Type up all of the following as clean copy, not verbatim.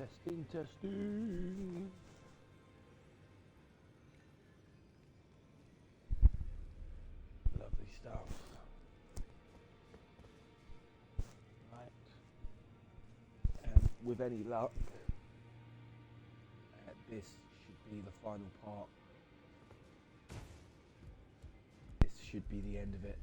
Testing, testing. Lovely stuff. Right. With any luck, this should be the final part. This should be the end of it.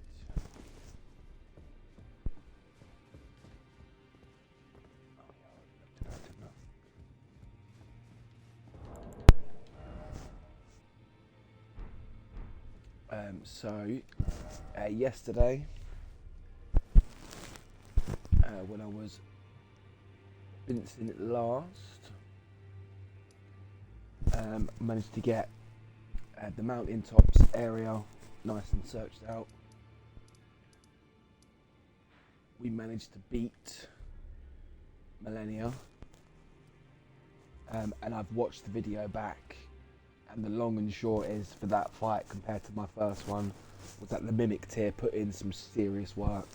Yesterday, when I was rinsing it last, managed to get the mountaintops area nice and searched out. We managed to beat Millennia, and I've watched the video back, and the long and short is, for that fight compared to my first one, was that the Mimic tier put in some serious work.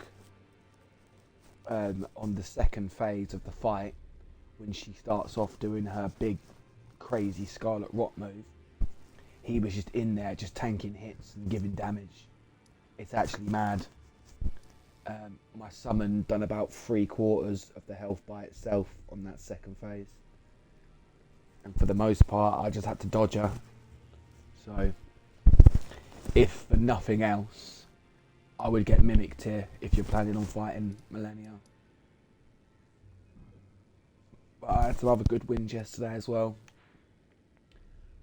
On the second phase of the fight, when she starts off doing her big crazy Scarlet Rot move, he was just in there just tanking hits and giving damage. It's actually mad. My summon done about 3/4 of the health by itself on that second phase, and for the most part I just had to dodge her. So if for nothing else, I would get Mimic tier if you're planning on fighting Millennia. But I had some other good wins yesterday as well.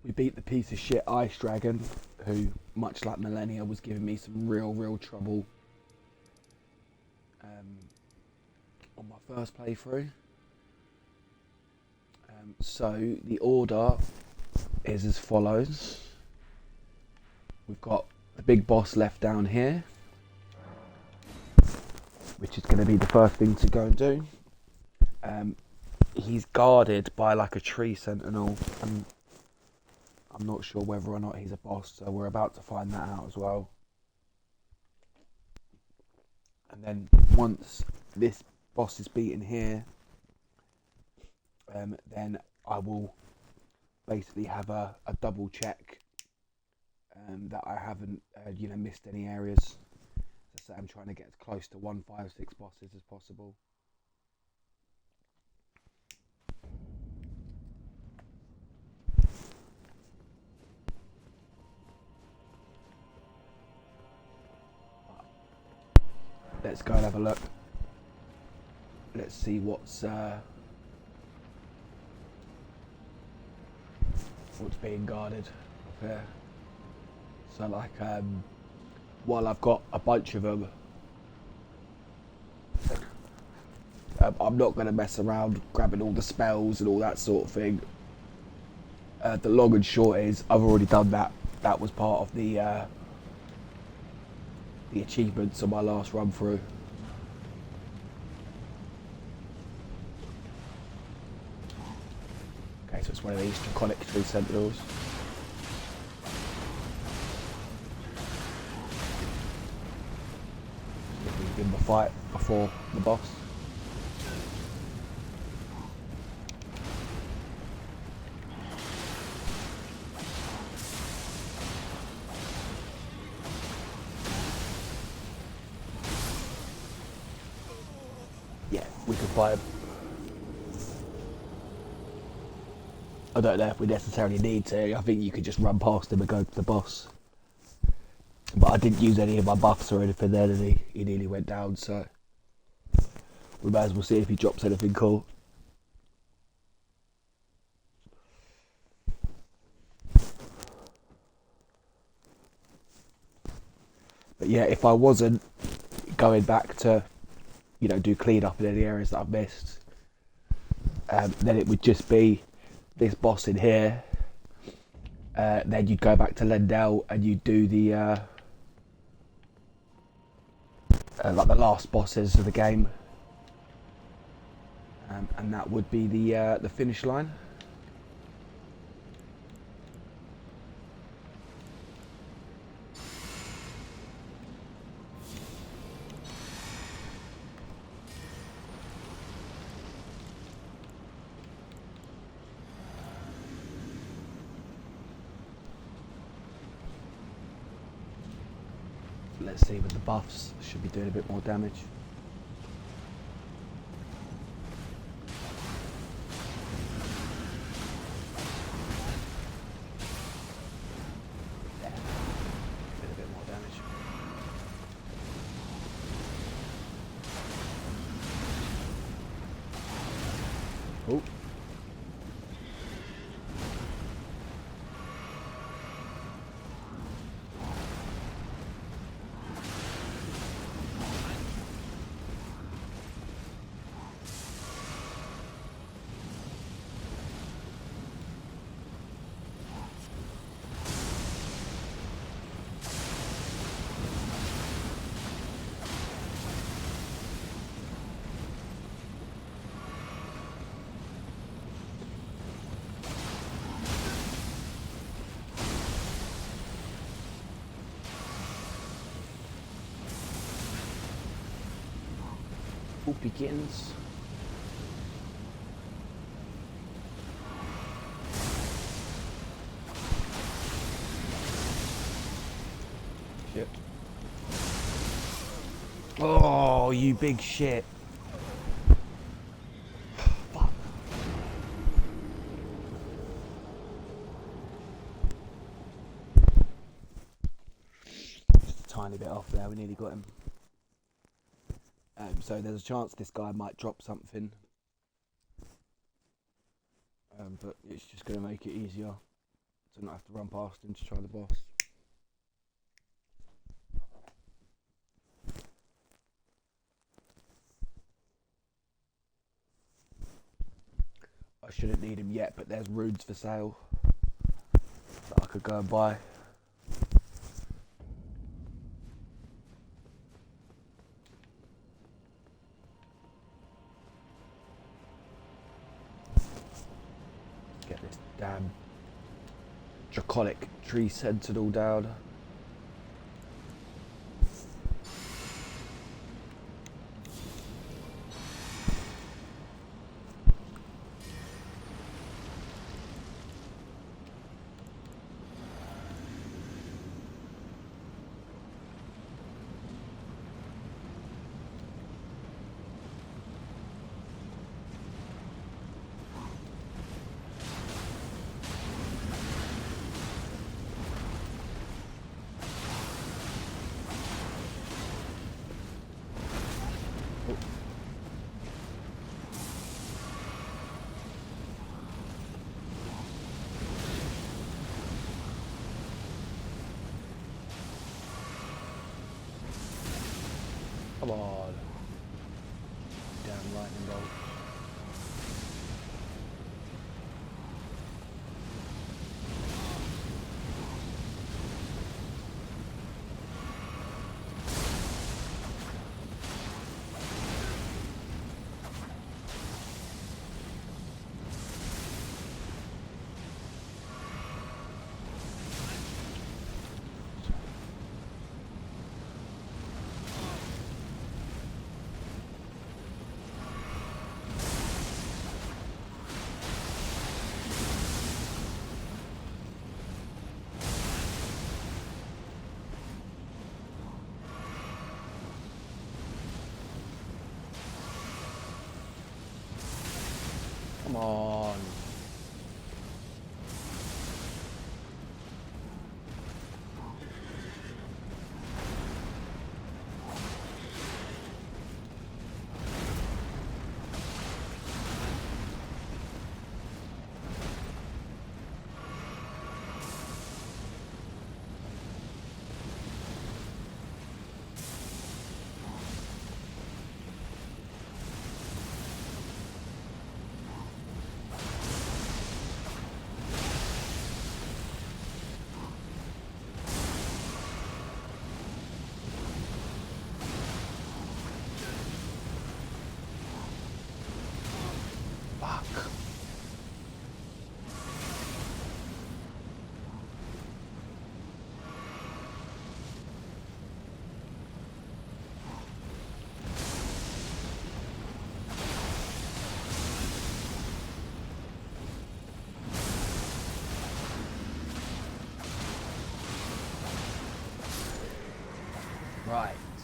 We beat the piece of shit Ice Dragon, who, much like Millennia, was giving me some real trouble on my first playthrough. So the order is as follows. We've got the big boss left down here, which is going to be the first thing to go and do. He's guarded by like a tree sentinel, and I'm not sure whether or not he's a boss, so we're about to find that out as well. And then once this boss is beaten here, then I will basically have a double check that I haven't missed any areas. As I say, I'm trying to get as close to 156 bosses as possible. Let's go and have a look. Let's see what's being guarded up here. So like, while I've got a bunch of them, I'm not going to mess around grabbing all the spells and all that sort of thing. The long and short is, I've already done that. That was part of the achievements on my last run through. Okay, so it's one of these draconic tree sentinels. In the fight before the boss. Yeah, we can fight him. I don't know if we necessarily need to. I think you could just run past him and go to the boss. But I didn't use any of my buffs or anything there, and he nearly went down, so we might as well see if he drops anything cool. But yeah, if I wasn't going back to, do clean up in any areas that I've missed, then it would just be this boss in here. Then you'd go back to Lendell and you'd do the like the last bosses of the game, and that would be the finish line. let's see with the buffs, should be doing a bit more damage. Yeah, did a bit more damage. Oh. Begins. Shit. Oh, you big shit. Fuck. Just a tiny bit off there, we nearly got him. So there's a chance this guy might drop something, but it's just going to make it easier to not have to run past him to try the boss. I shouldn't need him yet, but there's runes for sale that I could go and buy. Get this damn draconic tree sentinel down. Come on. Damn lightning bolt. Come on.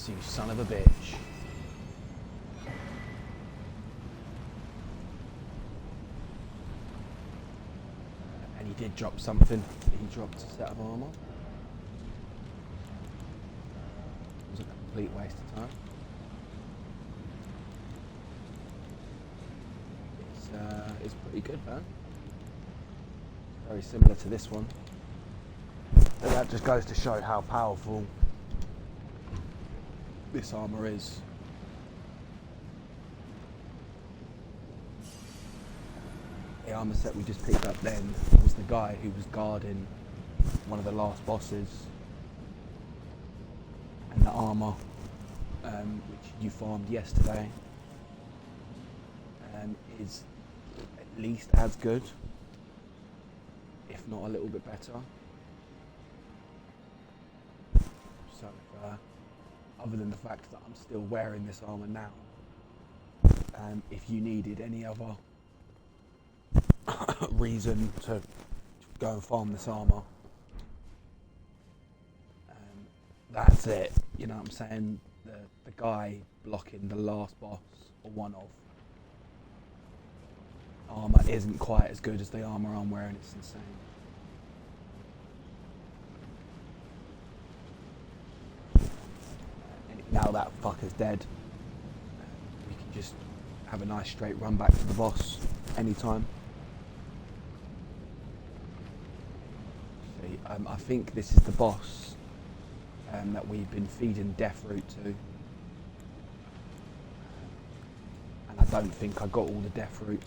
You son of a bitch. And he did drop something. He dropped a set of armour. It was a complete waste of time. It's pretty good, man. Very similar to this one. But that just goes to show how powerful this armour is. The armour set we just picked up then was the guy who was guarding one of the last bosses. And the armour, which you farmed yesterday, is at least as good, if not a little bit better. So, other than the fact that I'm still wearing this armour now, if you needed any other reason to go and farm this armour, that's it. You know what I'm saying? The guy blocking the last boss, or one of, armour isn't quite as good as the armour I'm wearing. It's insane. And now that fucker's dead, we can just have a nice straight run back to the boss anytime. See, I think this is the boss that we've been feeding death root to. And I don't think I got all the death root.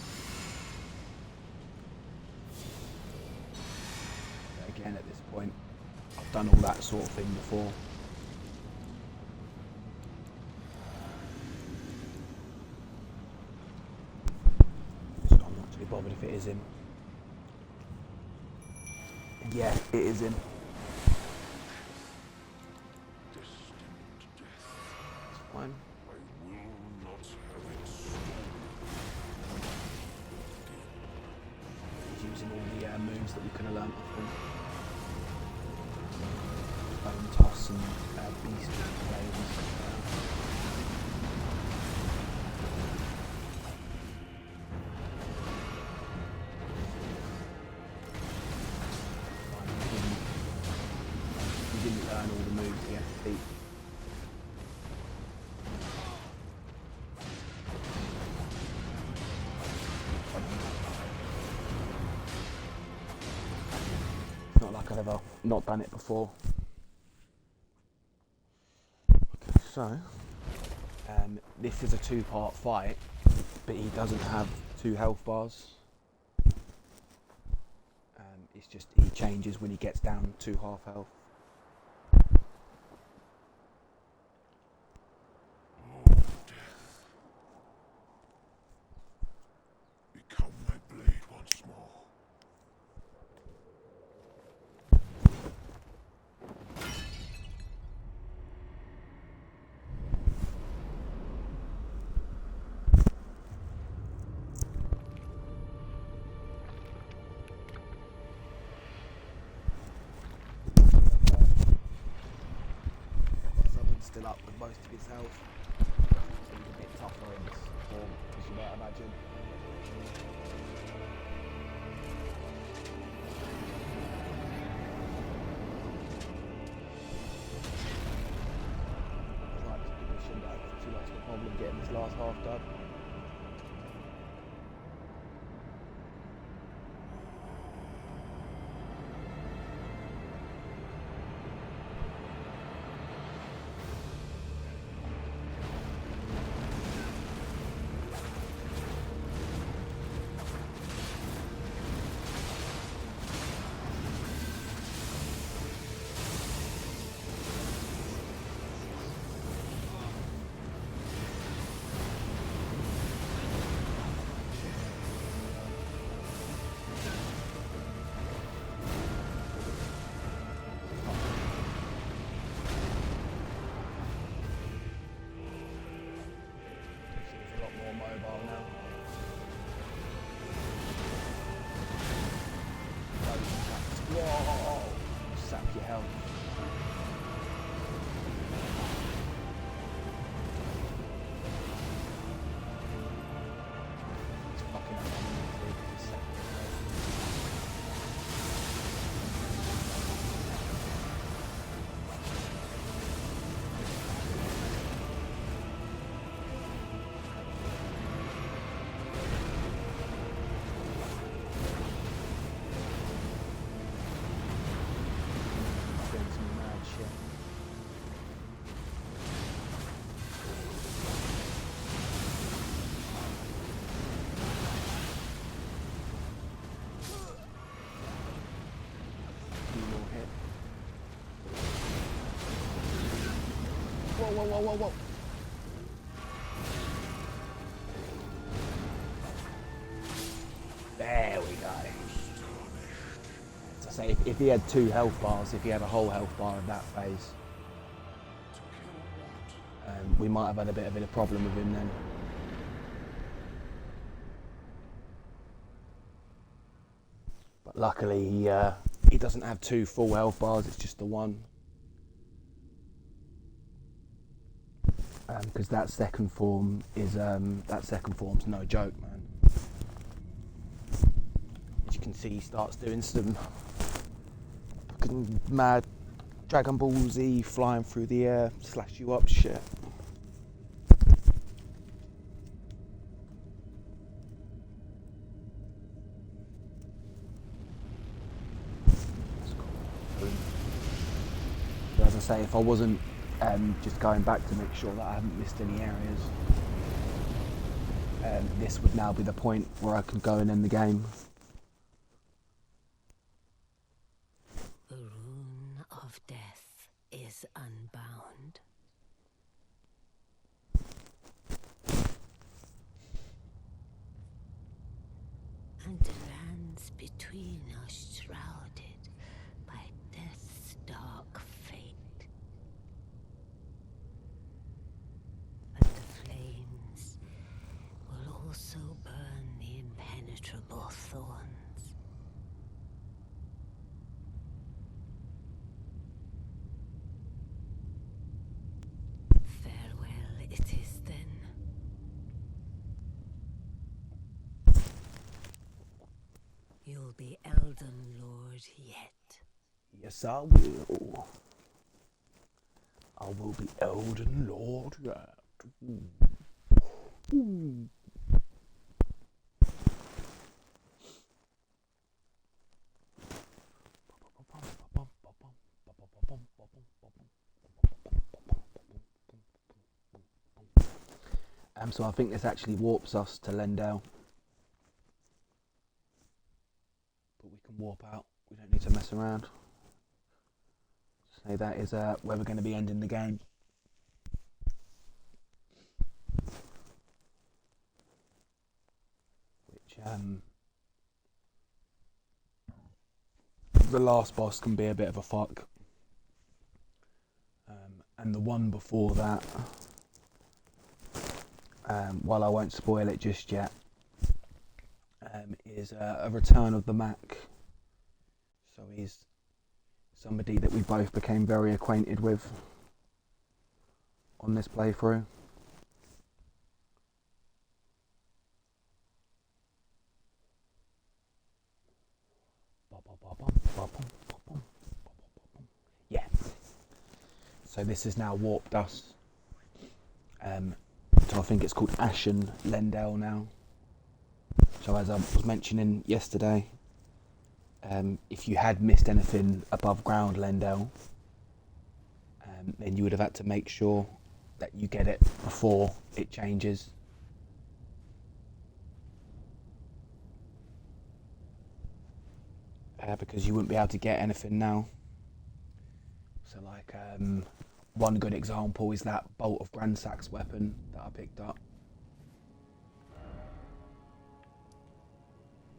Again, at this point, I've done all that sort of thing before. So I'm not too bothered if it is him. And yeah, it is him. It's fine. He's using all the moves that we could have learnt off him. Bone toss and beast blades. We didn't learn all the moves we had to beat. It's not like I've ever not done it before. So, this is a 2-part fight, but he doesn't have 2 health bars. It's just he changes when he gets down to half health. Become my blade once more. Someone's still up with most of his health. So he's a bit tougher in this form, as you might imagine. Right, we shouldn't have too much of a problem getting this last half done. Mobile now. Whoa! Sap your health. whoa. There we go. As I say, if he had 2 health bars, if he had a whole health bar of that phase, we might have had a bit of a problem with him then. But luckily he doesn't have 2 full health bars, it's just the 1. Because that second form's no joke, man. As you can see, he starts doing some fucking mad Dragon Ball Z flying through the air, slash you up shit. So as I say, if I wasn't just going back to make sure that I haven't missed any areas, this would now be the point where I can go and end the game. The rune of death is unbound. And the lands between are shrouded by death's dark fate. But the flames will also burn the impenetrable thorns. Farewell it is then. You'll be Elden Lord yet. Yes, I will. I will be Elden Lord. Ooh. So I think this actually warps us to Lendale. But we can warp out. We don't need to mess around. So that is where we're going to be ending the game. Which the last boss can be a bit of a fuck. And the one before that, while I won't spoil it just yet, is a return of the Mac. So he's somebody that we both became very acquainted with on this playthrough. Yeah. So this has now warped us. So I think it's called Ashen Lendale now. So as I was mentioning yesterday, if you had missed anything above ground Lendale, then you would have had to make sure that you get it before it changes. Because you wouldn't be able to get anything now. So like one good example is that bolt of Gransack's weapon that I picked up.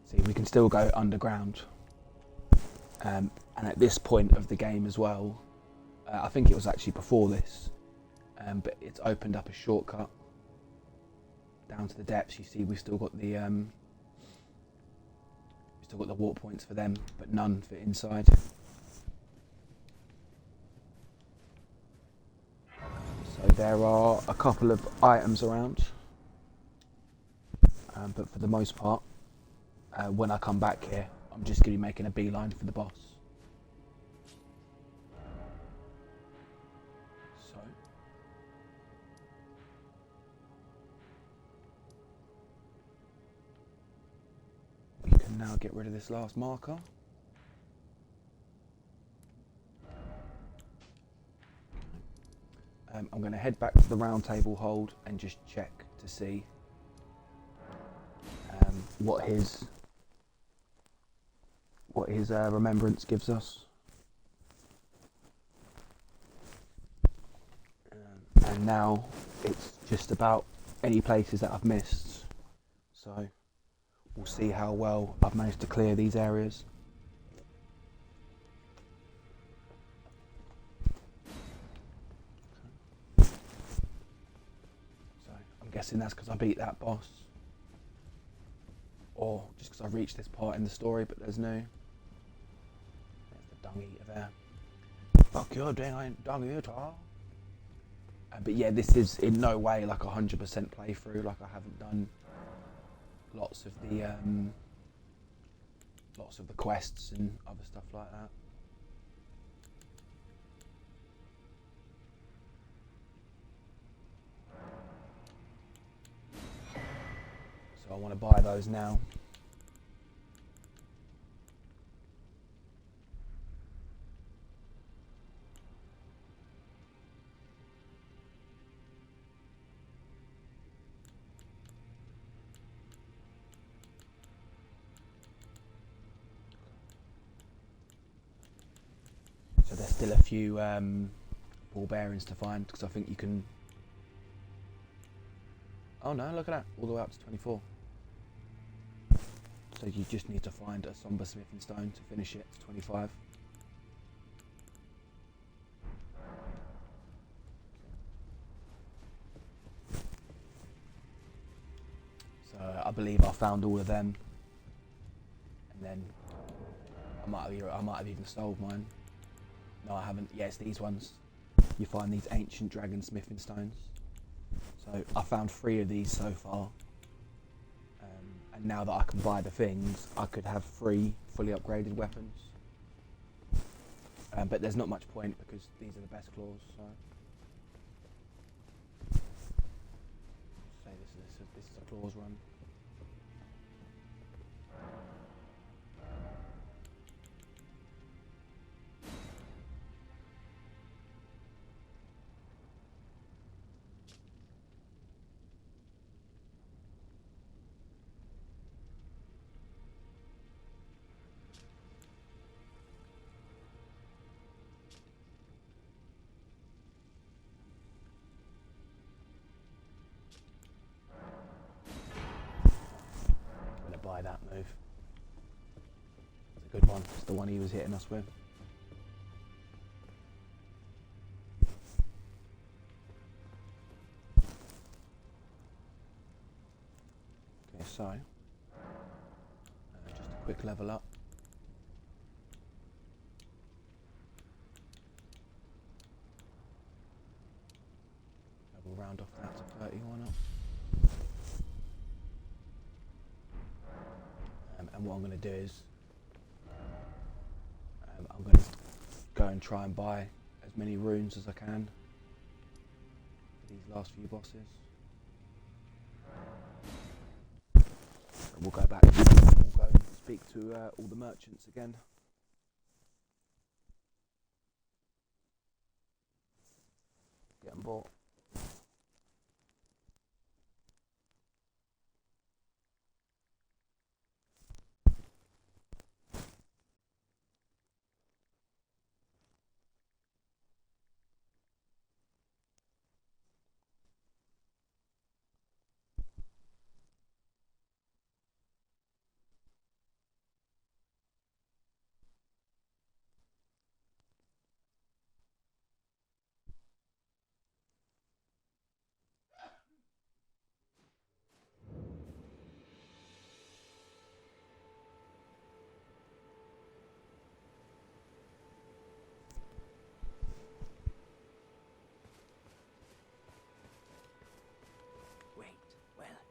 See, we can still go underground. And at this point of the game as well, I think it was actually before this, but it's opened up a shortcut down to the depths. You see, we've still got the warp points for them, but none for inside. So there are a couple of items around, but for the most part, when I come back here, I'm just going to be making a beeline for the boss. So we can now get rid of this last marker. I'm going to head back to the round table hold and just check to see what his remembrance gives us. and now it's just about any places that I've missed. So we'll see how well I've managed to clear these areas. So I'm guessing that's because I beat that boss, or just because I reached this part in the story, but there's no. There's the dung eater there. Fuck you, dung eater. But yeah, this is in no way like 100% playthrough. Like I haven't done lots of the quests and other stuff like that. So I want to buy those now. So there's still a few ball bearings to find, because I think you can. Oh no, look at that, all the way up to 24. So you just need to find a somber smithing stone to finish it to 25. So I believe I found all of them, and then I might have even sold mine. No, I haven't. Yes, these ones. You find these ancient dragon smithing stones. So I found 3 of these so far. And now that I can buy the things, I could have 3 fully upgraded weapons. But there's not much point because these are the best claws. So say this is a claws run. Buy that move. It's a good one. It's the one he was hitting us with. Okay, so just a quick level up. We'll round off that to 30. Why not? And what I'm going to do is I'm going to go and try and buy as many runes as I can for these last few bosses. And we'll go back and we'll go and speak to all the merchants again. Get them bought.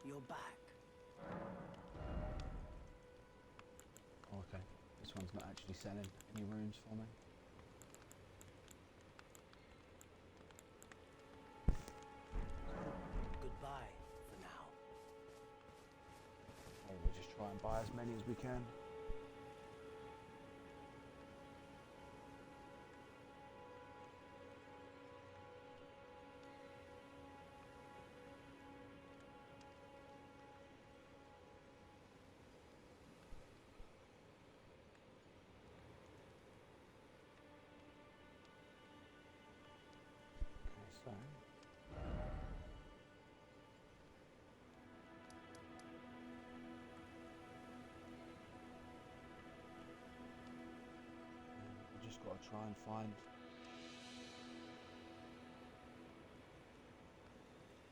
You're back. Oh, okay, this one's not actually selling any runes for me. Goodbye for now. Okay, we'll just try and buy as many as we can. So try and find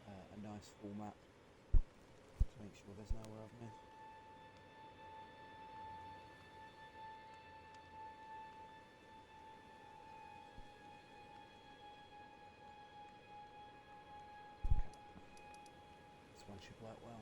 a nice full map to make sure there's nowhere I've missed. This one should work well.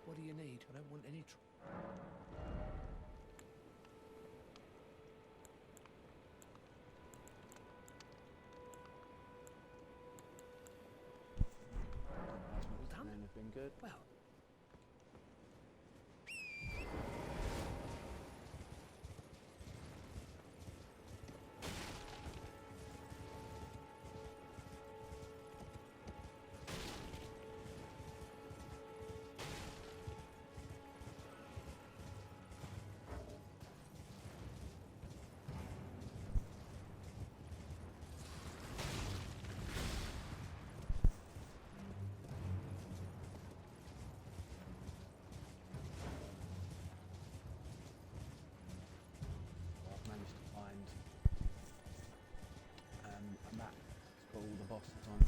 What do you need? I don't want any Advertisements All done? then have been good. Well, I've managed to find a map that's got all the bosses on.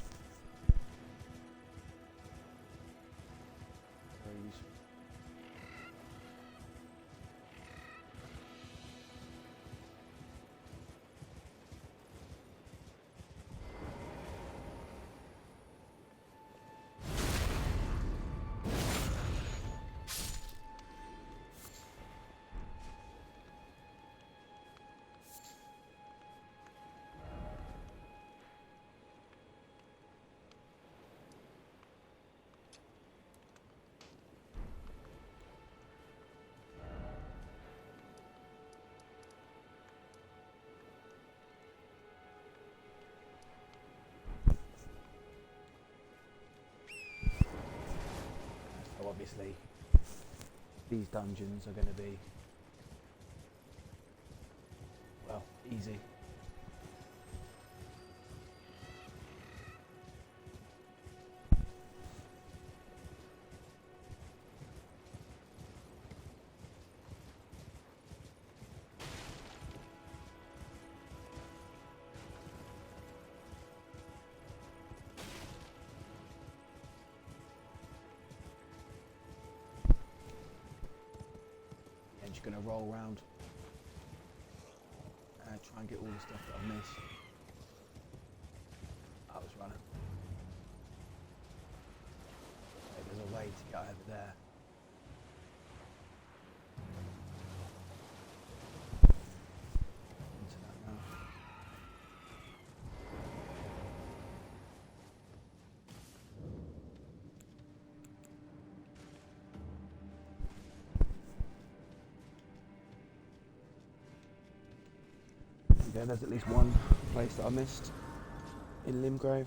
Very useful. So obviously these dungeons are going to be, well, easy. And just going to roll around, try and get all the stuff that I've missed. I was running. Okay, there's a way to get over there. Into that now. Yeah, there's at least one place that I missed in Limgrave.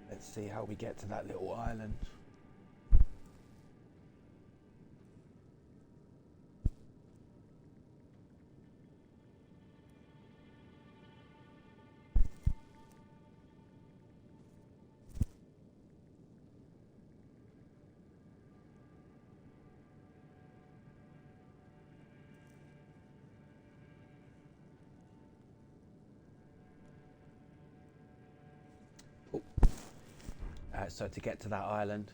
Let's see how we get to that little island. So to get to that island,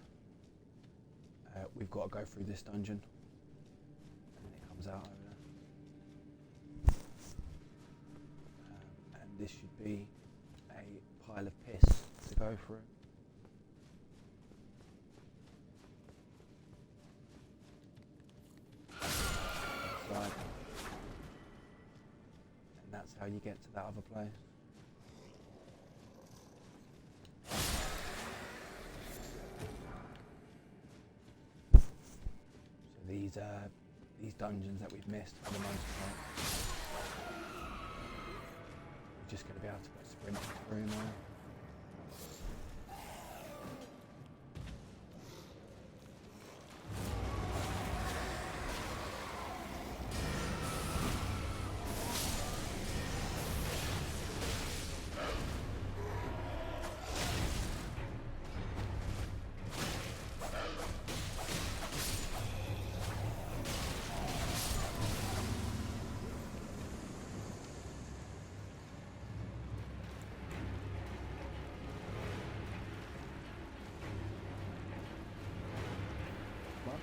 we've got to go through this dungeon, and then it comes out over there. And this should be a pile of piss to go through. Inside. And that's how you get to that other place. These dungeons that we've missed for the most part, we're just going to be able to go sprinting through now.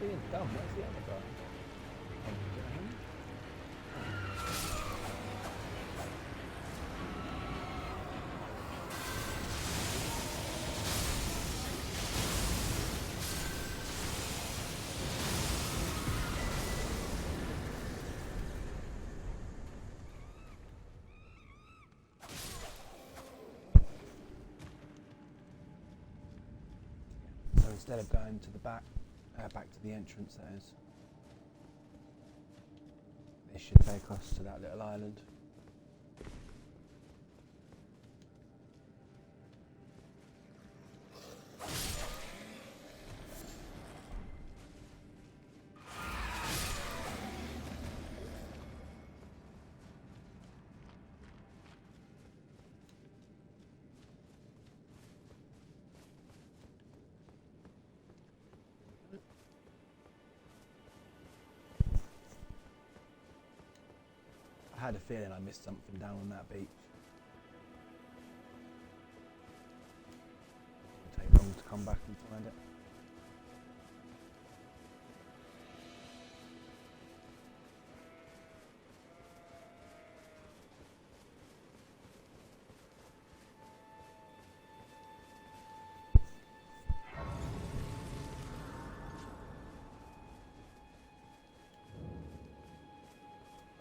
Being dumb, where's the other guy? Oh, is it him? So instead of going to the back to the entrance, that is, this should take us to that little island. I had a feeling I missed something down on that beach. It'll take long to come back and find it.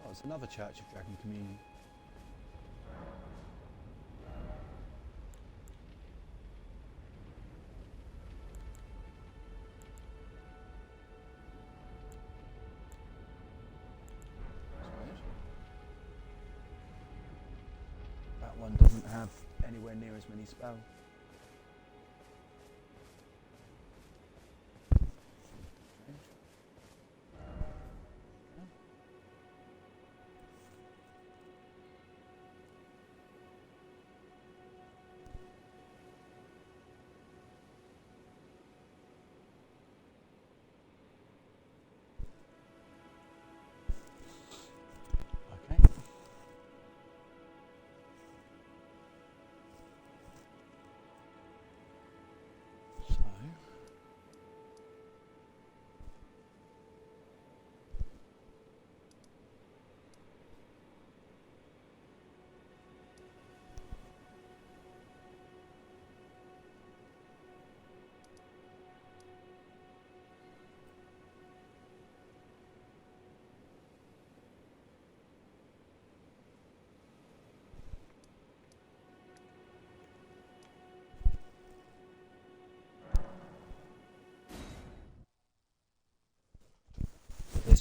Oh, it's another Church of Dragon Communion. That's weird. That one doesn't have anywhere near as many spells.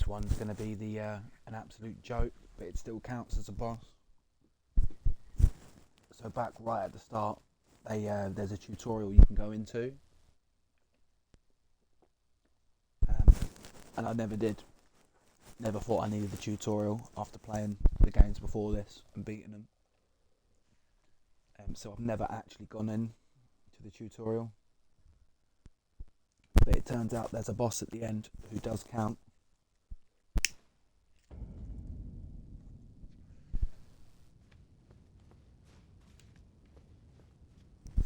this one's going to be the an absolute joke, but it still counts as a boss. So back right at the start, there's a tutorial you can go into, and I never did. Never thought I needed the tutorial after playing the games before this and beating them. So I've never actually gone in to the tutorial. But it turns out there's a boss at the end who does count.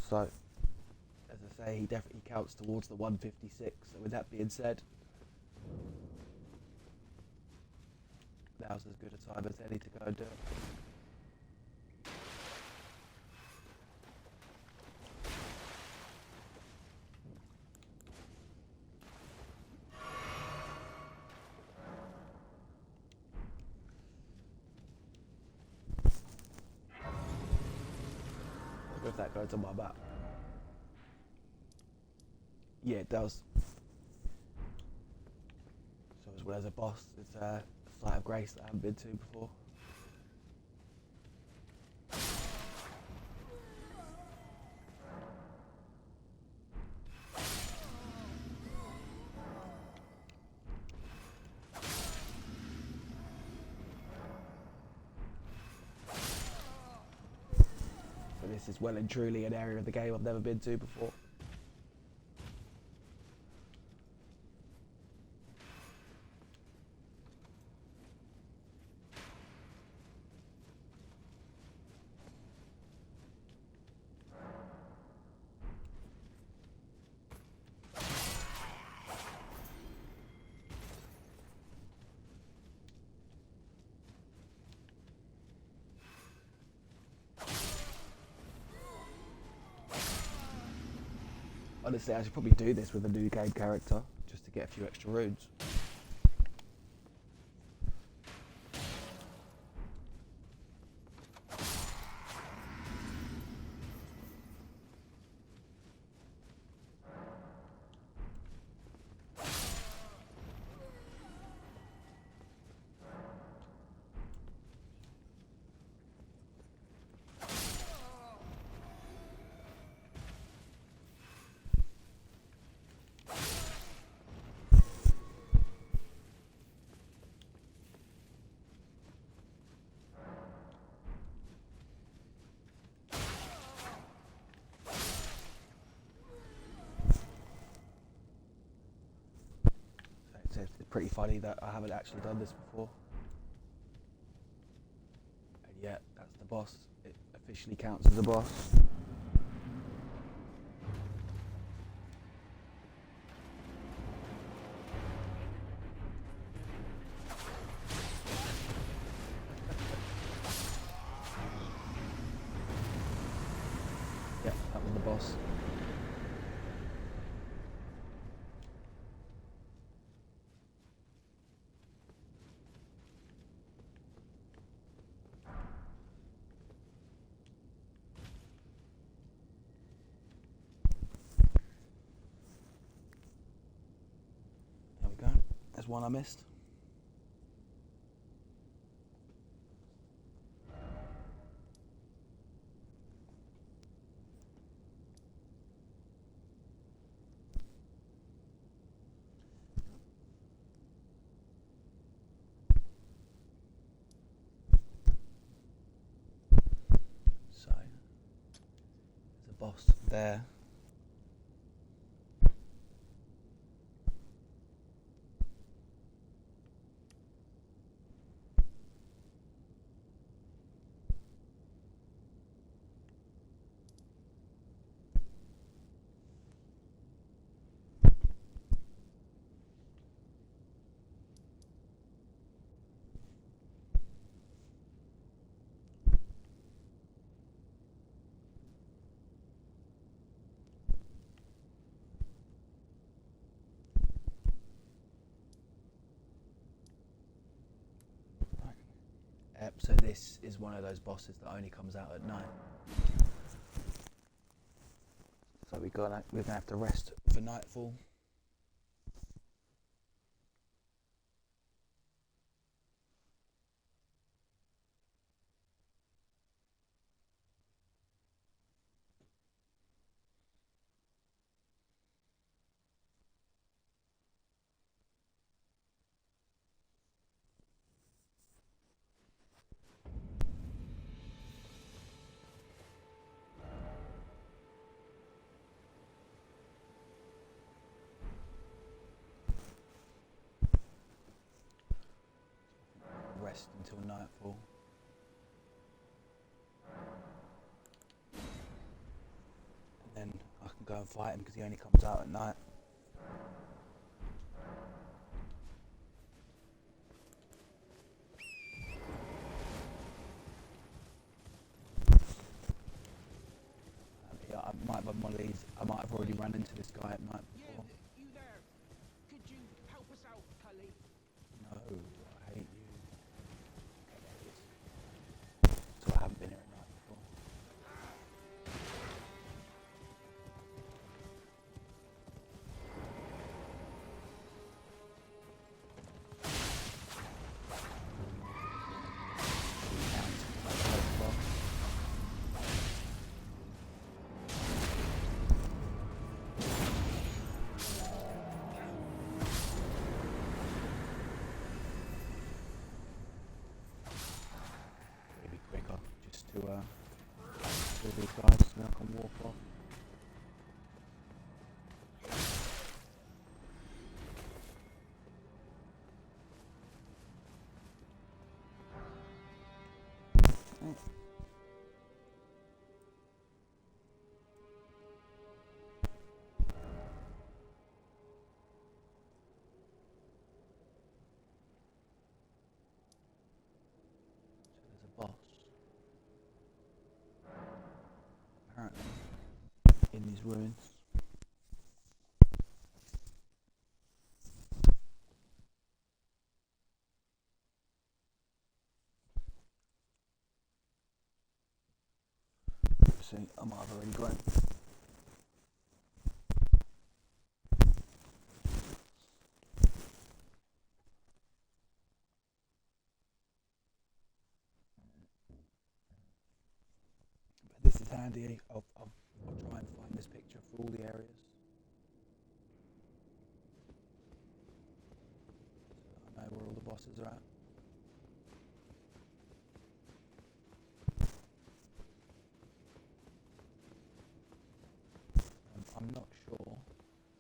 So, as I say, he definitely counts towards the 156. So with that being said, now's as good a time as any to go and do it. If that goes on my map. Yeah, it does. So as well as a boss, it's a site of grace that I haven't been to before. So this is well and truly an area of the game I've never been to before. Honestly, I should probably do this with a new game character, just to get a few extra runes. It's pretty funny that I haven't actually done this before. And yet, that's the boss. It officially counts as a boss. Yeah, that was the boss. There we go. There's one I missed. So, there's a boss there. So this is one of those bosses that only comes out at night. So we're gonna have to rest for nightfall. rest until nightfall. And then I can go and fight him because he only comes out at night. Yeah, I might have one of these. I might have already run into this guy at night before. You there? Could you help us out, Cully? No, I hate you. Okay, there he is. So I haven't been here at night before. Maybe quicker, just to kill these guys so I can walk off. There's a boss. Apparently, in these ruins. See, I might have already got it. But this is handy. I'll try and find this picture for all the areas. So I know where all the bosses are at. I'm not sure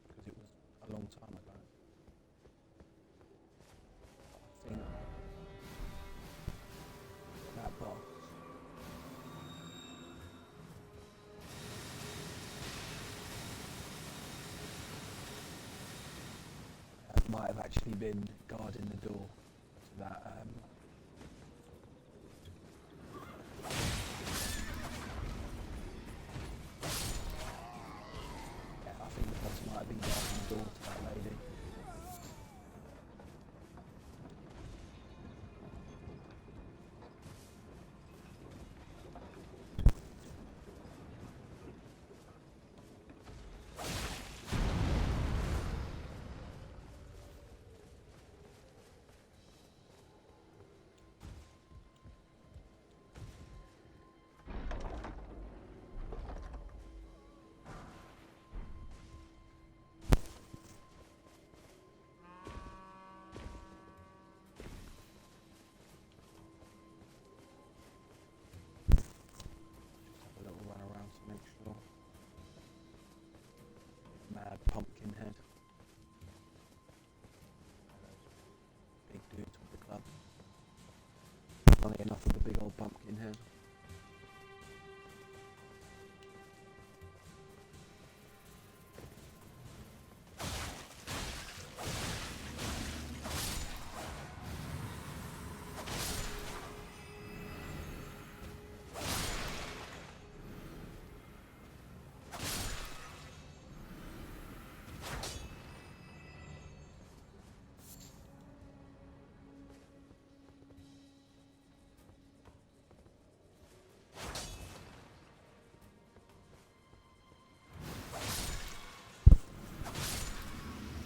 because it was a long time ago. I think that boss might have actually been guarding the door to that. Yeah, I think the boss might have been guarding the door to that lady. Just have a little run around to make sure. Mad pumpkin head. Big dudes with the club. Funny enough with the big old pumpkin head.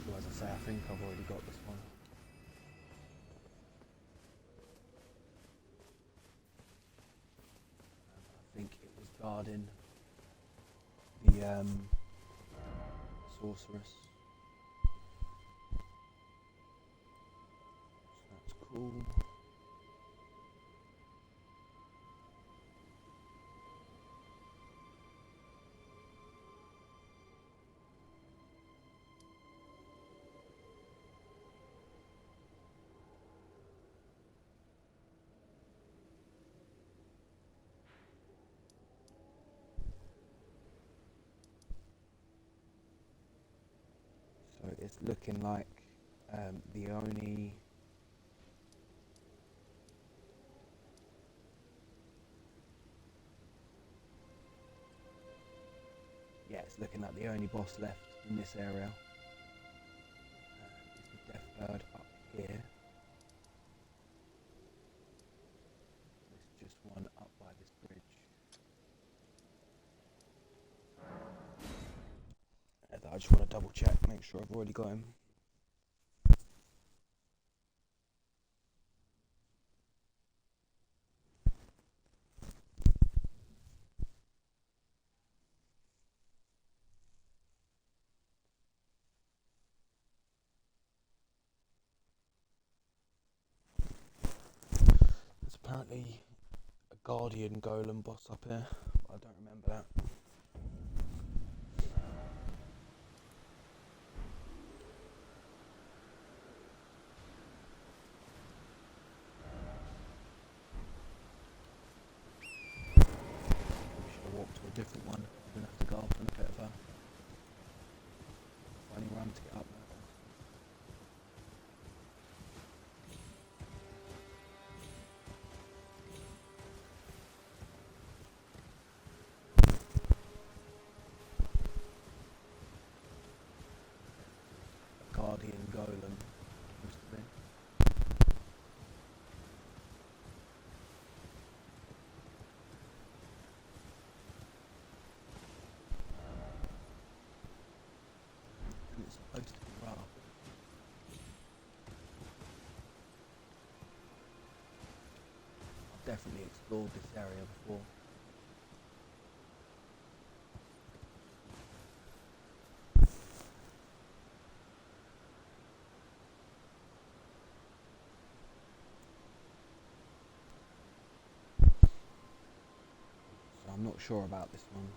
So as I say, I think I've already got this one. I think it was guarding the sorceress. So that's cool. it's looking like the only it's looking like the only boss left in this area is the Death Bird up here. There's just one up by this bridge. I just want to double check, make sure I've already got him. There's apparently a Guardian Golem boss up here, but I don't remember that. Different one. I'm gonna have to go up on a bit of a funny run to get up there. A Guardian Golem used to be. And it's supposed to be rough. I've definitely explored this area before. So I'm not sure about this one.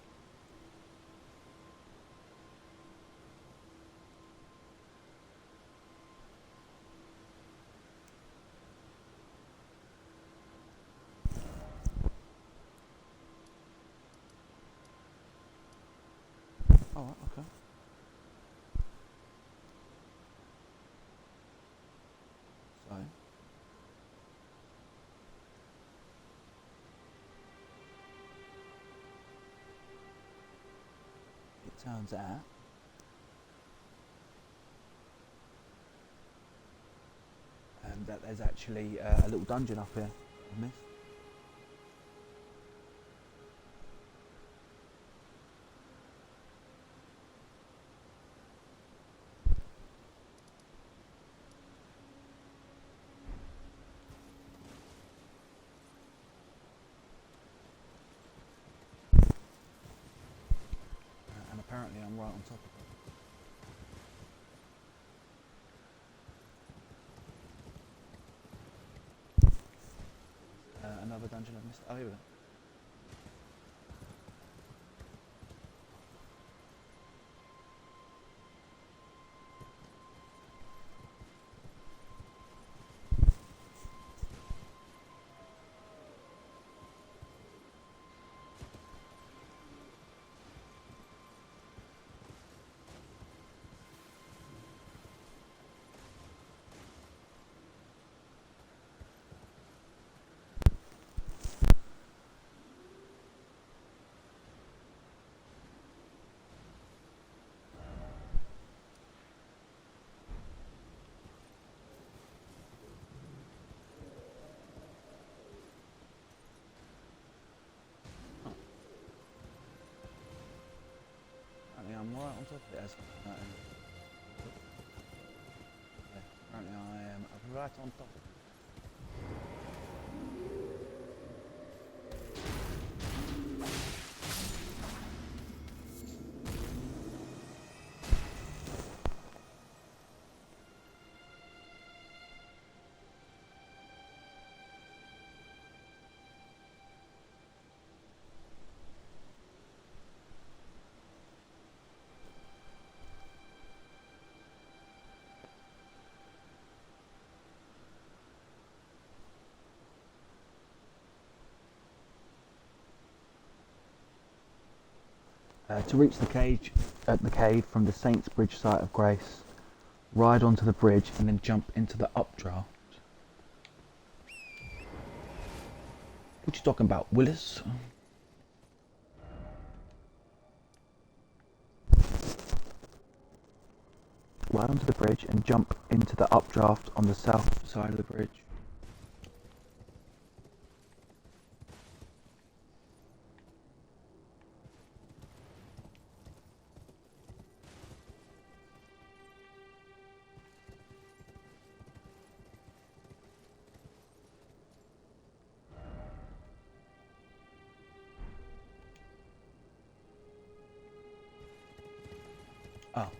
Alright, okay. So it turns out that there's actually a little dungeon up here I've missed. And apparently I'm right on top of it. Another dungeon I've missed. Oh, here we go. I'm right on top of it as yeah, apparently I am right on top of it. To reach the cave from the Saints Bridge site of Grace, ride onto the bridge and then jump into the updraft. What you talking about, Willis? Ride onto the bridge and jump into the updraft on the south side of the bridge. Oh.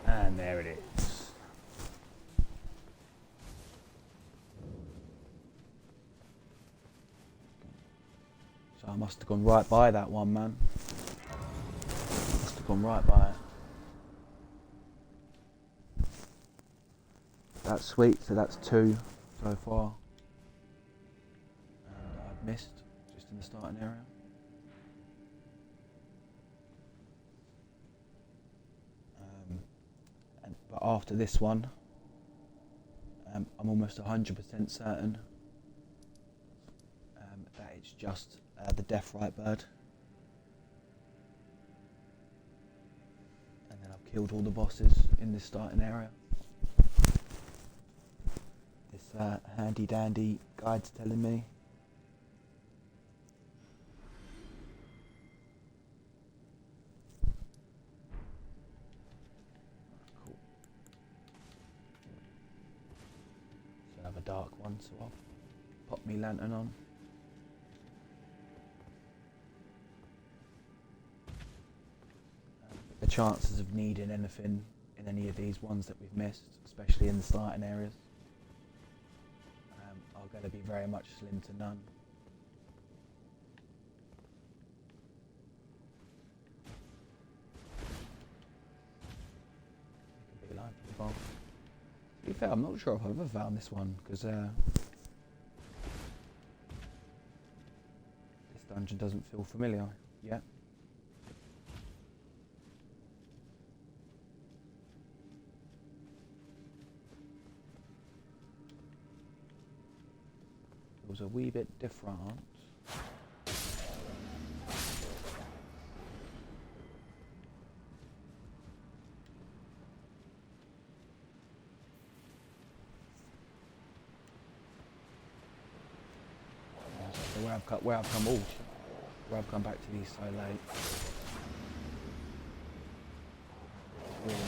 And there it is. So I must have gone right by that one, man. Must have gone right by it. That's sweet, so that's 2 so far. And I've missed just in the starting area. But after this one, I'm almost 100% certain that it's just the Death Right bird. And then I've killed all the bosses in this starting area. This handy dandy guide's telling me. Cool. So I have a dark one, so I'll pop me lantern on. The chances of needing anything in any of these ones that we've missed, especially in the starting areas, are going to be very much slim to none. It could be like the bomb. To be fair, I'm not sure if I've ever found this one, because this dungeon doesn't feel familiar yet. It was a wee bit different. So where I've come back to these so late. Really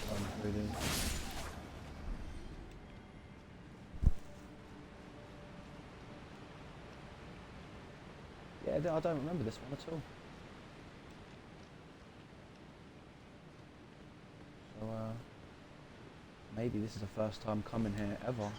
going through these. Yeah, I don't remember this one at all. So, maybe this is the first time coming here ever.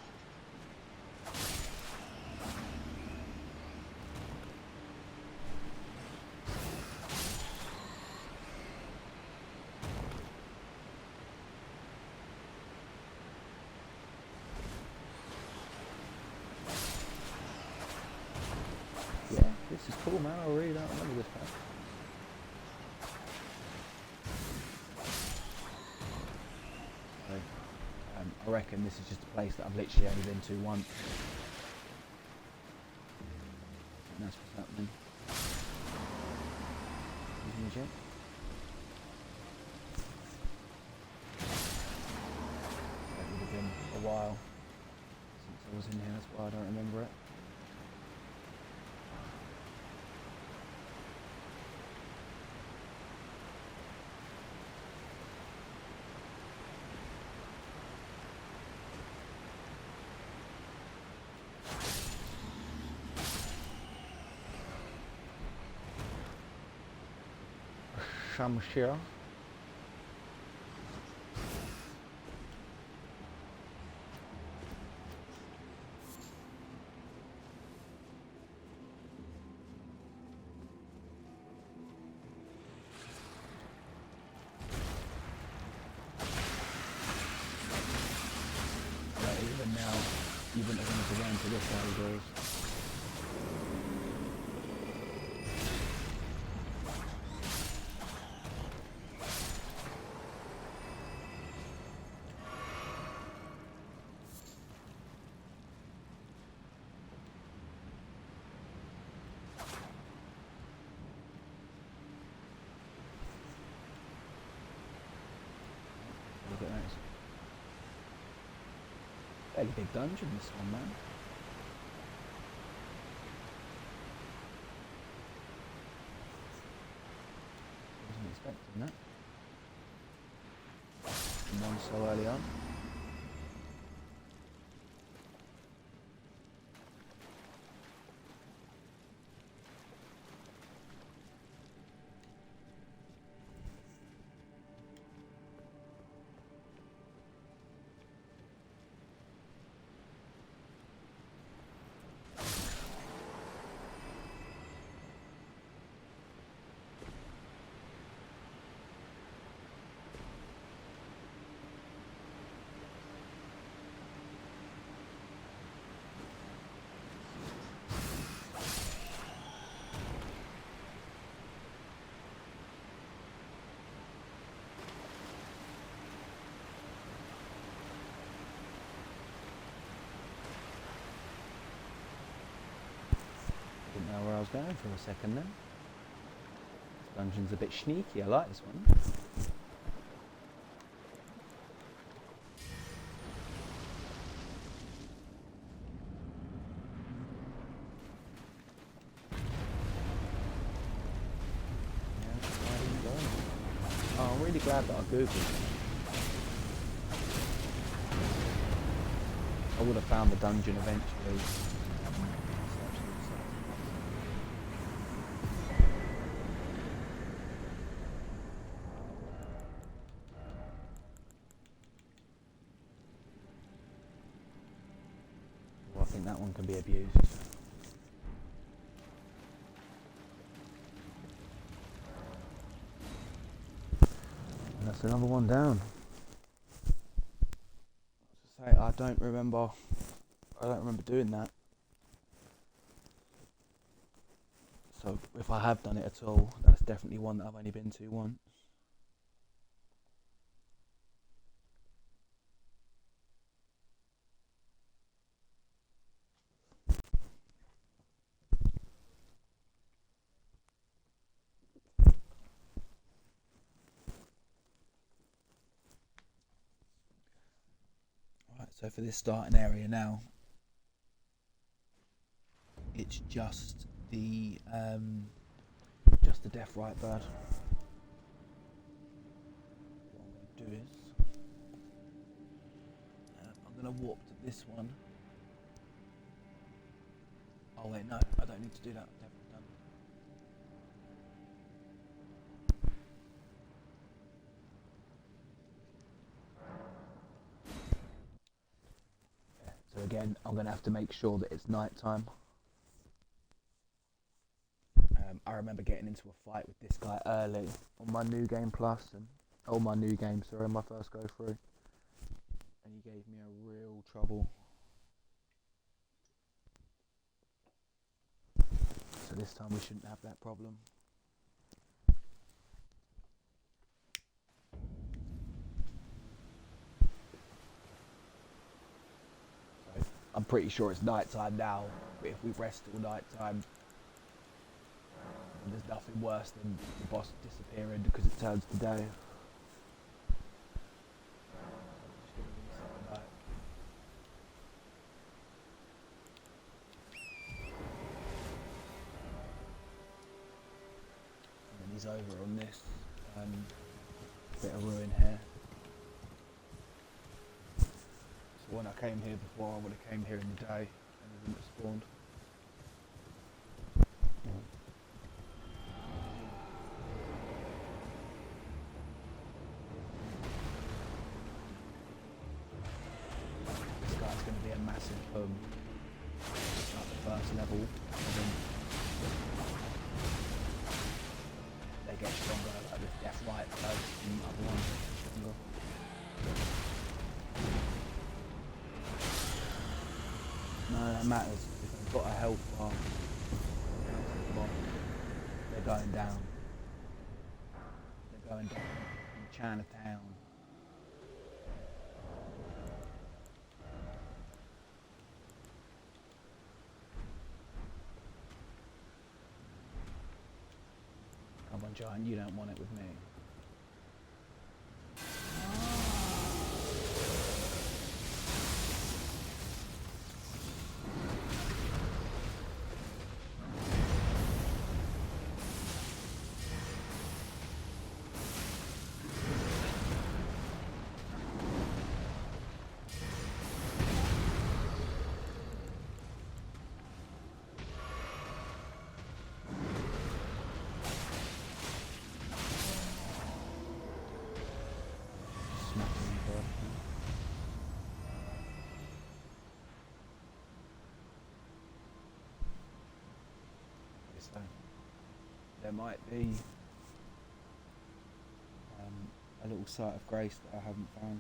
Yeah, this is cool, man. I really don't remember this part. So, I reckon this is just a place that I've literally only been to once. And that's what's happening. Legit. It would have been a while since I was in here, that's why I don't remember it. Shamshir. You wouldn't have wanted to run to this side of doors. Look at those. Fairly big dungeon, this one, man. Wasn't expecting that. And one so early on. Didn't know where I was going for a second then. This dungeon's a bit sneaky, I like this one. Yeah, why didn't I go? Oh, I'm really glad that I googled it. I would have found the dungeon eventually. Well, I think that one can be abused. And that's another one down. As I say, I don't remember doing that. So if I have done it at all, that's definitely one that I've only been to once. Right, so for this starting area now, it's just the deaf right bird. What I'm going to do is I'm going to walk to this one. Oh wait, no, I don't need to do that. I've definitely done it. Yeah, so again, I'm going to have to make sure that it's night time. I remember getting into a fight with this guy early on my new game plus and my first go through, and he gave me a real trouble. So this time we shouldn't have that problem. So I'm pretty sure it's night time now, but if we rest till night time, there's nothing worse than the boss disappearing because it turns to day. And then he's over on this bit of ruin here. So when I came here before, I would have came here in the day and he wouldn't have spawned. Massive like the first level, and then they get stronger, like with Death Right first and the other ones get stronger. none of that matters. If they've got a health bar, they're going down. They're going down in Chinatown. Come on, Giant, you don't want it with me. So there might be a little site of grace that I haven't found.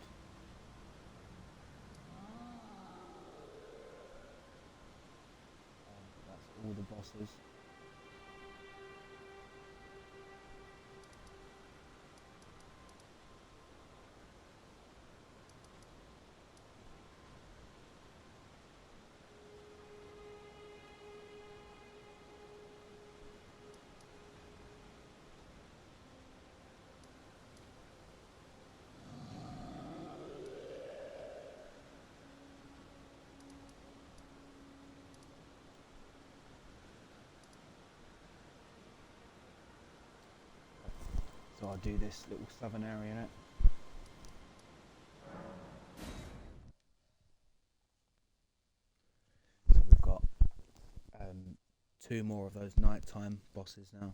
That's all the bosses. So I'll do this little southern area in it. So we've got 2 more of those nighttime bosses now.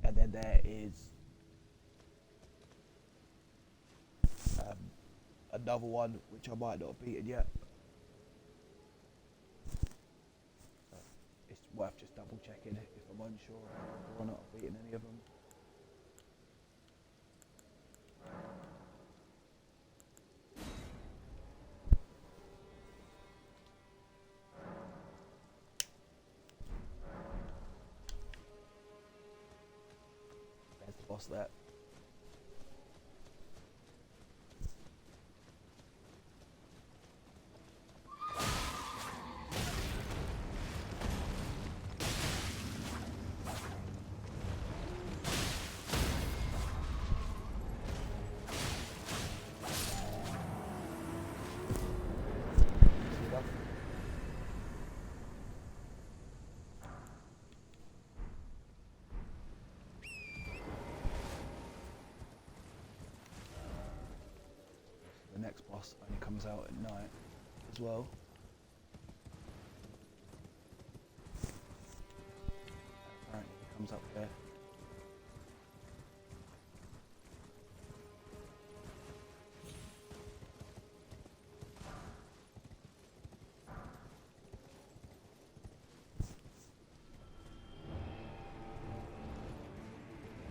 And then there is another one which I might not have beaten yet. So it's worth just double checking if I'm unsure about whether or not I've beaten any of them. There's the boss there. The next boss only comes out at night as well. Apparently he comes up there.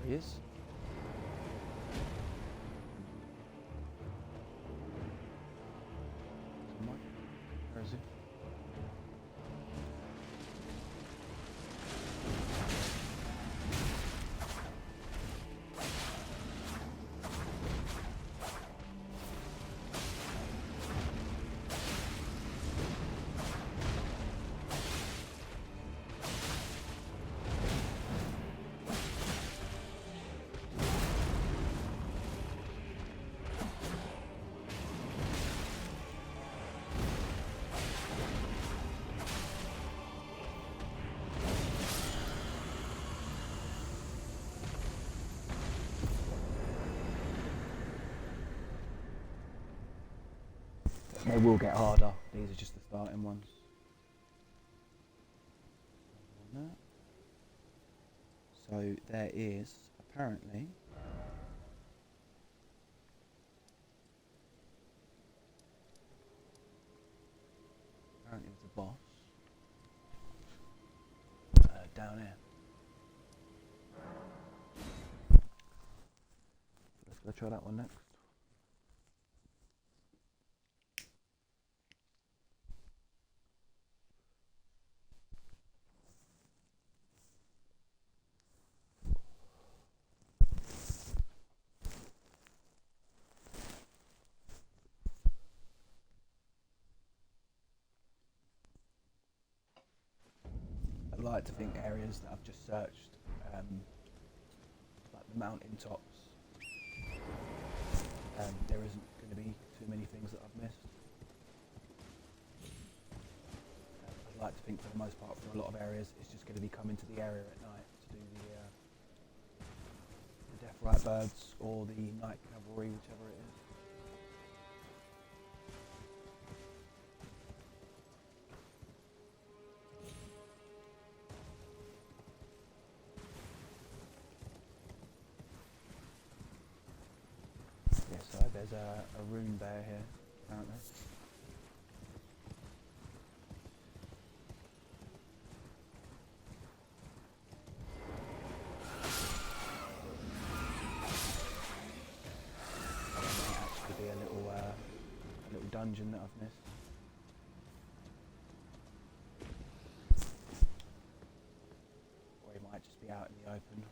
There he is. Where is he? They will get harder. These are just the starting ones. So there is apparently boss down here. Let's go try that one next. I like to think areas that I've just searched, like the mountain tops, there isn't going to be too many things that I've missed. I'd like to think for the most part for a lot of areas it's just going to be coming to the area at night to do the Death Right Birds or the Night Cavalry, whichever it is. Yeah, so there's a rune bear here, apparently. There might actually be a little dungeon that I've missed. Or he might just be out in the open.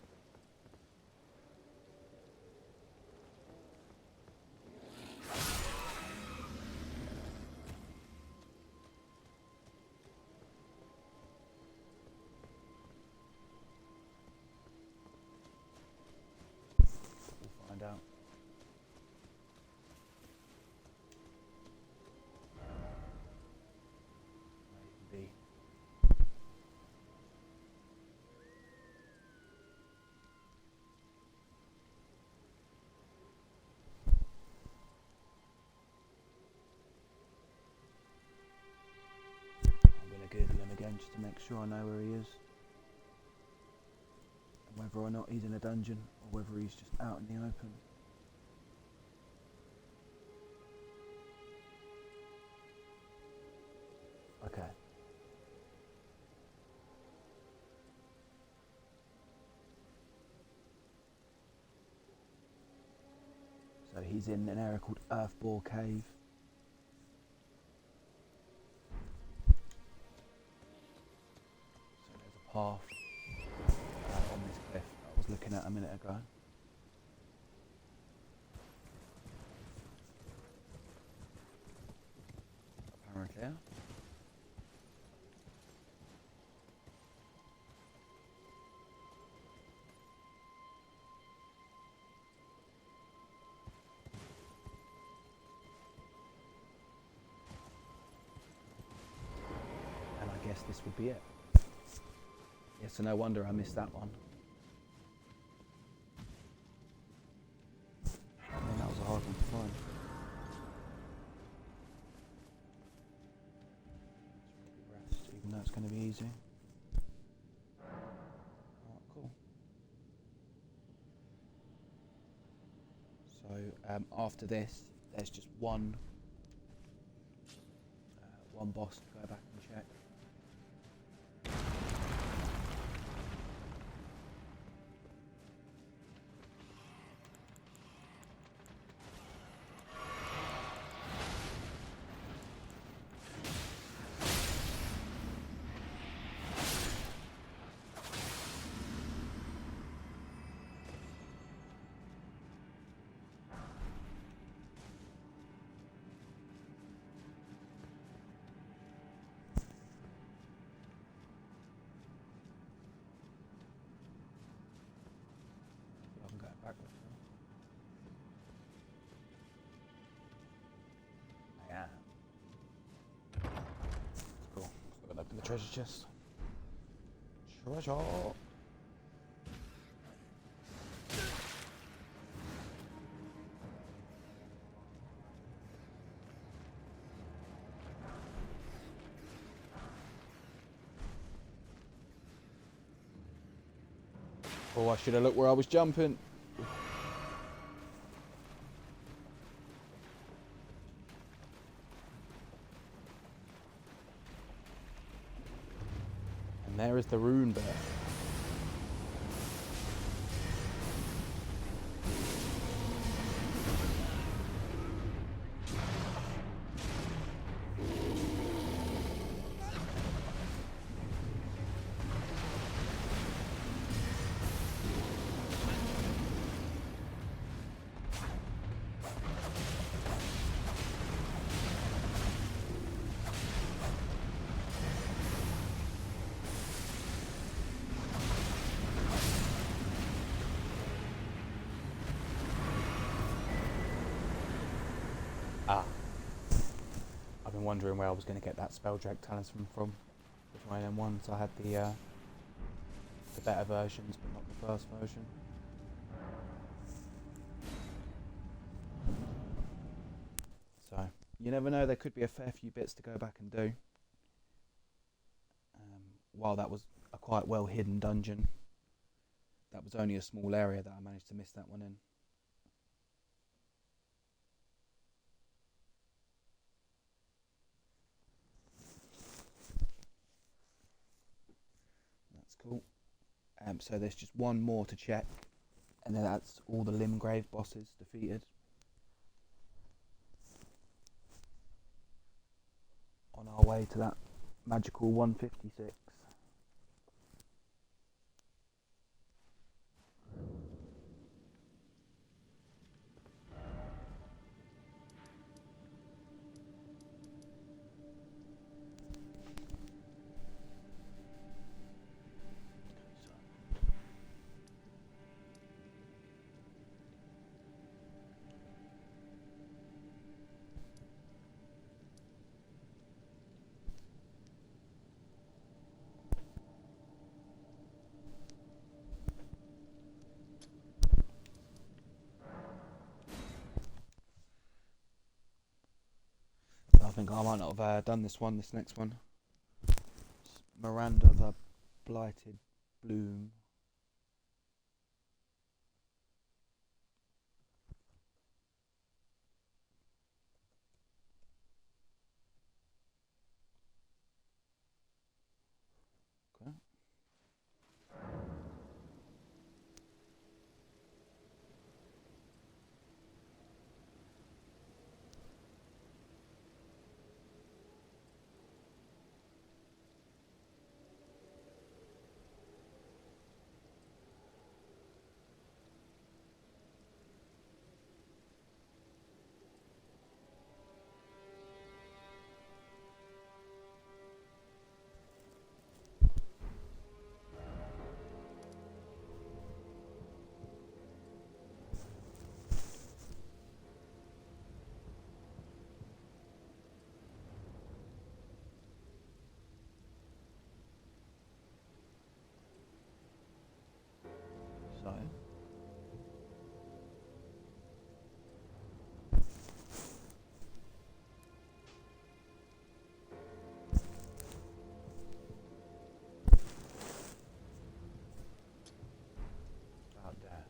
We'll find out. Maybe. I'm going to Google him again just to make sure I know where he is. And whether or not he's in a dungeon or whether he's just out in the open. Okay. So he's in an area called Earthbore Cave. So there's a path on this cliff that I was looking at a minute ago. Apparently. And I guess this would be it. Yeah, so no wonder I missed that one. I mean, that was a hard one to find. Rest, even though it's going to be easy. Alright, cool. So after this, there's just one boss to go back and check. I'm going backwards now. Yeah. Cool. So I'm gonna open the treasure chest. Treasure! Oh, I should have looked where I was jumping. And there is the rune bit. Ah. I've been wondering where I was going to get that Spelldrake talisman from. Which one of them ones? I had the better versions, but not the first version. So, you never know, there could be a fair few bits to go back and do. While that was a quite well hidden dungeon, that was only a small area that I managed to miss that one in. That's cool. So there's just one more to check, and then that's all the Limgrave bosses defeated. On our way to that magical 156. I think I might not have done this next one. It's Miranda the Blighted Bloom. Okay. So. Out there.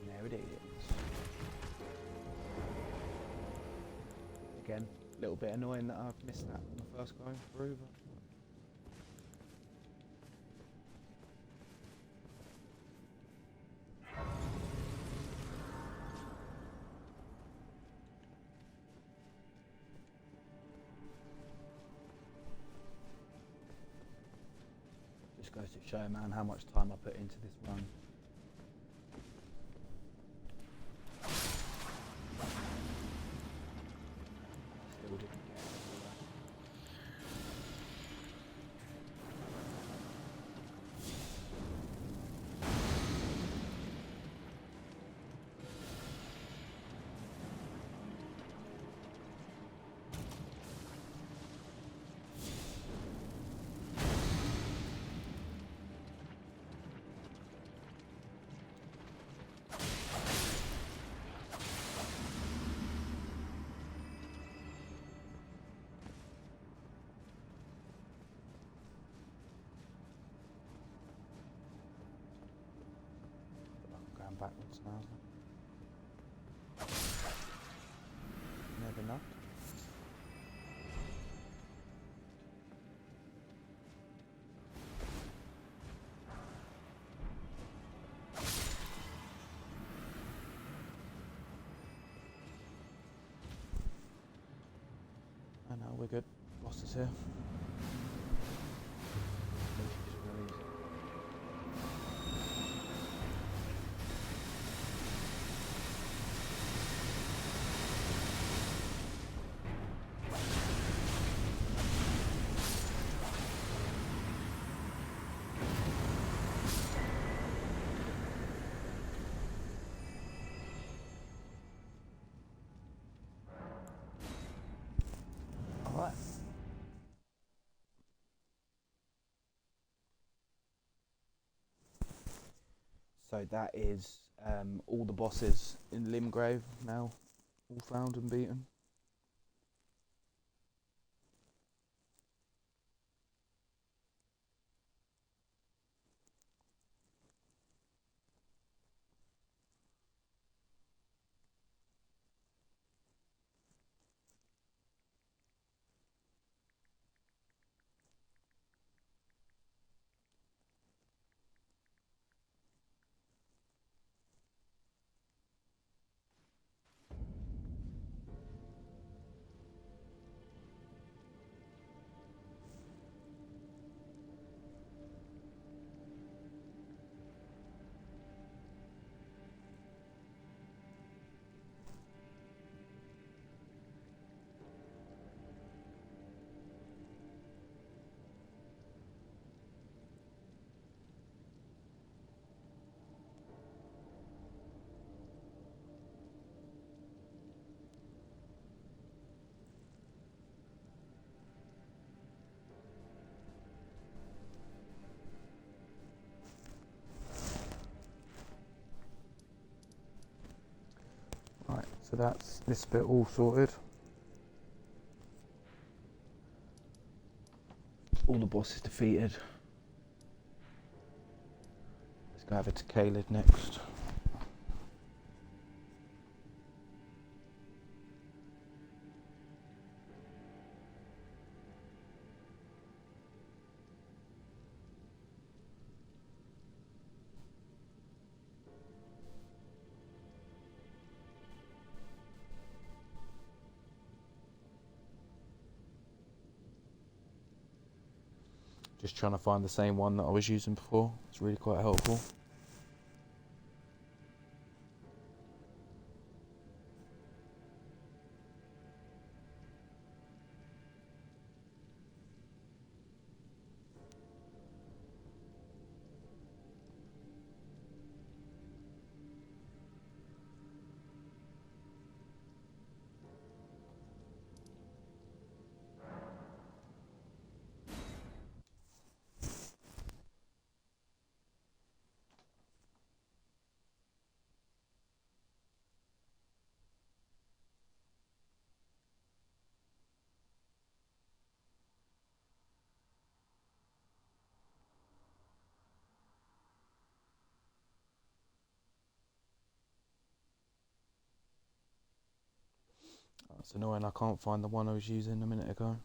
And there it is. Again, a little bit annoying that I've missed that on the first going through, but just goes to show, man, how much time I put into this run. backwards now. Never know. I know, we're good. Boss is here. Alright. So that is all the bosses in Limgrave now, all found and beaten. Right, so that's this bit all sorted. All the bosses defeated. Let's go over to Caelid next. Just trying to find the same one that I was using before. It's really quite helpful. It's annoying I can't find the one I was using a minute ago.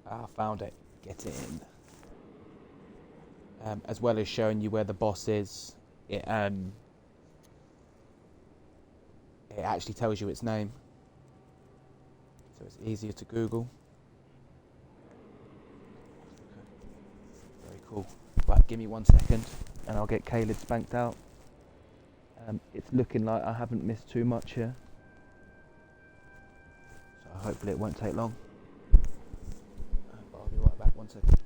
Ah, found it. Get in. As well as showing you where the boss is, it actually tells you its name, so it's easier to Google. Very cool. Right, give me 1 second and I'll get Caelid spanked out. It's looking like I haven't missed too much here, so hopefully it won't take long. But I'll be right back. 1 second.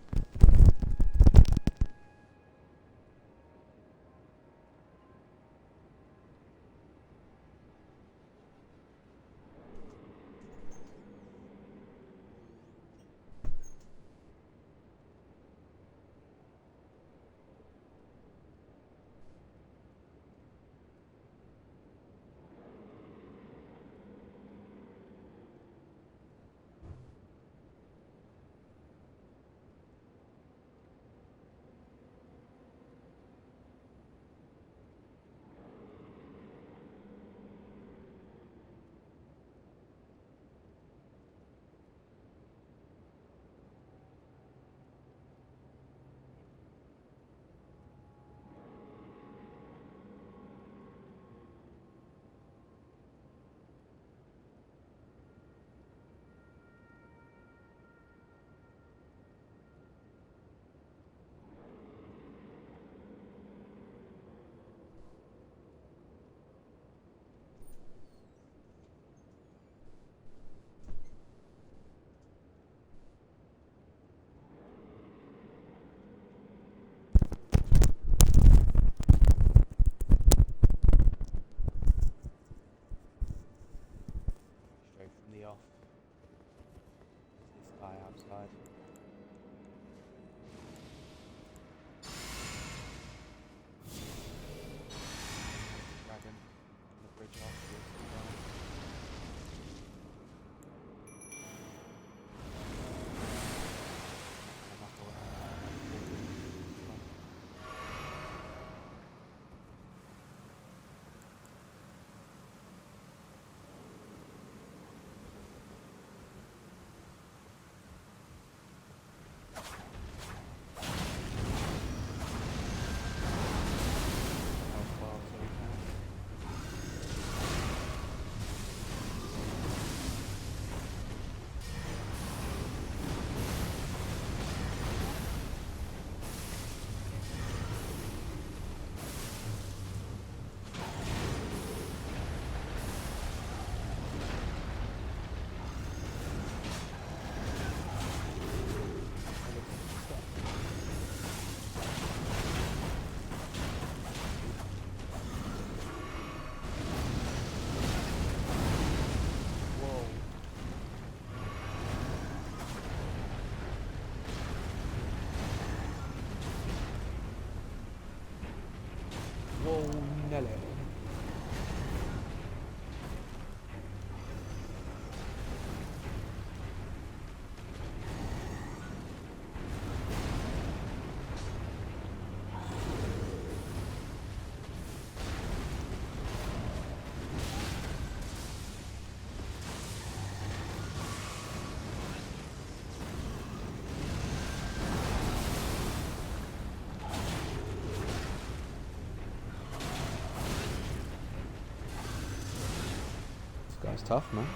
This guy's tough, man.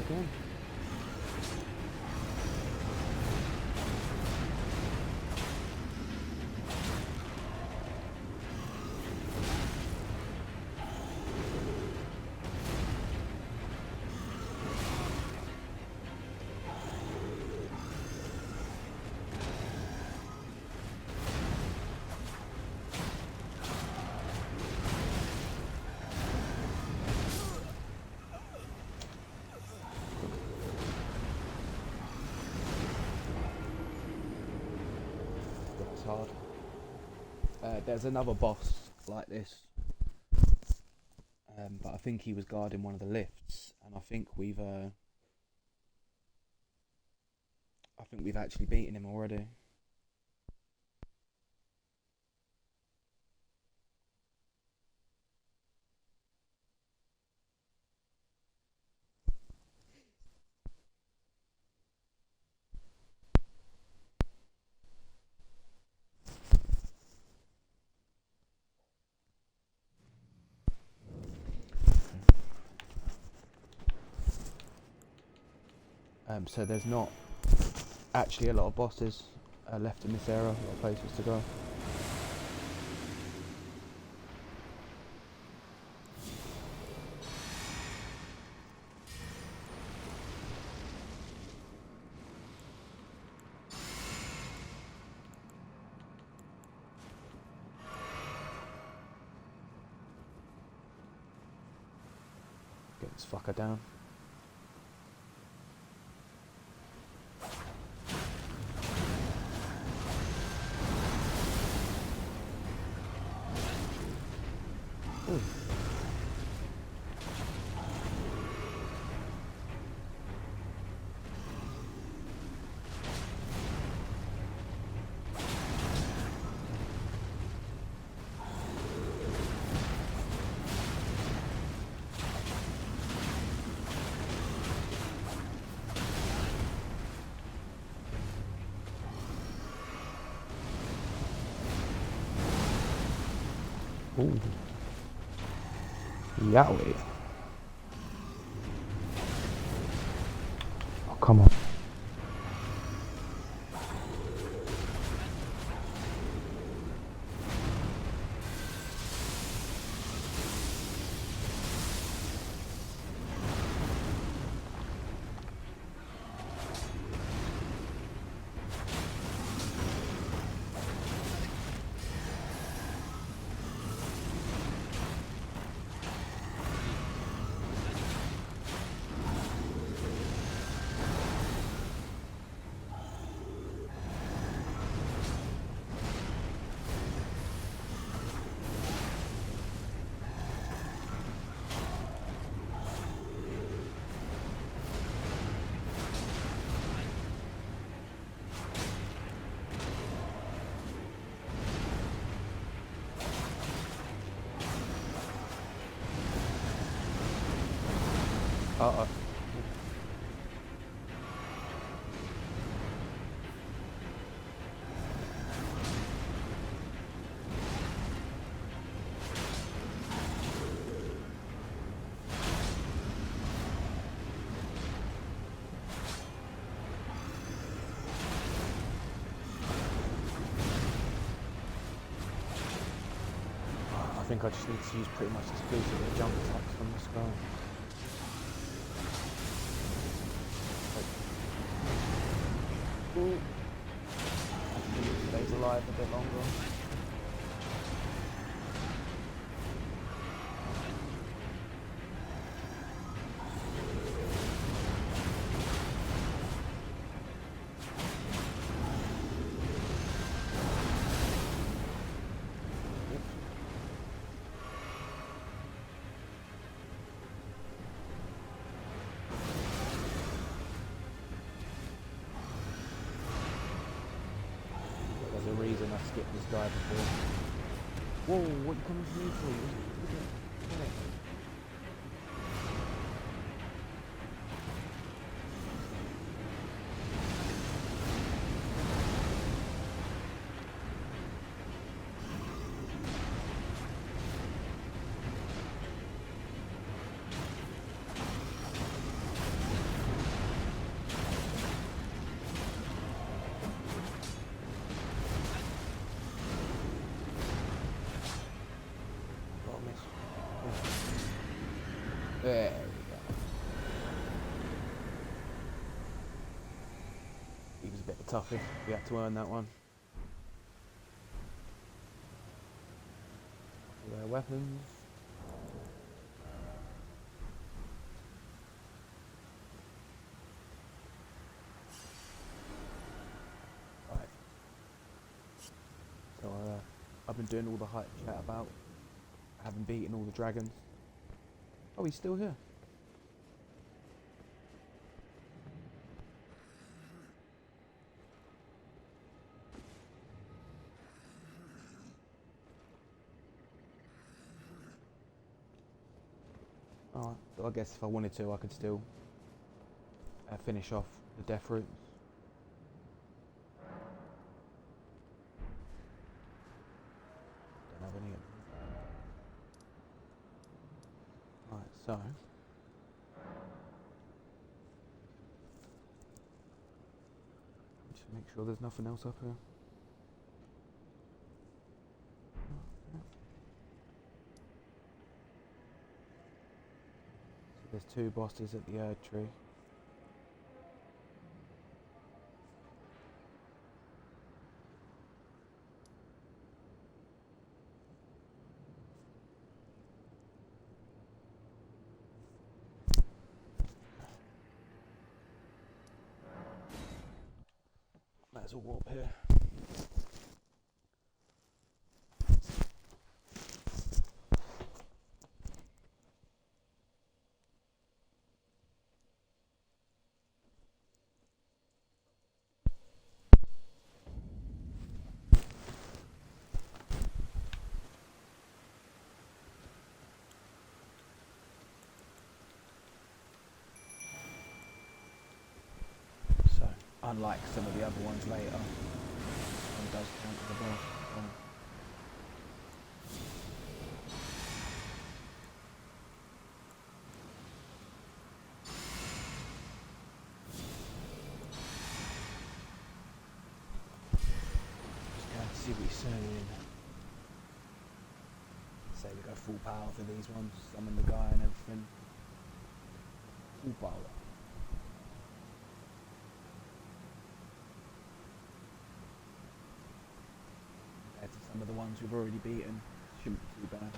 Again. Hard. There's another boss like this, but I think he was guarding one of the lifts, and I think we've actually beaten him already. So there's not actually a lot of bosses left in this area, a lot of places to go. Get this fucker down. Ooh. Ooh. Yowie. Oh, come on. Uh-oh. think I just need to use pretty much exclusively jump attacks from this guy. Ooh. I think he stays alive a bit longer. There's a reason I skipped this guy before. Whoa, what are you coming to me for? Get it. There we go. He was a bit of a toughie. We had to earn that one. Their weapons. Right. So I've been doing all the hype chat about having beaten all the dragons. Oh, he's still here. Alright, so I guess if I wanted to, I could still finish off the death roots. Don't have any of them. Right, so just make sure there's nothing else up here. So there's 2 bosses at the Erd Tree. Might as well warp here. So, unlike some of the other ones later, one does count as a boss. So. Just going to see what he's saying. Say we go full power for these ones, summon the guy and everything. Full power. Compared to some of the ones we've already beaten, shouldn't be too bad.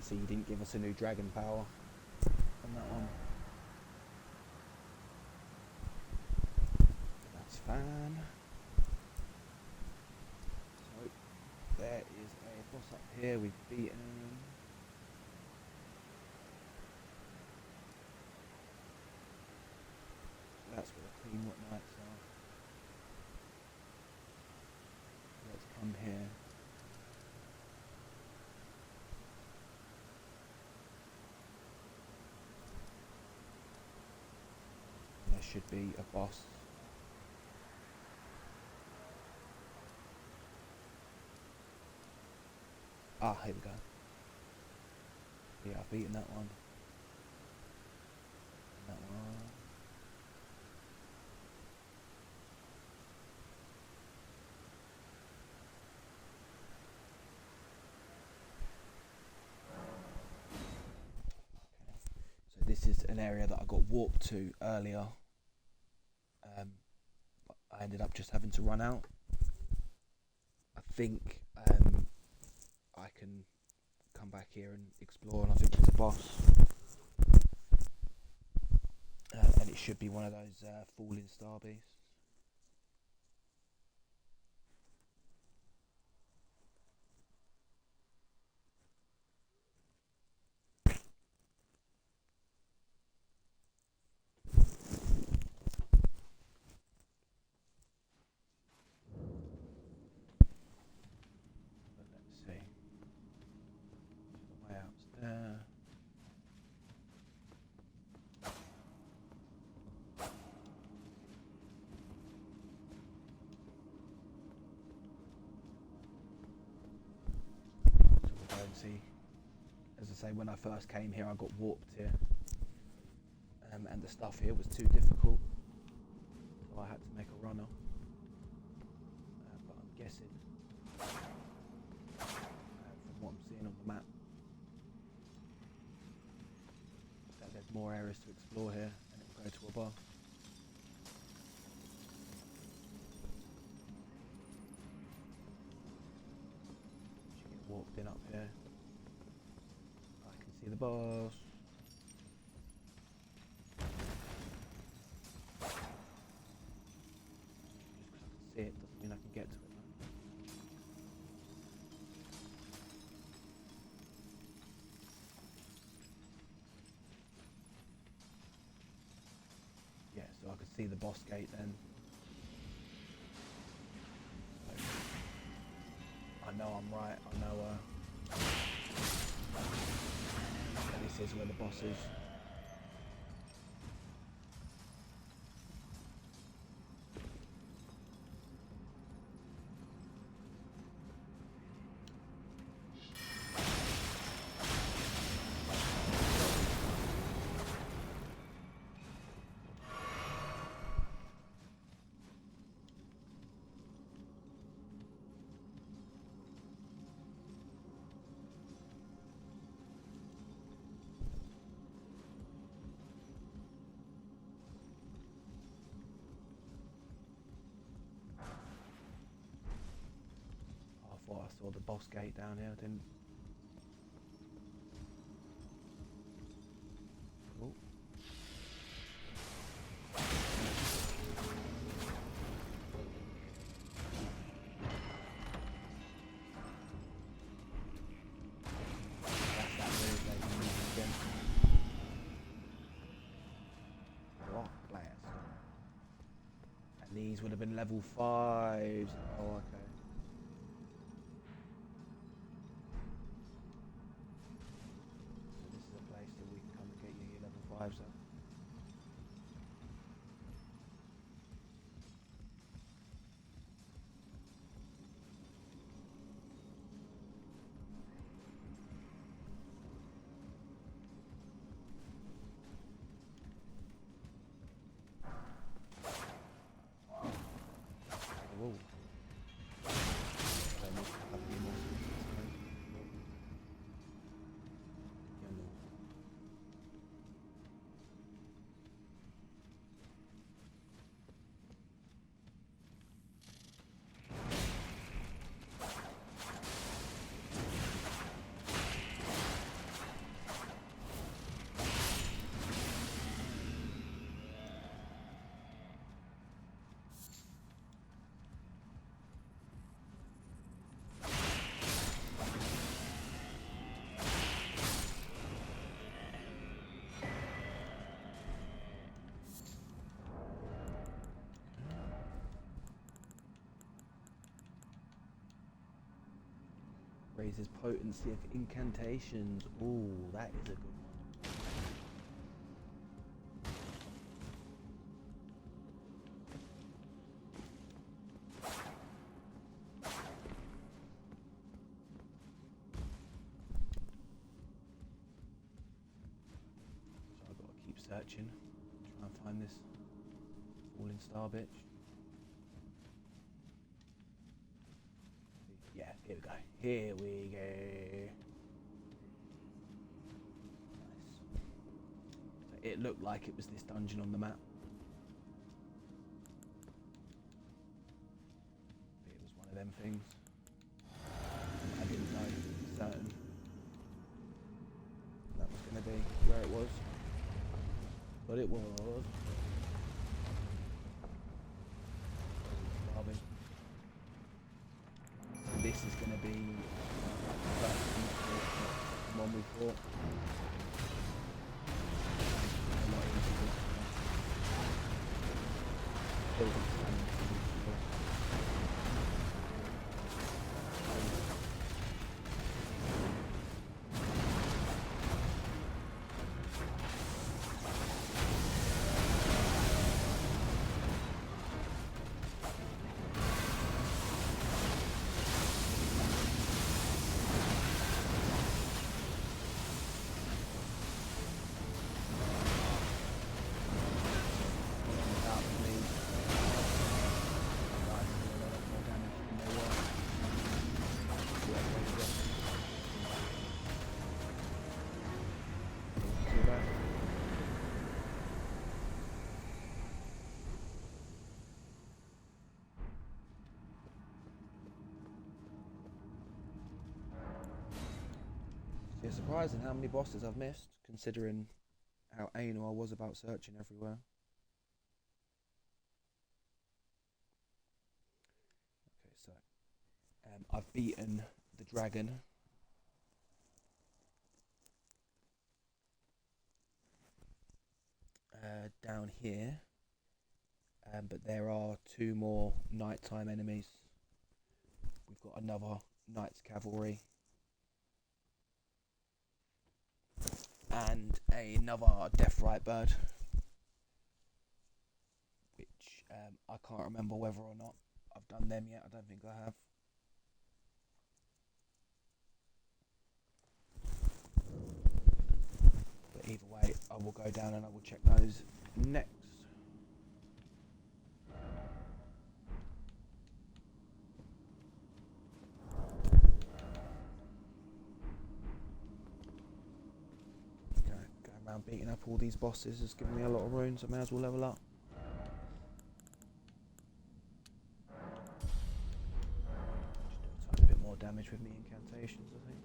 can see he didn't give us a new dragon power on that one. That's fine. So there is a boss up here we've beaten. So that's where the clean what nights are. Let's come here. There should be a boss. Ah, here we go. Yeah, I've beaten that one. And that one. So this is an area that I got warped to earlier. But I ended up just having to run out. I think I can come back here and explore, and I think there's a boss. And it should be one of those falling star beasts. But let's see. The way out's there. And see, as I say, when I first came here I got warped here, and the stuff here was too difficult, so I had to make a runner. But I'm guessing, from what I'm seeing on the map, that there's more areas to explore here, and it will go to a boss. Should get warped in up here. I can see the boss. Just 'cause I can see it doesn't mean I can get to it. Yeah, so I could see the boss gate then. So, I know I'm right. I know this is where the boss is. I thought I saw the boss gate down here, I didn't. Oh. That's that move they can use again. Rock blast. And these would have been level 5s. Oh, okay. This is a place that we can come and get you your level 5s at. Whoa. I need a couple more seconds. Yeah, no. Raises potency of incantations. Ooh, that is a good one. So I've got to keep searching, try and find this falling star bitch. Yeah, here we go. Here we go. Nice. So it looked like it was this dungeon on the map. But it was one of them things. I didn't know for certain that was going to be where it was. But it was. Starving. So this is going to be the first one we fought. A lot easier. Building plans. It's surprising how many bosses I've missed, considering how anal I was about searching everywhere. Okay, so I've beaten the dragon. Down here, but there are 2 more nighttime enemies. We've got another Knight's Cavalry and another Deathrite Bird, which I can't remember whether or not I've done them yet. I don't think I have. But either way, I will go down and I will check those next. Going around beating up all these bosses has given me a lot of runes. I may as well level up. Just do a tiny bit more damage with me incantations, I think.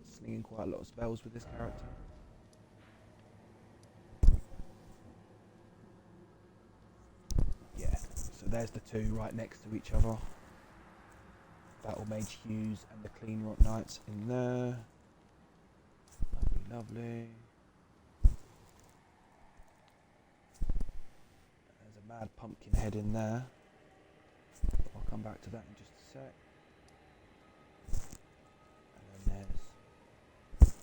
Slinging quite a lot of spells with this character. Yeah, so there's the 2 right next to each other. Battle Mage Hughes and the Clean Rock Knights in there. Lovely, lovely. There's a mad pumpkin head in there. I'll come back to that in just a sec. And then there's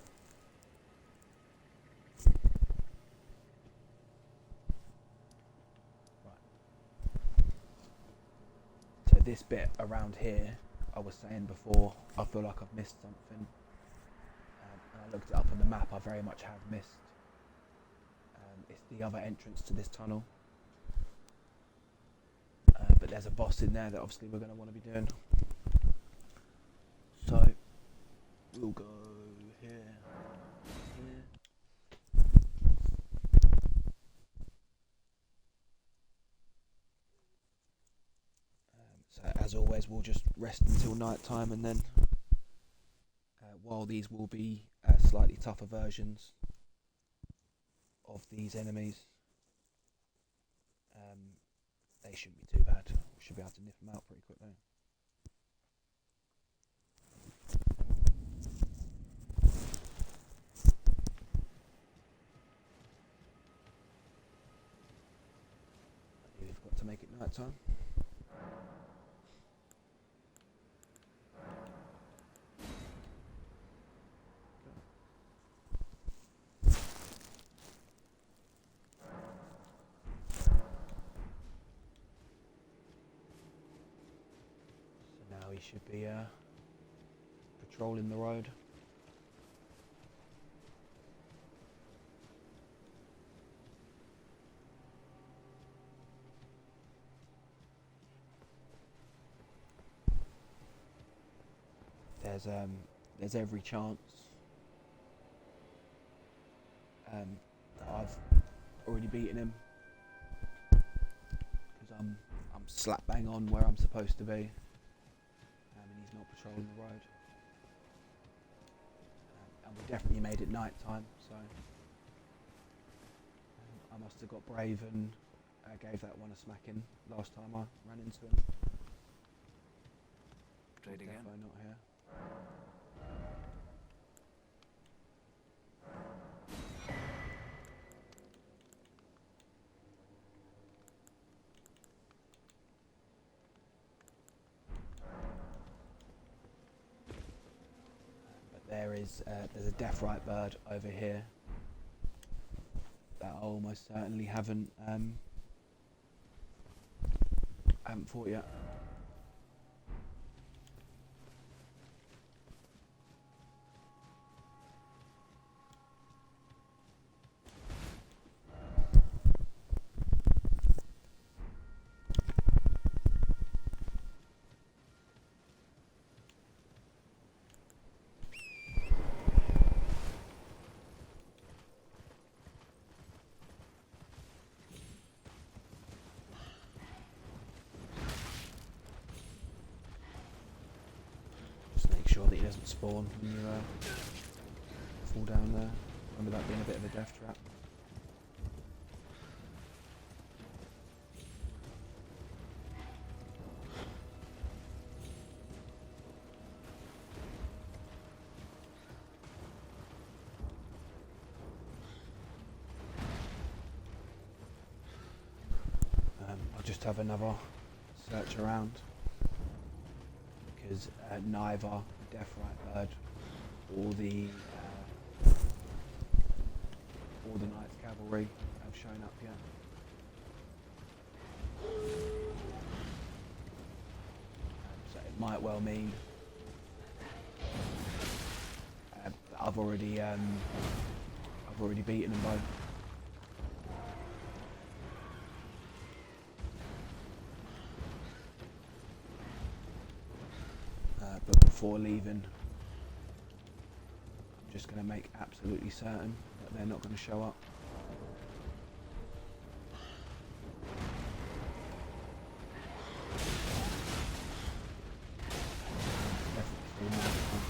so this bit around here, I was saying before, I feel like I've missed something. And I looked it up on the map, I very much have missed. It's the other entrance to this tunnel. But there's a boss in there that obviously we're going to want to be doing. So, we'll go here, here. So as always, we'll just rest until night time, and then while these will be slightly tougher versions of these enemies, they shouldn't be too bad. We should be able to nip them out pretty quickly. I nearly forgot to make it night time. should be patrolling the road. There's every chance that I've already beaten him, because I'm slap bang on where I'm supposed to be, and he's not patrolling the road. And we definitely made it night time, so I must have got brave and gave that one a smacking last time I ran into him. Trade again. Defo not here. There's a death right bird over here that I almost certainly haven't fought yet. Make sure that he doesn't spawn when you fall down there. Remember that being a bit of a death trap. I'll just have another search around, because neither Death Right Bird or the Knights Cavalry have shown up yet. So it might well mean that I've already beaten them both. But before leaving, I'm just going to make absolutely certain that they're not going to show up. Definitely still more to come.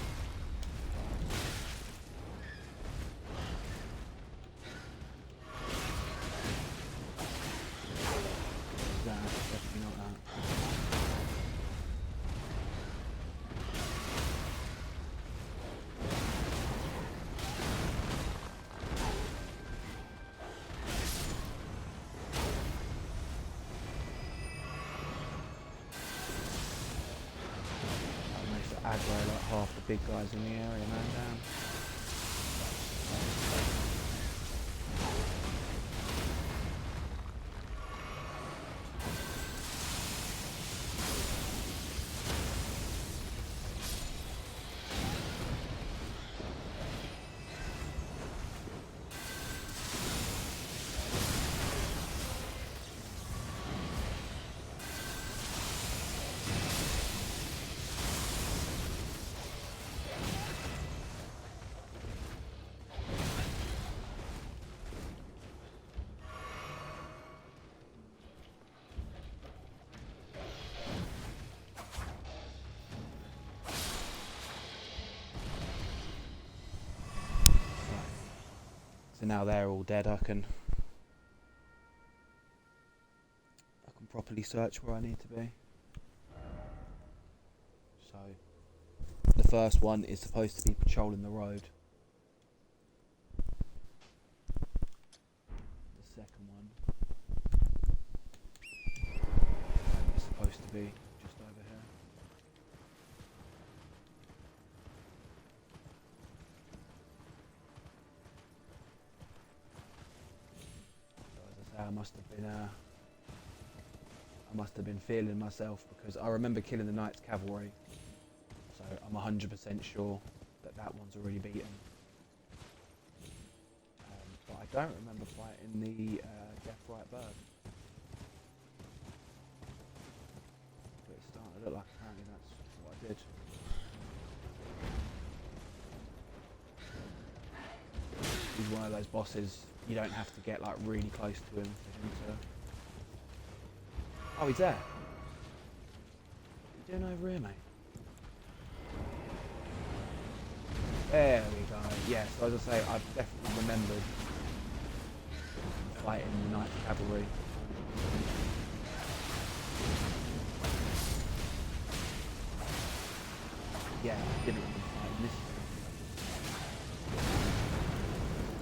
Definitely not that. Aggro like half the big guys in the area, man. Damn. So now they're all dead, I can properly search where I need to be. So the first one is supposed to be patrolling the road. The second one is supposed to be just over here. So as I say, I must have been feeling myself, because I remember killing the Knights Cavalry I'm 100% sure that that one's already beaten. But I don't remember fighting the Death Right Bird. But it's starting to look like apparently that's what I did. He's one of those bosses, you don't have to get like really close to him for him to... Oh, he's there. What are you doing over here, mate? There we go. Yeah, so as I say, I've definitely remembered fighting the Knight Cavalry. Yeah, I didn't remember fighting this.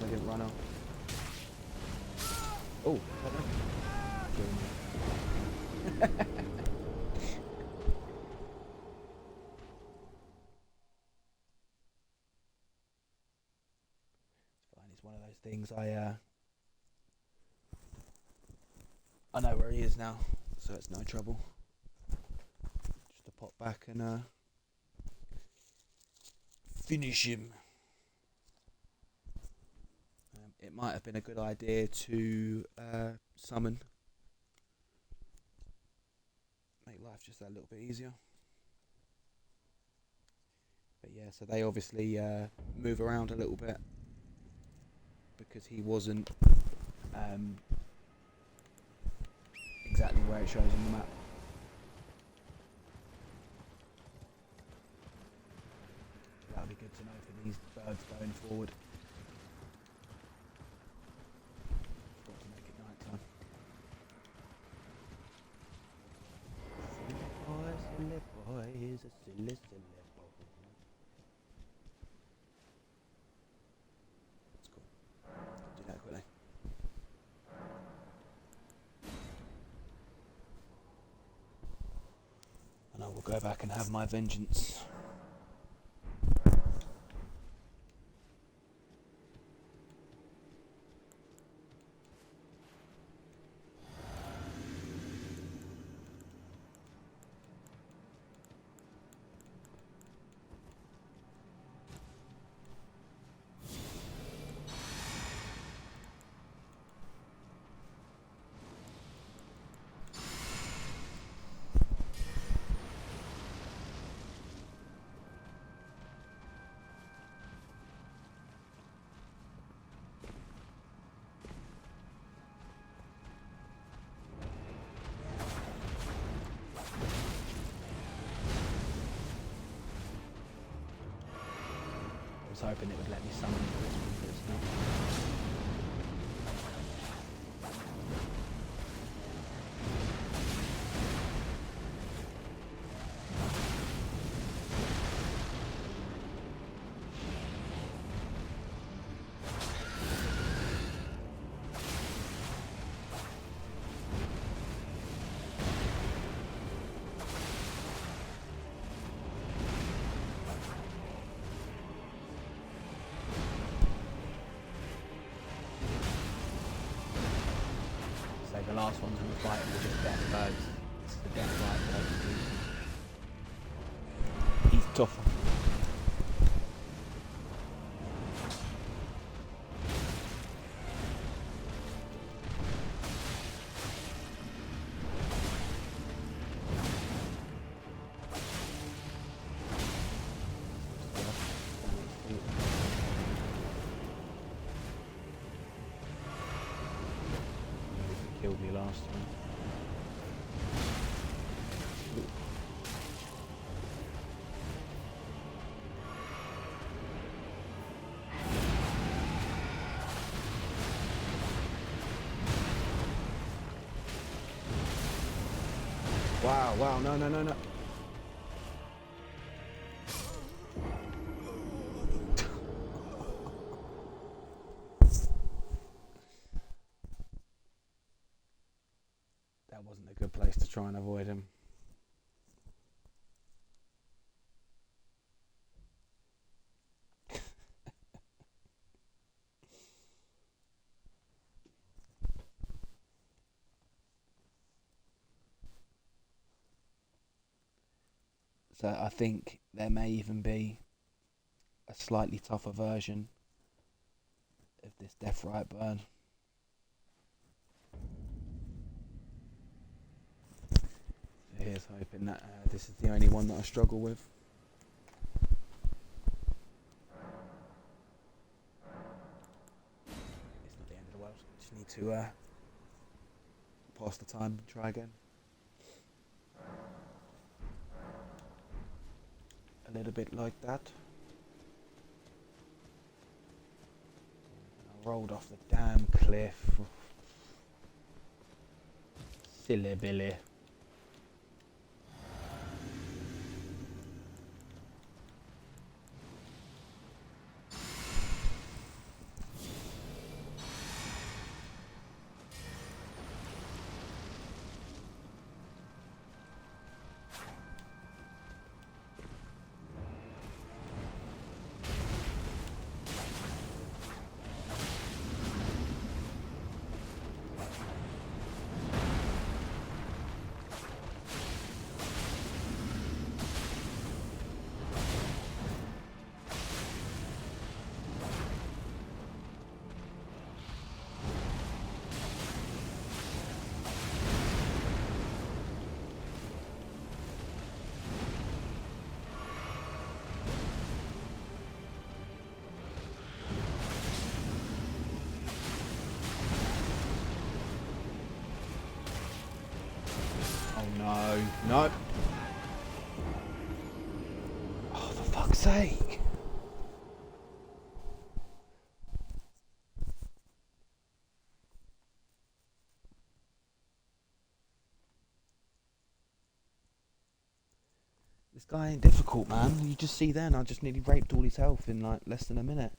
I didn't run off. Oh, hello. It's one of those things I know where he is now, so it's no trouble. Just to pop back and finish him. It might have been a good idea to summon. Make life just that little bit easier. But yeah, so they obviously move around a little bit because he wasn't exactly where it shows on the map. That'll be good to know for these birds going forward. Forgot to make it night time. Silly boy, is a silly, silly boy. That's cool. Can do that quickly. And I will go back and have my vengeance. I was hoping it would let me summon this one, but it's not. The last ones we were fighting were just death birds. This is the death right bird. He's tougher. Killed me last time. Wow, no. That wasn't a good place to try and avoid him. So I think there may even be a slightly tougher version of this Death Right burn. So here's hoping that this is the only one that I struggle with. It's not the end of the world. Just need to pass the time and try again. A little bit like that. I rolled off the damn cliff. Silly Billy. No, no. Oh, for fuck's sake. This guy ain't difficult, man. You just see then, I just nearly raped all his health in like less than a minute.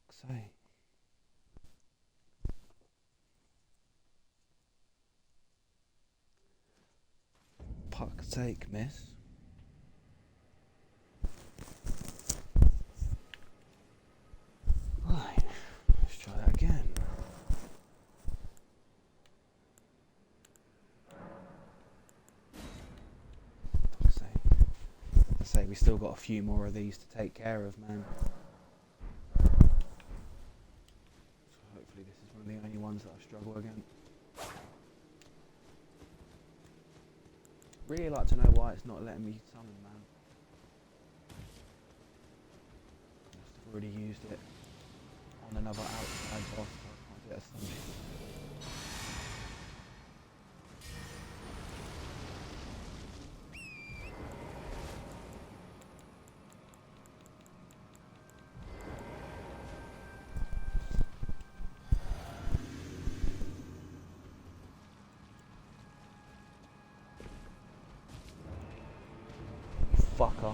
Fuck's sake. Fuck's sake, miss. Right, let's try that again. Fuck's sake. I say we still got a few more of these to take care of, man. So hopefully this is one of the only ones that I struggle against. Really like to know why it's not letting me summon, man. Must have already used it on another outside boss, so I can't get a summon. Fucker.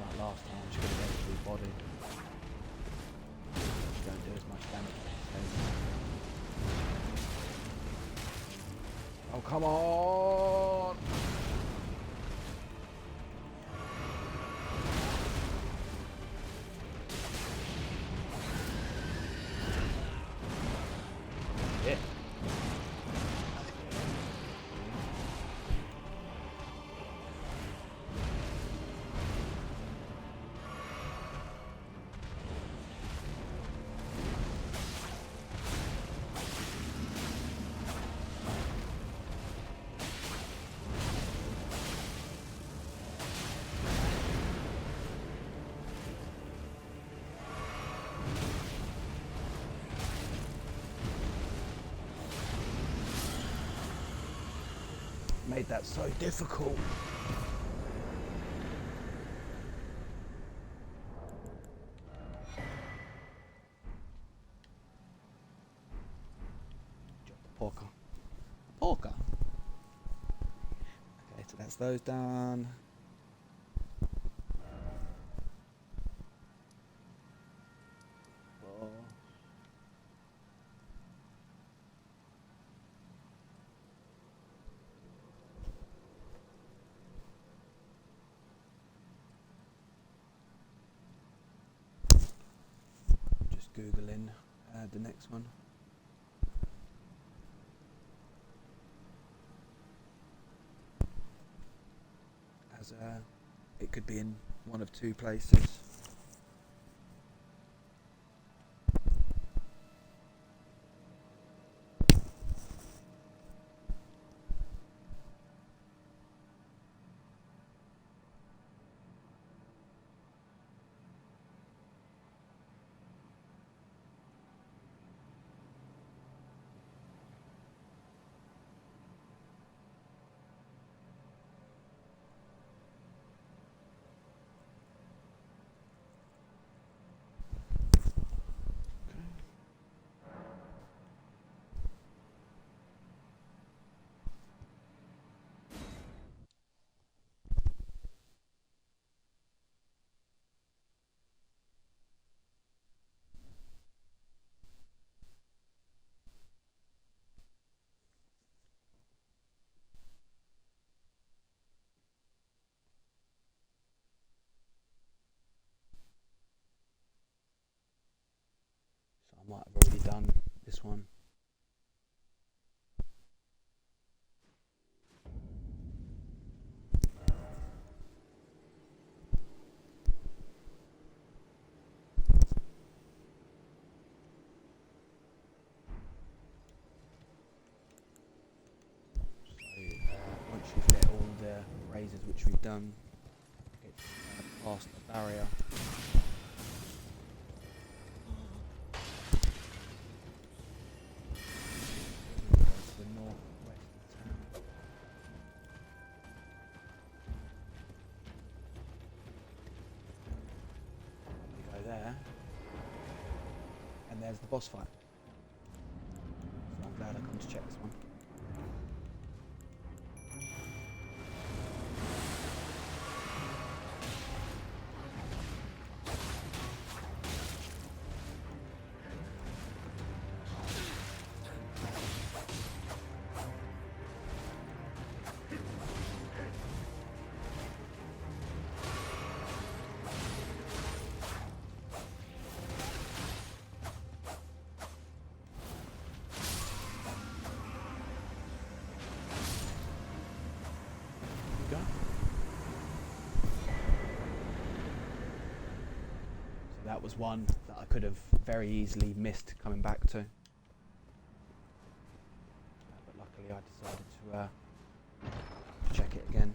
Like last time, just gonna go through body. Just don't do as much damage as oh, come on! Yeah. Made that so difficult. Drop the porker. Porker. Okay, so that's those done. the next one. As it could be in one of two places. So I might have already done this one. Once you've lit all the razors, which we've done, it's past the barrier. To the northwest of town. You go there, and there's the boss fight. So I'm glad I come to check this one. Go. So that was one that I could have very easily missed coming back to. But luckily I decided to check it again.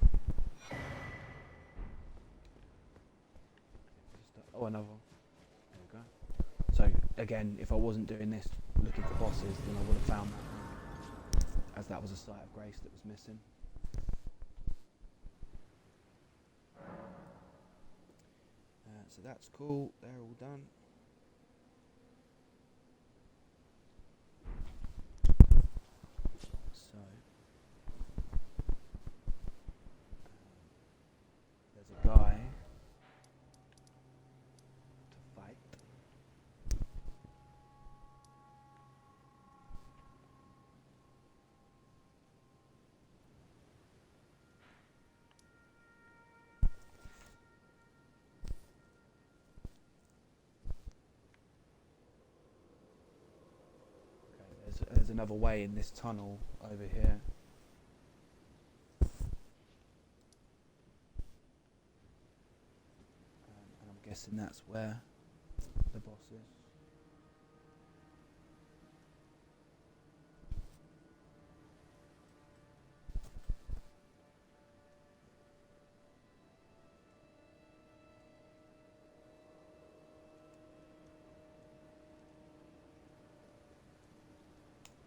Oh, another one. There we go. So again, if I wasn't doing this looking for bosses, then I would have found that one, as that was a site of grace that was missing. So that's cool, they're all done. So there's a guy to fight. There's another way in this tunnel over here. And I'm guessing that's where the boss is.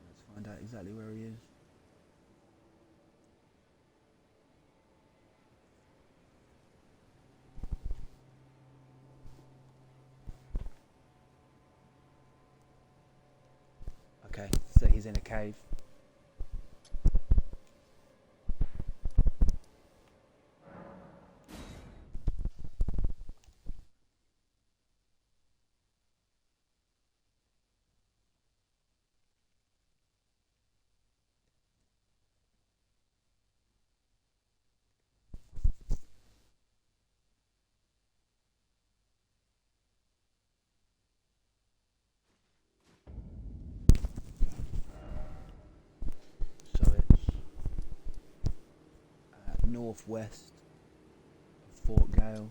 Let's find out exactly where he is. Okay, so he's in a cave. northwest of Fort Gale.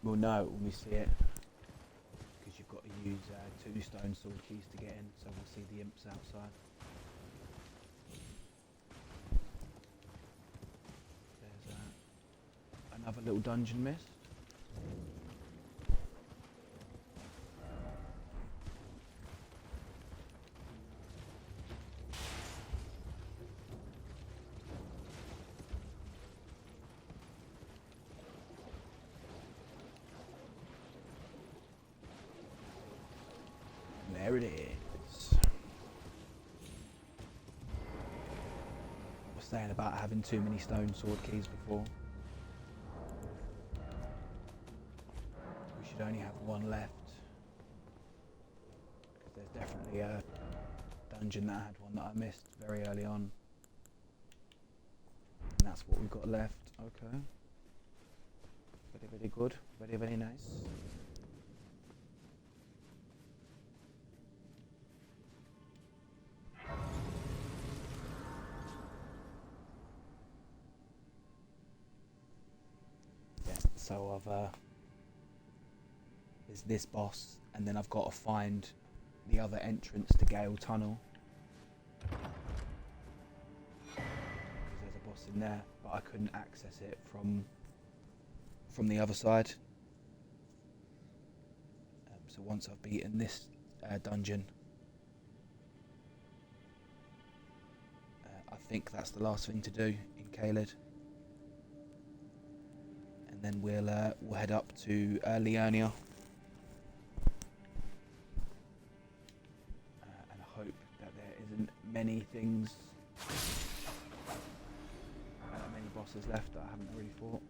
We'll know it when we see it, because you've got to use 2 stone sword keys to get in, so we'll see the imps outside. There's another little dungeon missed. There it is. I was saying about having too many stone sword keys before. We should only have 1 left. Because there's definitely a dungeon that had one that I missed very early on. And that's what we've got left. Okay. Very, very good. Very, very nice. So there's this boss, and then I've got to find the other entrance to Gale Tunnel. Because there's a boss in there, but I couldn't access it from the other side. So once I've beaten this dungeon, I think that's the last thing to do in Caelid. And then we'll head up to Liurnia, and I hope that there isn't many things, many bosses left that I haven't already fought.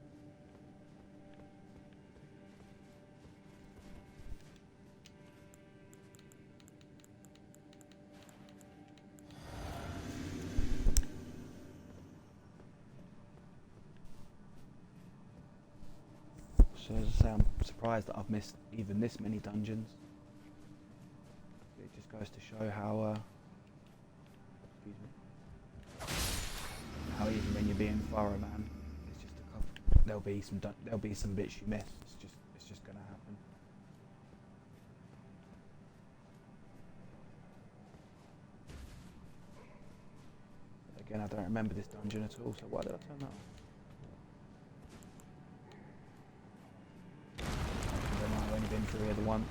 So as I say, I'm surprised that I've missed even this many dungeons. It just goes to show how, excuse me, how even when you're being thorough, man, it's just a couple. There'll be some bits you miss. It's just gonna happen. But again, I don't remember this dungeon at all. So why did I turn that off? I've only been through here the once.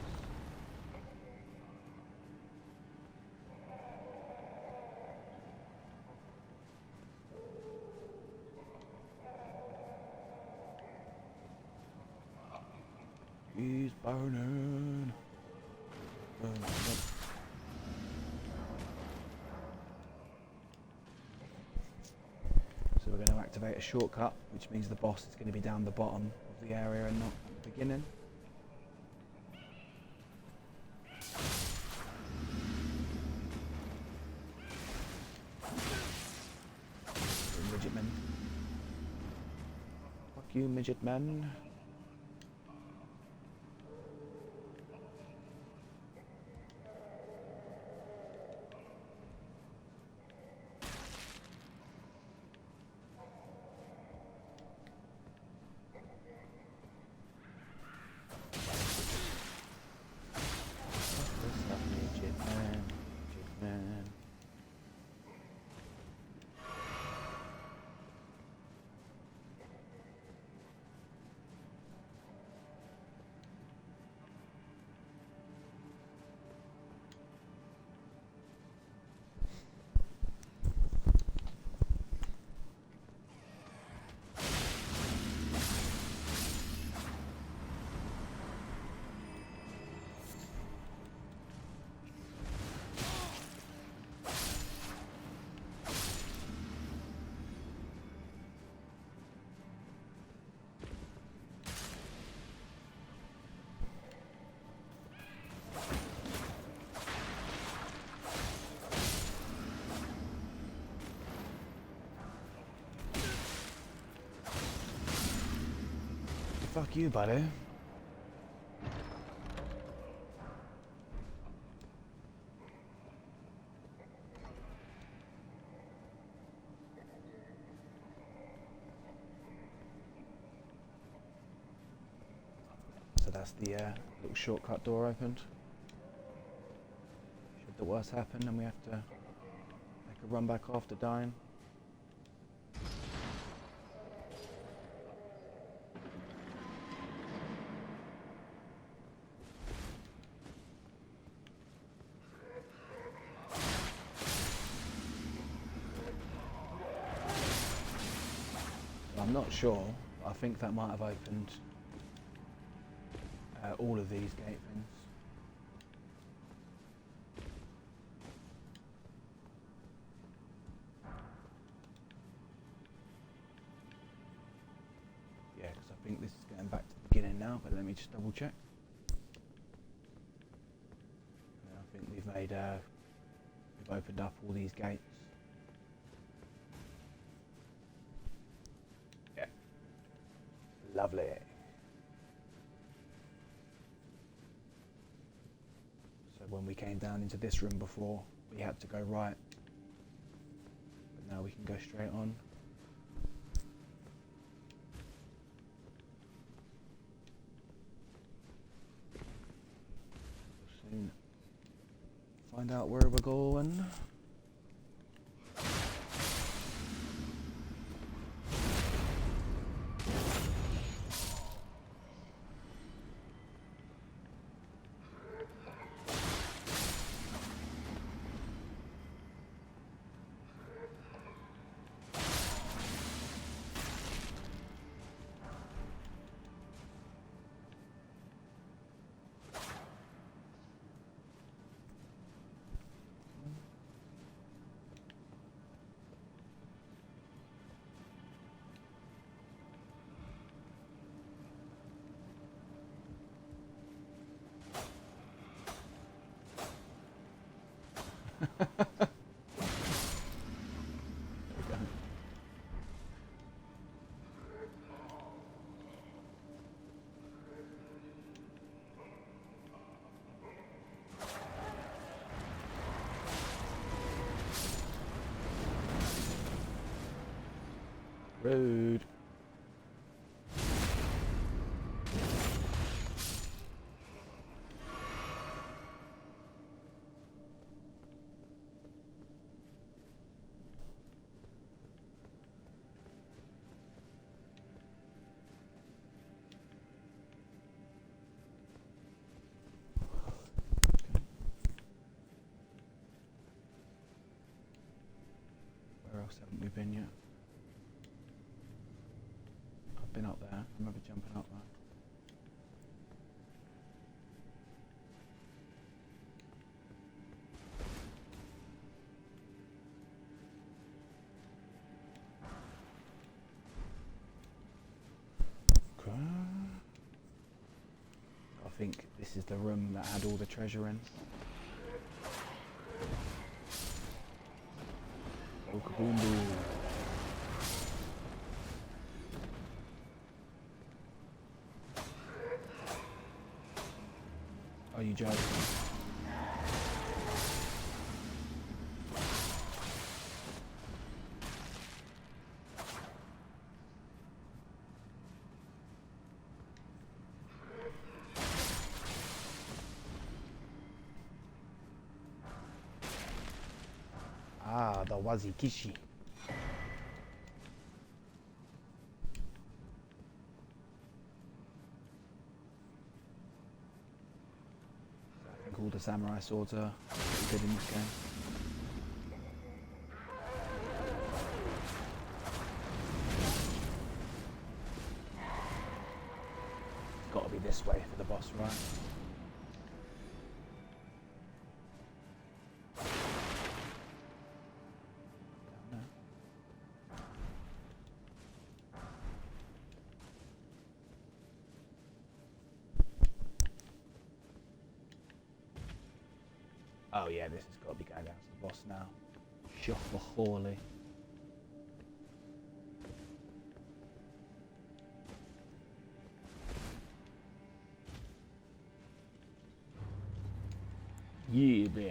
He's burning. Burning up. So we're going to activate a shortcut, which means the boss is going to be down the bottom of the area and not at the beginning. Midget men. Fuck you, midget man. fuck you, buddy. So that's the little shortcut door opened. Should the worst happen and we have to make a run back after dying. I'm not sure, but I think that might have opened all of these gate things. Yeah, because I think this is going back to the beginning now, but let me just double check. Yeah, I think we've made, we've opened up all these gates. Yeah. Lovely. So when we came down into this room before, we had to go right. But now we can go straight on. Soon find out where we're going. Rude. Where else haven't we been yet? I've been up there. I remember jumping up there. Okay. I think this is the room that had all the treasure in. Oh, kaboom boom. Are you joking? Ah, the Wazikishi. I think all the samurai swords are pretty good in this game. It's got to be this way for the boss, right? Oh yeah, this has got to be going down to the boss now. Shopaholi. Yeah, bro.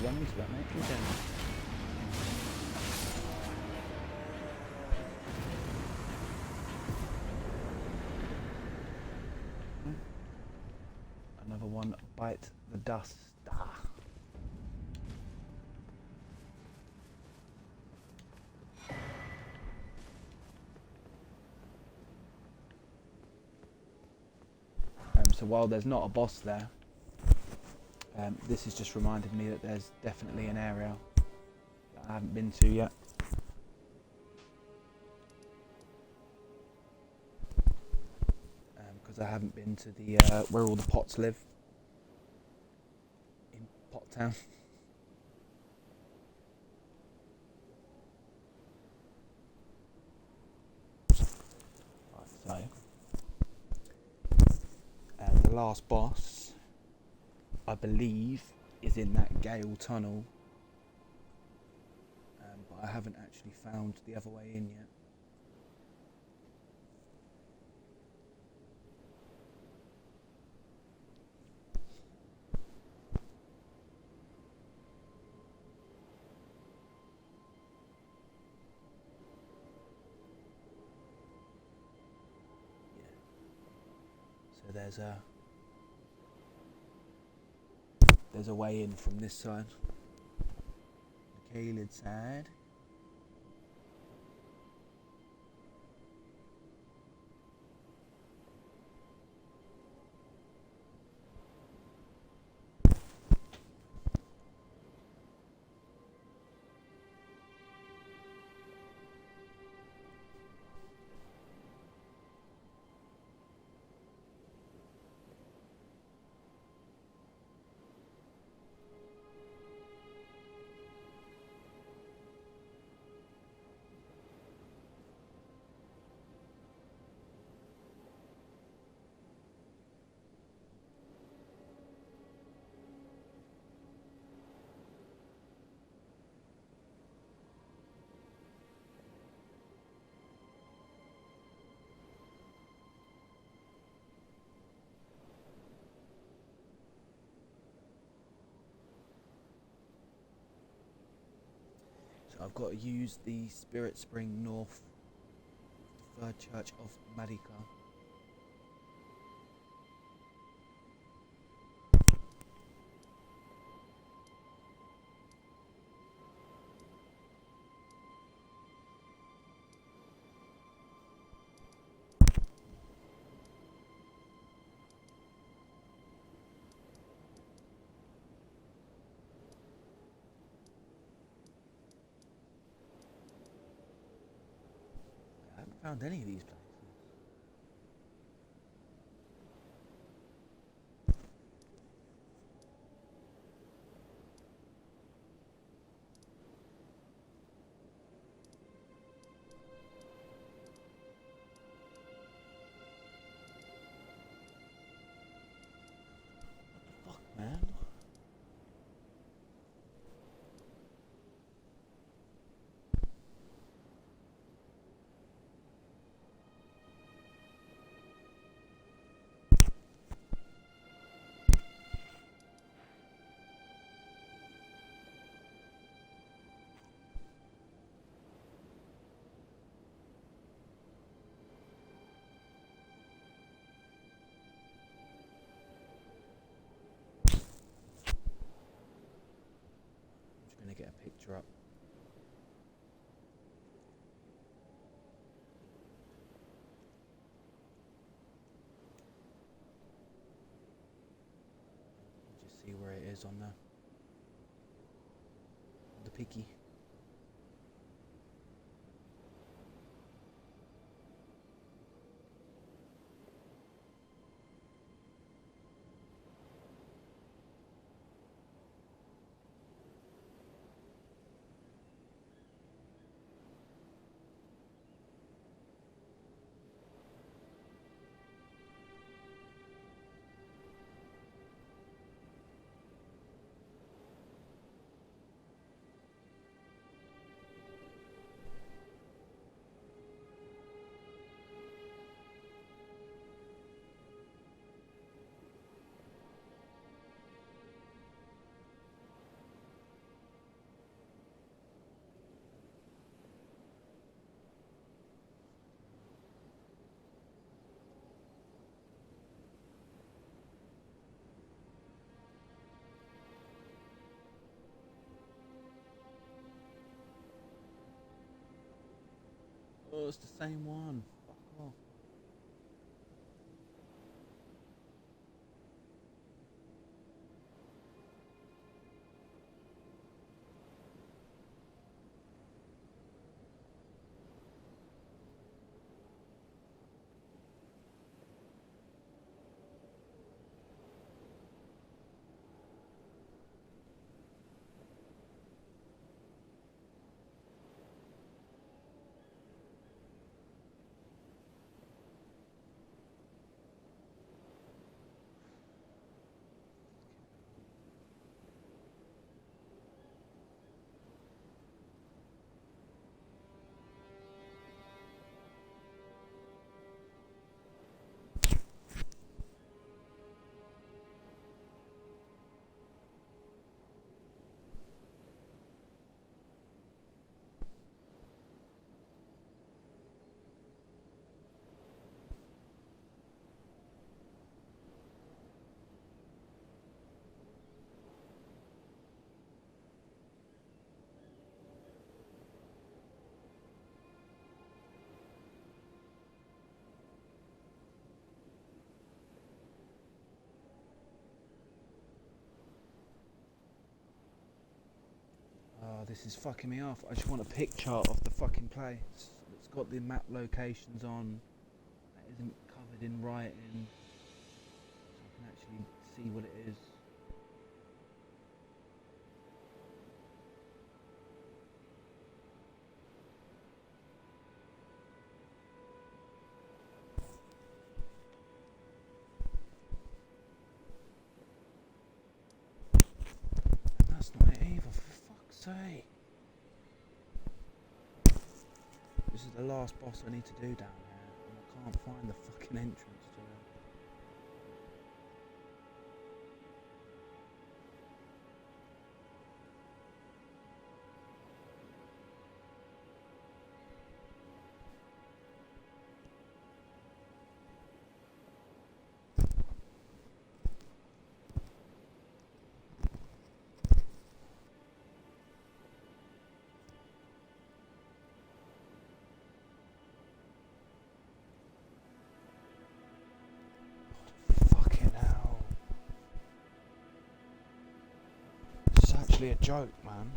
Run into that, mate. Good damage. Another one bite the dust. So while there's not a boss there, this has just reminded me that there's definitely an area that I haven't been to yet. Because I haven't been to the where all the pots live in Pot Town. Right, so the last boss, I believe, is in that Gale tunnel, but I haven't actually found the other way in yet. So there's a way in from this side, the Kaled side. So I've got to use the Spirit Spring North, the Third Church of Marika. I haven't found any of these places. What the fuck, man? I'm just gonna get a picture up. Just see where it is on the picky. Oh, it's the same one. Fuck off. Oh, this is fucking me off. I just want a picture of the fucking place that's got the map locations on, that isn't covered in writing, so I can actually see what it is. And that's not it either, for fuck's sake. This is the last boss I need to do down here, and I can't find the fucking entrance to it. Fucking hell. It's actually a joke, man.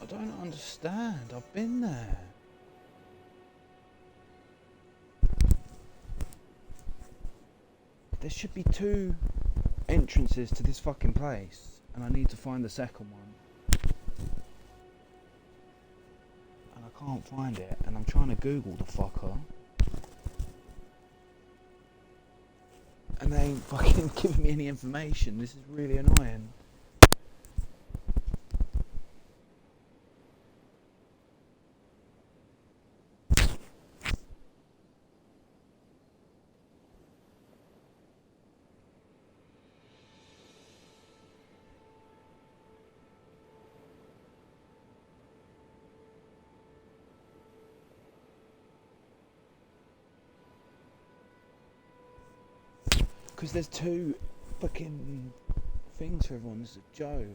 I don't understand. I've been there. There should be 2 entrances to this fucking place, and I need to find the second one. And I can't find it, and I'm trying to Google the fucker. And they ain't fucking giving me any information. This is really annoying. Because there's 2 fucking things for everyone. This is a joke.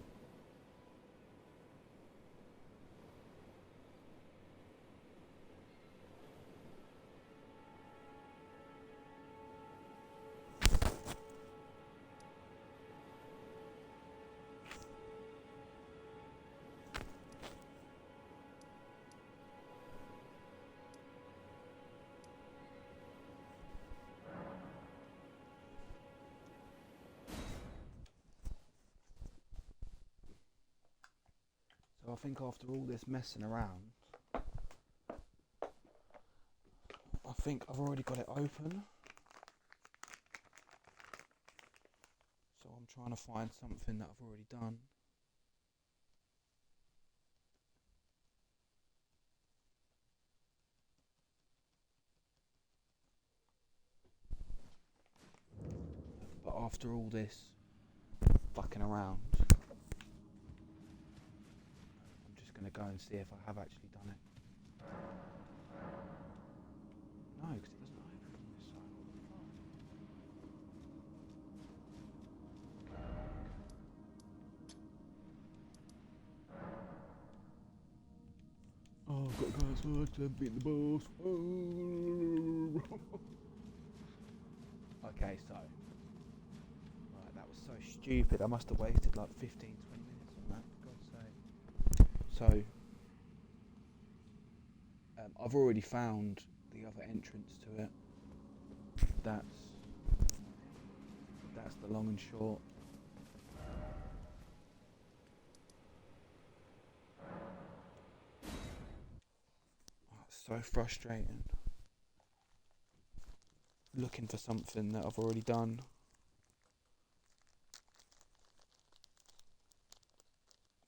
So I think after all this messing around, I think I've already got it open. So I'm trying to find something that I've already done. But after all this fucking around, I'm just going to go and see if I have actually done it. No, because it doesn't open on this side. What the fuck? Oh, I've got to go outside to beat the boss. Okay, so. Right, that was so stupid. I must have wasted like 15, 20 minutes on that, for God's sake. So, I've already found the other entrance to it. That's the long and short. Oh, it's so frustrating. Looking for something that I've already done.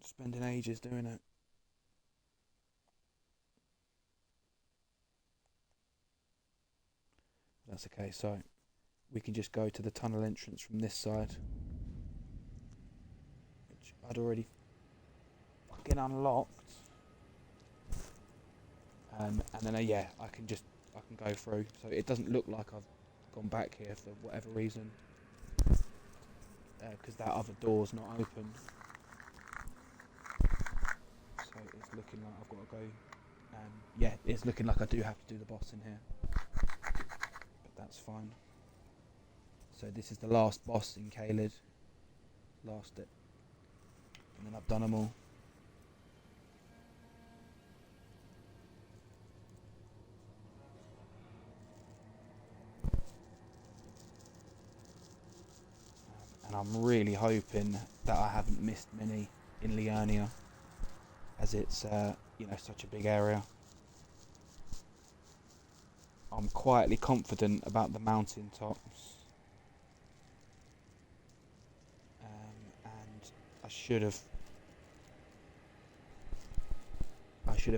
Spending ages doing it. That's okay, so we can just go to the tunnel entrance from this side, which I'd already fucking unlocked. And then yeah, I can go through. So it doesn't look like I've gone back here for whatever reason, because that other door's not open. So it's looking like I've got to go. Yeah, it's looking like I do have to do the boss in here. That's fine. So this is the last boss in Caelid. Last it. And then I've done them all. And I'm really hoping that I haven't missed many in Liurnia, as it's such a big area. I'm quietly confident about the mountain tops, and I should have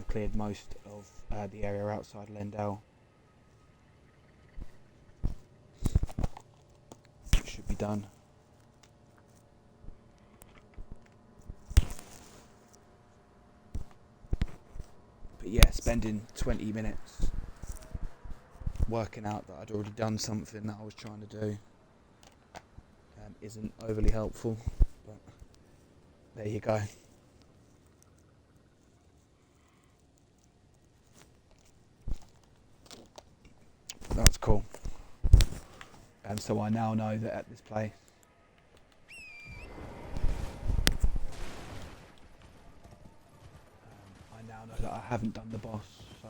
cleared most of the area outside Lendell. It should be done. But yeah, spending 20 minutes working out that I'd already done something that I was trying to do isn't overly helpful, but there you go. That's cool. And so I now know that at this place I now know that I haven't done the boss, so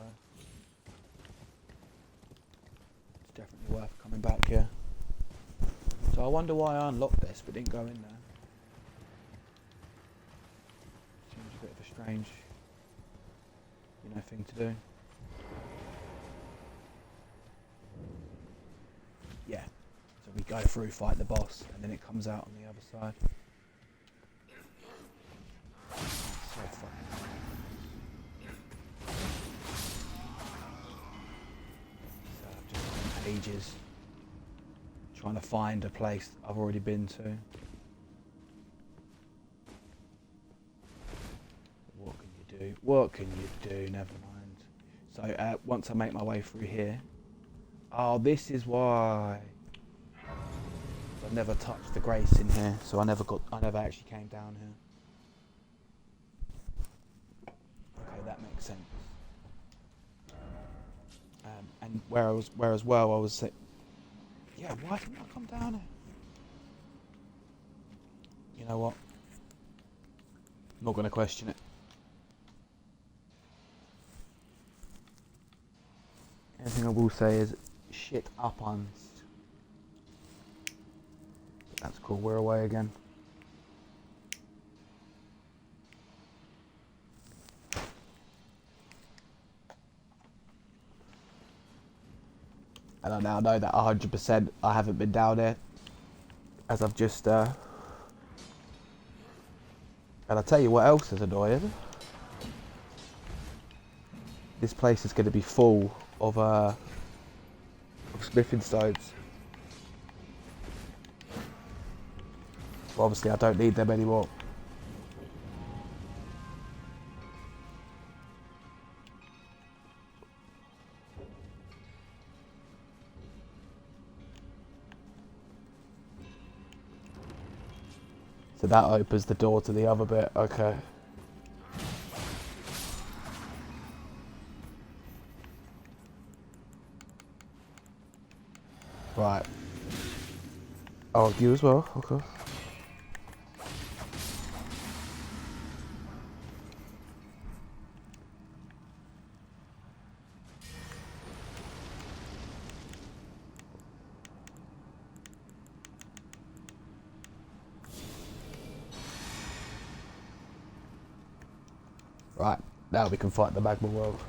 it's definitely worth coming back here. So I wonder why I unlocked this but didn't go in there. Seems a bit of a strange, thing to do. Yeah. So we go through, fight the boss, and then it comes out on the other side. So fucking so I've just spent ages trying to find a place I've already been to. What can you do? What can you do? Never mind. So once I make my way through here. Oh, this is why. I never touched the grace in here, so I never actually came down here. Okay, that makes sense. And where as well, I was saying, yeah, why didn't I come down here? You know what? I'm not going to question it. Anything I will say is shit up on. That's cool, we're away again. And I now know that 100% I haven't been down there, as I've just and I'll tell you what else is annoying. This place is going to be full of smithing stones. But obviously I don't need them anymore. So that opens the door to the other bit, okay. Right. Oh, you as well, okay. Right, now we can fight the magma world.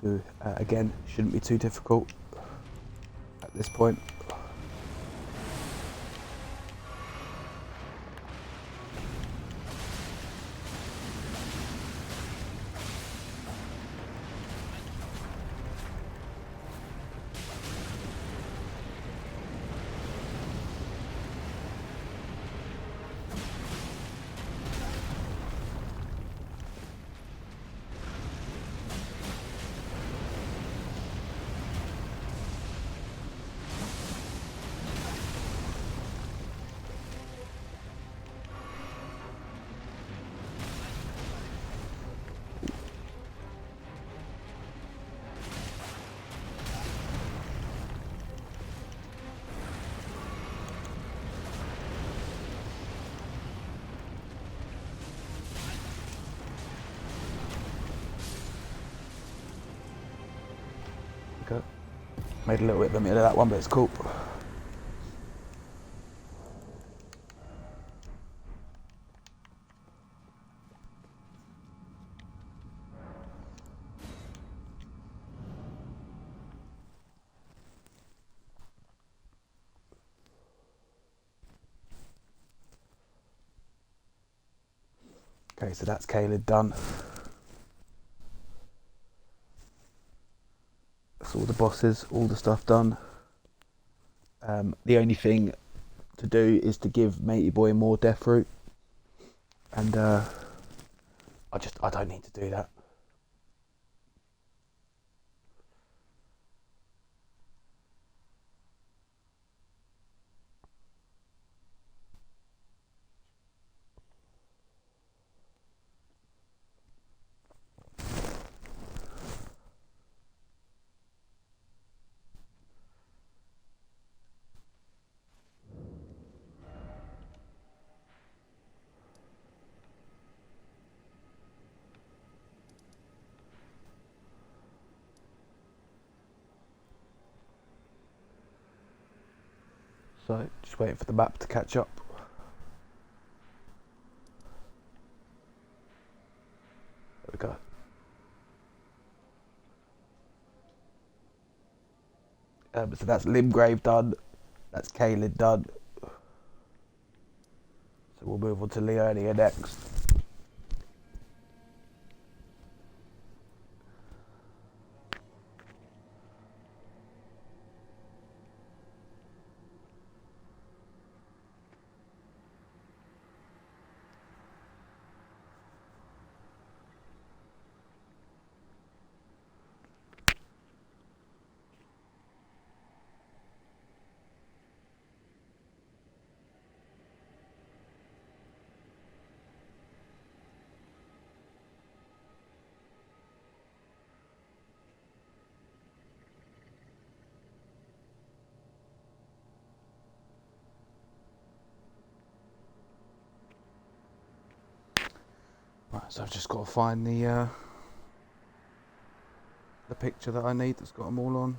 Who, again, shouldn't be too difficult at this point. Okay. Made a little bit of a meal of that one, but it's cool. Okay, so that's Caleb done. That's all the bosses, all the stuff done. The only thing to do is to give Matey Boy more death root. And I don't need to do that. So, just waiting for the map to catch up. There we go. So that's Limgrave done. That's Caelid done. So we'll move on to Leonia next. So I've just got to find the picture that I need that's got them all on.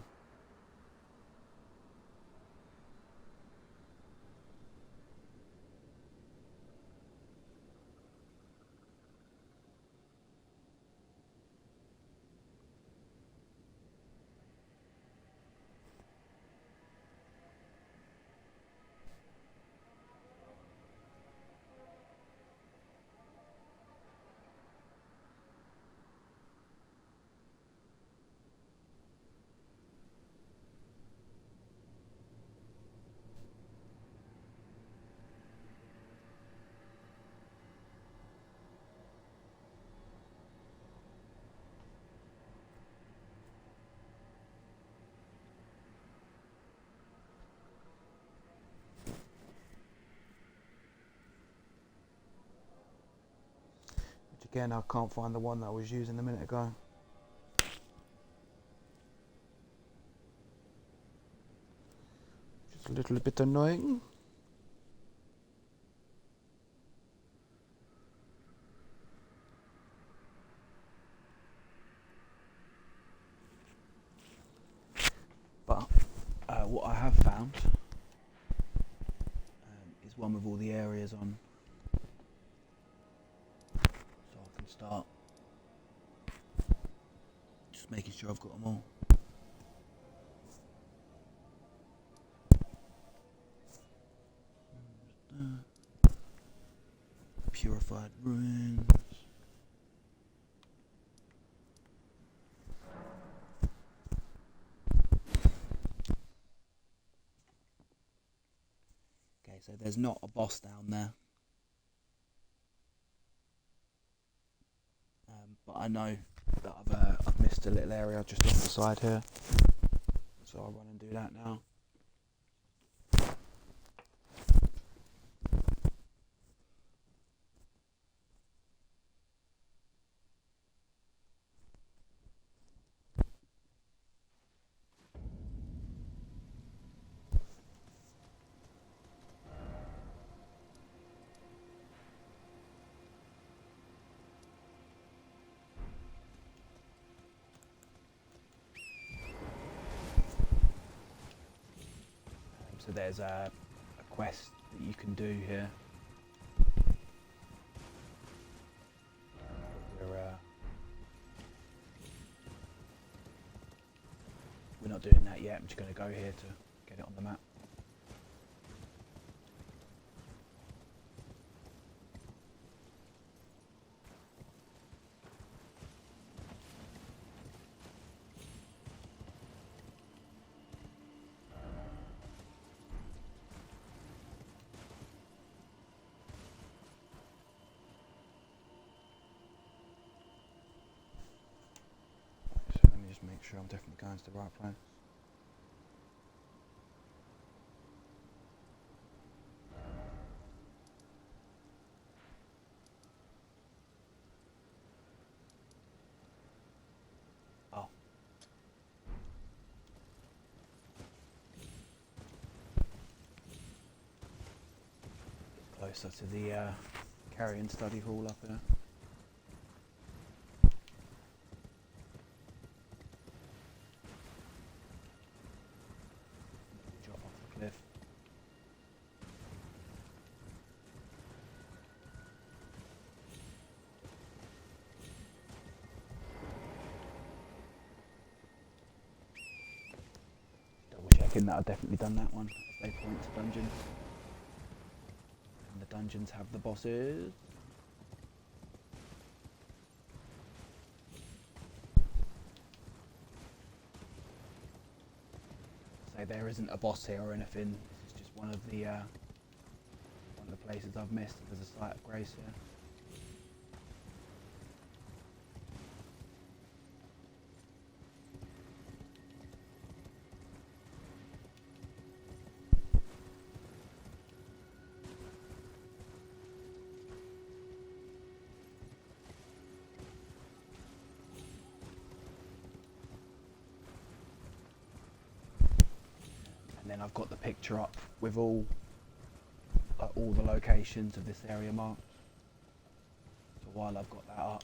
Which again, I can't find the one that I was using a minute ago. Just a little bit annoying. But what I have found is one with all the areas on, so I can start just making sure I've got them all. Purified ruins. Okay, so there's not a boss down there. But I know that I've missed a little area just off the side here. So I'll run and do that now. So there's a quest that you can do here. We're not doing that yet. I'm just going to go here to get it on the map. So let me just make sure I'm definitely going to the right place. Oh. Closer to the carrion study hall up here. Drop off the cliff. Double checking that I've definitely done that one as they point to dungeons. And the dungeons have the bosses. So there isn't a boss here or anything. This is just one of the places I've missed. There's a site of grace here. And then I've got the picture up with all the locations of this area marked. So while I've got that up,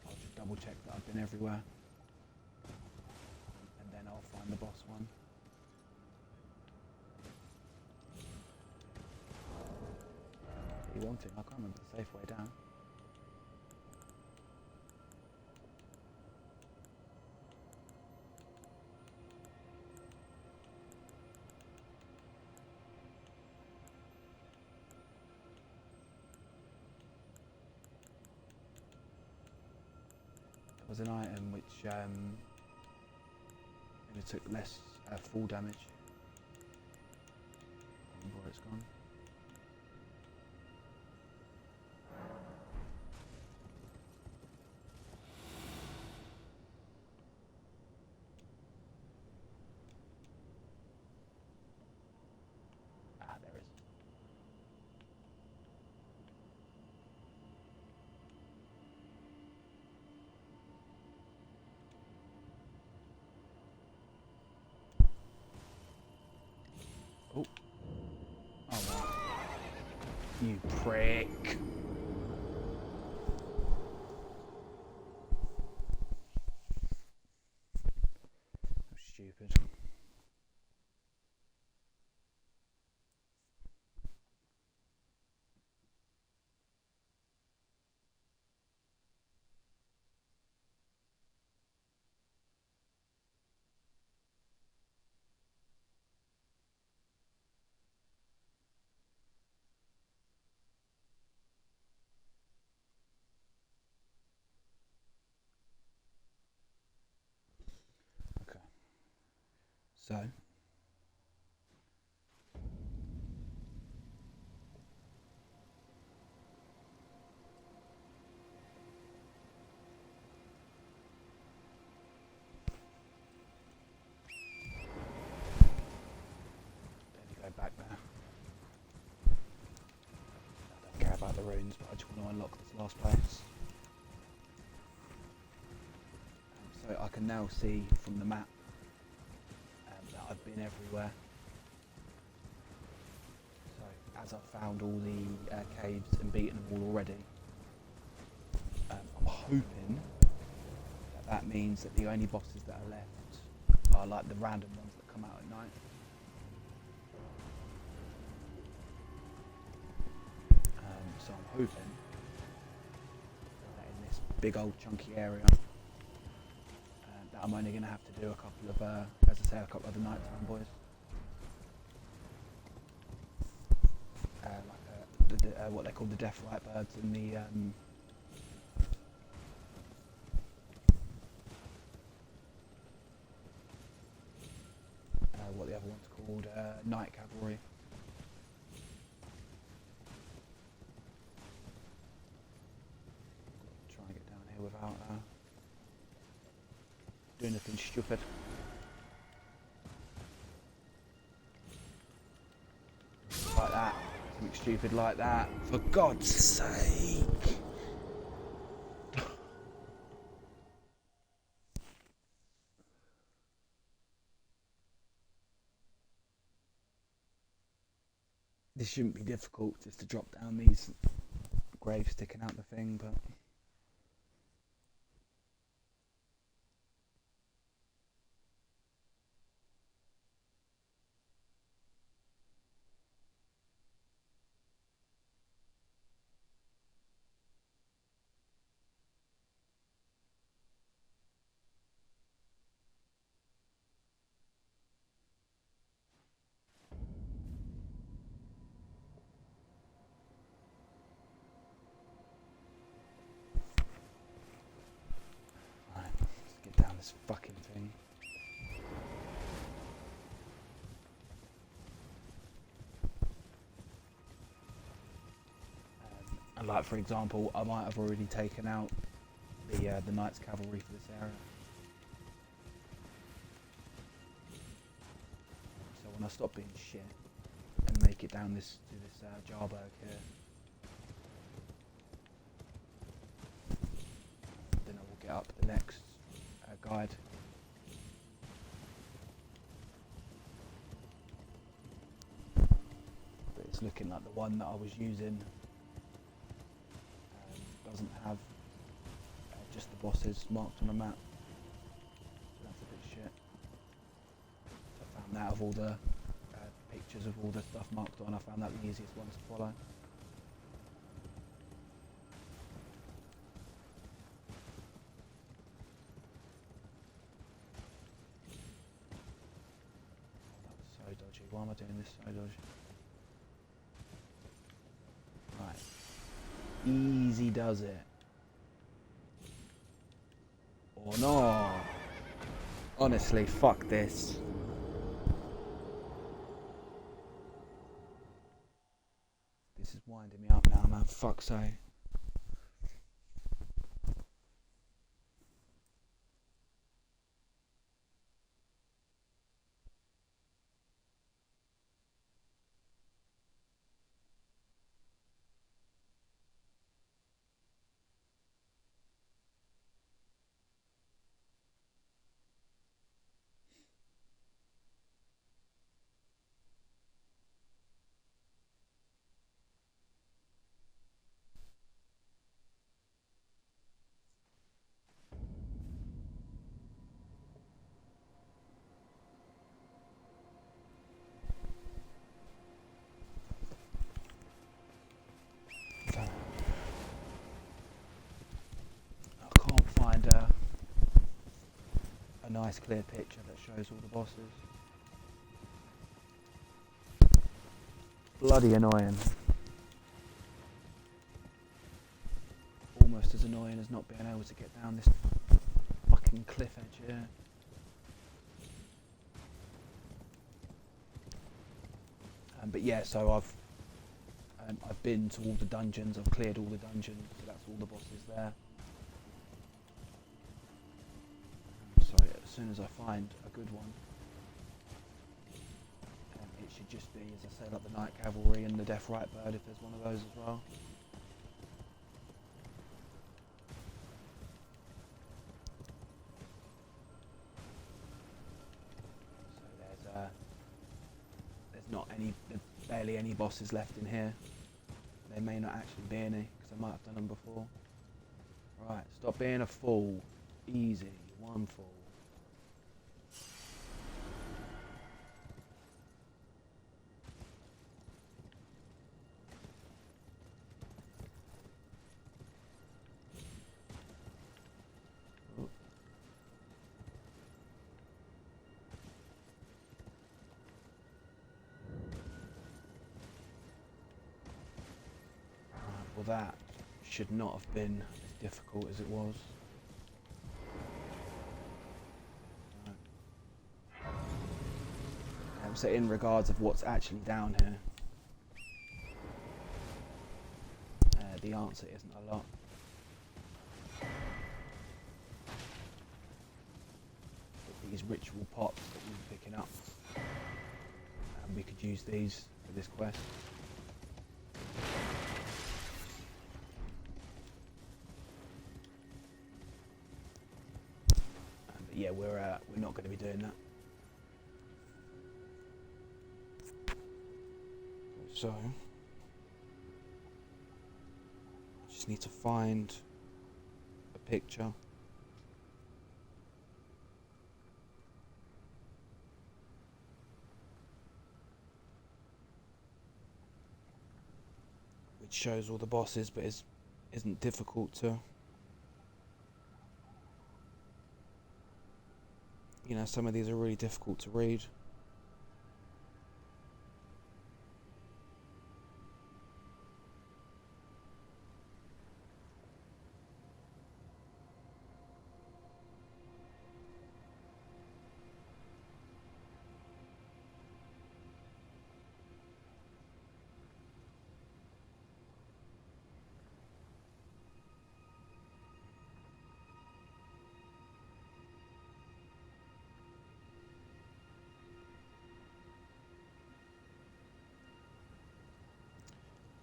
I'll just double check that I've been everywhere, and then I'll find the boss one. One thing, I can't remember the safe way down. There was an item which maybe took less full damage. I remember where it's gone. There is. Oh. Oh, wow. You prick. That's stupid. Okay. So. Go back there. I don't care about the runes, but I just want to unlock this last place. So I can now see from the map that I've been everywhere. So as I've found all the caves and beaten them all already, I'm hoping that means that the only bosses that are left are like the random ones that come out at night. So I'm hoping that in this big old chunky area that I'm only going to have to do a couple of, as I say, a couple of the nighttime boys. Like what they call the death right birds and the what the other one's called, night cavalry. Try and get down here without doing anything stupid. Like that. Something stupid like that. For God's sake! This shouldn't be difficult, just to drop down these graves sticking out the thing, but... Right, let's get down this fucking thing. And like, for example, I might have already taken out the Knights Cavalry for this area. So when I stop being shit and make it down this to this Jarberg here, then I will get up the next guide. But it's looking like the one that I was using bosses marked on a map. So that's a bit shit. So I found that of all the pictures of all the stuff marked on, I found that the easiest one to follow. So dodgy. Why am I doing this so dodgy? Right. Easy does it. Or no. Honestly, fuck this. This is winding me up now, man. Fuck's sake. I can't find a nice clear picture that shows all the bosses. Bloody annoying. Almost as annoying as not being able to get down this fucking cliff edge here. But yeah, so I've been to all the dungeons. I've cleared all the dungeons, so that's all the bosses there. So as soon as I find a good one, it should just be, as I say, like the Night Cavalry and the Death Right Bird, if there's one of those as well. So there's not any, there's barely any bosses left in here. There may not actually be any, because I might have done them before. Right, stop being a fool. Easy, one fool. Well, that should not have been as difficult as it was. So in regards of what's actually down here, the answer isn't a lot. But these ritual pots that we're picking up, and we could use these for this quest. But yeah, we're not going to be doing that. So, just need to find a picture. Which shows all the bosses, but isn't difficult to, you know, some of these are really difficult to read.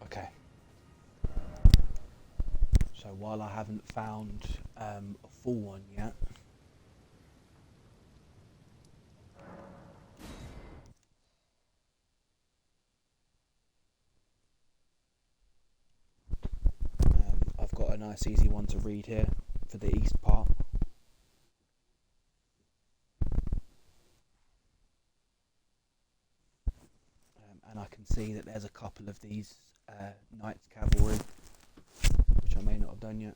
Okay. So while I haven't found a full one yet, I've got a nice easy one to read here for the east part. And I can see that there's a couple of these Knights Cavalry, which I may not have done yet.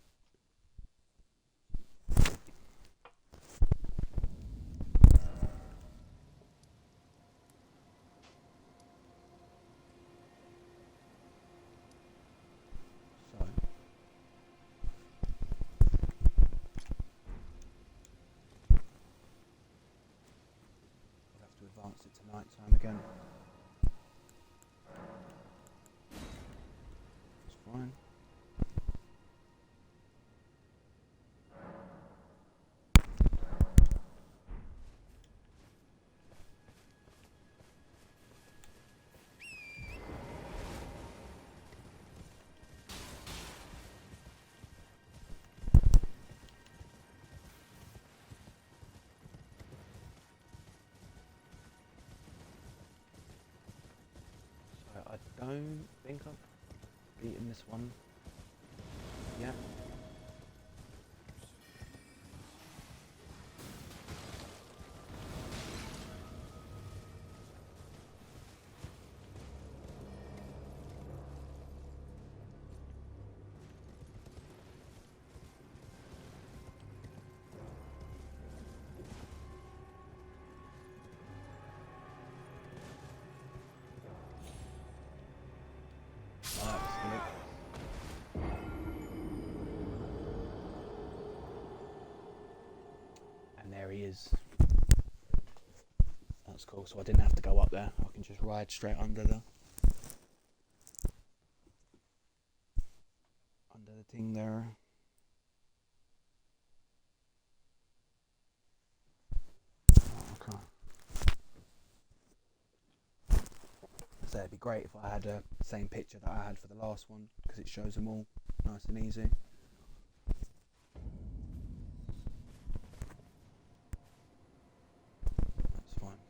So I'll have to advance it to night time again. It's fine. So I don't think I've beaten this one yet. And there he is. That's cool, so I didn't have to go up there. I can just ride straight under the thing there. Okay. So it'd be great if I had a same picture that I had for the last one, because it shows them all nice and easy. That's fine.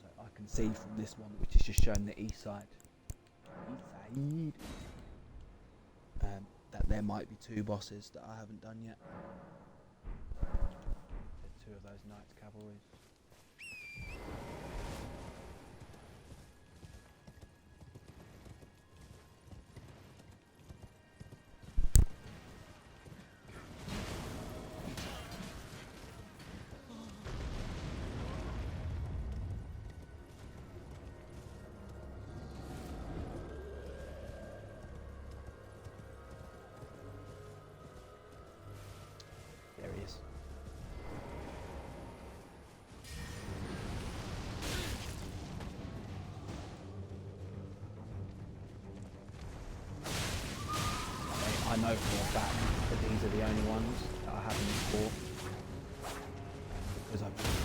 So I can see from this one, which is just showing the east side, that there might be two bosses that I haven't done yet. There's two of those Knights Cavalry. There he is. I know for a fact that these are the only ones that I haven't fought, because I've just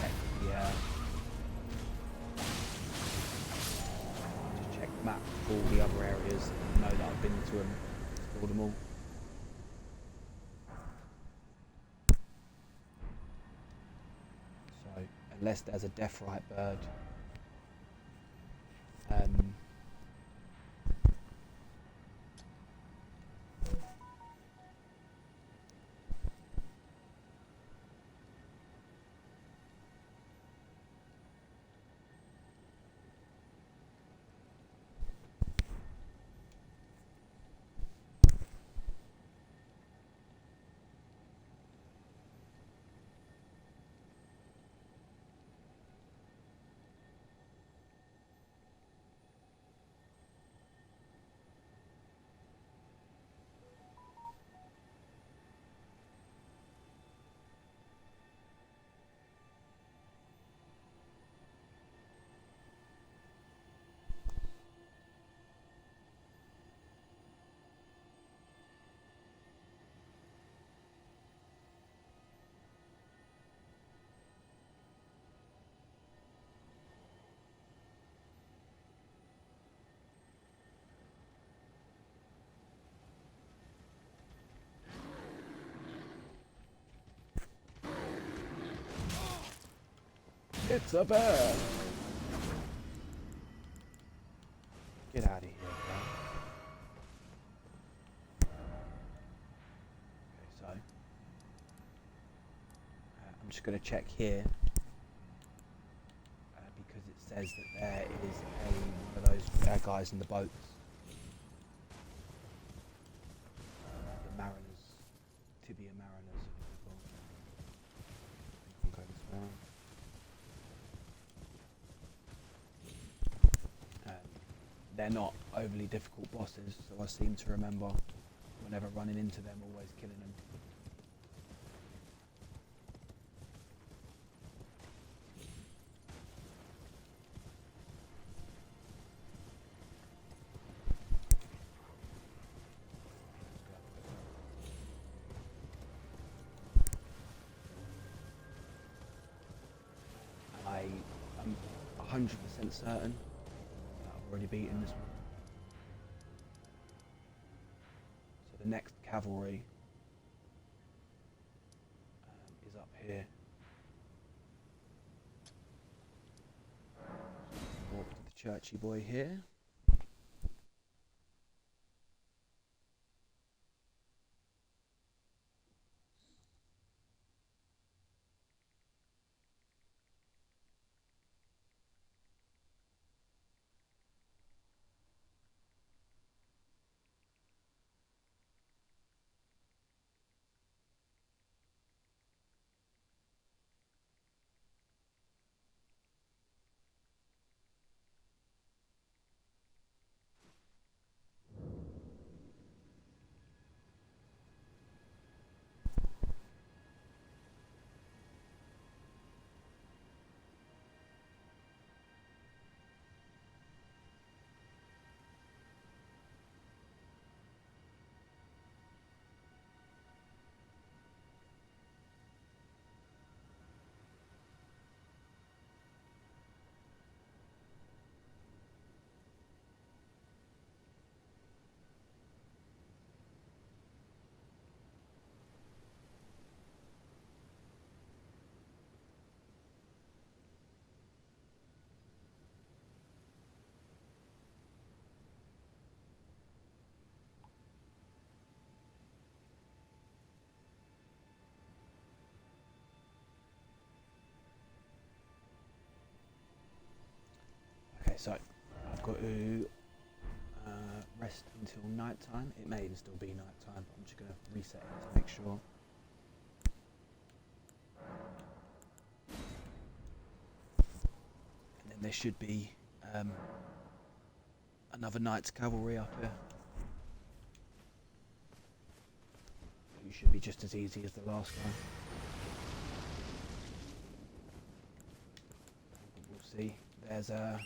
checked the map for all the other areas and know that I've been to them, explored them all. So unless there's a deathrite bird, it's a bird! Get out of here, bro. Okay, so going to check here because it says that there is one of those guys in the boats. The mariners, tibia mariners. I'm going this way around. They're not overly difficult bosses, so I seem to remember whenever running into them, always killing them. I am 100% certain that I've already beaten this one. So the next cavalry is up here. Walk to the churchy boy here. Okay, so I've got to rest until night time. It may even still be night time, but I'm just going to reset it to make sure. And then there should be another Knight's Cavalry up here. It should be just as easy as the last one. We'll see. There's a...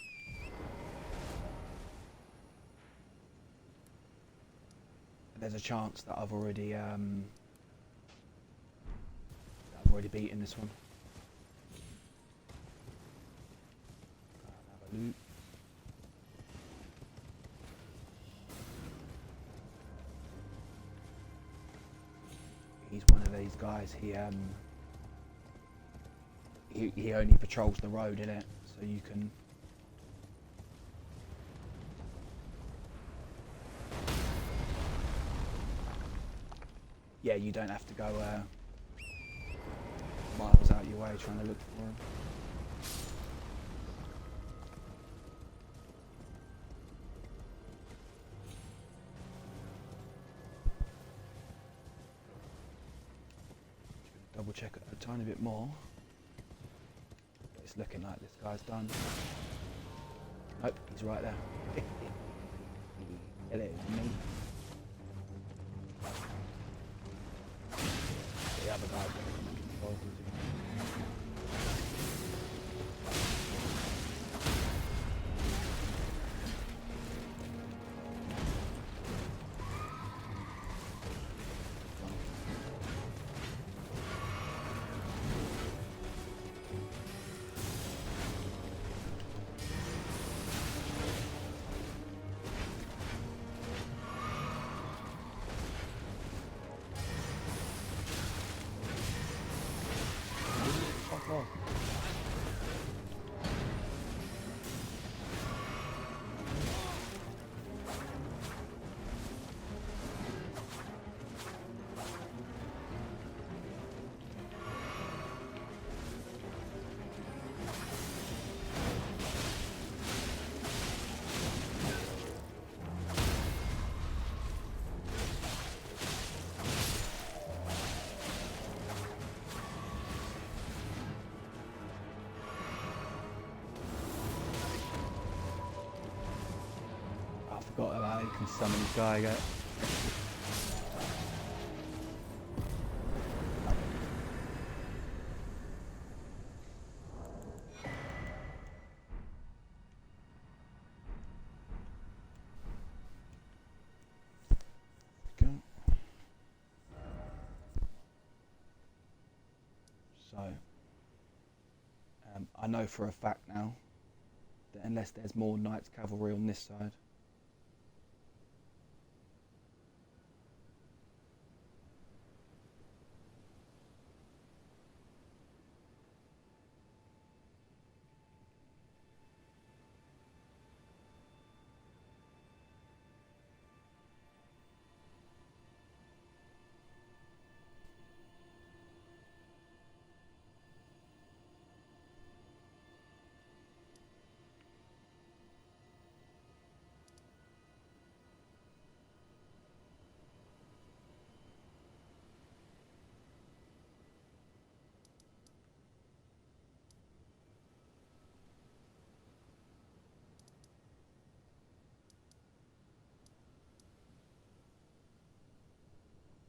There's a chance that I've already beaten this one. Have a loot. He's one of these guys. He only patrols the road, innit? So you can. Yeah, you don't have to go miles out your way trying to look for him. Double check it a tiny bit more. It's looking like this guy's done. Nope, he's right there. Hello, mate. The other guy's going to come and control him. Oh. you can summon this guy again. Go. So, I know for a fact now that unless there's more Knights Cavalry on this side,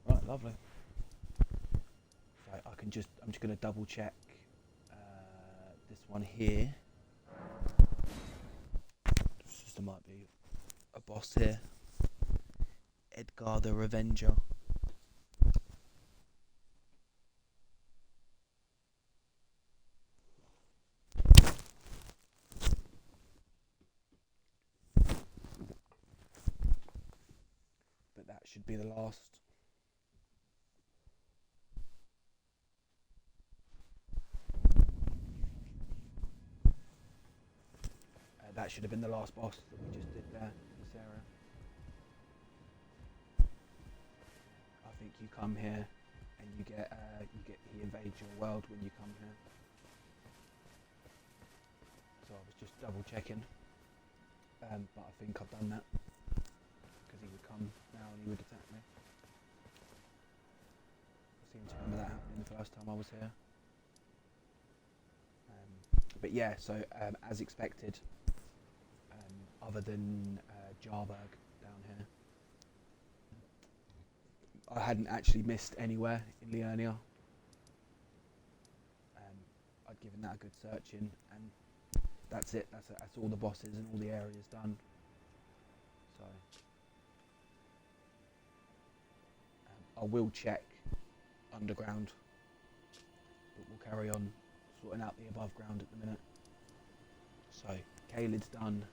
right, lovely. So I'm just going to double check this one here. There might be a boss here. Edgar the Revenger. But that should be the last. That should have been the last boss that we just did there in this area. I think you come here and he invades your world when you come here. So I was just double checking, but I think I've done that because he would come now and he would attack me. I seem to remember that happening the first time I was here. But yeah, so as expected, other than Jarberg down here, I hadn't actually missed anywhere in Liurnia. I'd given that a good search in, and that's it. That's all the bosses and all the areas done. So I will check underground, but we'll carry on sorting out the above ground at the minute. So Caelid's done,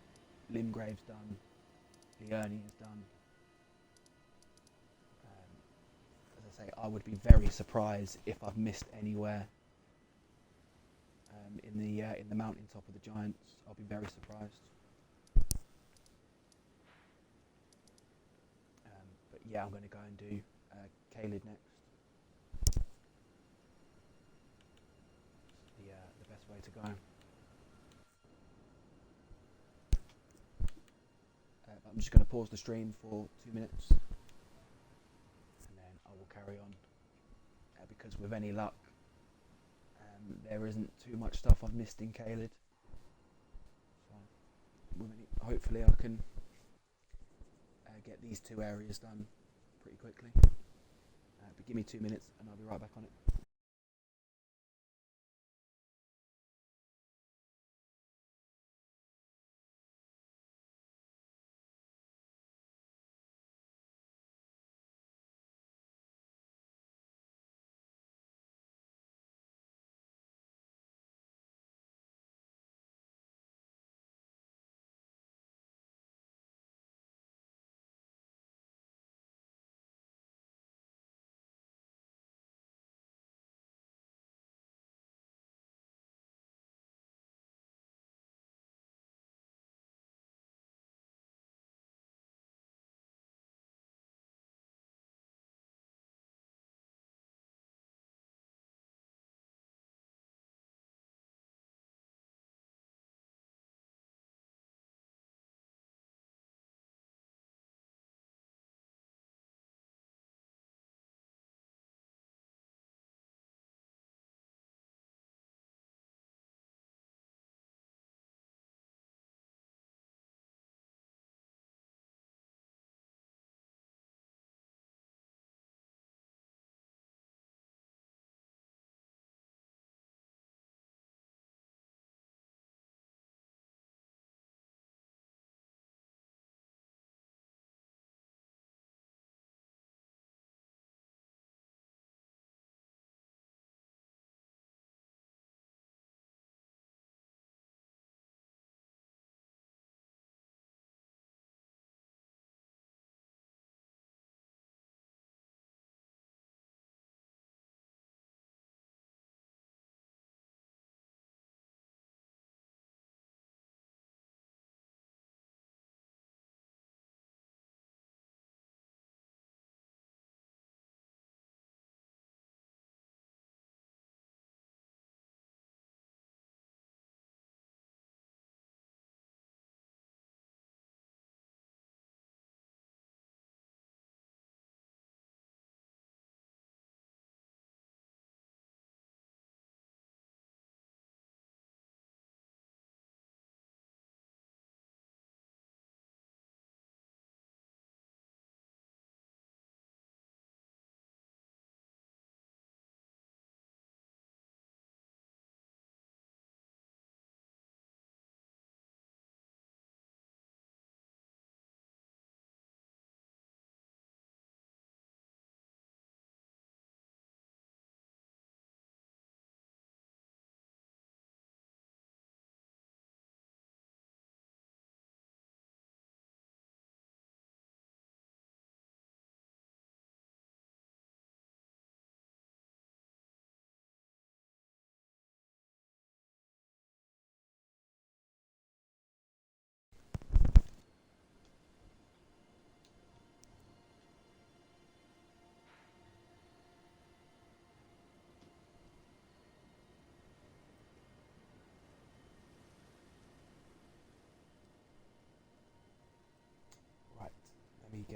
Limgrave's done, Liurnia's done. As I say, I would be very surprised if I've missed anywhere in the mountain top of the giants. I'll be very surprised. But yeah, I'm going to go and do Caelid next. The best way to go. I'm just going to pause the stream for 2 minutes, and then I will carry on. Because with any luck, there isn't too much stuff I've missed in Caelid. So hopefully I can get these 2 areas done pretty quickly. But give me 2 minutes and I'll be right back on it.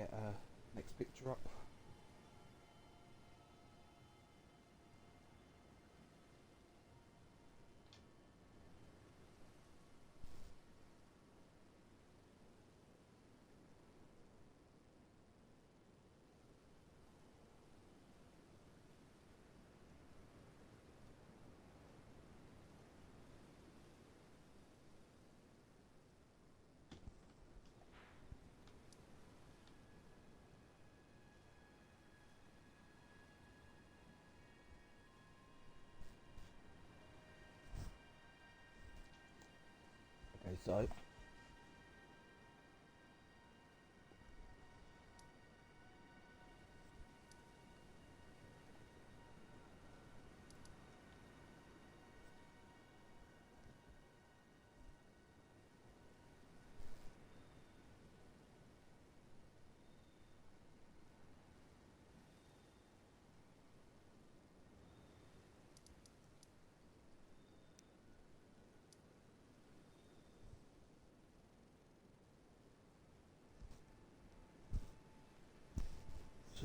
get next picture up. Okay, so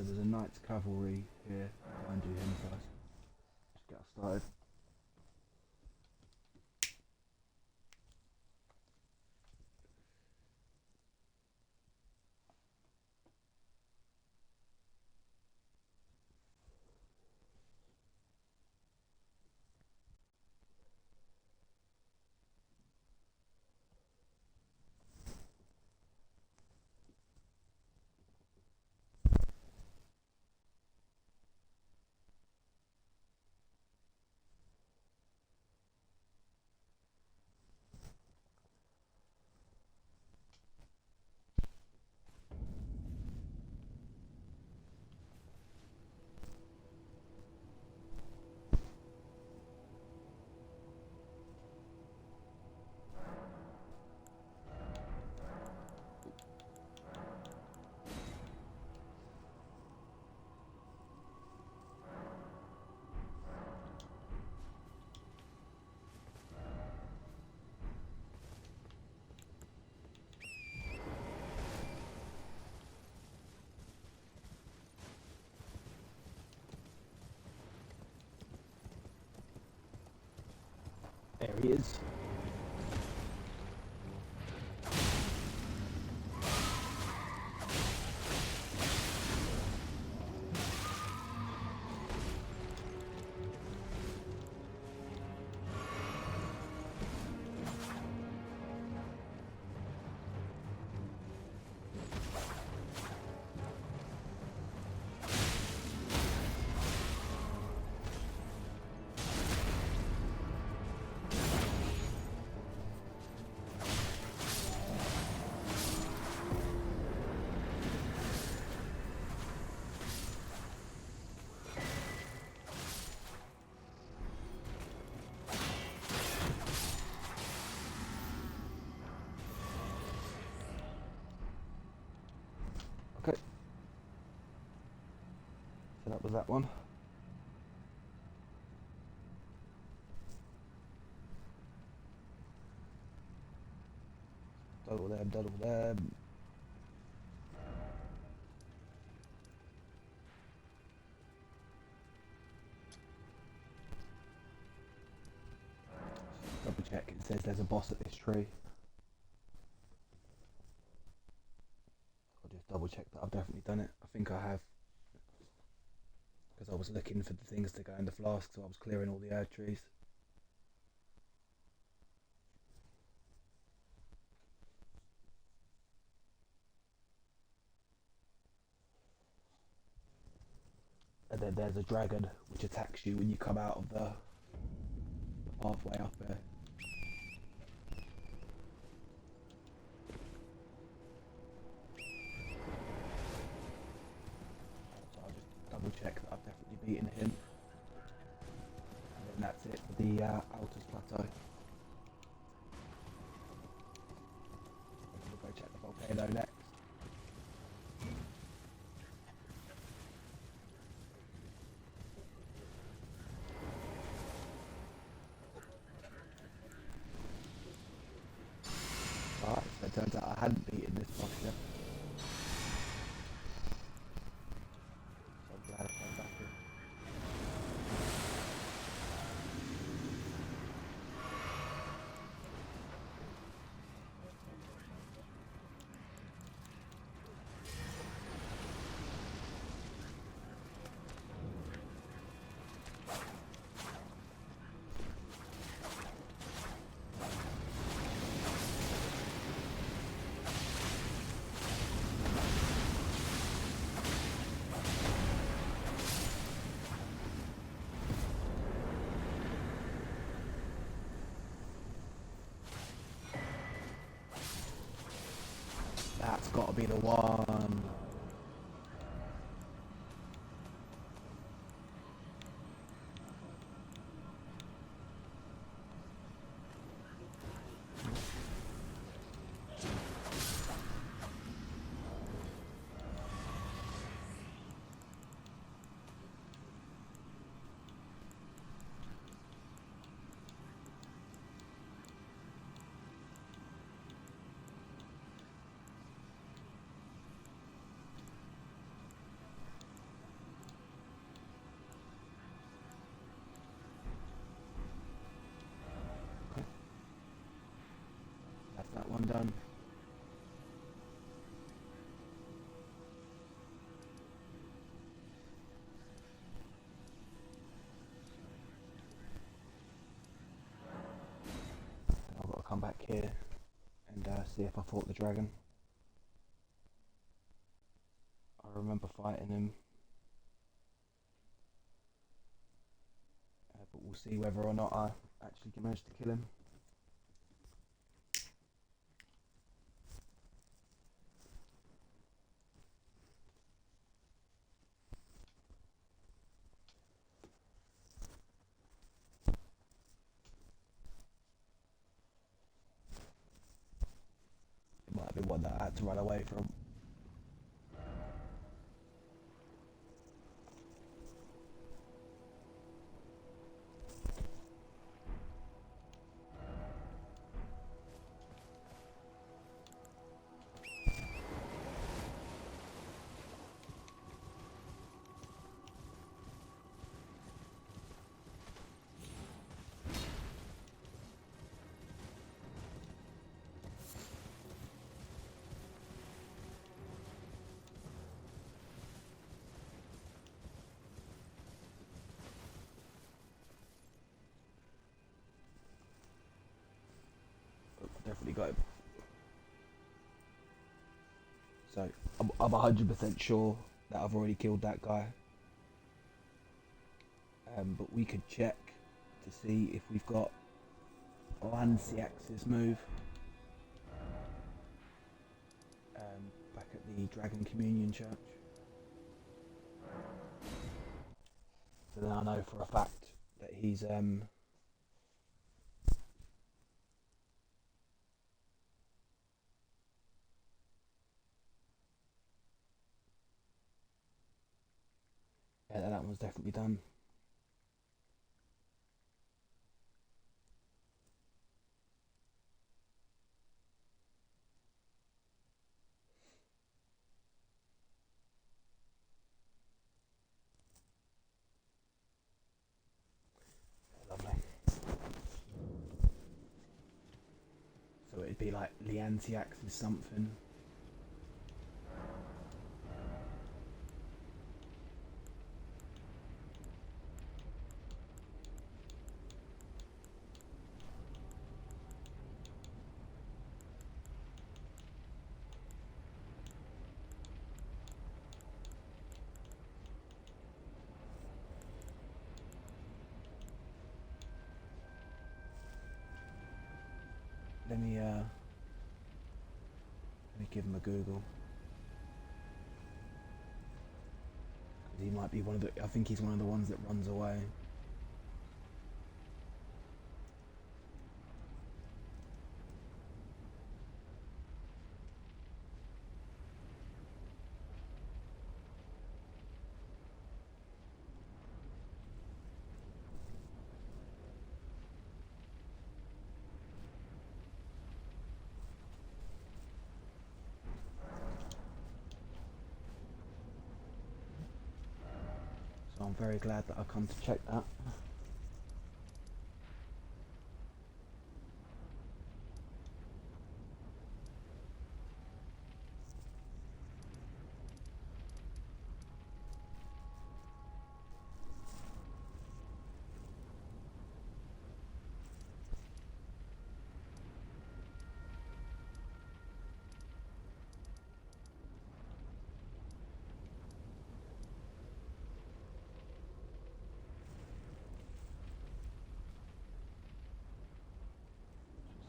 there's a knight's cavalry here. I'll try and do him first. Just get us started. There he is. Okay. So that was that one. Double them, double them. Double check, it says there's a boss at this tree. I'll just double check that I've definitely done it. I think I have. Because I was looking for the things to go in the flask, so I was clearing all the herb trees. And then there's a dragon which attacks you when you come out of the pathway up there. So I'll just double check that I've definitely beaten him. And then that's it for the Altars Plateau. We'll go check the volcano next. Alright, so it turns out I hadn't beaten this boss yet. be the one. That's that one done. I've got to come back here and see if I fought the dragon. I remember fighting him, but we'll see whether or not I actually managed to kill him. It might have been one that I had to run away from. Definitely got him. So I'm 100% sure that I've already killed that guy. But we could check to see if we've got Lanciax's move back at the Dragon Communion Church. So then I know for a fact that he's yeah, that one's definitely done. Lovely. So it'd be like Lanciax is something. Let me give him a Google. He might be one of the. I think he's one of the ones that runs away. So I'm very glad that I've come to check that.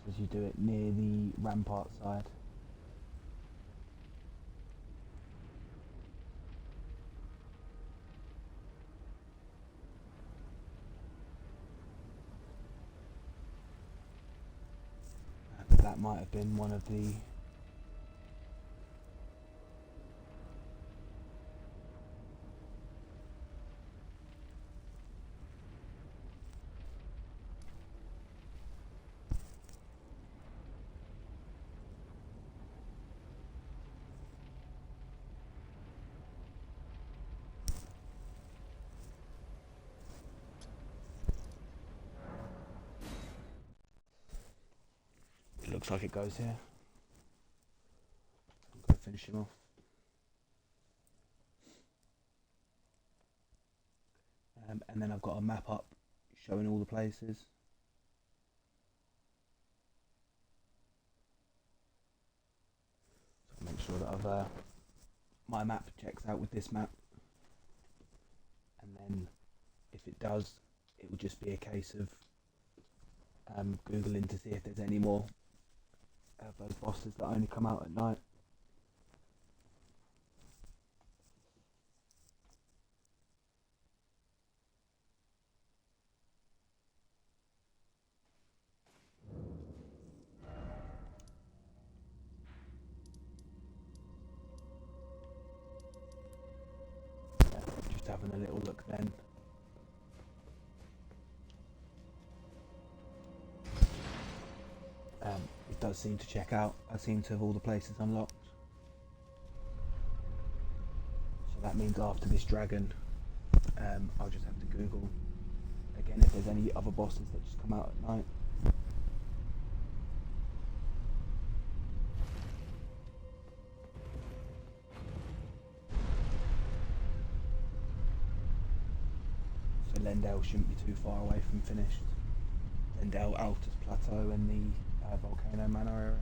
As you do it near the rampart side. that might have been one of the... It looks like it goes here. I'll go finish him off. And then I've got a map up showing all the places. So make sure that I've my map checks out with this map, and then if it does, it will just be a case of googling to see if there's any more of those bosses that only come out at night. Just having a little look then. It does seem to check out. I seem to have all the places unlocked. So that means after this dragon, I'll just have to Google again if there's any other bosses that just come out at night. So Lendale shouldn't be too far away from finished. Lendale, Altus Plateau and the Volcano Manor area.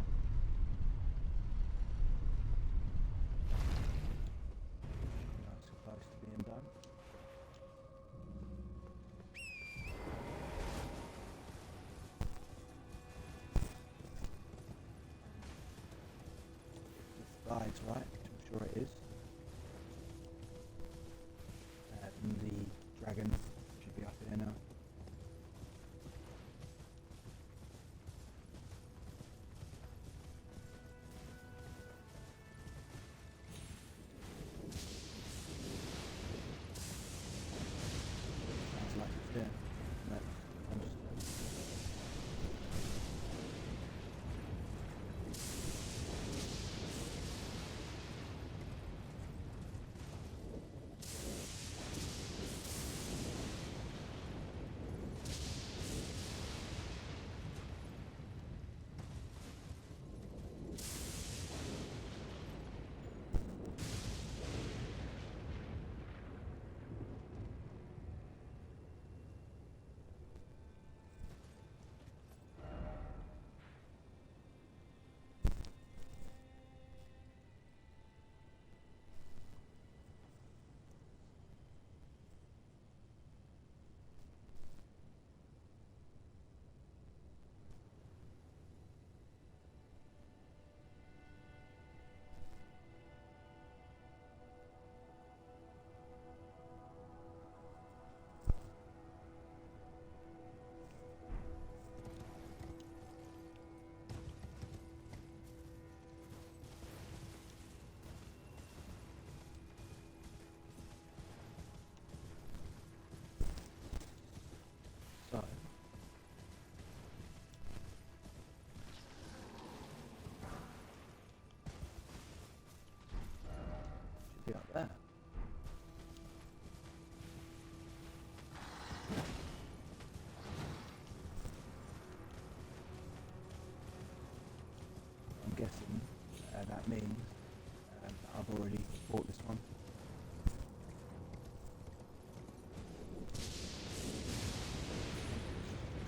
Nice and close to being done. The slides right, which I'm sure it is. And the dragon should be up here now. Sounds like it's here. No, I'm just... So, should be up there. I'm guessing that means that I've already bought this one.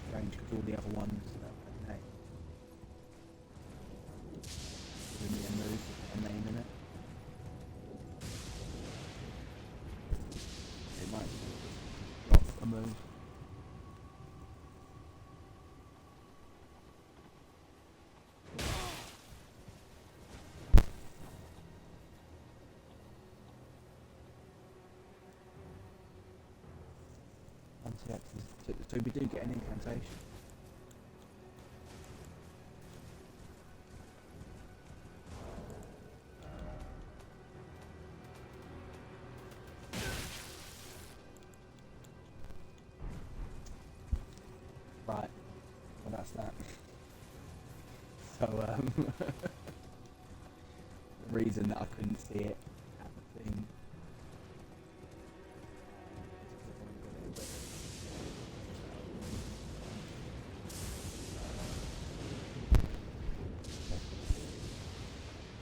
Strange because all the other ones have names. Give me a move with their name in it. It might drop a move. So we do get an incantation. past that. So the reason that I couldn't see it at the thing.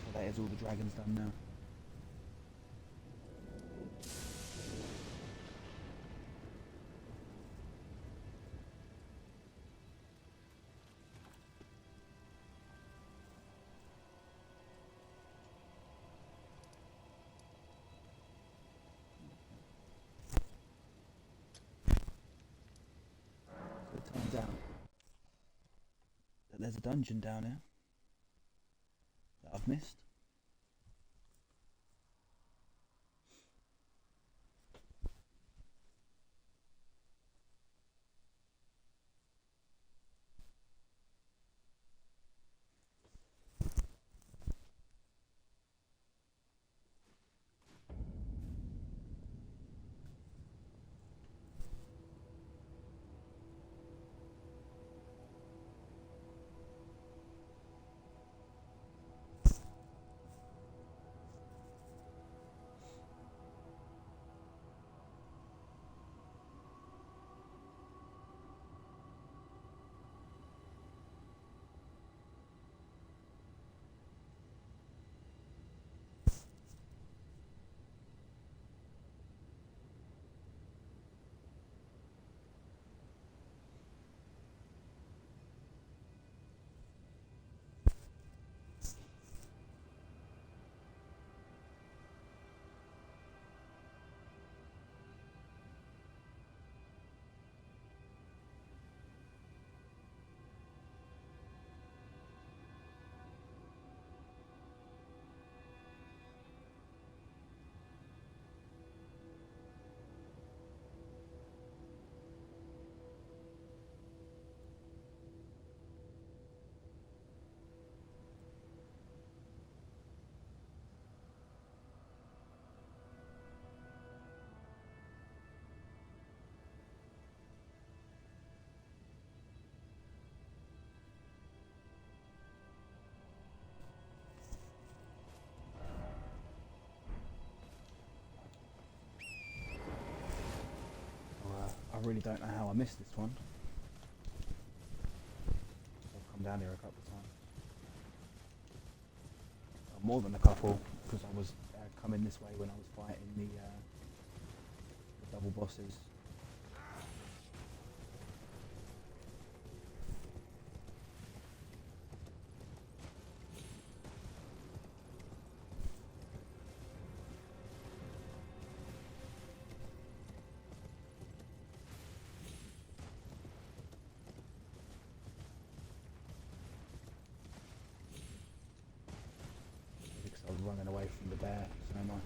So that is all the dragons done now. So it turns out that there's a dungeon down here that I've missed. I really don't know how I missed this one. I've come down here a couple of times. More than a couple, because I was coming this way when I was fighting the double bosses. Because I was running away from the bear so much.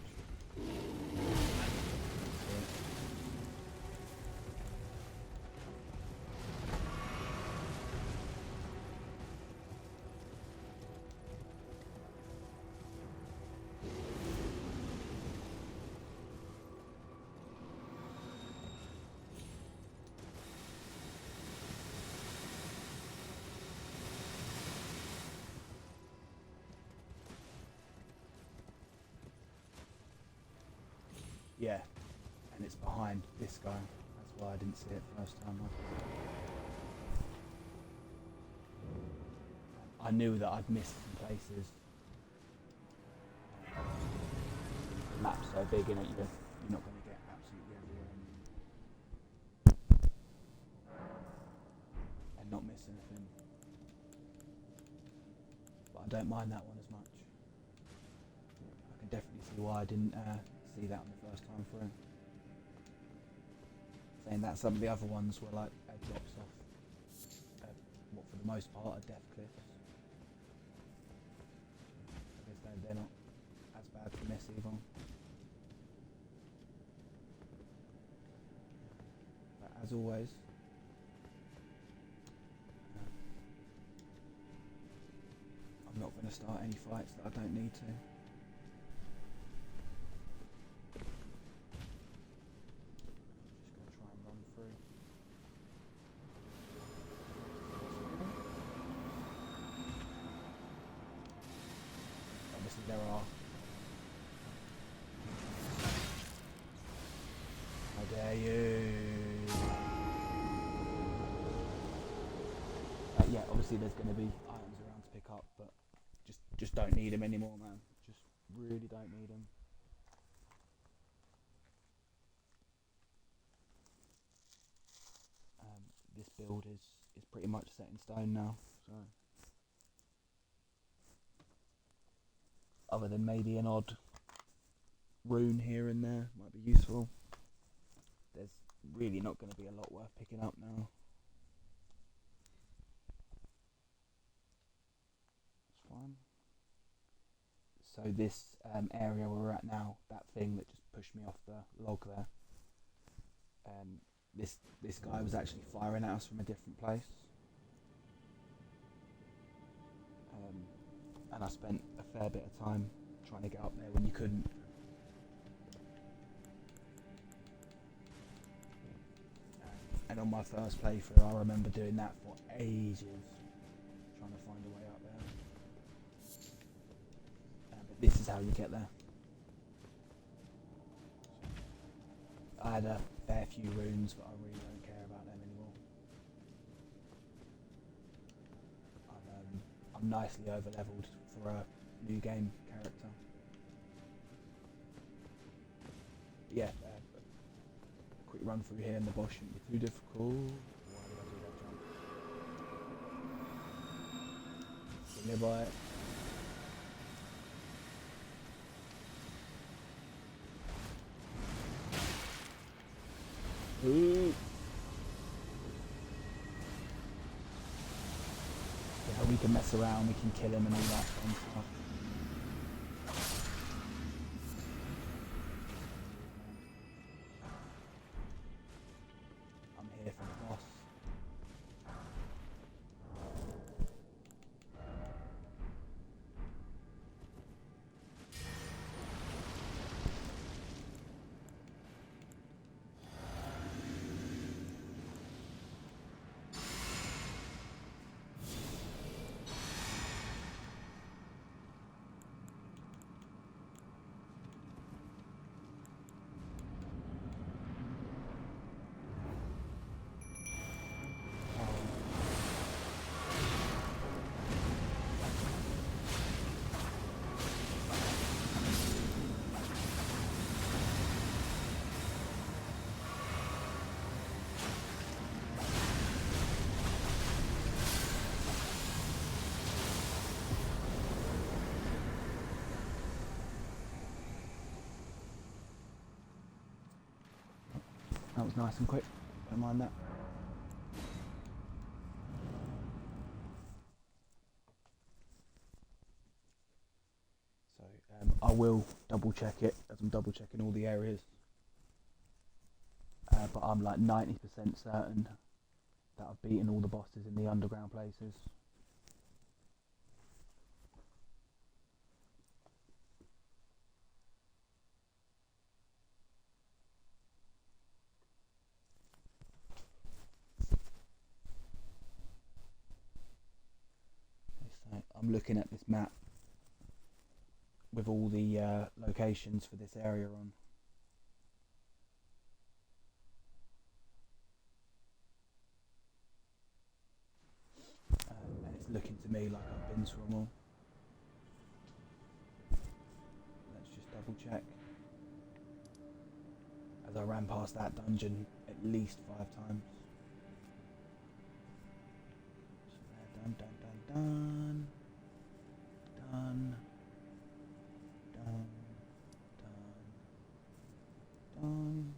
Yeah, and it's behind this guy. That's why I didn't see it first time. I knew that I'd missed some places. The map's so big in it, you're not going to get absolutely everywhere and not miss anything. But I don't mind that one as much. I can definitely see why I didn't see that on the first time through. Saying that some of the other ones were like drops off, what for the most part are death cliffs. I guess they're not as bad to miss either. But as always, I'm not going to start any fights that I don't need to. Just going to try and run through. there are. How dare you? Yeah, obviously there's going to be items around to pick up, but just don't need them anymore, man. Just really don't need them. This build is pretty much set in stone now, so other than maybe an odd rune here and there might be useful, there's really not going to be a lot worth picking up now. That's fine. So this area where we're at now, that thing that just pushed me off the log there, this guy was actually firing at us from a different place, and I spent a fair bit of time trying to get up there when you couldn't. And on my first playthrough, I remember doing that for ages, trying to find a way up there. But this is how you get there. I had a fair few runes, but I really don't care about them anymore. I'm nicely over leveled for a new game character. But yeah, quick run through here and the boss shouldn't be too difficult. Why did I do that jump? Live by it. Ooh. Yeah, we can mess around, we can kill him and all that fun stuff. I'm here for the boss. That was nice and quick, don't mind that. So I will double check it, as I'm double checking all the areas. But I'm like 90% certain that I've beaten all the bosses in the underground places. So I'm looking at this map with all the locations for this area on. And it's looking to me like I've been through them all. Let's just double check. As I ran past that dungeon at least 5 times. So done, done, done, done. Done. Done. Done. Done.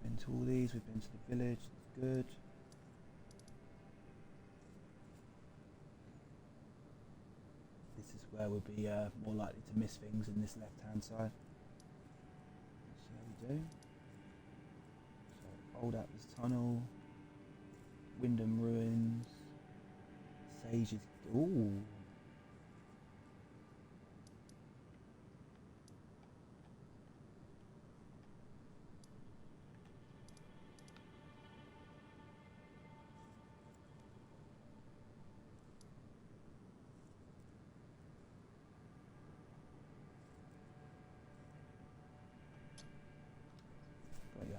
We've been to all these, we've been to the village, that's good. This is where we'll be more likely to miss things in this left hand side. Let's see how we do. So, Old Atlas Tunnel, Wyndham Ruins, Sage's Ooh. But yeah.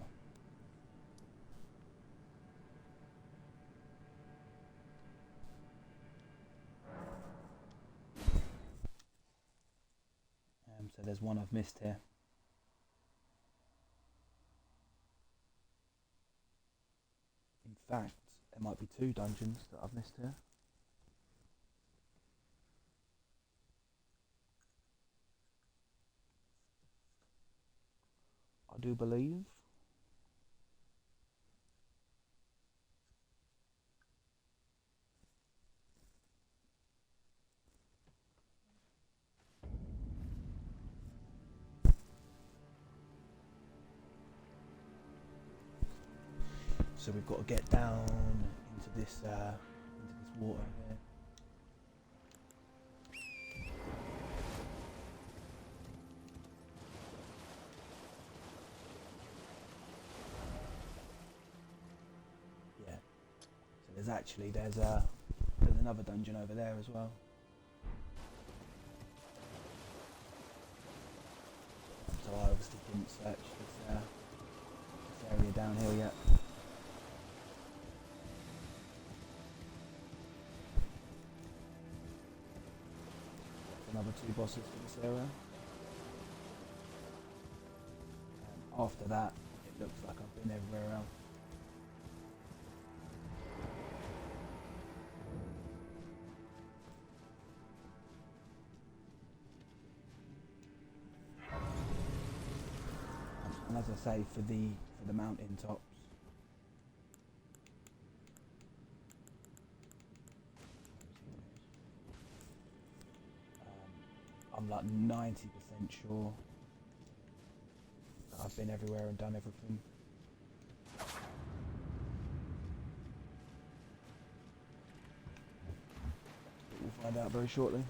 So there's one I've missed here. In fact, there might be two dungeons that I've missed here. I do believe. So we've got to get down into this water here. Yeah. So there's another dungeon over there as well. So I obviously didn't search this area down here yet. Another two bosses for this area. After that, it looks like I've been everywhere else. And as I say, for the mountain tops, I'm like 90% sure that I've been everywhere and done everything. But we'll find out very shortly.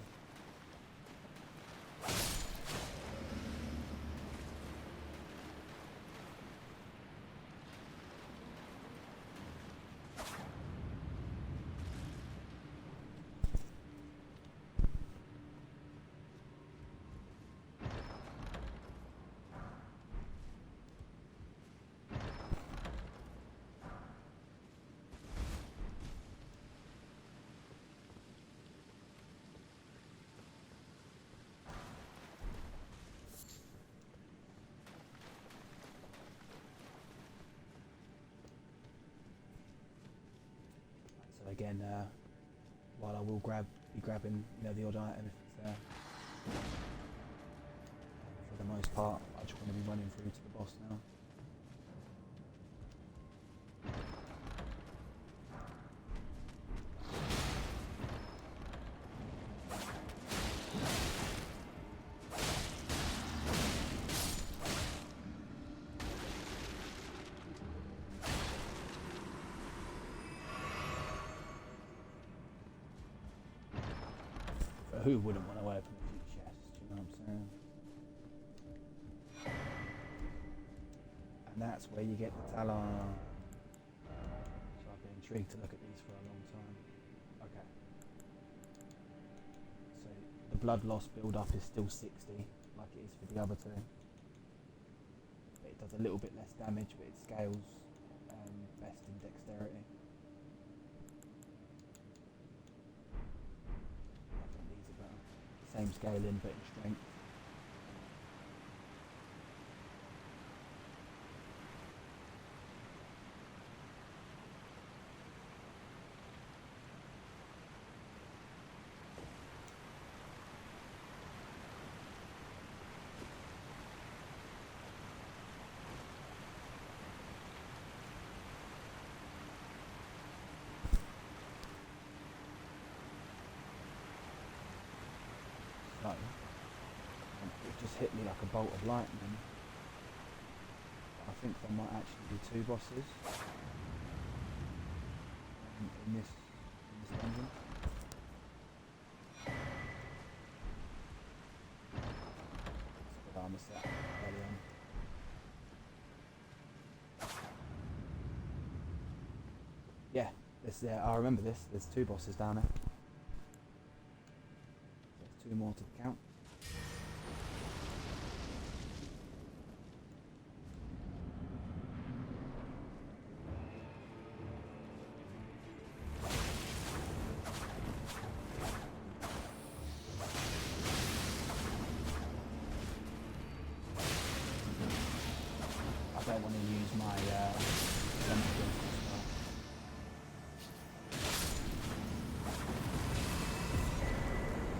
So again, while I will be grabbing, the odd item if it's there. For the most part, I just want to be running through to the boss now. Who wouldn't want to open a few chests, you know what I'm saying? And that's where you get the talent. So I've been intrigued to look at these for a long time. Okay. So the blood loss build up is still 60, like it is for the other two. But it does a little bit less damage, but it scales best in dexterity. Same scaling but in strength. So, it just hit me like a bolt of lightning. I think there might actually be two bosses in this dungeon. Yeah, I remember this. There's 2 bosses down there. There's 2 more to the count. I don't want to use my chemicals as well.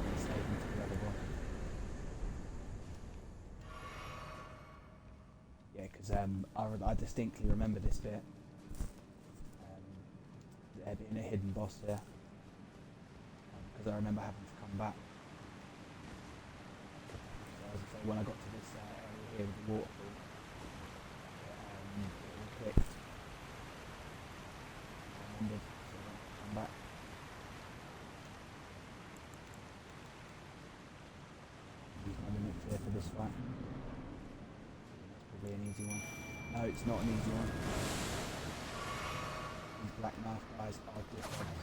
And save them for the other one. Yeah, because I distinctly remember this bit. There being a hidden boss there. Because I remember having to come back. So as I say, when I got to this area here with the waterfall, it all clicked. I remembered, so I had to come back. Use my limit fear for this fight. That's probably an easy one. No, it's not an easy one. These black mouth guys are different.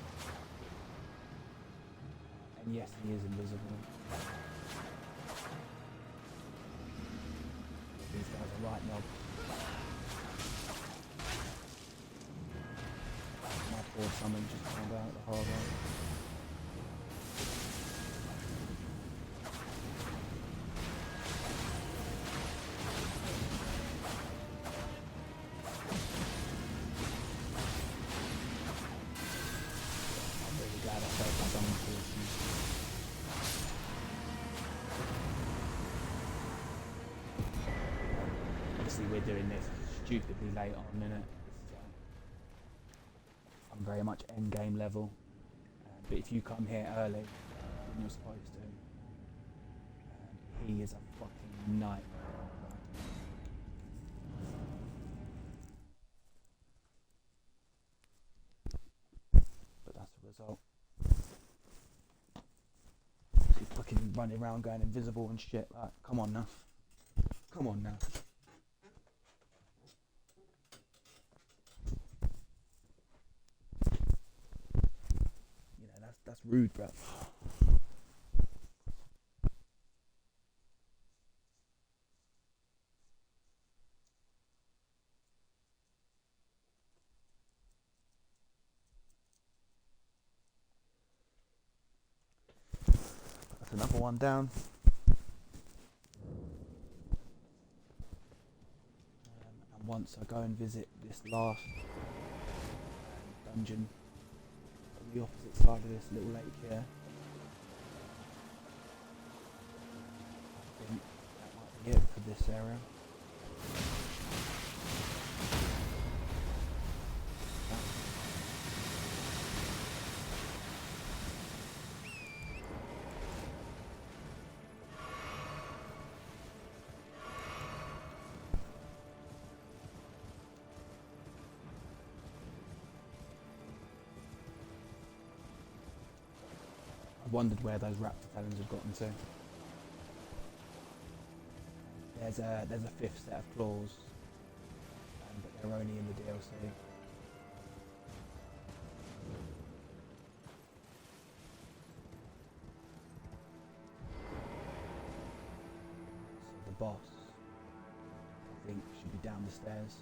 And yes, he is invisible. These guys are right knob. My poor summon just found out the hard way. I'm really glad I felt my summon force used. Obviously we're doing this stupidly late on, innit? I'm very much end game level, but if you come here early when you're supposed to, he is a fucking nightmare. But that's the result. He's fucking running around going invisible and shit. Like, come on now. Come on now. You know, that's rude, bro. That's another one down. And once I go and visit this last dungeon on the opposite side of this little lake here, I think that might be it for this area. I wondered where those raptor talons have gotten to. There's a 5th set of claws, but they're only in the DLC. So the boss, I think, should be down the stairs.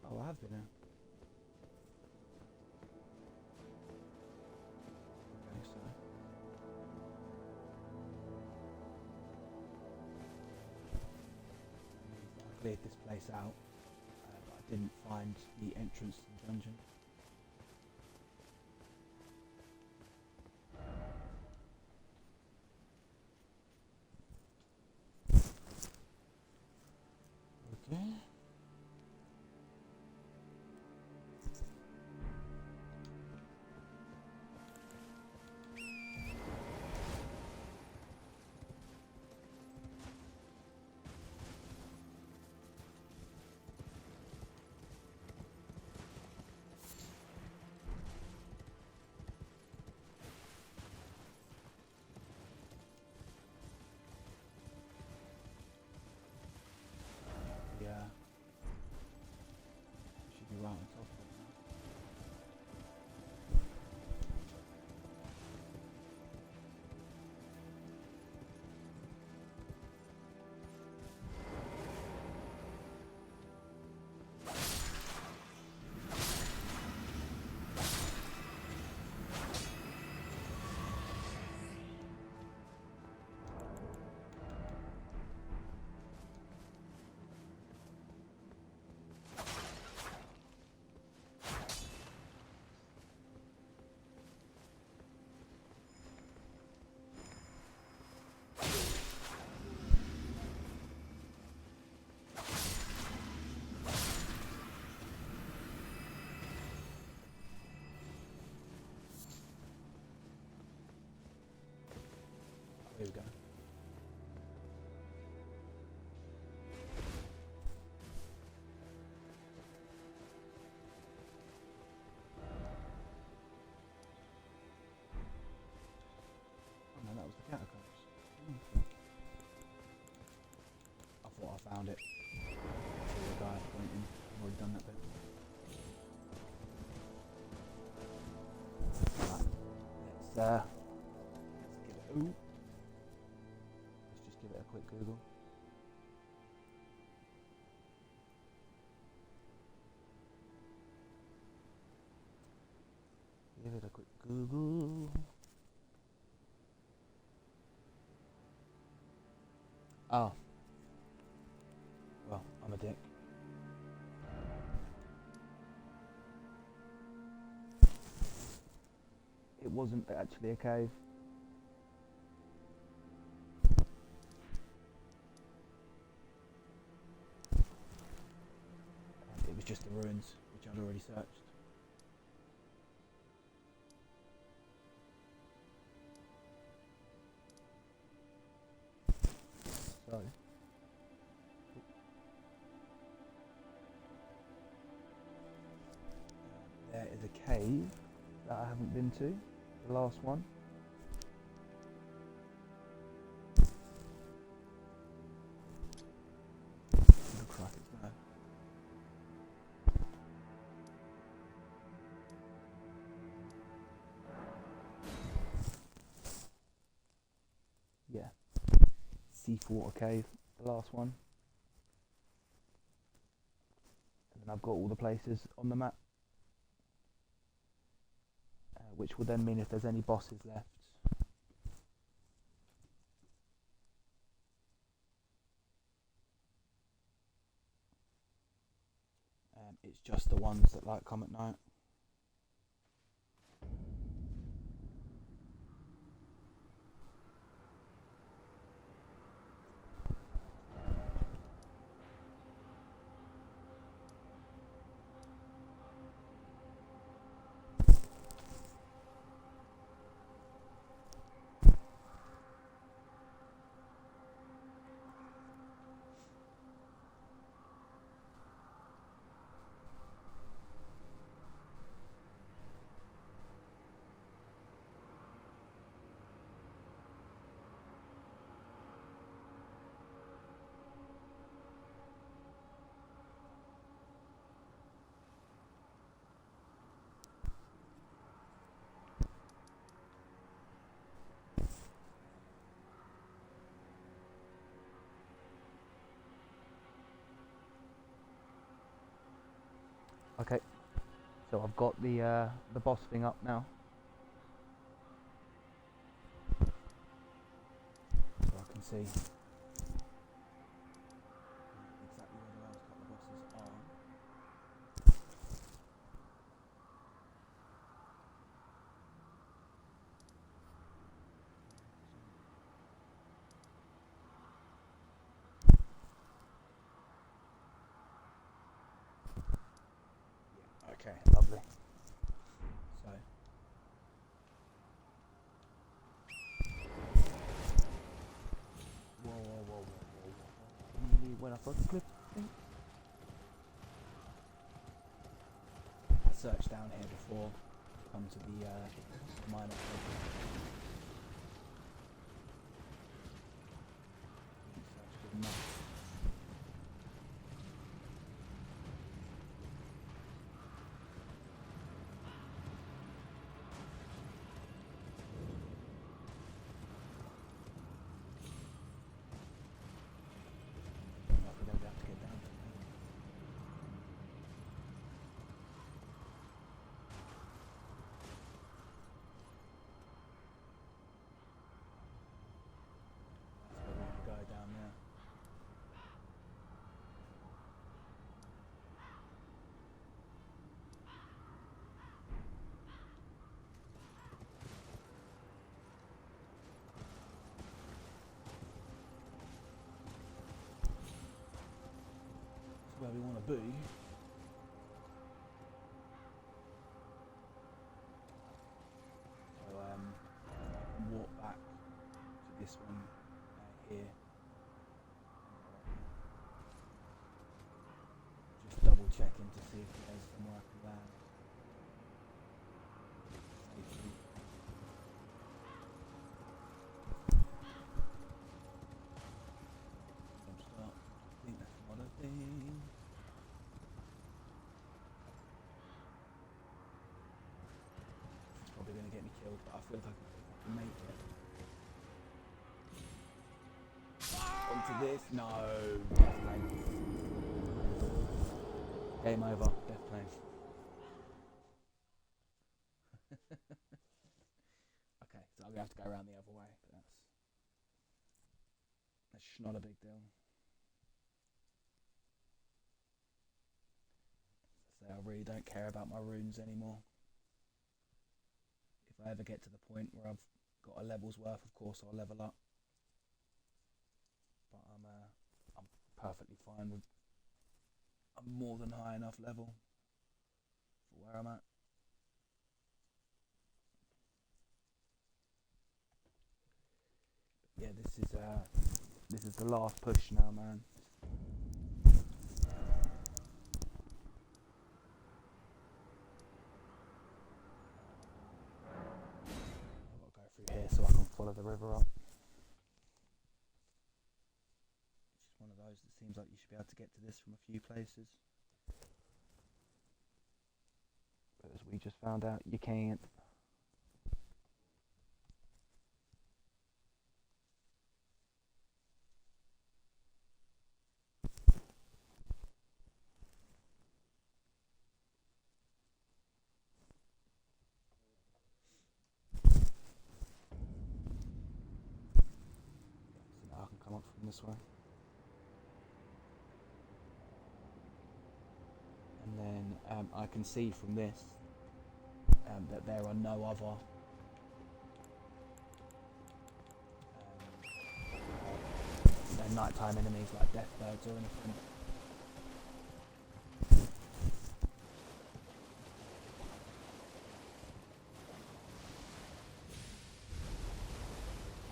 Oh, I have been there. Okay, so. I cleared this place out, but I didn't find the entrance to the dungeon. Here we go. Oh no, that was the catacombs. I thought I found it. See the guy pointing. I've already done that bit. Right. Let's give it. Ooh. Let's just give it a quick Google. Give it a quick Google. Oh. Well, I'm a dick. It wasn't actually a cave. It was just the ruins, which I'd already searched. So, there is a cave that I haven't been to, the last one. Looks like it's gonna. Yeah. Seawater Cave, the last one. And then I've got all the places on the map. Which will then mean if there's any bosses left. It's just the ones that like come at night. Okay, so I've got the boss thing up now. So I can see exactly where the last couple of bosses are. Okay, lovely. So, whoa. When I first clip, I searched down here before to come to the minor places. Searched enough. Down there. That's where we want to be. So I can walk back to this one here. Just double checking to see if there's somewhere I can land. Safely. Jump start. I think that's not a thing. It's probably going to get me killed, but I feel like I can make it. Onto this. No. Death plane. Game over. Death plane. Okay, so I'm going to have to go around the other way, but that's not a big deal. So I really don't care about my runes anymore. If I ever get to the point where I've got a level's worth, of course I'll level up. But I'm perfectly fine with a more than high enough level for where I'm at. But yeah, this is the last push now, man. I've got to go through here so I can follow the river up. It's just one of those that seems like you should be able to get to this from a few places. But as we just found out, you can't. So now I can come up from this way. And then I can see from this that there are no other nighttime enemies like death birds or anything.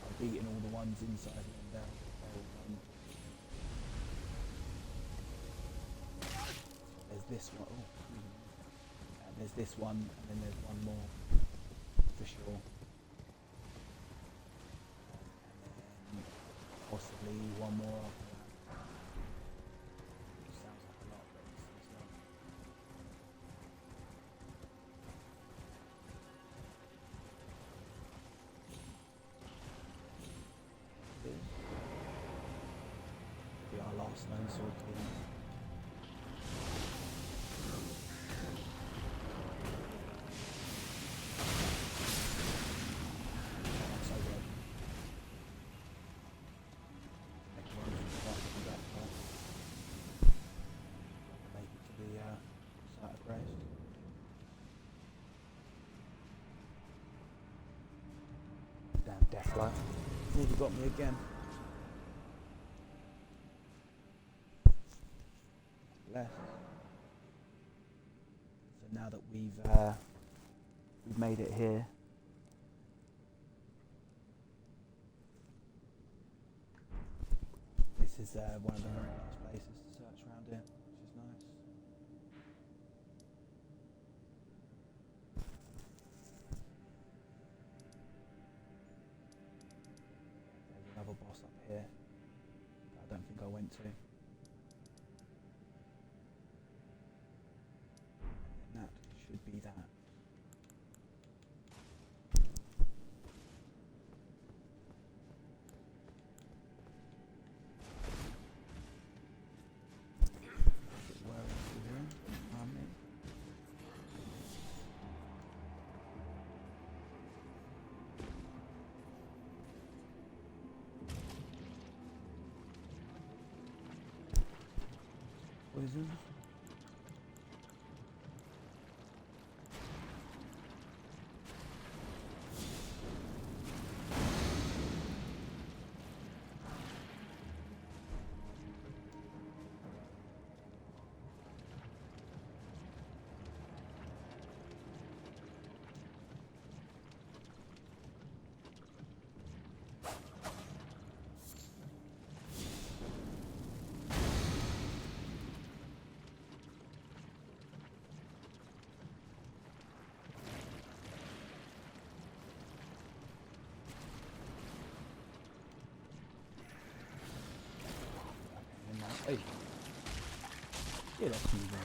I've beaten all the ones inside and down. There's this one. Oh, there's this one, and then there's one more for sure. And then possibly one more after that. Which sounds like a lot, but it's not. This will be our last known sword team. Damn deathlight. Nearly got me again. Bless. So now that we've made it here, this is one of the very nice places to search around here, which is nice. There's another boss up here that I don't think I went to. And that should be that. Poison. Hey. Yeah, that's me, man.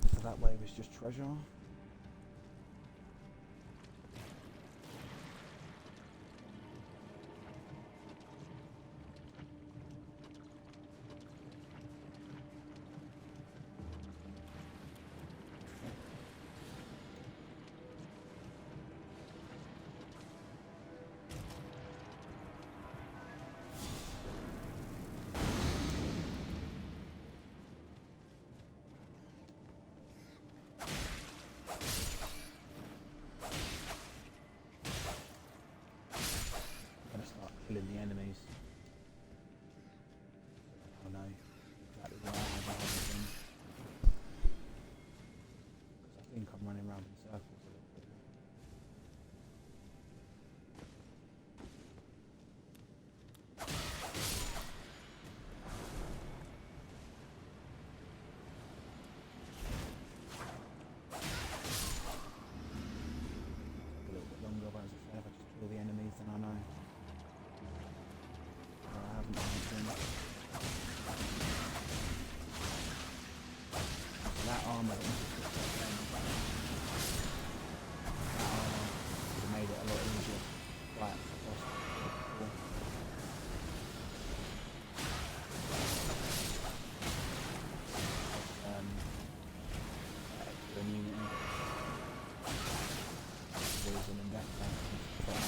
So that way was just treasure. Killing the enemies. I know exactly where I have everything. Because I think I'm running around in circles a little bit. A little bit longer, but as I say, if I just kill the enemies, then I know. That armor would have made it a lot easier to fight the boss before. Extra immunity, poison and death tanks and stuff like that.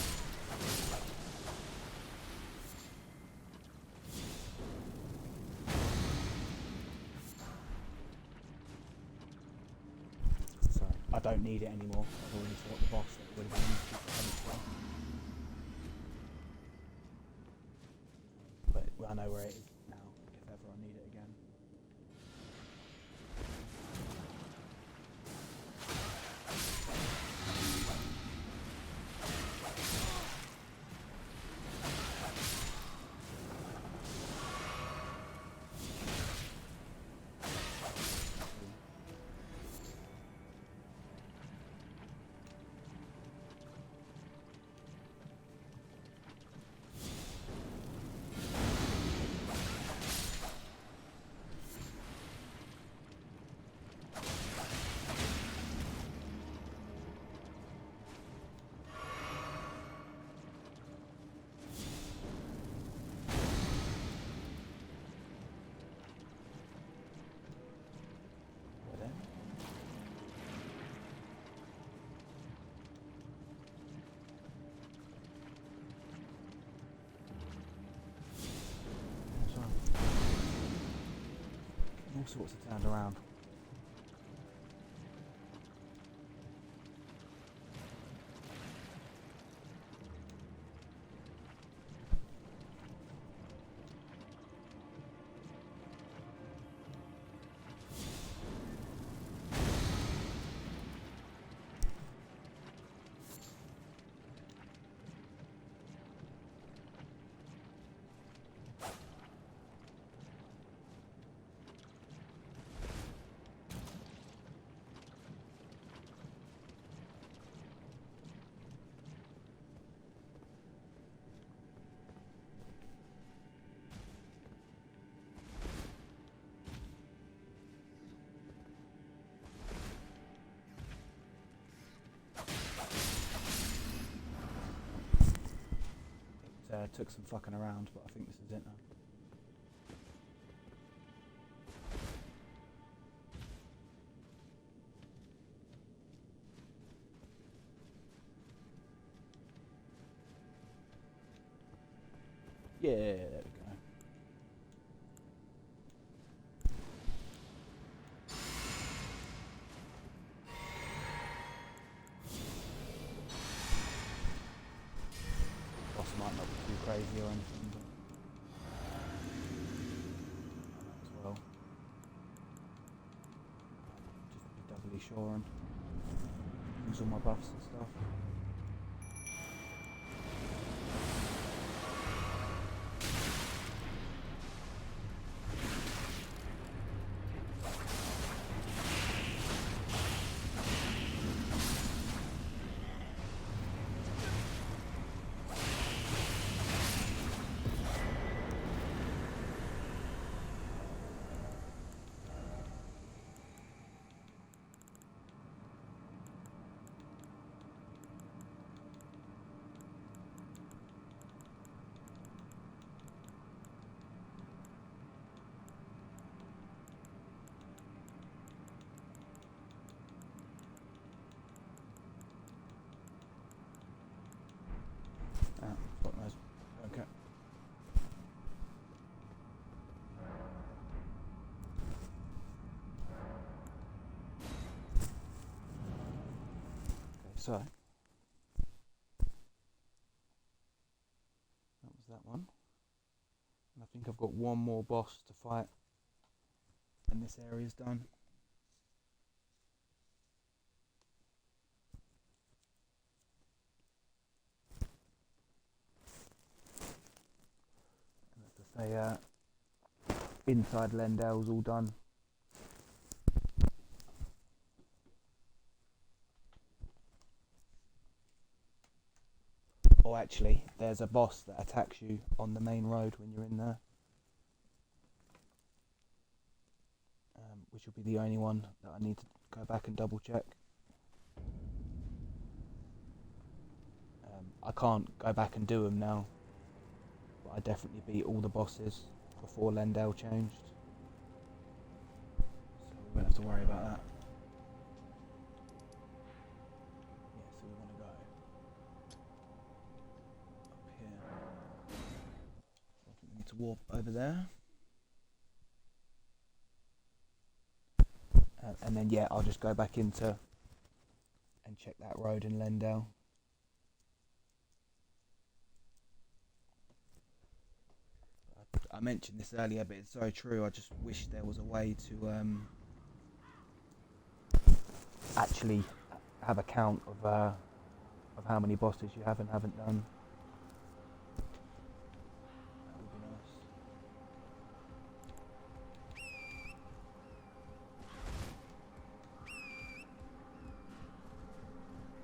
I don't need it anymore. I've already fought the boss that would have been useful for Elden. But I know where it is now, if ever I need it again. All sorts of turned around. Took some fucking around, but I think this is it now. Yeah, there we go. Boss might not be too crazy or anything, but as well. Just to be doubly sure and use all my buffs and stuff. Fuck knows. Okay. So that was that one. And I think I've got one more boss to fight and this area's done. And as I say, inside Lendale's all done. Or actually, there's a boss that attacks you on the main road when you're in there. Which will be the only one that I need to go back and double check. I can't go back and do them now, but I definitely beat all the bosses before Lendale changed. So we won't have to worry about that. Yeah, so we want to go up here. I think we need to warp over there. And then yeah, I'll just go back into and check that road in Lendale. I mentioned this earlier, but it's so true. I just wish there was a way to actually have a count of how many bosses you have and haven't done. That would be nice.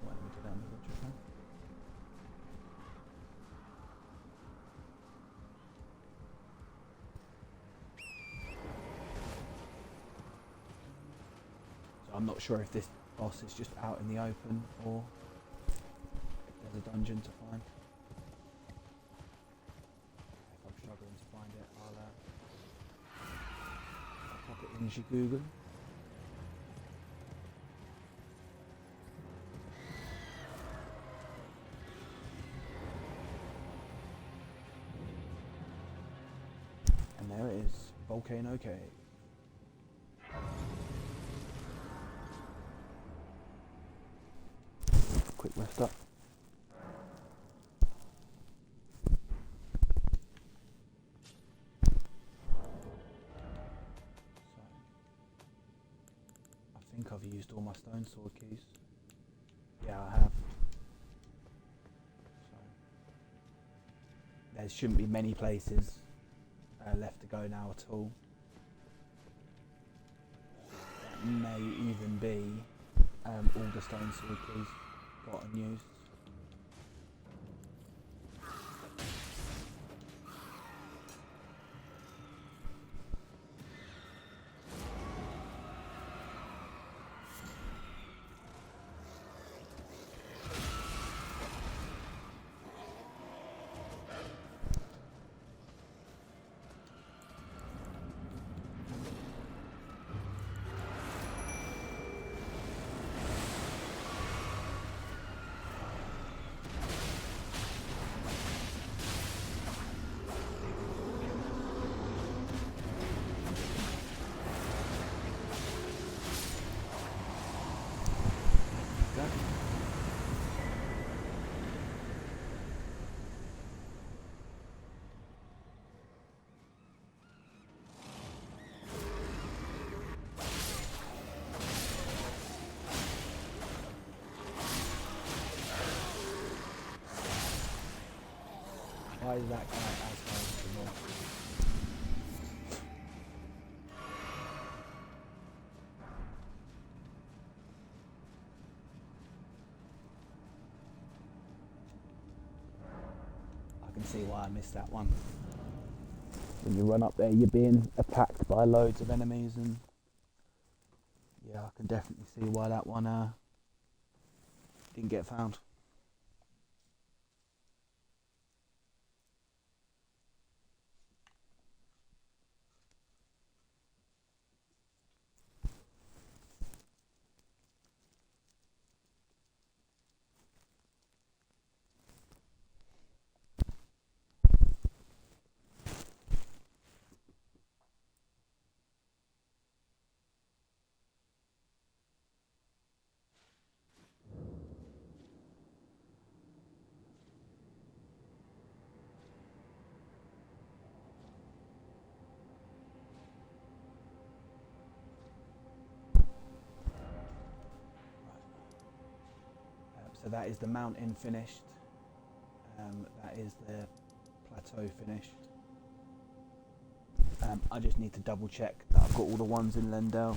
Why don't we do that on the virtual phone? I'm not sure if this boss is just out in the open or if there's a dungeon to find. If I'm struggling to find it, I'll pop it into Google. And there it is, Volcano Cave. Quick rest up. So, I think I've used all my stone sword keys. Yeah, I have. So, there shouldn't be many places left to go now at all. That may even be all the stone sword keys got and used. Why is that guy as hard as the boss? I can see why I missed that one. When you run up there, you're being attacked by loads of enemies, and yeah, I can definitely see why that one didn't get found. So that is the mountain finished. That is the plateau finished. I just need to double check that I've got all the ones in Lendell.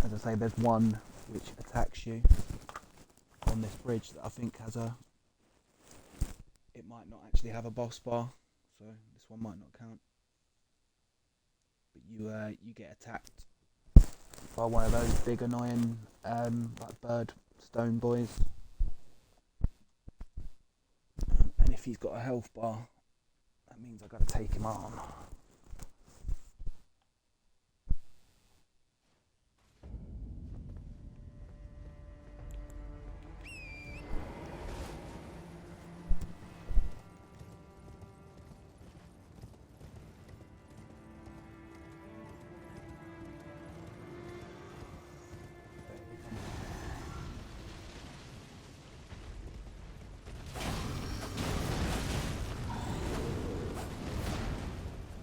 As I say, there's one which attacks you on this bridge that I think has it might not actually have a boss bar, so this one might not count. But you get attacked by one of those big annoying like bird stone boys. And if he's got a health bar, that means I've got to take him on.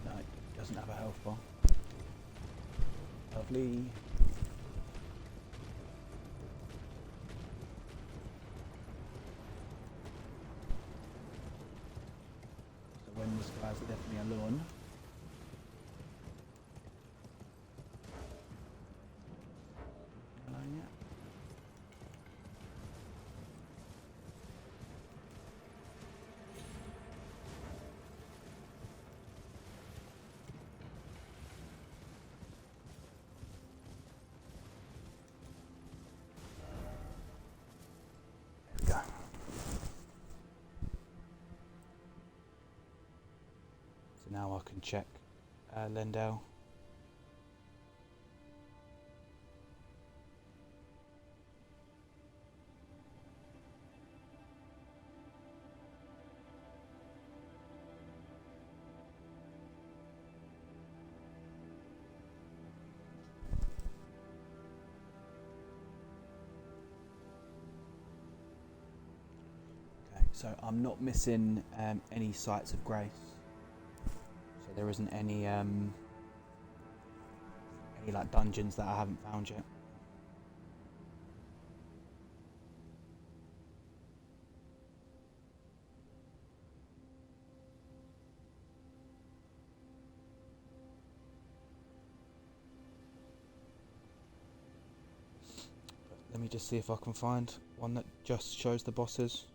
No, he doesn't have a health bar. Lovely. So when this guy's left me alone, alone yet? There we go. So now I can check Lendell. Okay, so I'm not missing any sites of grace. So there isn't any like dungeons that I haven't found yet. But let me just see if I can find one that just shows the bosses.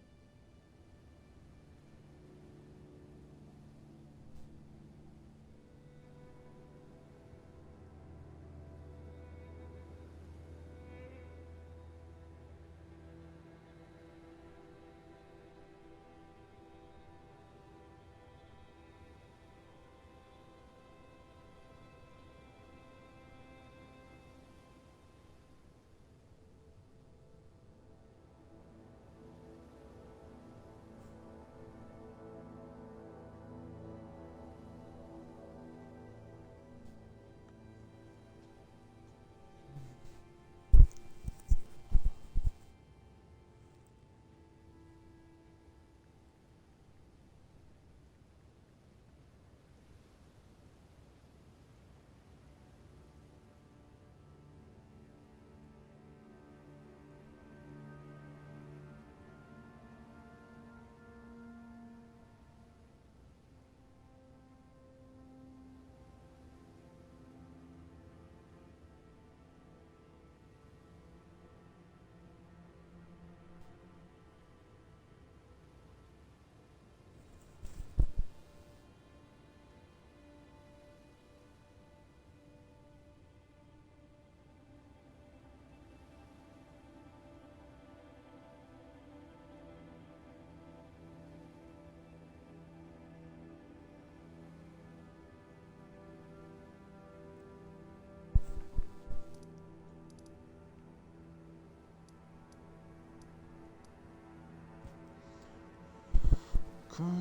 Right.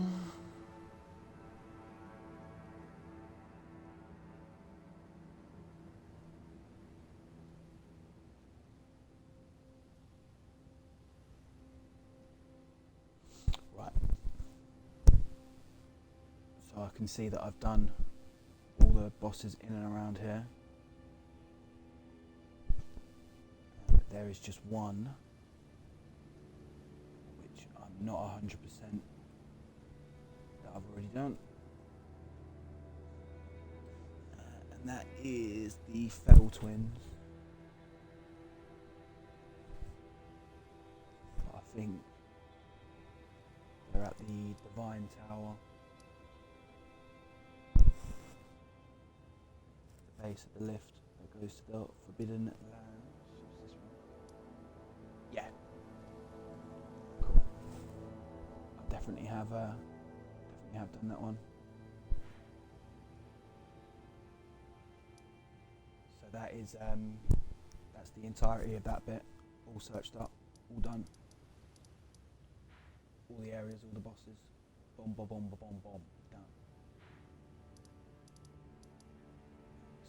So I can see that I've done all the bosses in and around here. There is just one which I'm not 100% that I've already done. And that is the Fell Twins. I think they're at the Divine Tower. The base of the lift that goes to the Forbidden Land. Yeah. Cool. I definitely have done that one. So that is that's the entirety of that bit, all searched up, all done. All the areas, all the bosses. Bomb, bomb, bomb, bomb, bomb, done.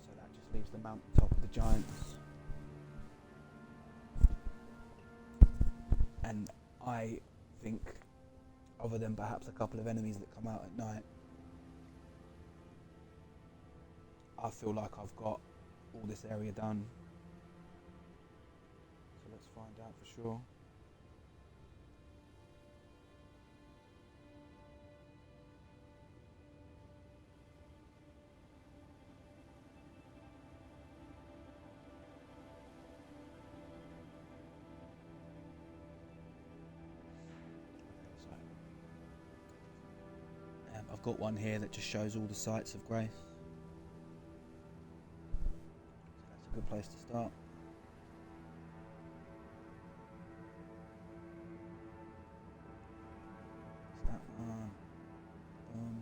So that just leaves the mountaintop of the giants. And I think, other than perhaps a couple of enemies that come out at night, I feel like I've got all this area done. So let's find out for sure. I've got one here that just shows all the sites of Grace. So that's a good place to start. It's that one. Boom.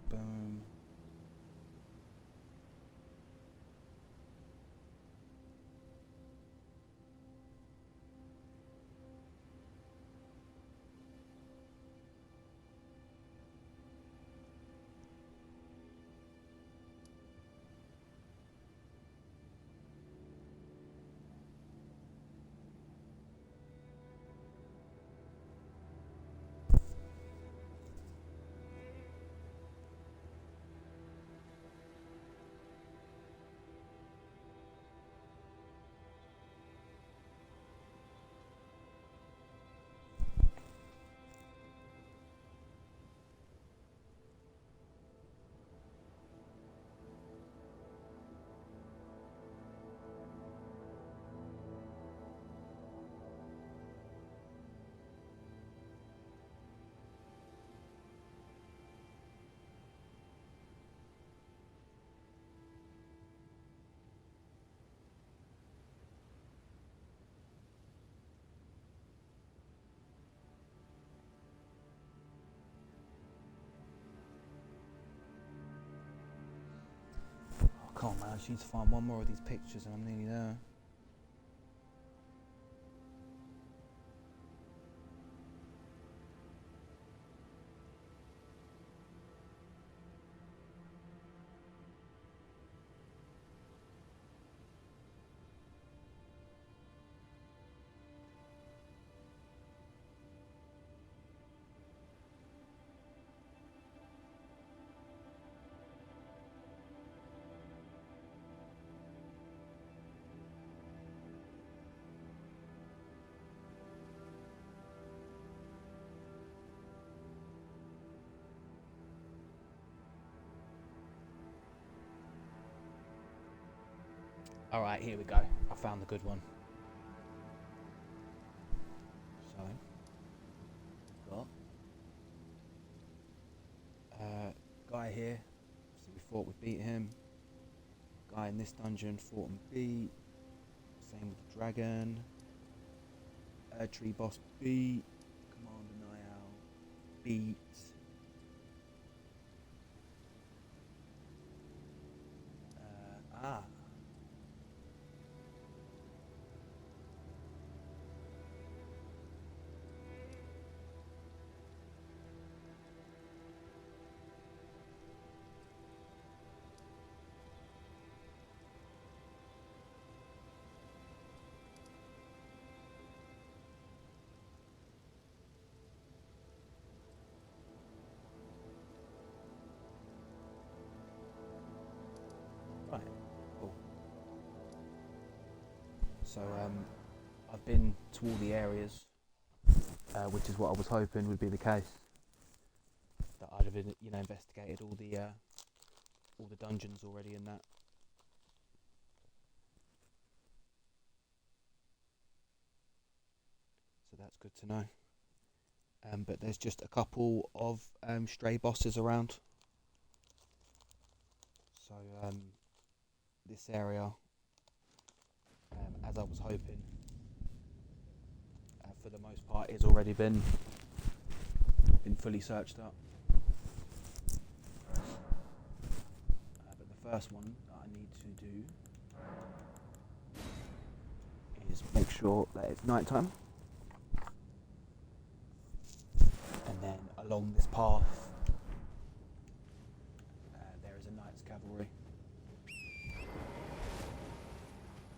Bang. Boom. Come on, man, I just need to find one more of these pictures and I'm nearly there. Alright, here we go. I found the good one. So, got guy here. So we thought we'd beat him. Guy in this dungeon fought and beat. Same with the dragon. Tree boss beat. Commander Niall beat. Right, cool. So I've been to all the areas, which is what I was hoping would be the case. That I'd have, investigated all the dungeons already and that. So that's good to know. But there's just a couple of stray bosses around. So this area, as I was hoping, for the most part, has already been fully searched up. But the first one that I need to do is make sure that it's night time. And then along this path, there is a Knights Cavalry,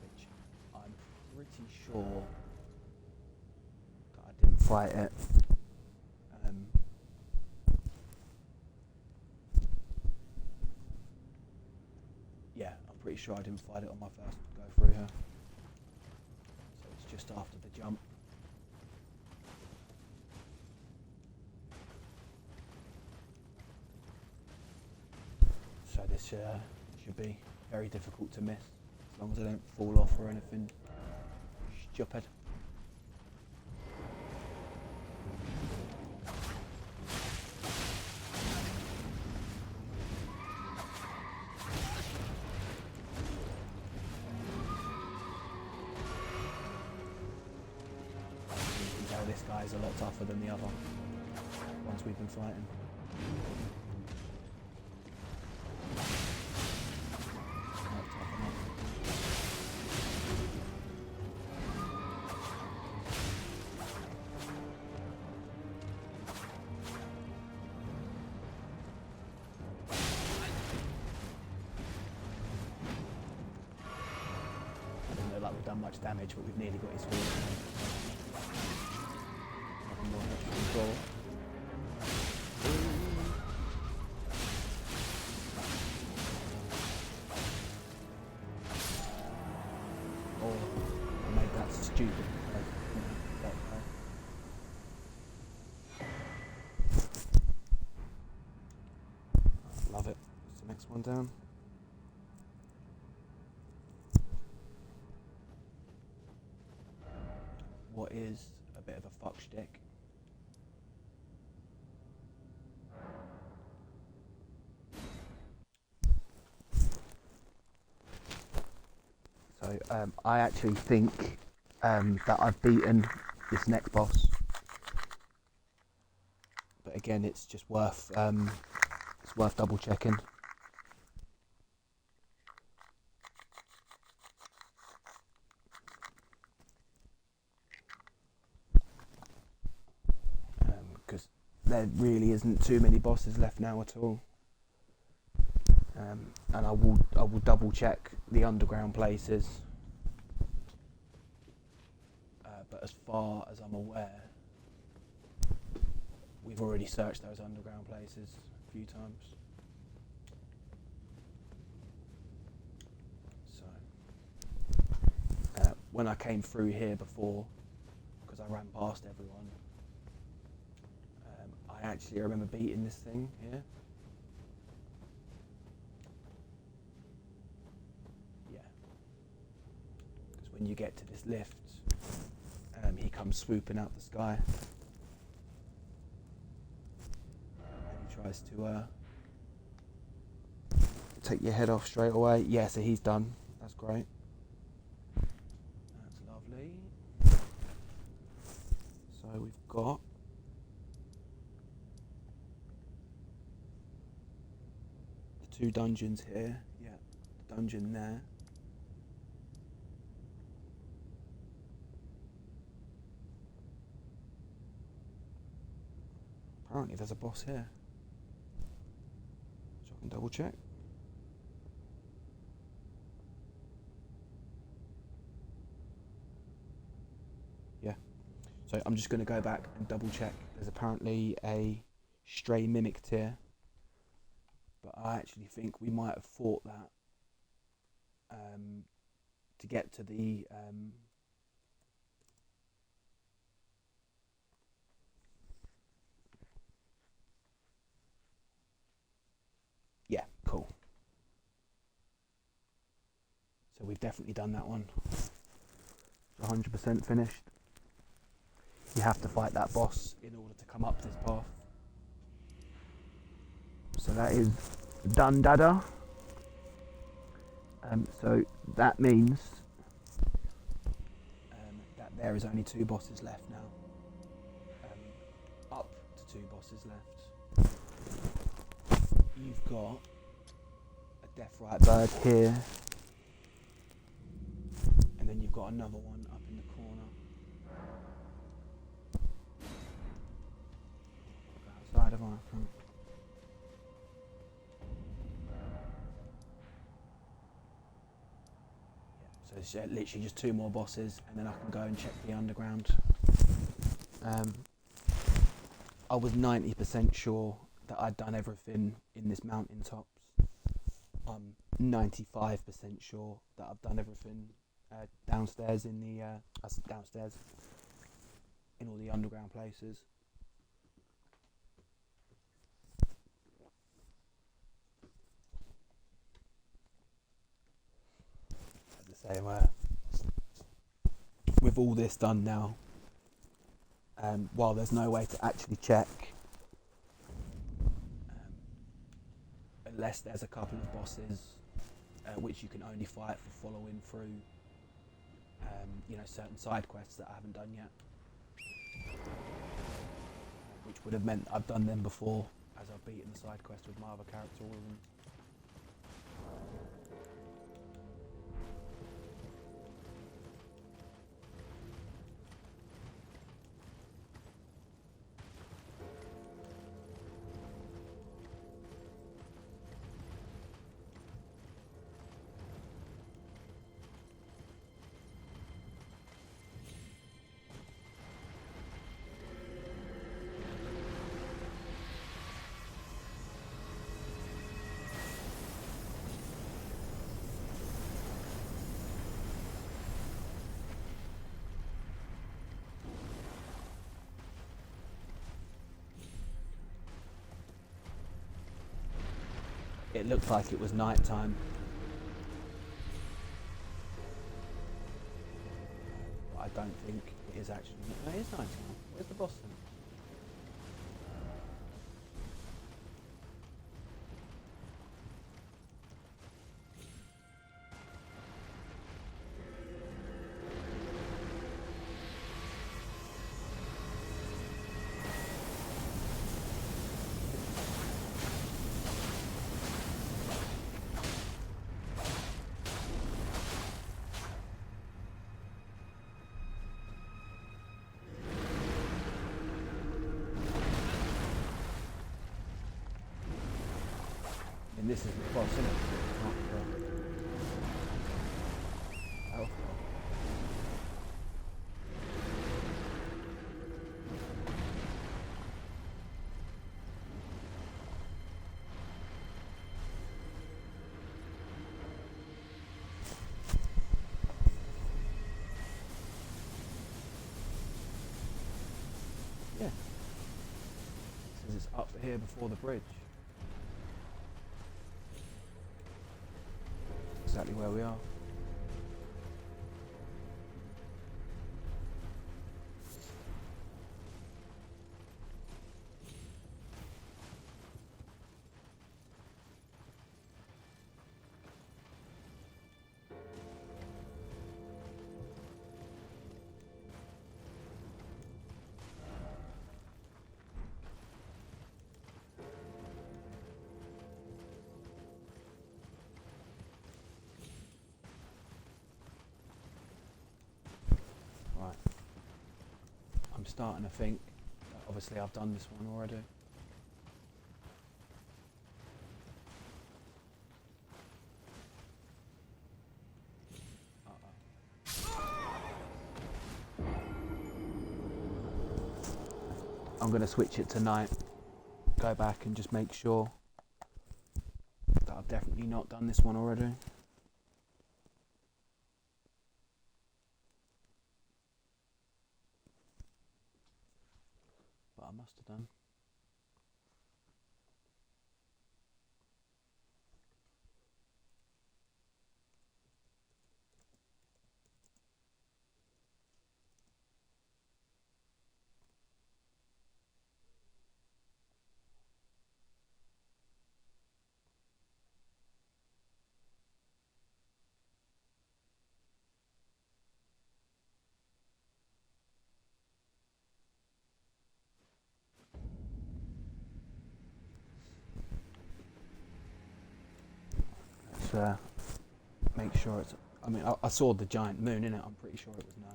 which I'm pretty sure that I didn't fight it. Yeah, I'm pretty sure I didn't fight it on my first go through here. So it's just after the jump. So this should be very difficult to miss, as long as I don't fall off or anything stupid. You can tell this guy's a lot tougher than the other ones we've been fighting. Like we've done much damage, but we've nearly got his sword. Nothing more much control. Oh, I made that stupid mistake. Love it. What's the next one down? What is a bit of a fuck shtick. So I actually think that I've beaten this next boss, but again, it's just worth double checking. Because there really isn't too many bosses left now at all. And I will double check the underground places. But as far as I'm aware, we've already searched those underground places a few times. So when I came through here before, because I ran past everyone, I actually remember beating this thing here. Yeah. Because when you get to this lift, he comes swooping out the sky. And he tries to take your head off straight away. Yeah, so he's done. That's great. That's lovely. So we've got the 2 dungeons here. Yeah, the dungeon there. Apparently there's a boss here. So I can double check. Yeah. So I'm just going to go back and double check. There's apparently a stray mimic tier, but I actually think we might have fought that to get to the yeah, cool. So we've definitely done that one. 100% finished. You have to fight that boss in order to come up this path. So that is done, dada. So that means that there is only 2 bosses left now. Up to 2 bosses left. You've got a Deathrite bird here, and then you've got another one up in the corner. Go outside of our front. So it's literally just 2 more bosses, and then I can go and check the underground. I was 90% sure that I'd done everything in this mountaintops. I'm 95% sure that I've done everything downstairs in the downstairs in all the underground places. As I say, with all this done now, while there's no way to actually check, unless there's a couple of bosses which you can only fight for following through, certain side quests that I haven't done yet, which would have meant I've done them before, as I've beaten the side quest with my other character, all of them. It looked like it was night time. But I don't think it is actually. No, it is night time. Where's the boss then? And this is the boss, isn't it? Oh. Yeah. It says it's up here before the bridge. Exactly where we are. Right. I'm starting to think that obviously I've done this one already. I'm going to switch it to night, go back and just make sure that I've definitely not done this one already. to make sure it's... I mean, I saw the giant moon in it. I'm pretty sure it was night.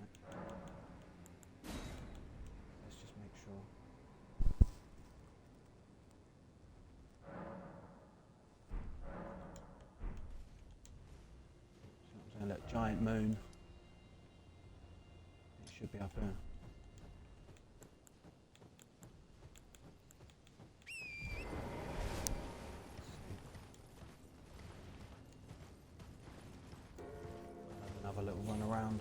Let's just make sure. So I'm saying, look, giant moon. It should be up here. Another little run around.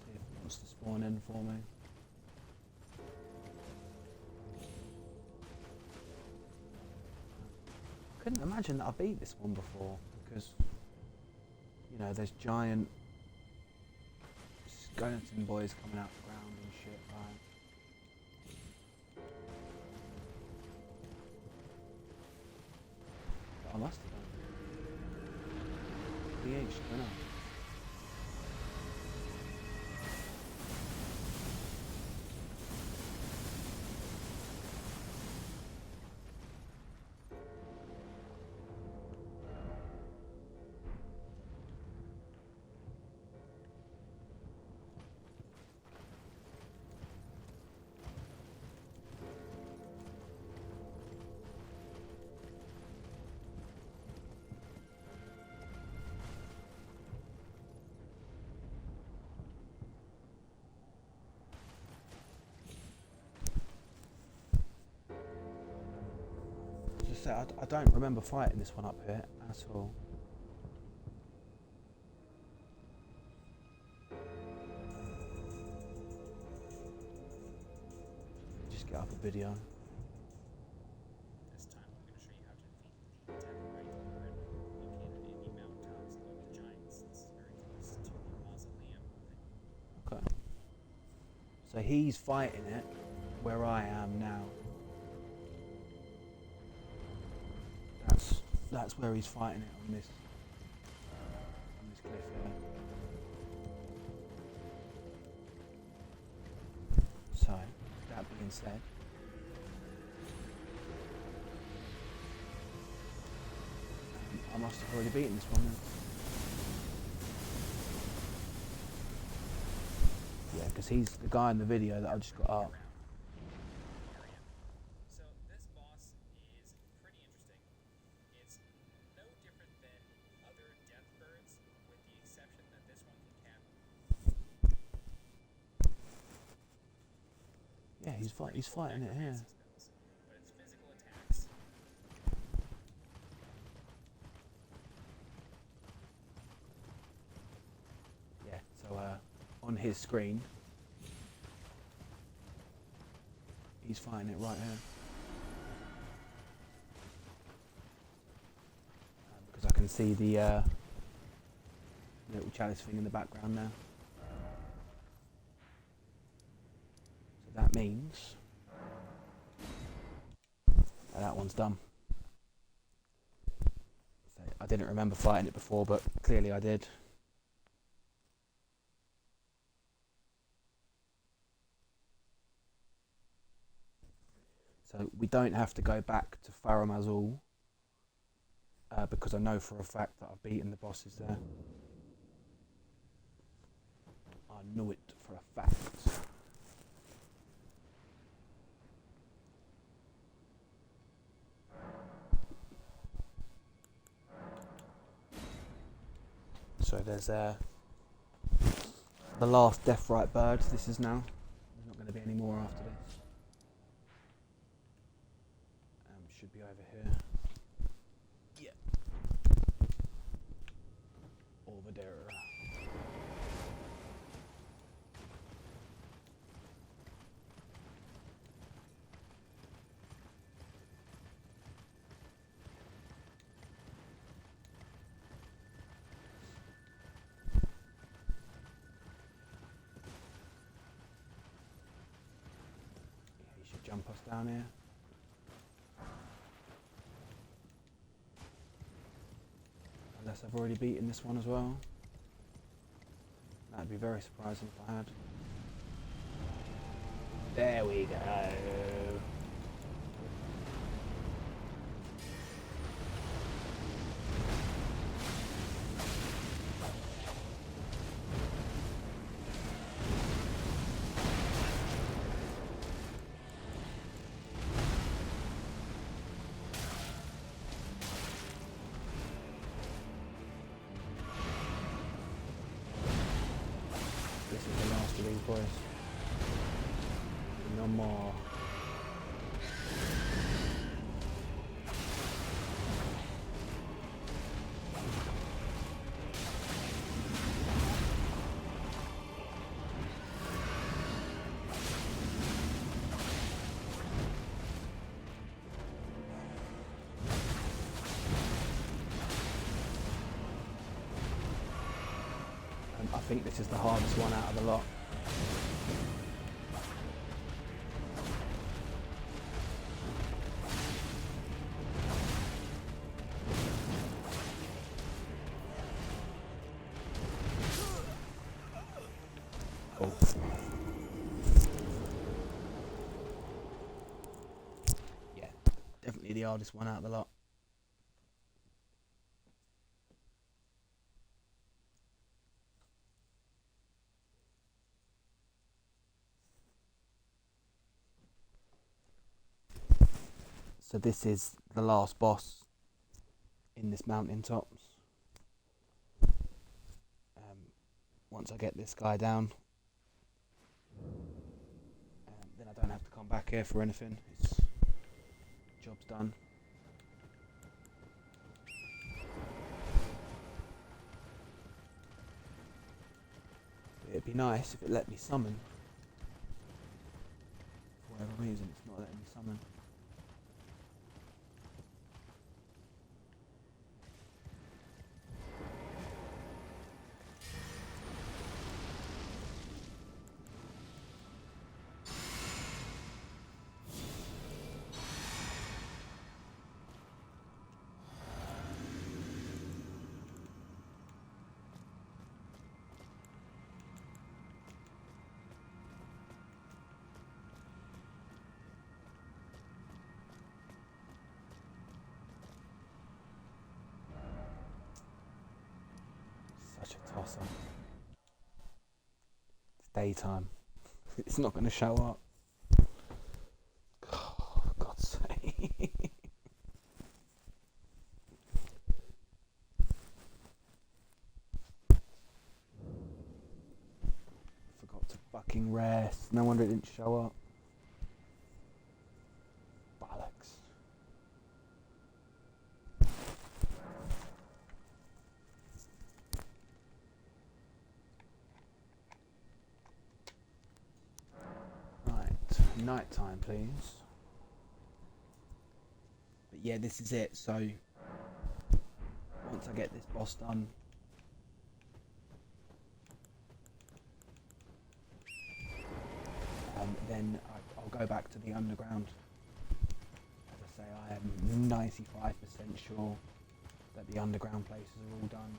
See if it wants to spawn in for me. Couldn't imagine that I beat this one before because, you know, there's giant skeleton boys coming out the ground and shit, right? I must have done. DH, don't know. I don't remember fighting this one up here at all. Just get up a video. This time I'm going to show you how to defeat the Death Right Lord located in the mountaintops above the giants. This is very close to the mausoleum. Okay. So he's fighting it where I am now. That's where he's fighting it on this cliff here. So, that being said, I must have already beaten this one then. Yeah, because he's the guy in the video that I just got up. So this boss is pretty interesting. It's no different than other death birds, with the exception that this one can cap. Yeah, he's fighting it here. But its physical attacks. Yeah, so on his screen, he's fighting it right here. Because I can see the little chalice thing in the background now. So that means that one's done. So I didn't remember fighting it before, but clearly I did. So we don't have to go back to Farum Azula because I know for a fact that I've beaten the bosses there. I know it for a fact. So there's the last Death Right bird. This is now. There's not going to be any more after this. Should be over here. Yeah. Over there. Yeah, he should jump us down here. Unless I've already beaten this one as well. That'd be very surprising if I had. There we go. boys. No more. I think this is the hardest one out of the lot. Oh. Yeah, definitely the hardest one out of the lot. So this is the last boss in this mountaintops. Once I get this guy down, then I don't have to come back here for anything. Job's done. It'd be nice if it let me summon. For whatever reason, it's not letting me summon. Such a tosser. It's daytime. It's not going to show up. Oh, for God's sake. Forgot to fucking rest. No wonder it didn't show up. Bollocks. Right, night time, please. But yeah, this is it. So once I get this boss done, then I'll go back to the underground. As I say, I am 95% sure that the underground places are all done.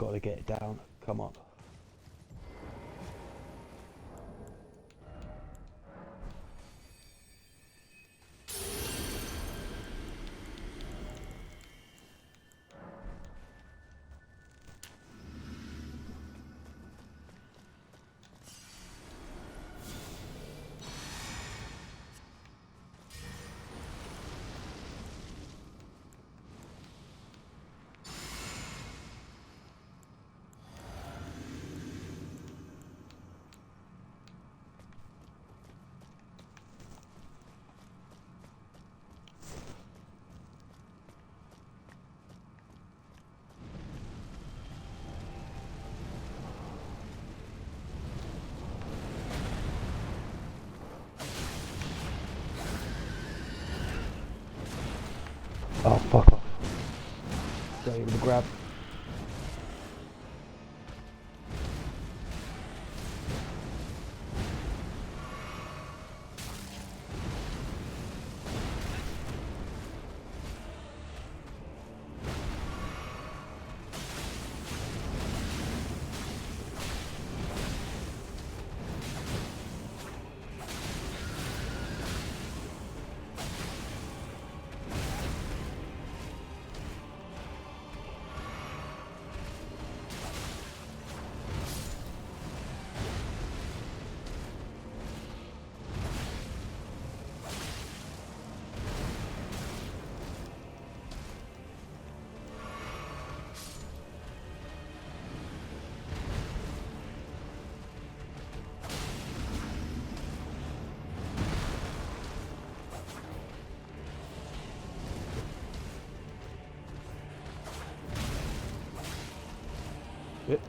got to get it down. Come on. Oh, fuck off. Go with the grab. Yep.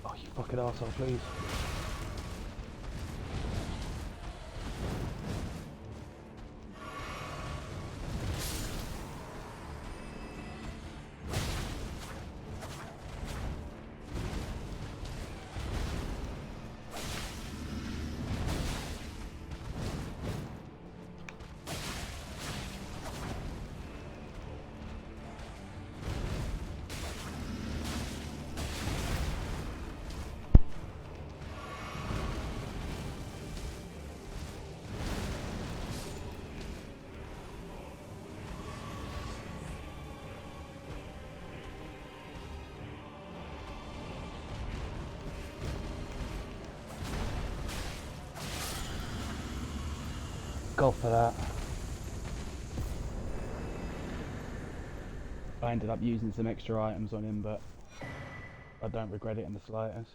Oh, you fucking arsehole, please. Go for that. I ended up using some extra items on him, but I don't regret it in the slightest.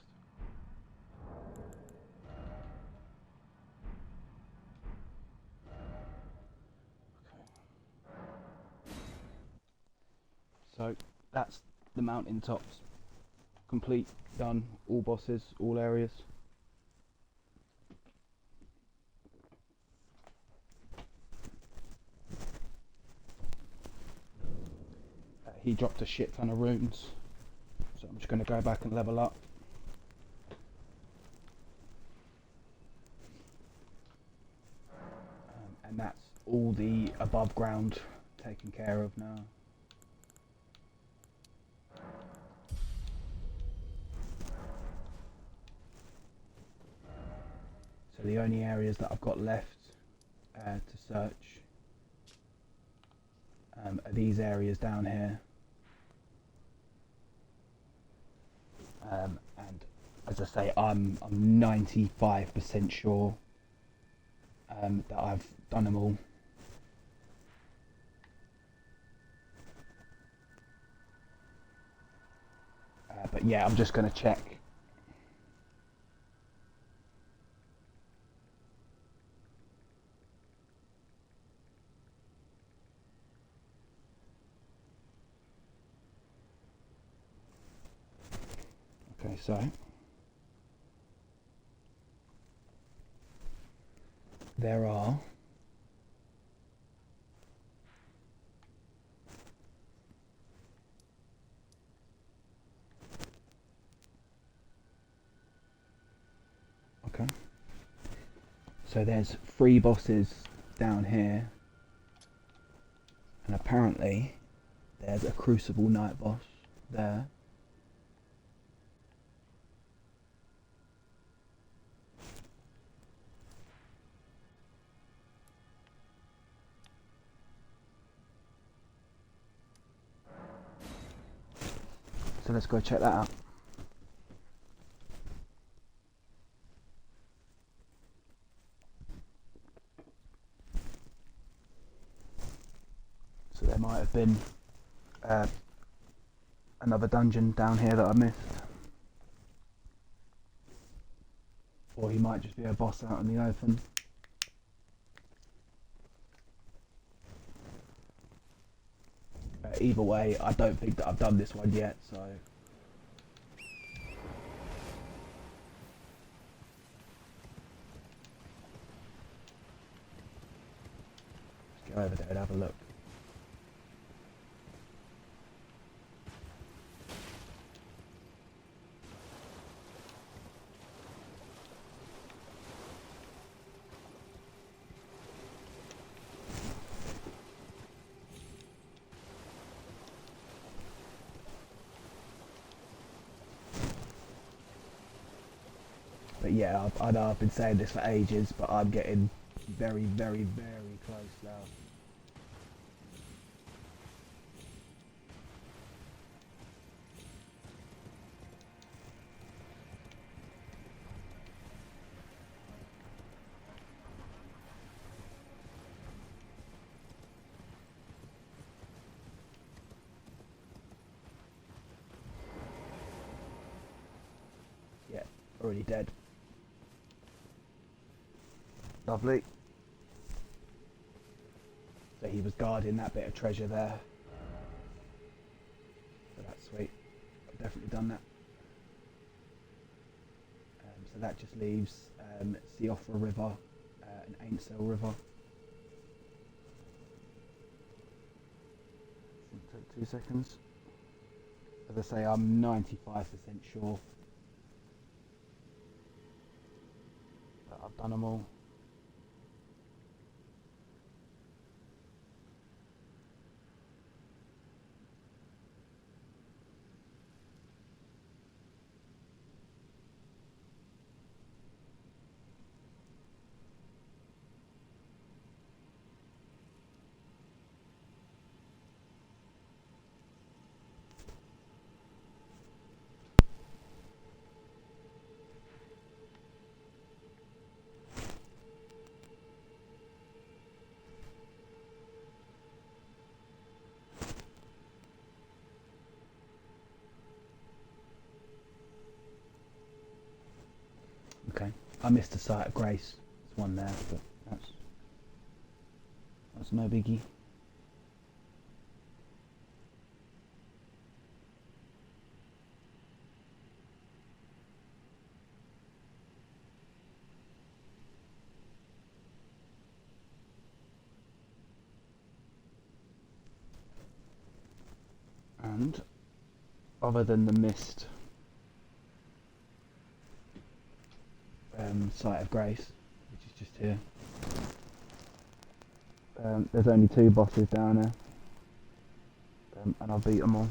So that's the mountain tops complete, done, all bosses, all areas. He dropped a shit ton of runes, so I'm just going to go back and level up. And that's all the above ground taken care of now. So the only areas that I've got left to search are these areas down here. And as I say, I'm 95% sure that I've done them all. But yeah, I'm just going to check. Okay. Okay, so there are okay. So there's 3 bosses down here, and apparently there's a Crucible Night boss there. So let's go check that out. So there might have been another dungeon down here that I missed. Or he might just be a boss out in the open. Either way, I don't think that I've done this one yet, so... Let's go over there and have a look. But yeah, I know I've been saying this for ages, but I'm getting very, very, very close now. Yeah, already dead. Lovely. So he was guarding that bit of treasure there. So that's sweet. I've definitely done that. So that just leaves Siofra River and Ainsel River. Shouldn't take 2 seconds. As I say, I'm 95% sure that I've done them all. Okay, I missed the Sight of Grace. There's one there, but that's no biggie. And other than the mist Sight of Grace, which is just here, there's only 2 bosses down there, and I'll beat them all.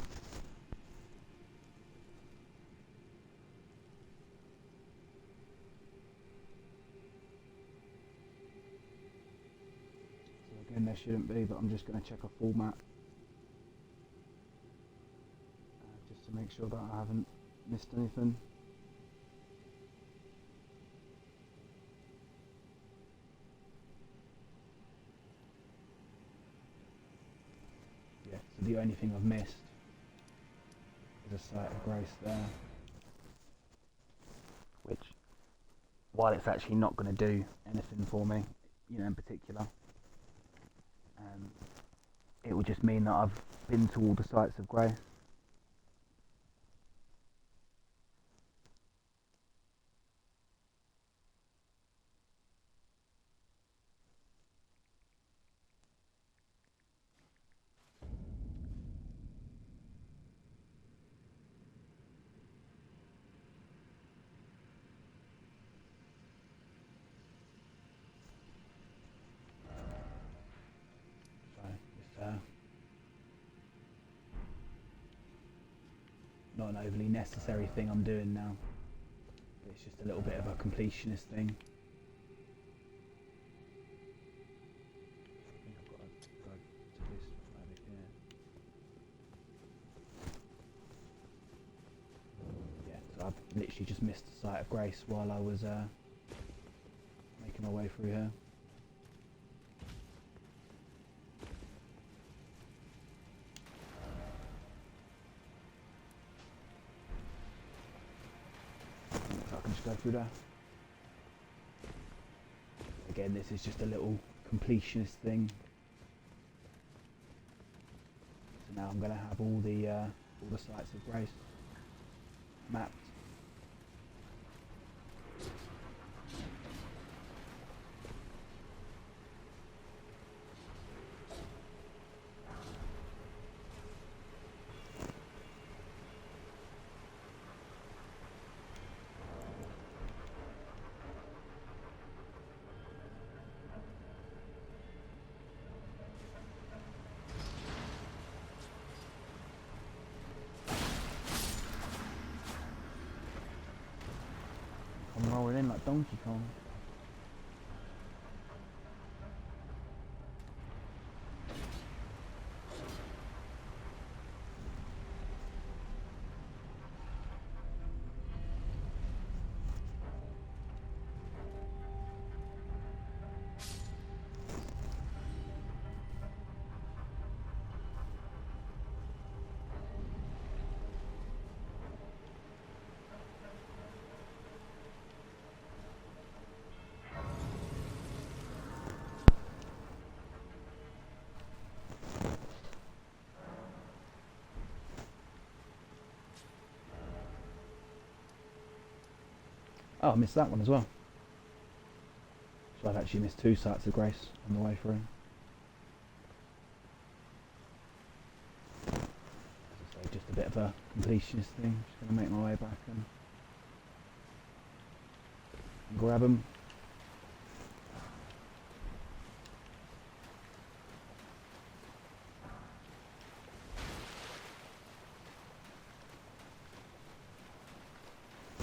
So again, there shouldn't be, but I'm just going to check a full map just to make sure that I haven't missed anything. Yeah, so the only thing I've missed is a Sight of Grace there, which, while it's actually not going to do anything for me, you know, in particular, it will just mean that I've been to all the Sights of Grace. not an overly necessary thing I'm doing now. It's just a little bit of a completionist thing. I think I've got to go to this over here. Yeah, so I've literally just missed the sight of Grace while I was making my way through here. So I can just go through there. Again, this is just a little completionist thing. So now I'm going to have all the sites of Grace mapped. I'm rolling in like Donkey Kong. Oh, I missed that one as well. So I've actually missed 2 sites of Grace on the way through. As I say, just a bit of a completionist thing. Just going to make my way back and grab them.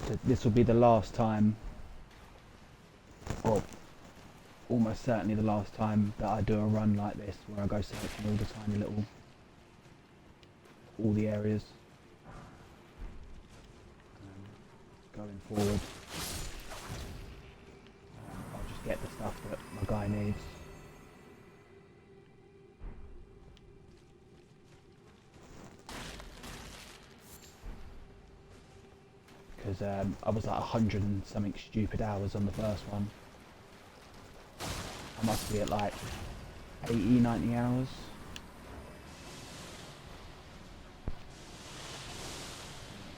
So this will be the last time, or almost certainly the last time, that I do a run like this where I go searching all the tiny little, all the areas. Going forward, I'll just get the stuff that my guy needs. Because I was like 100 and something stupid hours on the first one. I must be at like 80, 90 hours.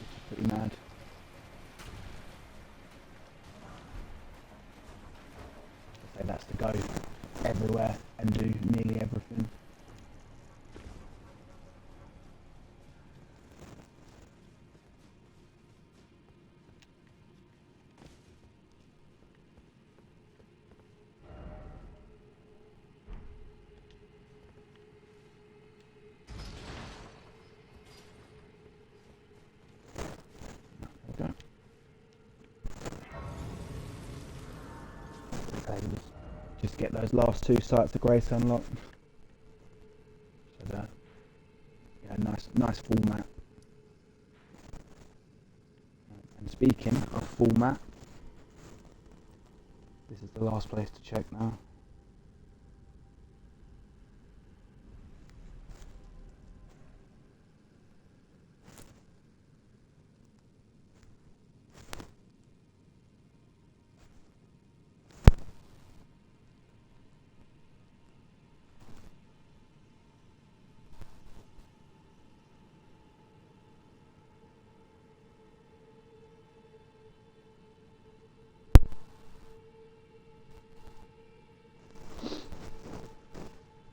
Which is pretty mad. So that's to go everywhere and do nearly everything. Okay. Okay, just get those last 2 sites of Grace unlocked. So yeah, nice full map. And speaking of full map, this is the last place to check now.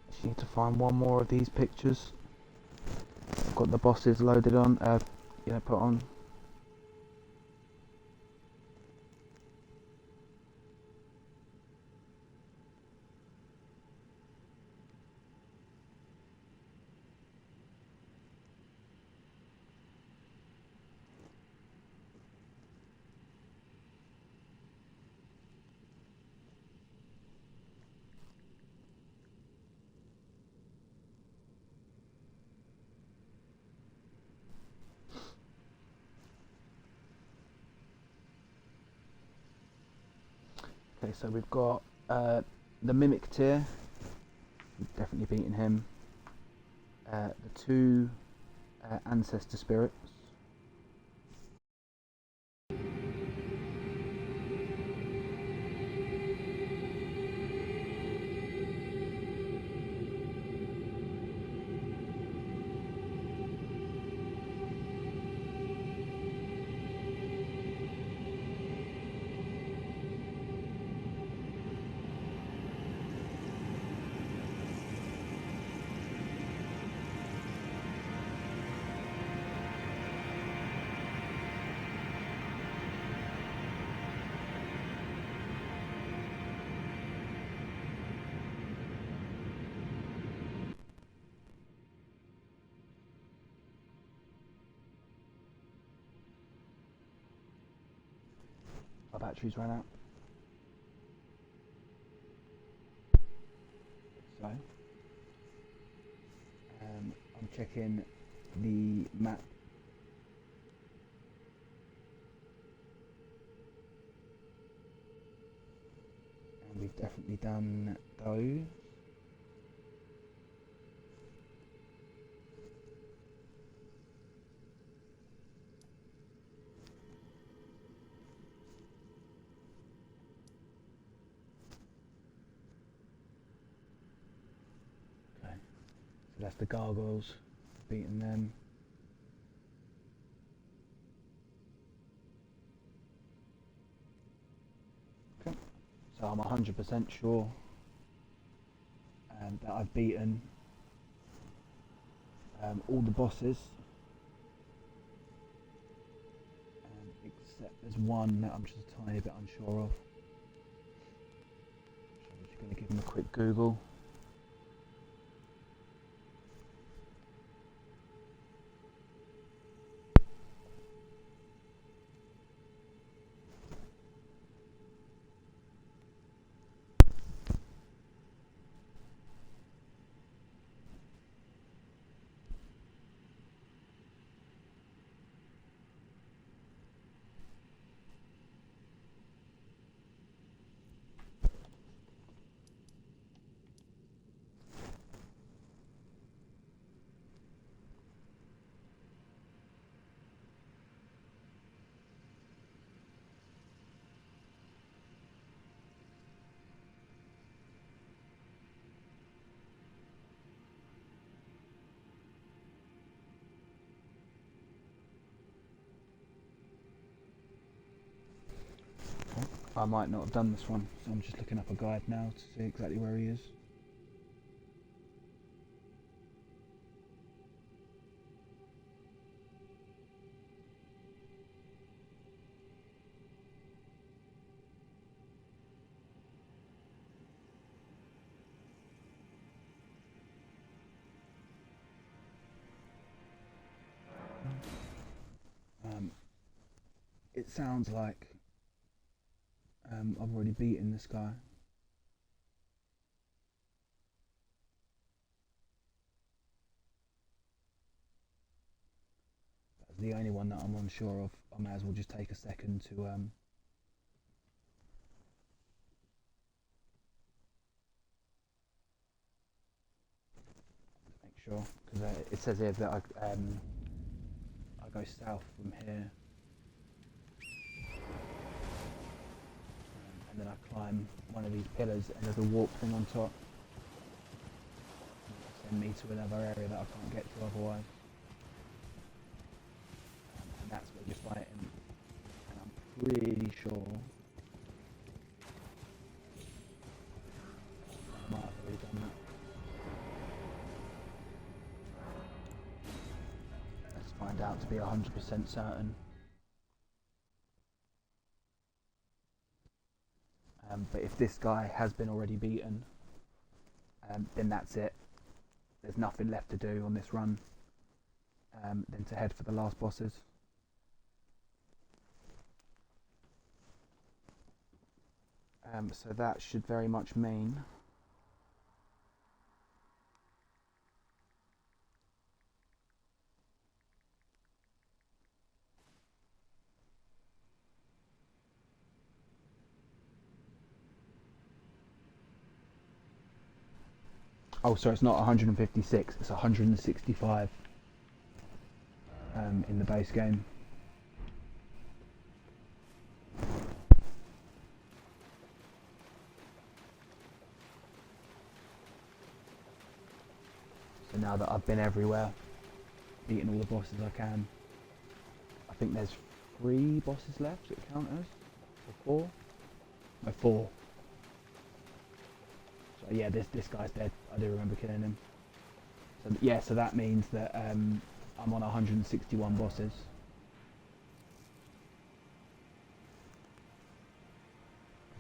Just need to find one more of these pictures. I've got the bosses loaded on, put on. Okay, so we've got the Mimic Tier. We've definitely beaten him. The 2 Ancestor Spirits. Our batteries ran out. So, I'm checking the map. And we've definitely done those. Okay, so that's the gargoyles, beating them. Okay, so I'm 100% sure that I've beaten all the bosses, except there's one that I'm just a tiny bit unsure of. So I'm just going to give him a quick Google. I might not have done this one, so I'm just looking up a guide now to see exactly where he is. It sounds like I've already beaten this guy. That's the only one that I'm unsure of. I may as well just take a second to make sure, because it says here that I go south from here, and then I climb one of these pillars, and there's a warp thing on top. It'll send me to another area that I can't get to otherwise. And that's what you're fighting. And I'm pretty sure I might have already done that. Let's find out to be 100% certain. But if this guy has been already beaten, then that's it. There's nothing left to do on this run than to head for the last bosses. So that should very much mean Oh, sorry, it's not 156. It's 165 in the base game. So now that I've been everywhere, beating all the bosses I can, I think there's 3 bosses left. Does it count as? Or 4? No, 4. So yeah, this guy's dead. I do remember killing him. So yeah, so that means that I'm on 161 bosses.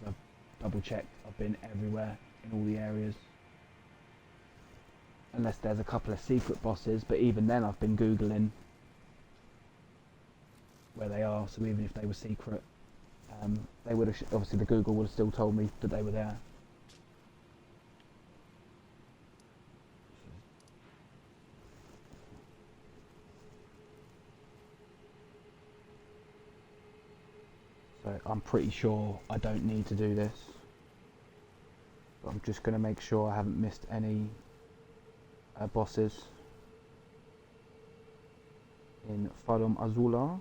I've double checked. I've been everywhere in all the areas. Unless there's a couple of secret bosses, but even then I've been Googling where they are, so even if they were secret, they would have, obviously the Google would have still told me that they were there. So I'm pretty sure I don't need to do this, but I'm just going to make sure I haven't missed any bosses in Farum Azula.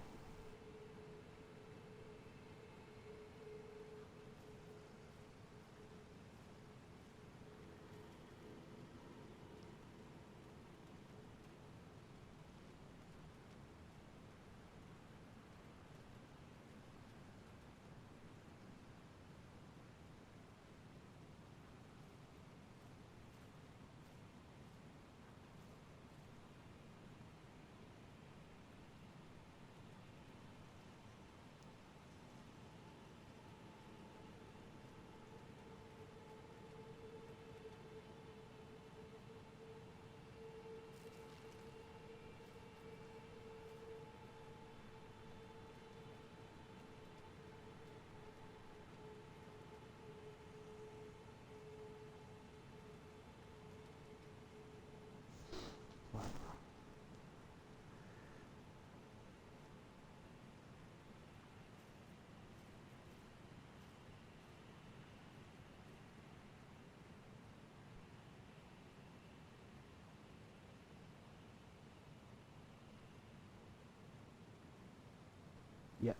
Yep.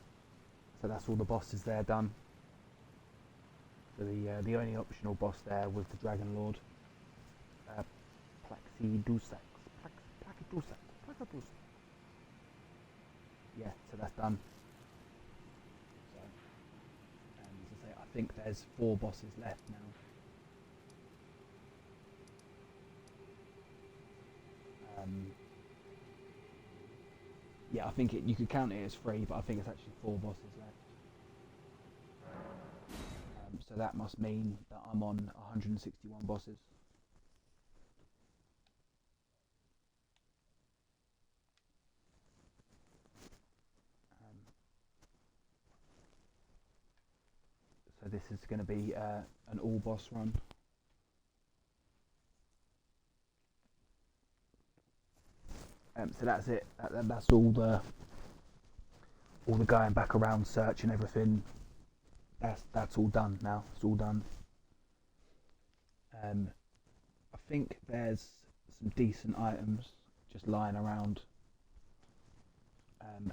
So that's all the bosses there done. So the only optional boss there was the Dragon Lord, Plaxidusax. Plaxidusax. Yeah, so that's done. So, as I say, I think there's 4 bosses left now. Yeah, I think you could count it as 3, but I think it's actually 4 bosses left. So that must mean that I'm on 161 bosses. So this is going to be an all boss run. So that's it. That's all the going back around, search and everything. That's all done now. It's all done. I think there's some decent items just lying around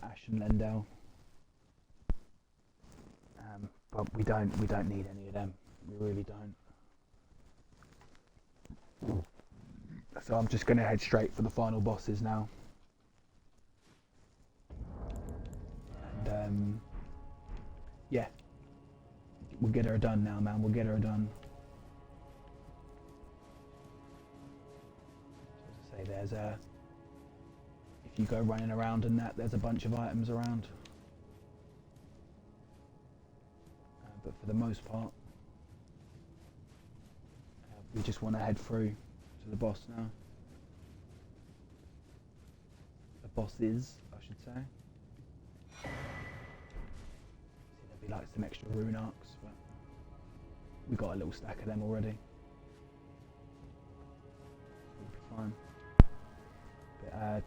Ashen Lendell, but we don't need any of them. We really don't. So I'm just going to head straight for the final bosses now. And yeah, we'll get her done now, man. We'll get her done. So as I say, there's if you go running around and there's a bunch of items around. But for the most part, we just want to head through to the boss now. The bosses, I should say. See, there'll be like some extra rune arcs, but we got a little stack of them already. We'll be fine. But,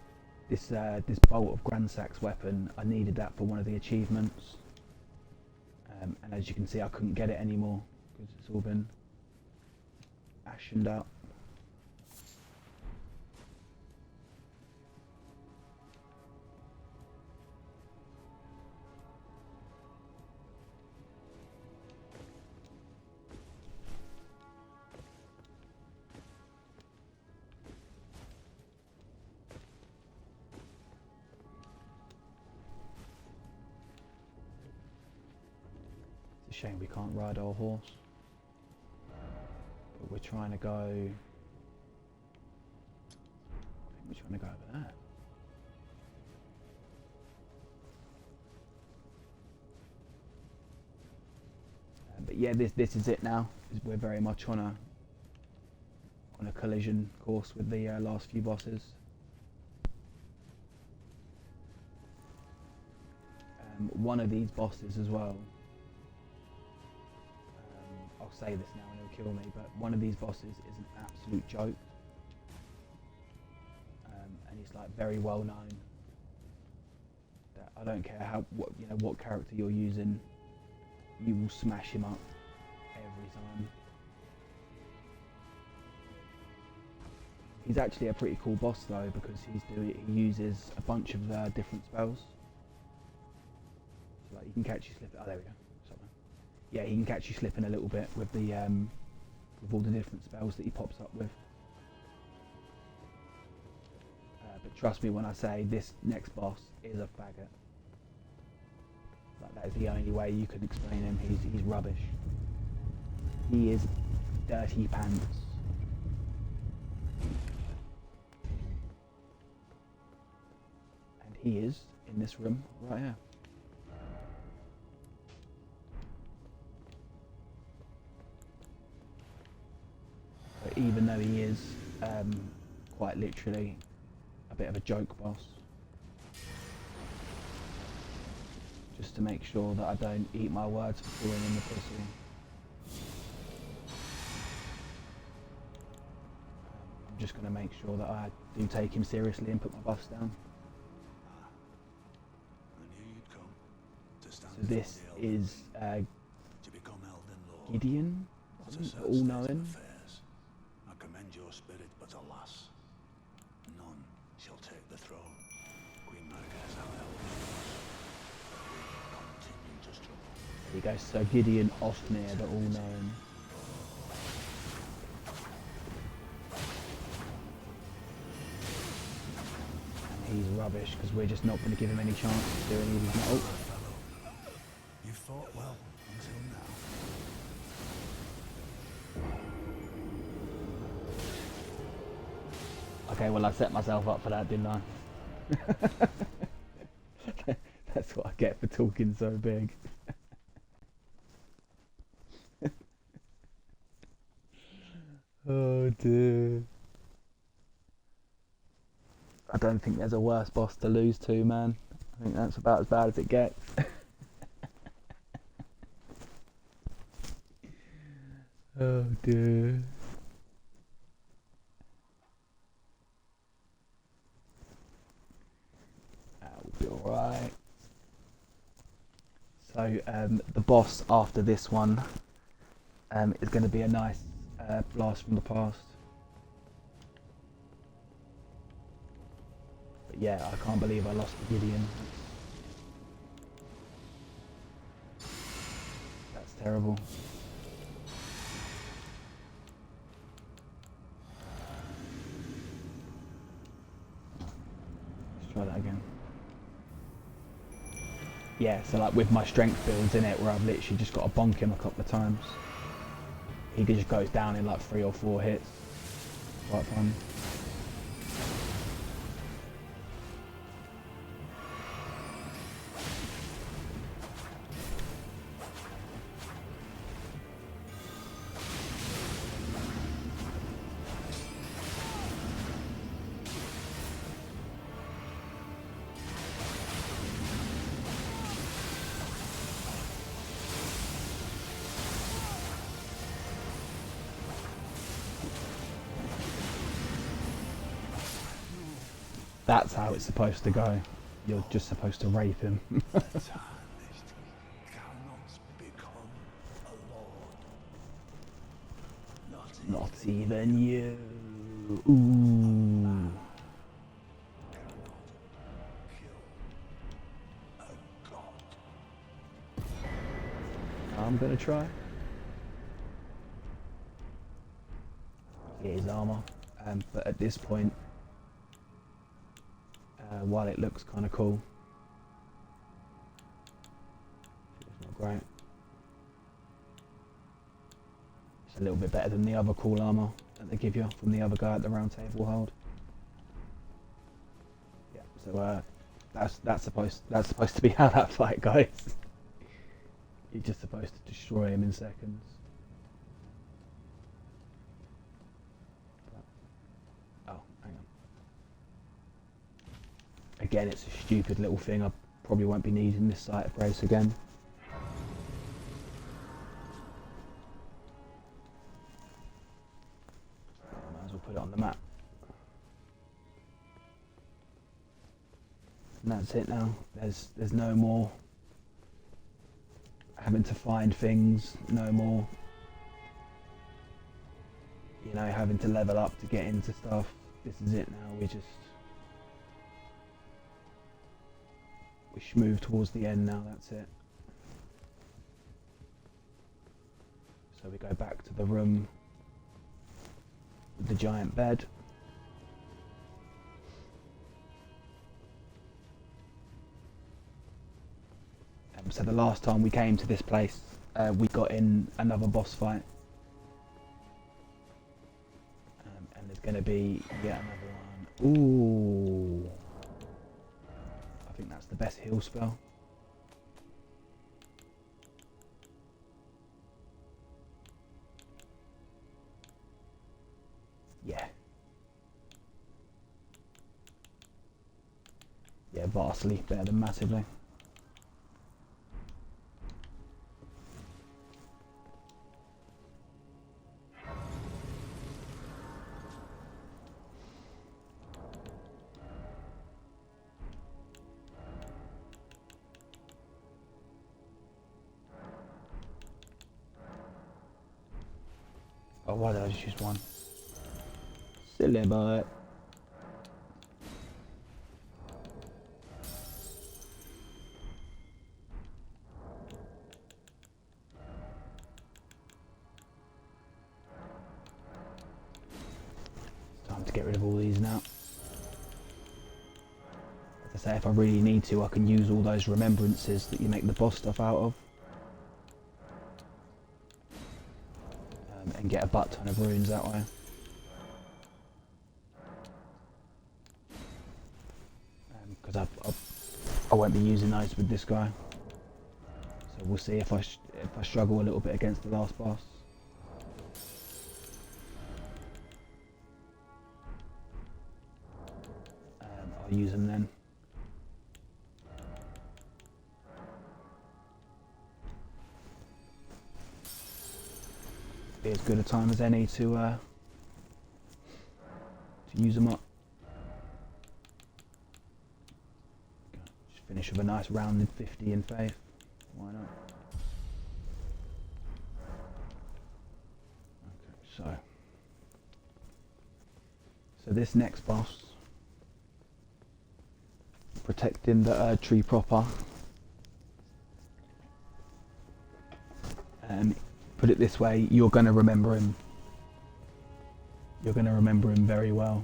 this bolt of Gransack's weapon, I needed that for one of the achievements. And as you can see, I couldn't get it anymore because it's all been ashened up. Shame we can't ride our horse. But we're trying to go... I think we're trying to go over there. But yeah, this is it now. We're very much on a collision course with the last few bosses. One of these bosses as well. I'll say this now and he'll kill me, but one of these bosses is an absolute joke. And he's like very well known. That I don't care what character you're using, you will smash him up every time. He's actually a pretty cool boss though, because he uses a bunch of different spells. So like you can catch you slipping. Oh, there we go. Sorry. Yeah, he can catch you slipping a little bit with the with all the different spells that he pops up with. But trust me when I say this next boss is a faggot. Like that is the only way you could explain him. He's rubbish. He is dirty pants. And he is in this room right here. But even though he is quite literally a bit of a joke boss, just to make sure that I don't eat my words for falling in the pussy. I'm just going to make sure that I do take him seriously and put my buffs down. So this is Gideon, all-knowing. I commend your spirit, but alas, none shall take the throne. Queen Marquez, our continue to struggle. There you go, so Gideon, Ofnir, the all-knowing. And he's rubbish, because we're just not going to give him any chance to do any of his... Oh. You fought well until now. Okay, well I set myself up for that, didn't I? That's what I get for talking so big. Oh dear. I don't think there's a worse boss to lose to, man. I think that's about as bad as it gets. Oh dear. That'll be alright. So the boss after this one is going to be a nice blast from the past. But yeah, I can't believe I lost to Gideon. That's terrible. Let's try that again. Yeah, so like with my strength builds in it, where I've literally just got to bonk him a couple of times. He just goes down in like 3 or 4 hits. Quite fun. That's how it's supposed to go. You're just supposed to rape him. Not even you. Ooh. I'm gonna try. Get his armor, but at this point, while it looks kind of cool, it's not great. It's a little bit better than the other cool armor that they give you from the other guy at the round table hold. Yeah, so that's supposed to be how that fight goes. You're just supposed to destroy him in seconds. But, oh, hang on. Again, it's a stupid little thing. I probably won't be needing this site of grace again. Might as well put it on the map. And that's it now. There's no more having to find things, no more, you know, having to level up to get into stuff. This is it now. We move towards the end now. That's it. So we go back to the room with the giant bed. So the last time we came to this place, we got in another boss fight. And there's going to be yet another one. Ooh. I think that's the best heal spell. Yeah. Yeah, vastly better than massively. Oh, why did I just use one? Silly boy. Time to get rid of all these now. As I say, if I really need to, I can use all those remembrances that you make the boss stuff out of. And get a butt ton of runes that way. Because I won't be using those with this guy. So we'll see if I struggle a little bit against the last boss. I'll use them then. Be as good a time as any to use them up. Just finish with a nice rounded 50 in faith. Why not? Okay, so this next boss, protecting the tree proper. Put it this way, you're going to remember him. You're going to remember him very well.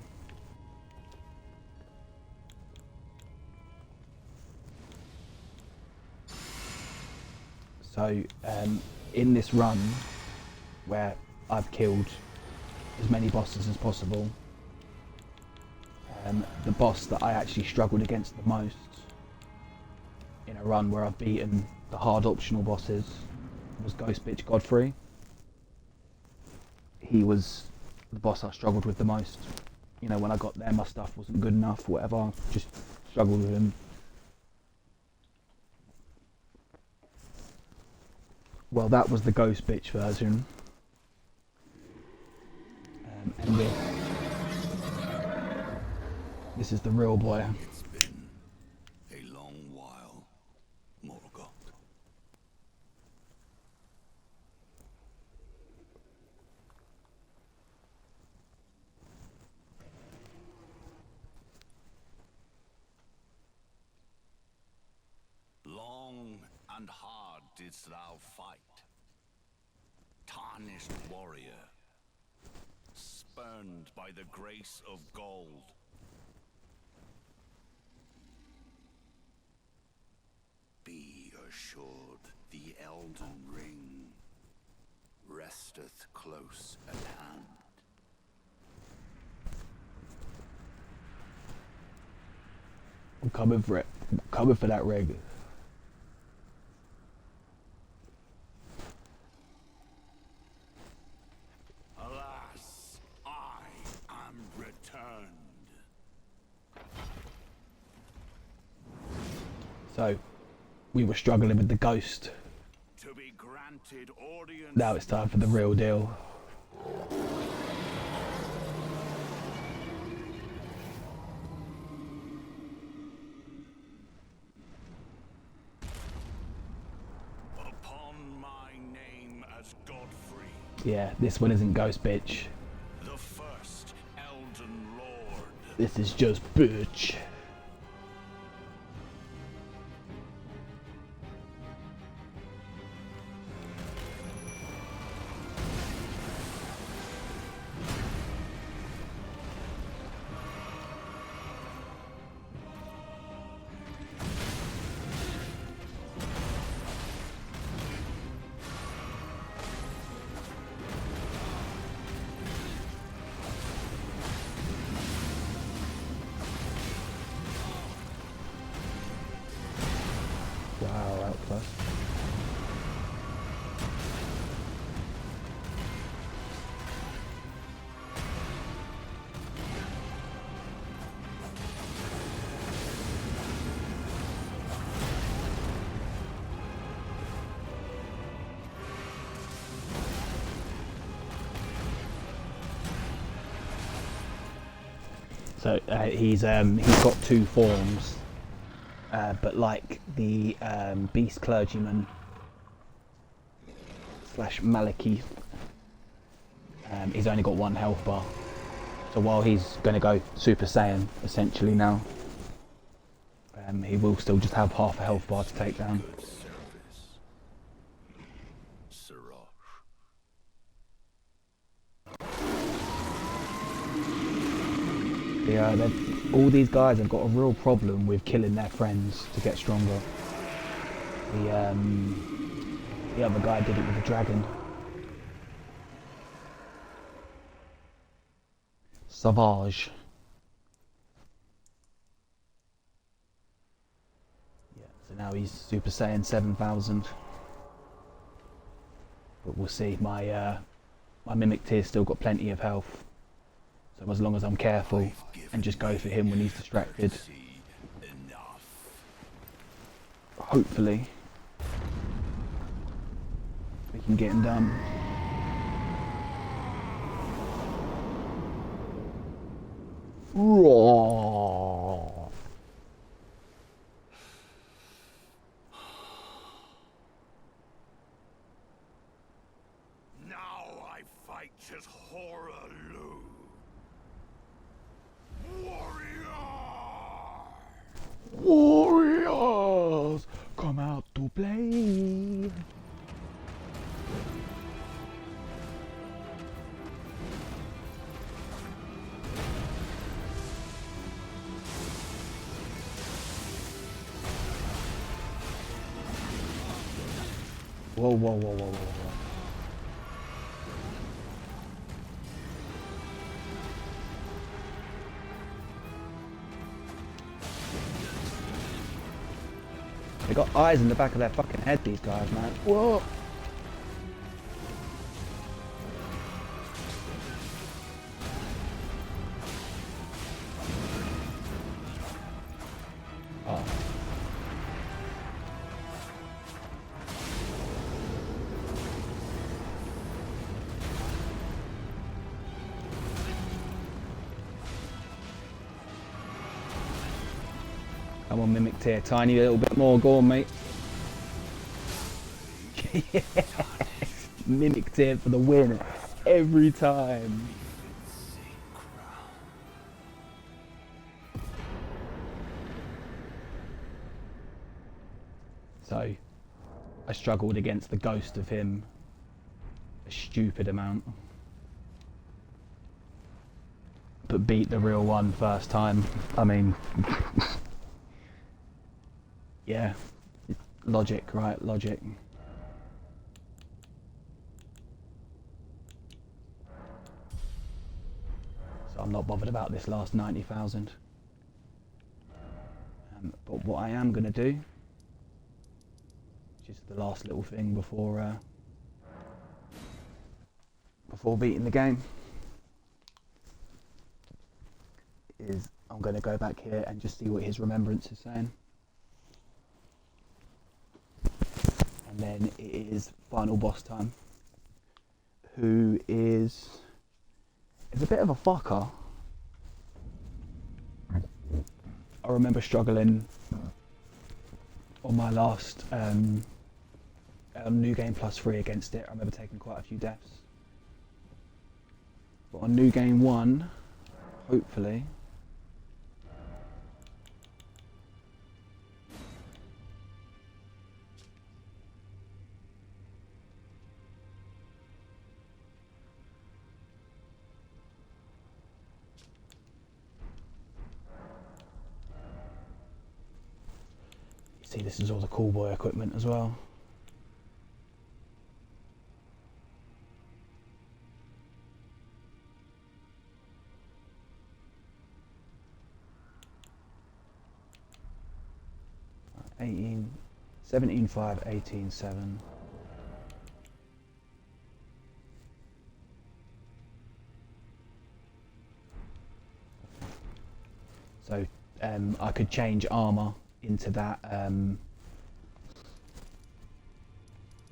So, in this run, where I've killed as many bosses as possible, the boss that I actually struggled against the most in a run where I've beaten the hard optional bosses was Ghost Bitch Godfrey. He was the boss I struggled with the most. You know, when I got there my stuff wasn't good enough, whatever, just struggled with him. Well, that was the Ghost Bitch version. And this is the real boy. It's been a long while, Morgoth. Long and hard didst thou fight, tarnished warrior, spurned by the grace of gold. Be assured the Elden Ring resteth close at hand. I'm coming for it. I'm coming for that rig. Alas, I am returned. So, we were struggling with the ghost. To be granted audience. Now it's time for the real deal. Upon my name as Godfrey, Yeah, this one isn't ghost bitch. the first Elden Lord. This is just bitch. Wow, outclass. So he's got two forms, but like the beast clergyman slash Malekith, he's only got one health bar. So while he's going to go Super Saiyan essentially now, he will still just have half a health bar to take down. Good service. Siraj. Yeah, all these guys have got a real problem with killing their friends to get stronger. The other guy did it with the dragon. Savage. Yeah, so now he's Super Saiyan 7000. But we'll see. My Mimic Tier's still got plenty of health. So as long as I'm careful and just go for him when he's distracted, Enough. hopefully we can get him done. Raw. Now I fight as Horaloo. Warrior! Warriors, come out to play. Whoa, whoa, whoa, whoa, whoa, whoa. They got eyes in the back of their fucking head, these guys, man. Whoa! Oh. Come on, Mimic Tier, tiny little bit more, go on, mate. Mimic Tier for the win, every time. So, I struggled against the ghost of him a stupid amount. But beat the real one first time. I mean, yeah, logic, right? Logic. I'm not bothered about this last 90,000. But what I am going to do, just the last little thing before beating the game, is I'm going to go back here and just see what his remembrance is saying. And then it is final boss time, who is a bit of a fucker. I remember struggling on my last New Game Plus 3 against it. I remember taking quite a few deaths. But on New Game 1, hopefully, see, this is all the cool boy equipment as well. Right, 17.5, 18.7. So I could change armor into that,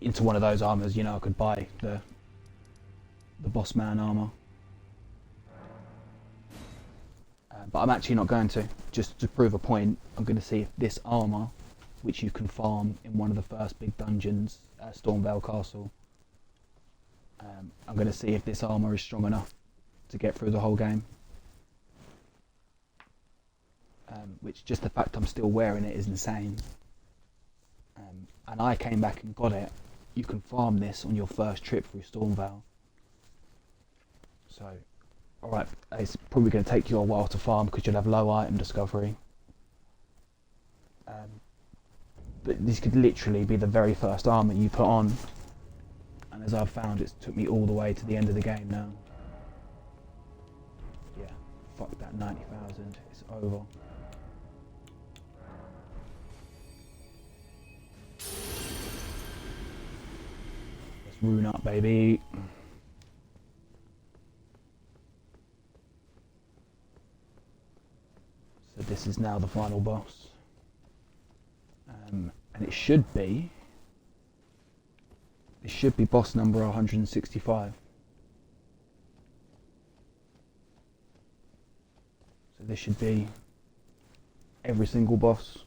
into one of those armors. You know, I could buy the boss man armor, but I'm actually not going to. Just to prove a point, I'm going to see if this armor, which you can farm in one of the first big dungeons at Stormvale Castle, I'm going to see if this armor is strong enough to get through the whole game. Which, just the fact I'm still wearing it is insane. And I came back and got it. You can farm this on your first trip through Stormvale. So, alright, it's probably going to take you a while to farm because you'll have low item discovery. But this could literally be the very first armor you put on. And as I've found, it took me all the way to the end of the game now. Yeah, fuck that 90,000, it's over. Let's rune up, baby. So this is now the final boss. And it should be boss number 165. So this should be every single boss.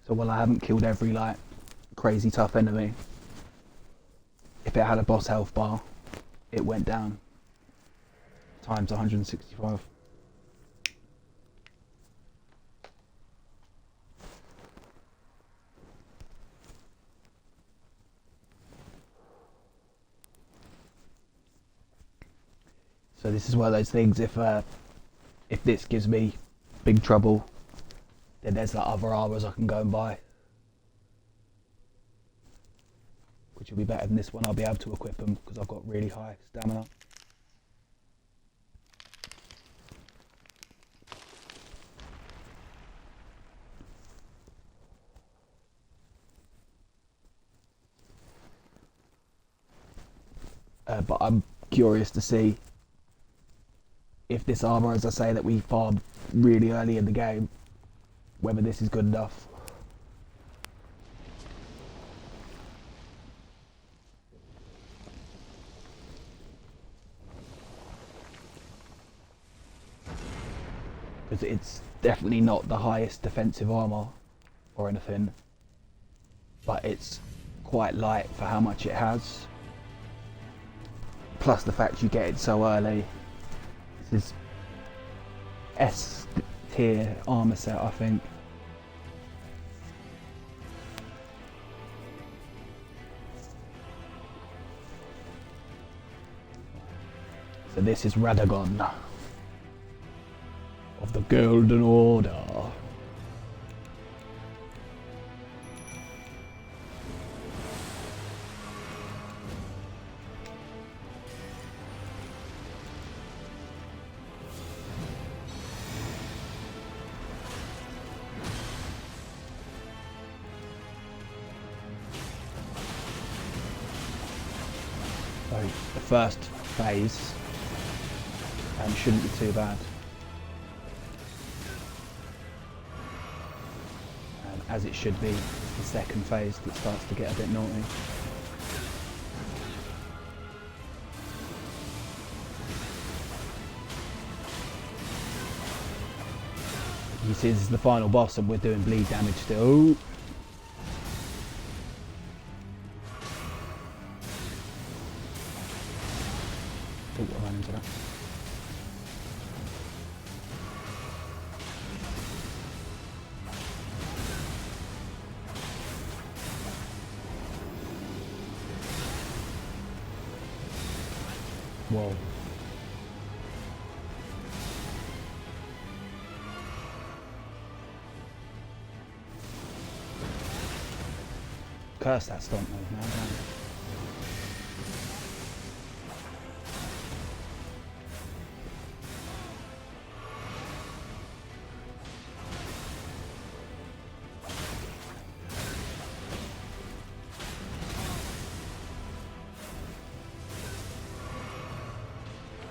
So while I haven't killed every like crazy tough enemy, if it had a boss health bar, it went down times 165. So this is one of those things, if this gives me big trouble, then there's like other armors I can go and buy, which will be better than this one. I'll be able to equip them because I've got really high stamina. But I'm curious to see if this armor, as I say, that we farmed really early in the game, whether this is good enough. Because it's definitely not the highest defensive armor or anything, but it's quite light for how much it has. Plus the fact you get it so early. This is S tier armor set, I think. So this is Radagon of the Golden Order. the first phase shouldn't be too bad. As it should be, the second phase that starts to get a bit naughty. You see, this is the final boss and we're doing bleed damage still. Ooh. Oh, I ran into that. Whoa. Curse that stomp move now, don't it?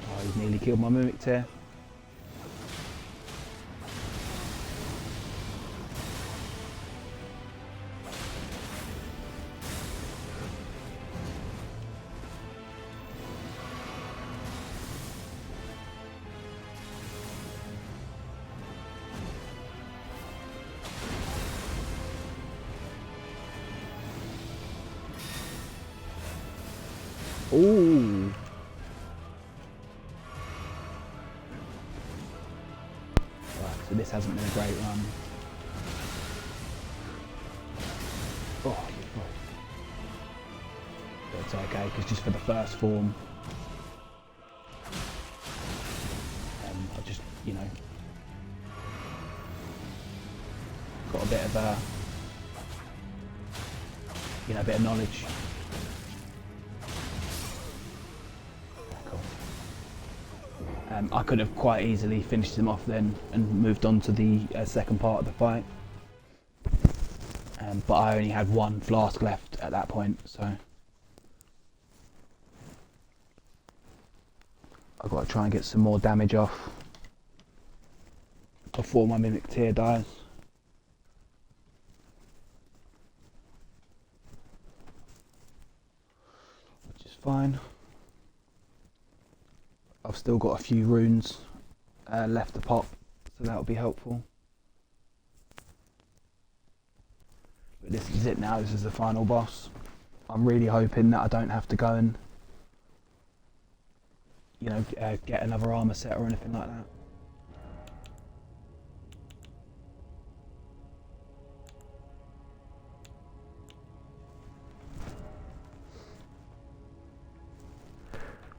Oh, he's nearly killed my mimic tear. Ooh. Right, so this hasn't been a great run. Oh, but it's okay, because just for the first form, I just, you know, got a bit of a, you know, a bit of knowledge. I could have quite easily finished him off then and moved on to the second part of the fight. But I only had one flask left at that point, so I've got to try and get some more damage off before my mimic tear dies. Which is fine. I've still got a few runes left to pop, so that'll be helpful. But this is it now, this is the final boss. I'm really hoping that I don't have to go and, you know, get another armor set or anything like that.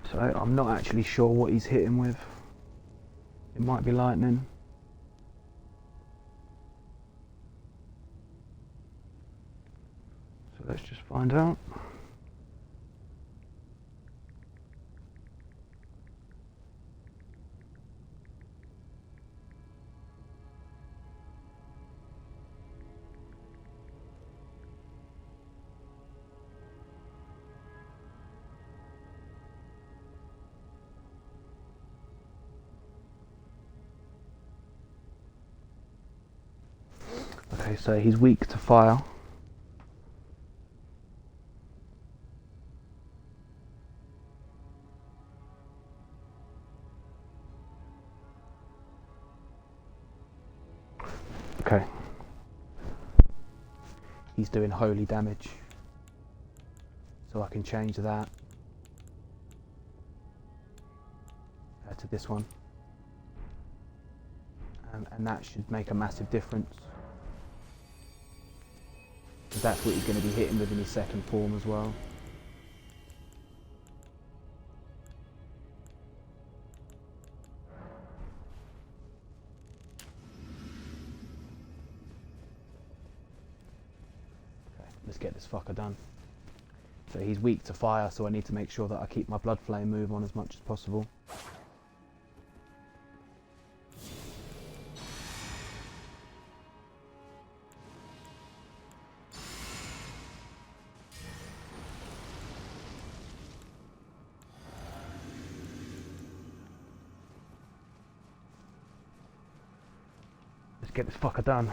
So I'm not actually sure what he's hitting with. It might be lightning. So let's just find out. Okay, so he's weak to fire. Okay. He's doing holy damage. So I can change that to this one. And that should make a massive difference. Because that's what he's going to be hitting with in his second form as well. Okay, let's get this fucker done. So he's weak to fire, so I need to make sure that I keep my blood flame move on as much as possible. get this fucker done.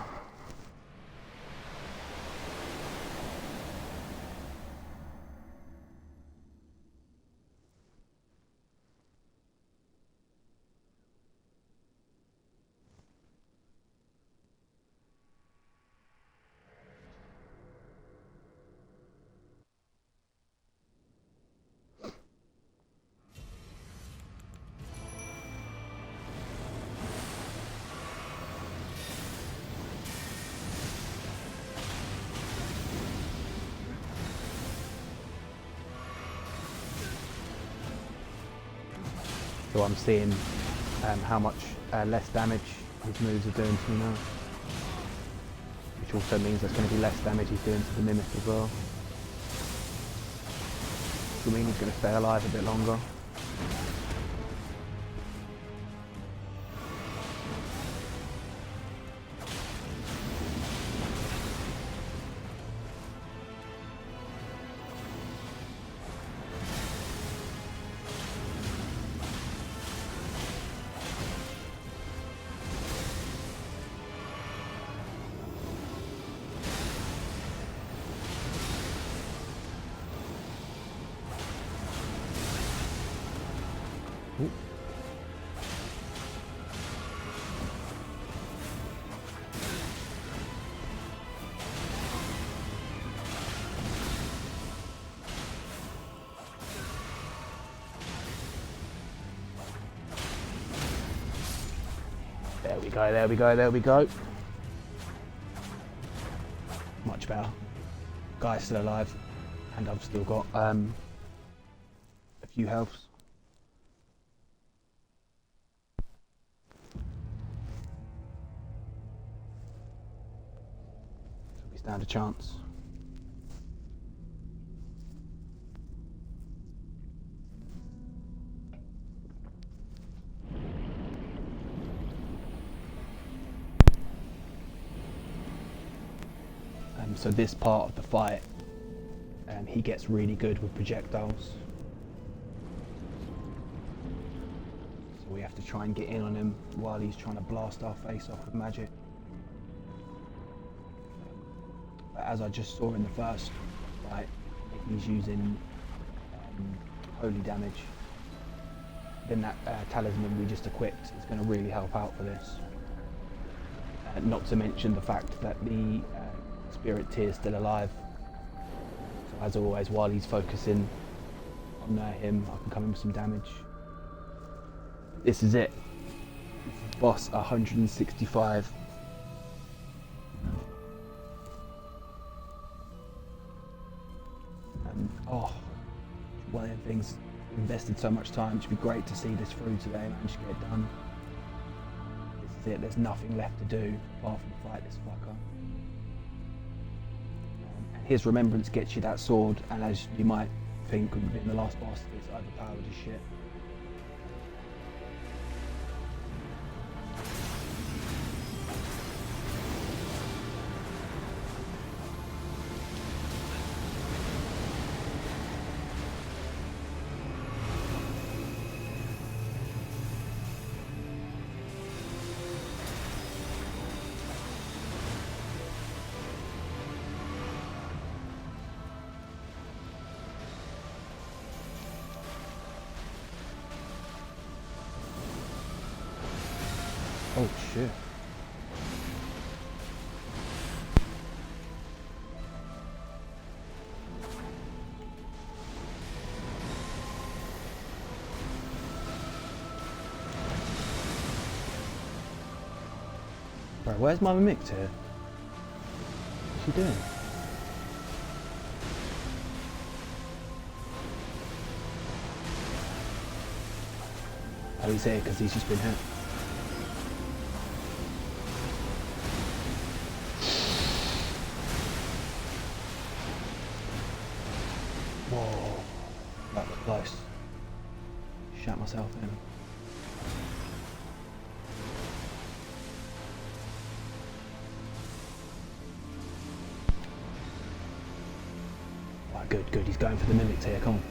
So I'm seeing how much less damage his moves are doing to me now. Which also means there's going to be less damage he's doing to the Mimic as well. Which will mean he's going to stay alive a bit longer. Ooh. There we go, there we go, there we go. Much better. Guy's still alive, and I've still got a few healths. So we stand a chance. So this part of the fight, he gets really good with projectiles. So we have to try and get in on him while he's trying to blast our face off with magic. But as I just saw in the first fight, if he's using holy damage, then that talisman we just equipped is going to really help out for this. Not to mention the fact that the Spirit Tear is still alive. So as always, while he's focusing on him, I can come in with some damage. This is it. Boss 165. Oh, one of the things, invested so much time. It should be great to see this through today and manage to get it done. This is it. There's nothing left to do apart from fight this fucker. His remembrance gets you that sword, and as you might think in the last boss, it's overpowered as shit. Oh shit. Bro, where's my Mimic here? What's she doing? Oh, he's here because he's just been hit. Whoa, that was close. Shot myself in. Right, good, good. He's going for the Mimics here. Come on.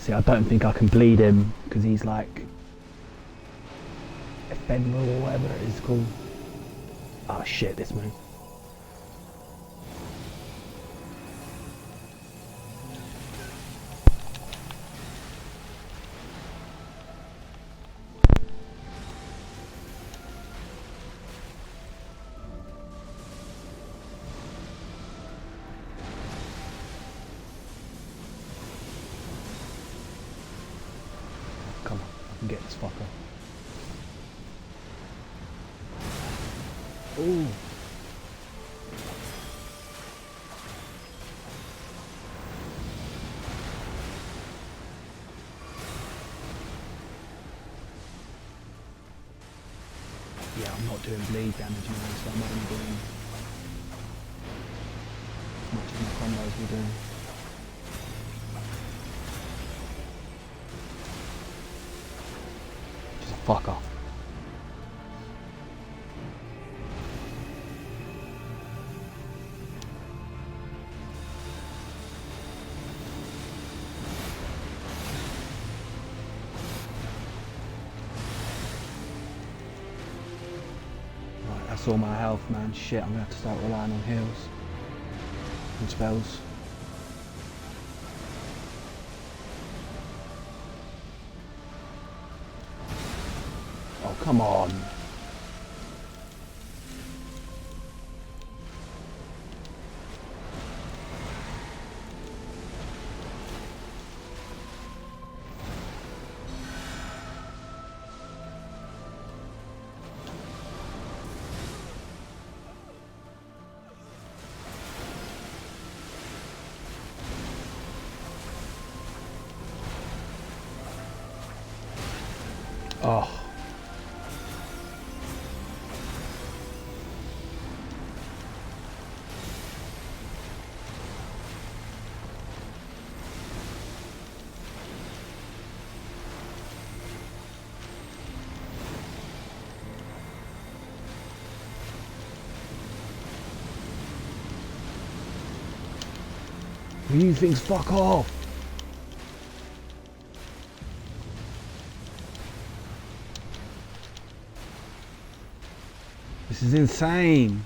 See, I don't think I can bleed him because he's like ephemeral or whatever it is called. Oh shit, this move. Come on, I can get this fucker. Ooh. Yeah, I'm not doing bleed damage now, so I'm only doing as much as my combos will do. Just a fucker. Right, that's all my health, man. Shit, I'm gonna have to start relying on heals and spells. Oh, come on. Oh. You things fuck off. This is insane.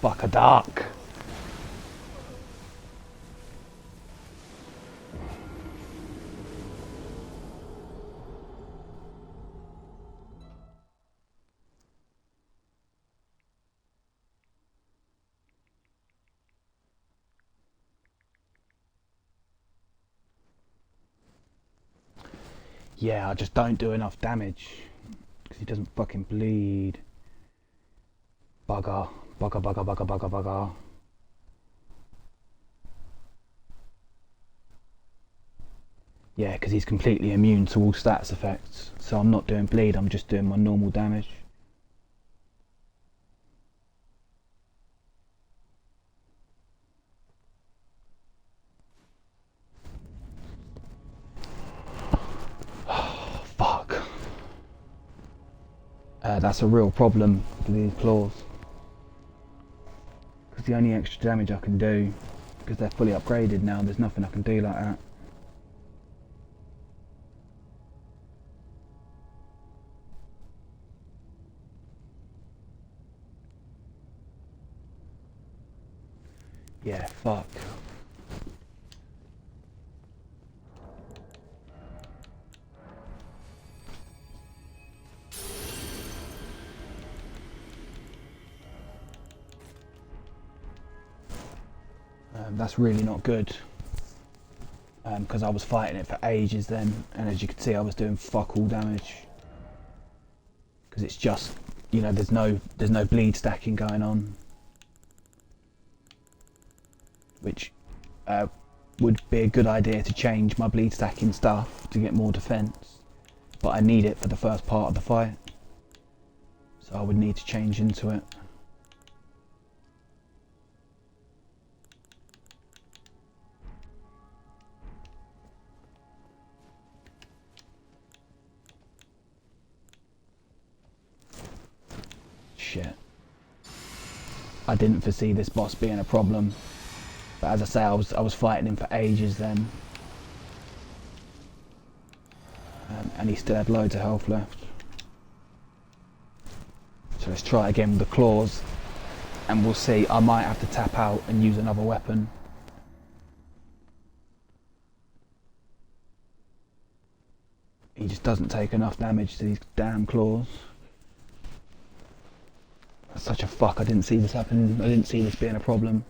Fuck a duck. Yeah, I just don't do enough damage because he doesn't fucking bleed. Bugger, bugger, bugger, bugger, bugger, bugger. Yeah, because he's completely immune to all stats effects. So I'm not doing bleed, I'm just doing my normal damage. Fuck. That's a real problem for these claws. Because the only extra damage I can do, because they're fully upgraded now, there's nothing I can do like that. Yeah, fuck. That's really not good. Because I was fighting it for ages then, and as you can see I was doing fuck all damage. Because it's just, you know, there's no bleed stacking going on. Which would be a good idea to change my bleed stacking stuff to get more defense, but I need it for the first part of the fight. So I would need to change into it. Shit. I didn't foresee this boss being a problem. But as I say, I was fighting him for ages then. And he still had loads of health left. So let's try again with the claws. And we'll see. I might have to tap out and use another weapon. He just doesn't take enough damage to these damn claws. That's such a fuck. I didn't see this happen. I didn't see this being a problem.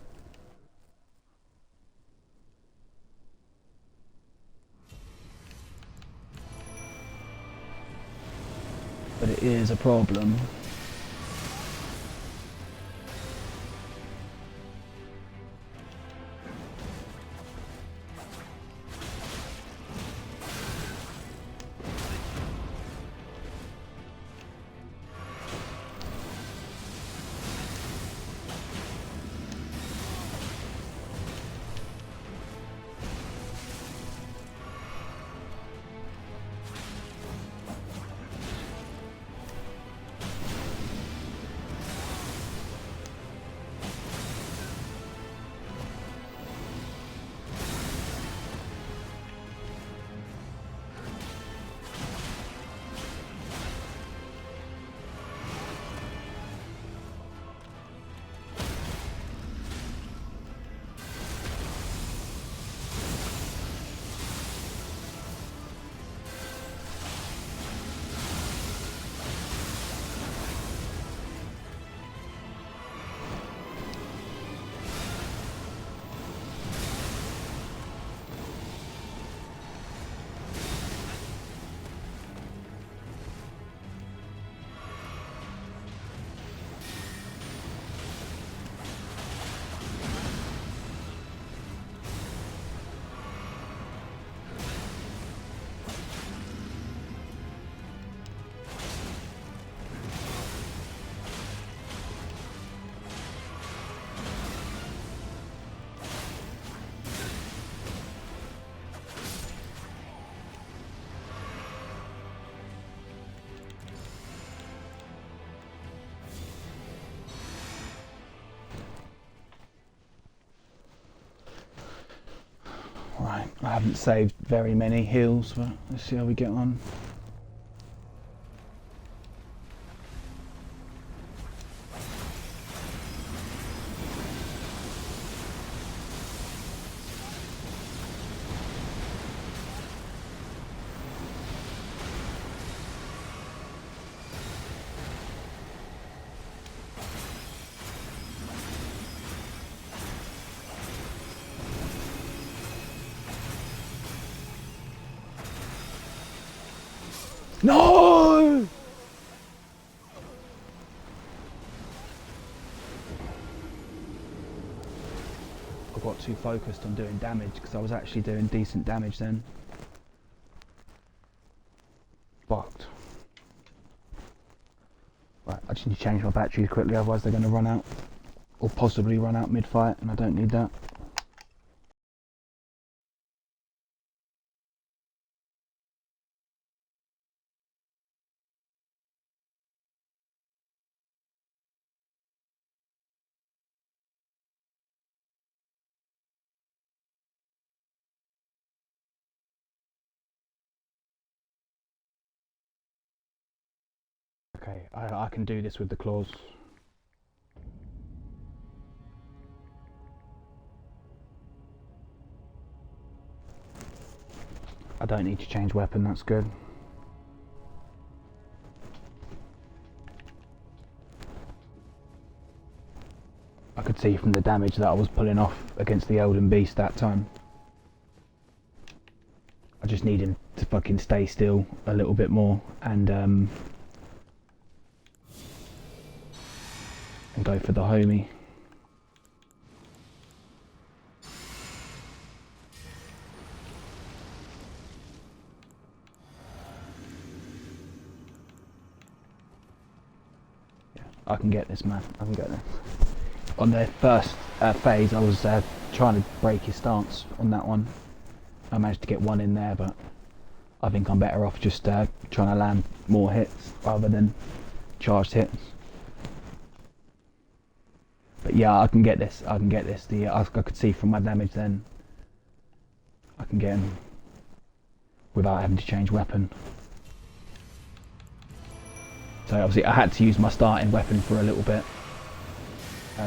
But it is a problem. Right, I haven't saved very many heals, but let's see how we get on. No! I got too focused on doing damage because I was actually doing decent damage then. Fucked. Right, I just need to change my batteries quickly, otherwise they're going to run out. Or possibly run out mid-fight, and I don't need that. Okay, I can do this with the claws. I don't need to change weapon, that's good. I could see from the damage that I was pulling off against the Elden Beast that time. I just need him to fucking stay still a little bit more and go for the homie. I can get this, man. I can get this. On the first phase, I was trying to break his stance on that one. I managed to get one in there, but I think I'm better off just trying to land more hits rather than charged hits. But yeah, I can get this. I can get this. I could see from my damage then. I can get him without having to change weapon. So obviously I had to use my starting weapon for a little bit,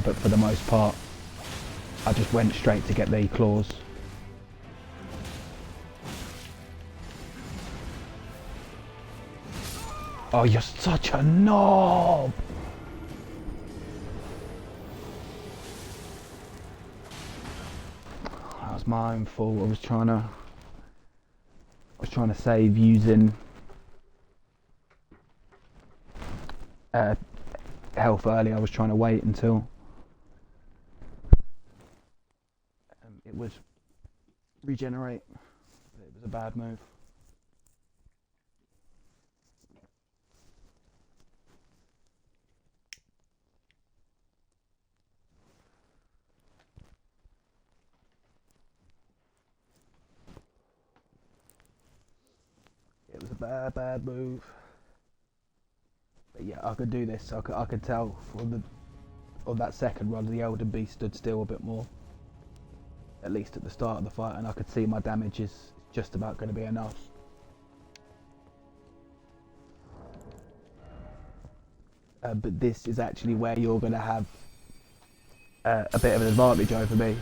but for the most part I just went straight to get the claws. Oh, you're such a knob! That was my own fault. I was trying to save using health early. I was trying to wait until it was regenerate. It was a bad move. It was a bad move. But yeah, I could do this. I could tell on that second run, the Elden Beast stood still a bit more. At least at the start of the fight, and I could see my damage is just about going to be enough. But this is actually where you're going to have a bit of an advantage over me,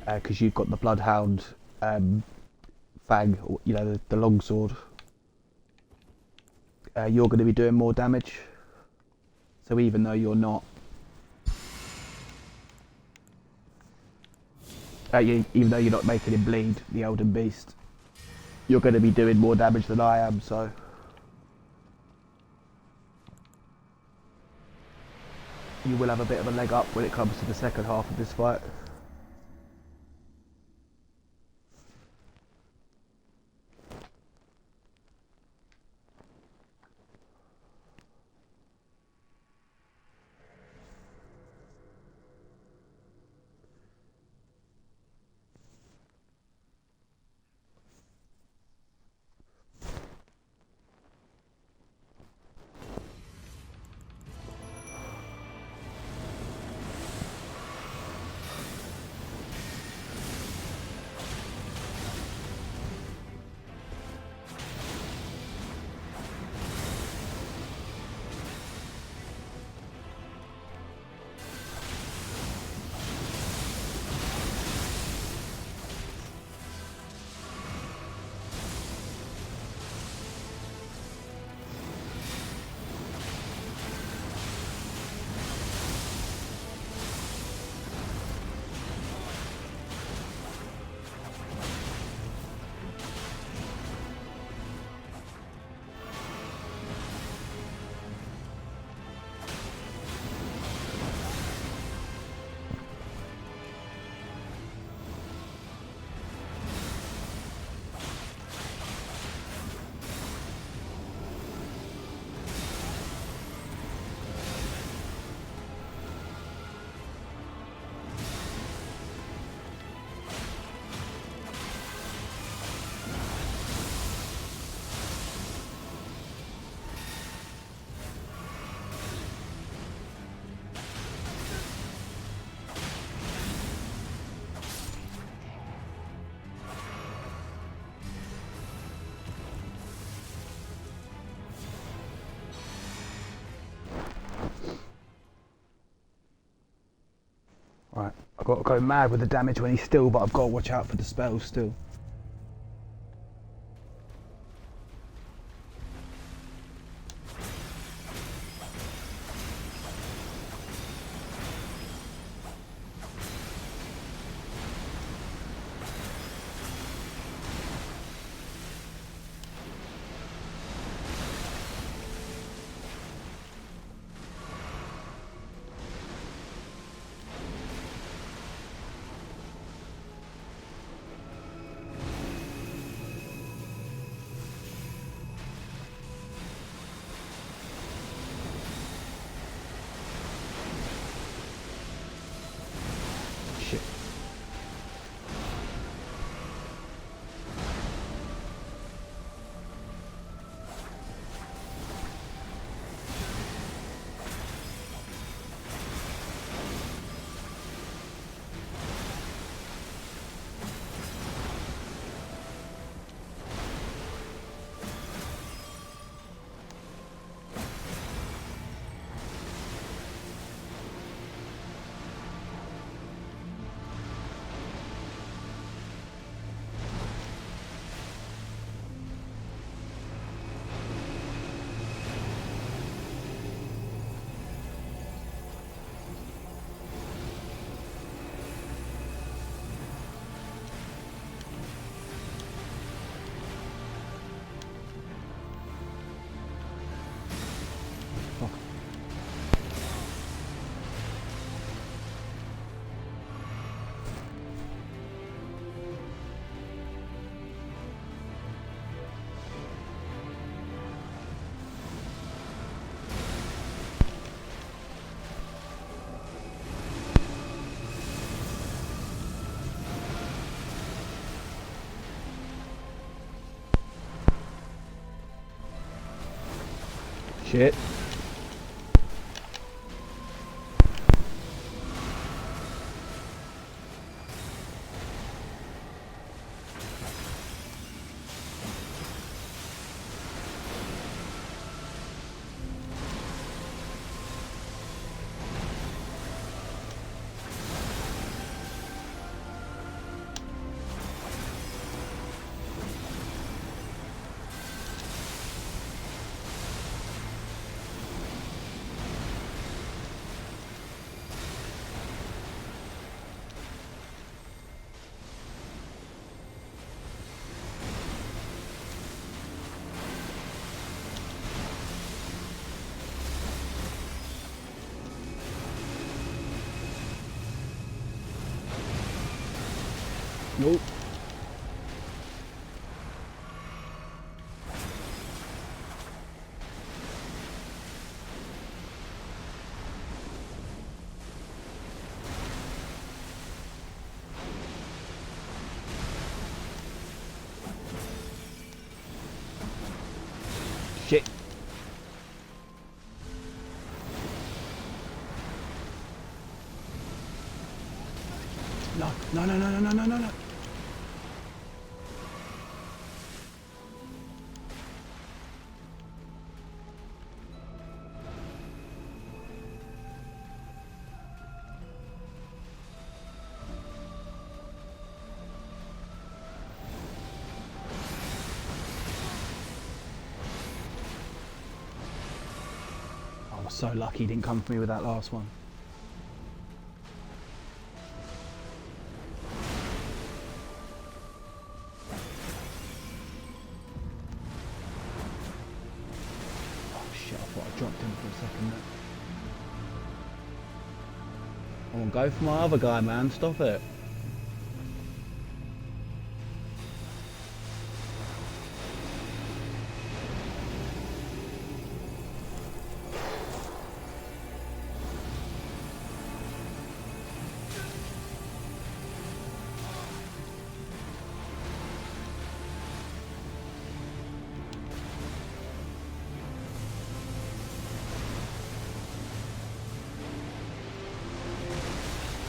because you've got the Bloodhound fang, you know, the longsword. You're going to be doing more damage. So even though you're not, even though you're not making him bleed, the Elden Beast, you're going to be doing more damage than I am. So you will have a bit of a leg up when it comes to the second half of this fight. Right, I've got to go mad with the damage when he's still, but I've got to watch out for the spells still. Shit. Nope. Shit. No, no, no, no, no, no, no, no, no. I was so lucky he didn't come for me with that last one. Oh shit, I thought I dropped him for a second there. Come on, go for my other guy, man. Stop it.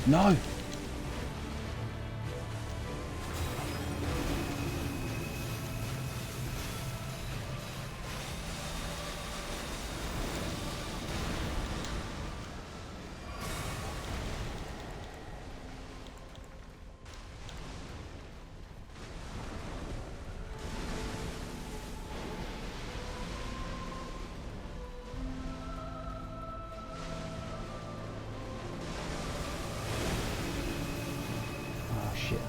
No! Oh shit.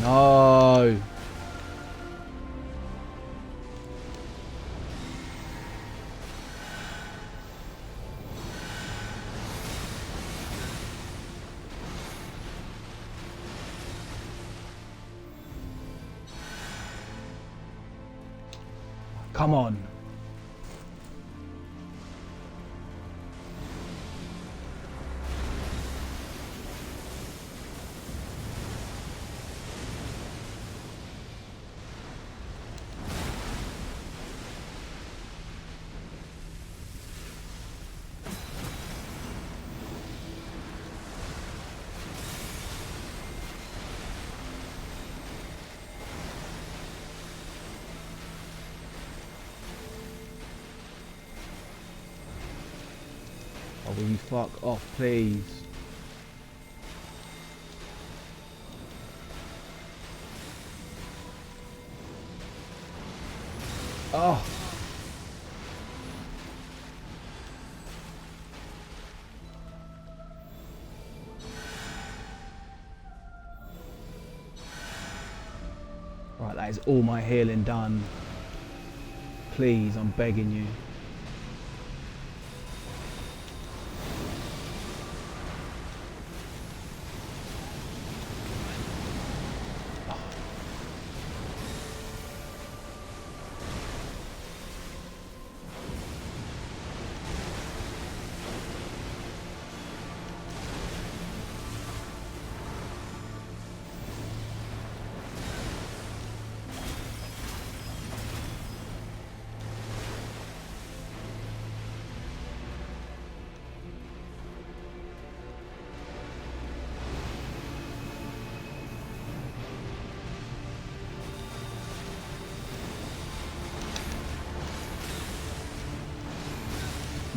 No! Come on. Oh, will you fuck off, please? Oh! Right, that is all my healing done. Please, I'm begging you.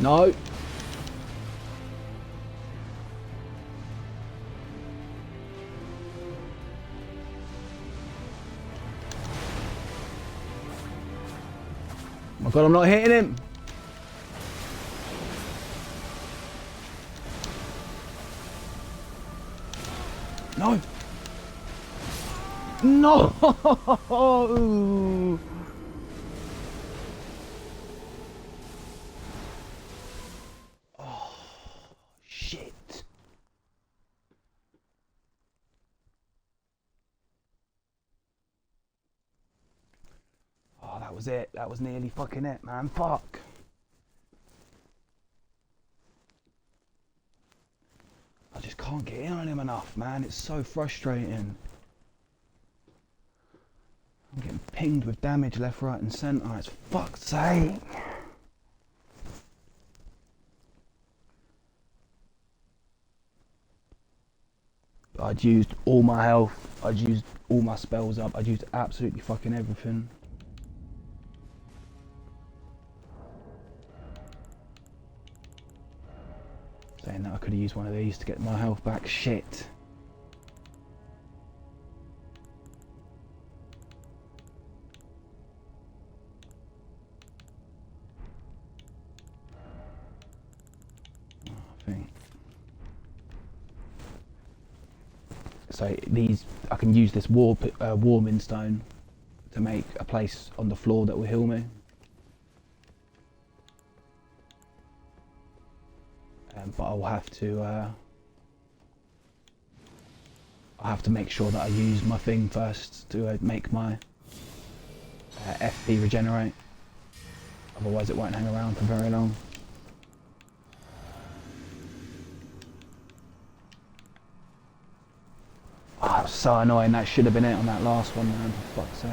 No. Oh my god, I'm not hitting him. No. No. Oh, shit. Oh, that was it. That was nearly fucking it, man. Fuck. I just can't get in on him enough, man. It's so frustrating. I'm getting pinged with damage left, right and centre. It's fuck's sake. I'd used all my health. I'd used all my spells up. I'd used absolutely fucking everything. Saying that I could have used one of these to get my health back. Shit. I think. So these, I can use this warming stone to make a place on the floor that will heal me. But I'll have to make sure that I use my thing first to make my FP regenerate. Otherwise it won't hang around for very long. Oh, that was so annoying. That should have been it on that last one, man, for fuck's sake.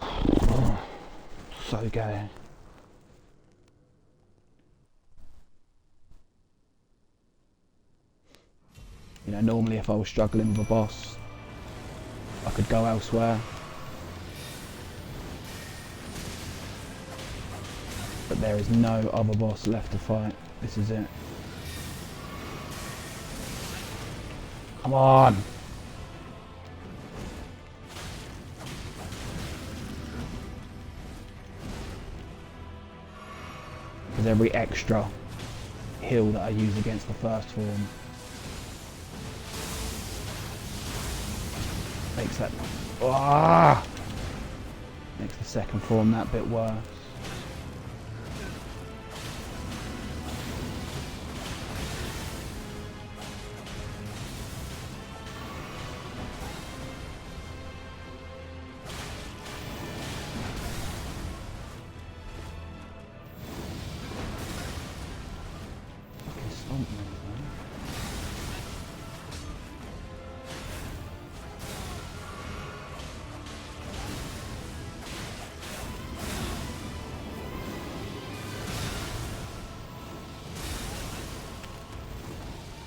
Oh, so gay. You know, normally if I was struggling with a boss, I could go elsewhere. But there is no other boss left to fight. This is it. Come on! Because every extra heal that I use against the first form makes that... makes the second form that bit worse.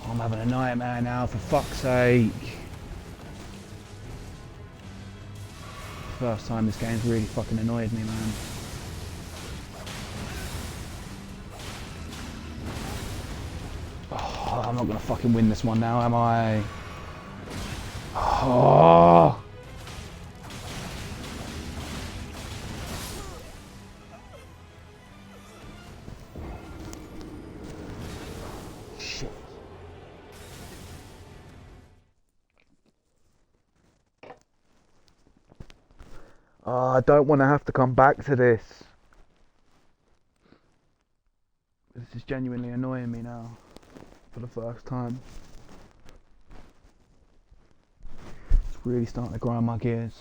I'm having a nightmare now, for fuck's sake. First time this game's really fucking annoyed me, man. Oh, I'm not gonna fucking win this one now, am I? Oh! Shit. Oh, I don't want to have to come back to this. This is genuinely annoying me now. For the first time. It's really starting to grind my gears.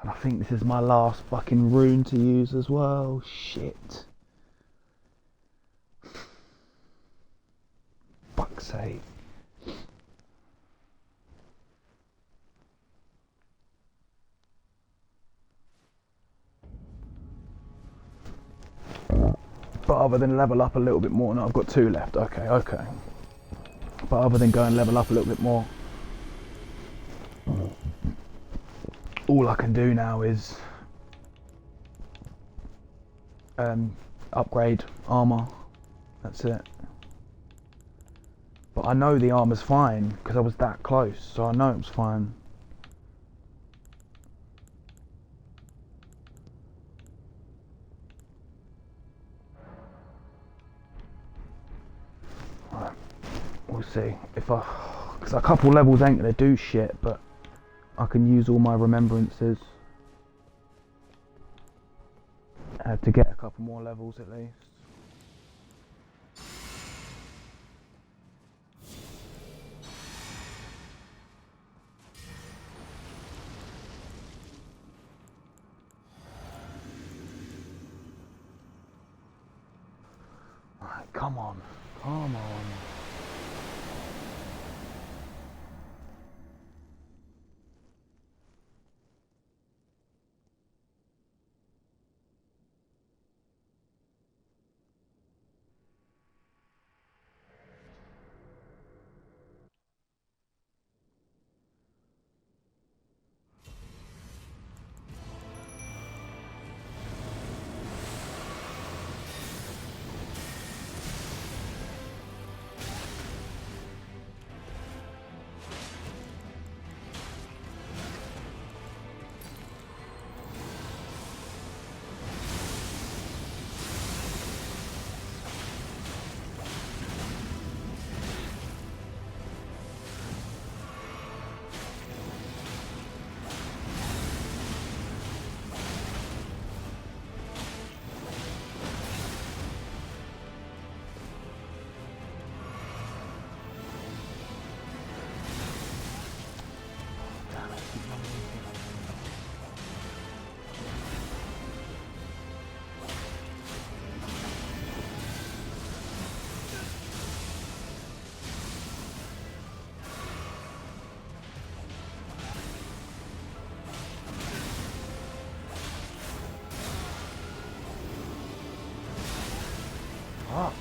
And I think this is my last fucking rune to use as well. Shit. Fuck's sake. But other than level up a little bit more, no, I've got 2 left. Okay, okay. But other than go and level up a little bit more, all I can do now is upgrade armor. That's it. But I know the armor's fine because I was that close, so I know it was fine. Right, we'll see if because a couple levels ain't gonna do shit, but I can use all my remembrances to get a couple more levels at least. Alright, come on, come on. Fuck.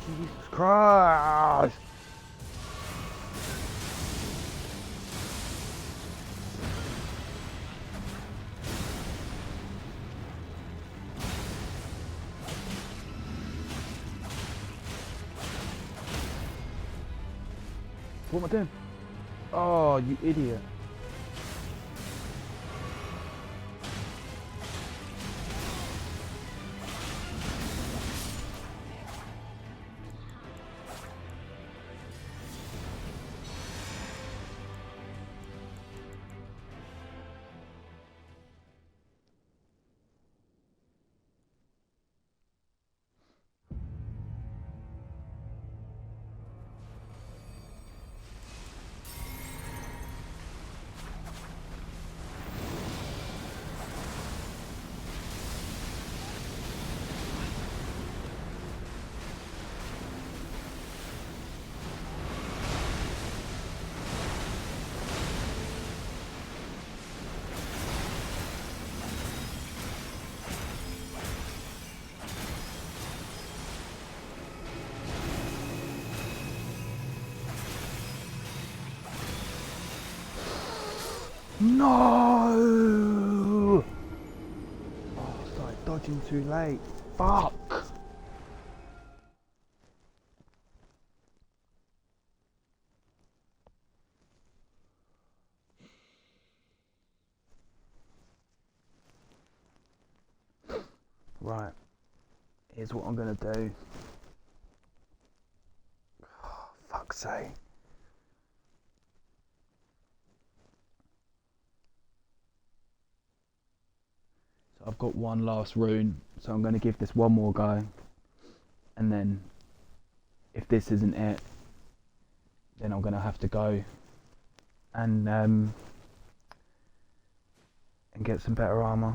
Jesus Christ. What am I doing? Oh, you idiot. No! Oh, I started dodging too late. Fuck! Right. Here's what I'm gonna do. Oh, fuck's sake. So I've got one last rune, so I'm going to give this one more go, and then if this isn't it, then I'm going to have to go and get some better armor.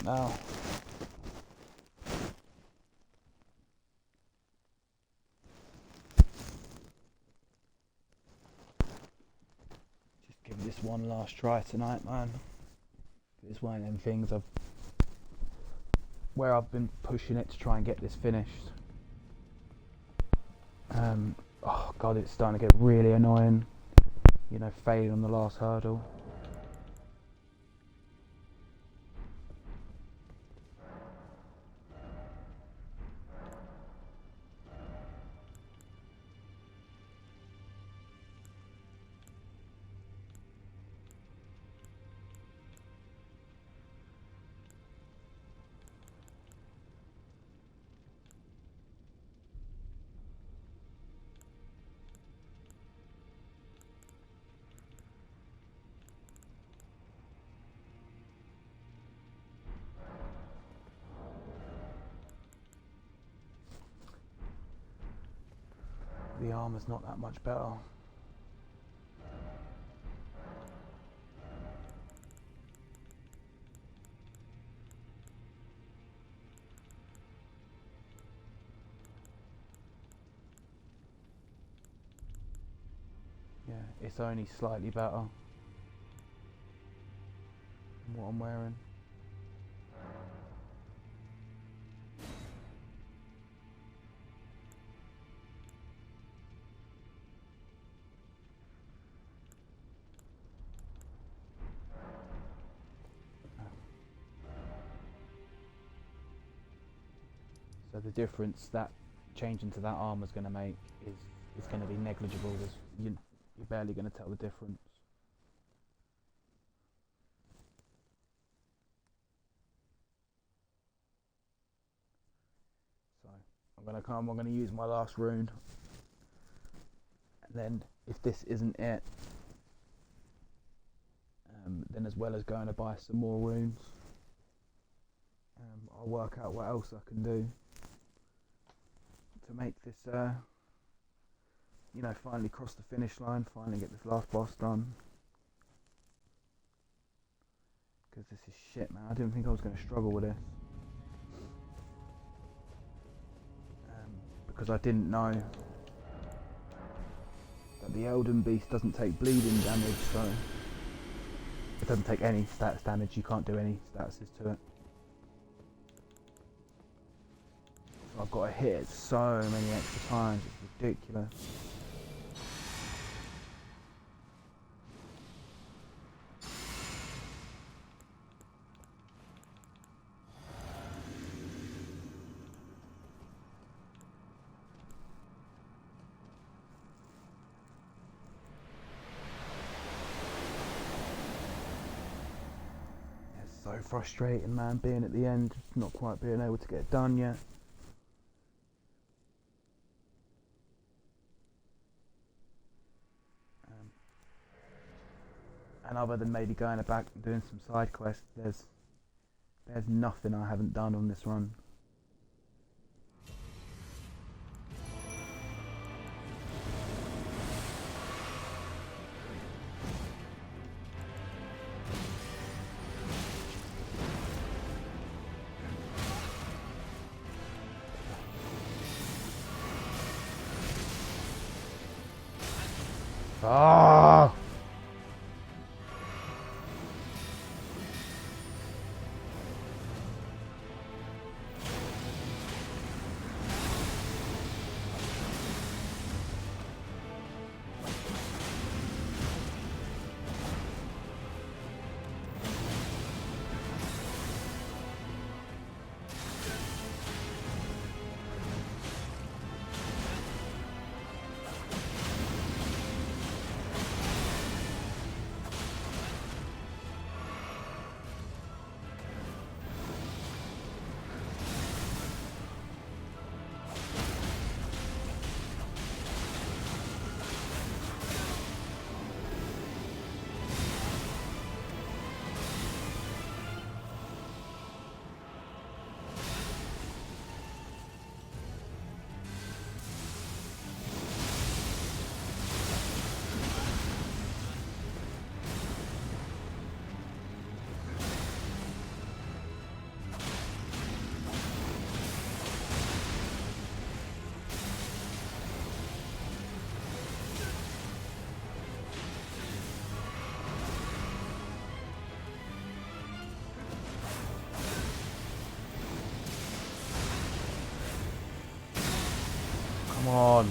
now. Just give this one last try tonight, man. It's one of them things where I've been pushing it to try and get this finished. Oh god, it's starting to get really annoying. You know, failing on the last hurdle. The armour's not that much better. Yeah, it's only slightly better than what I'm wearing. So the difference that changing to that armour is going to make is going to be negligible. You're barely going to tell the difference. So I'm going to use my last rune, and then if this isn't it, then as well as going to buy some more runes, I'll work out what else I can do to make this, you know, finally cross the finish line, finally get this last boss done. Because this is shit, man. I didn't think I was going to struggle with this. Because I didn't know that the Elden beast doesn't take bleeding damage, so it doesn't take any stats damage. You can't do any statuses to it. So I've got to hit it so many extra times, it's ridiculous. It's so frustrating, man, being at the end, not quite being able to get it done yet. And other than maybe going back and doing some side quests, there's nothing I haven't done on this run. Ah! Come on.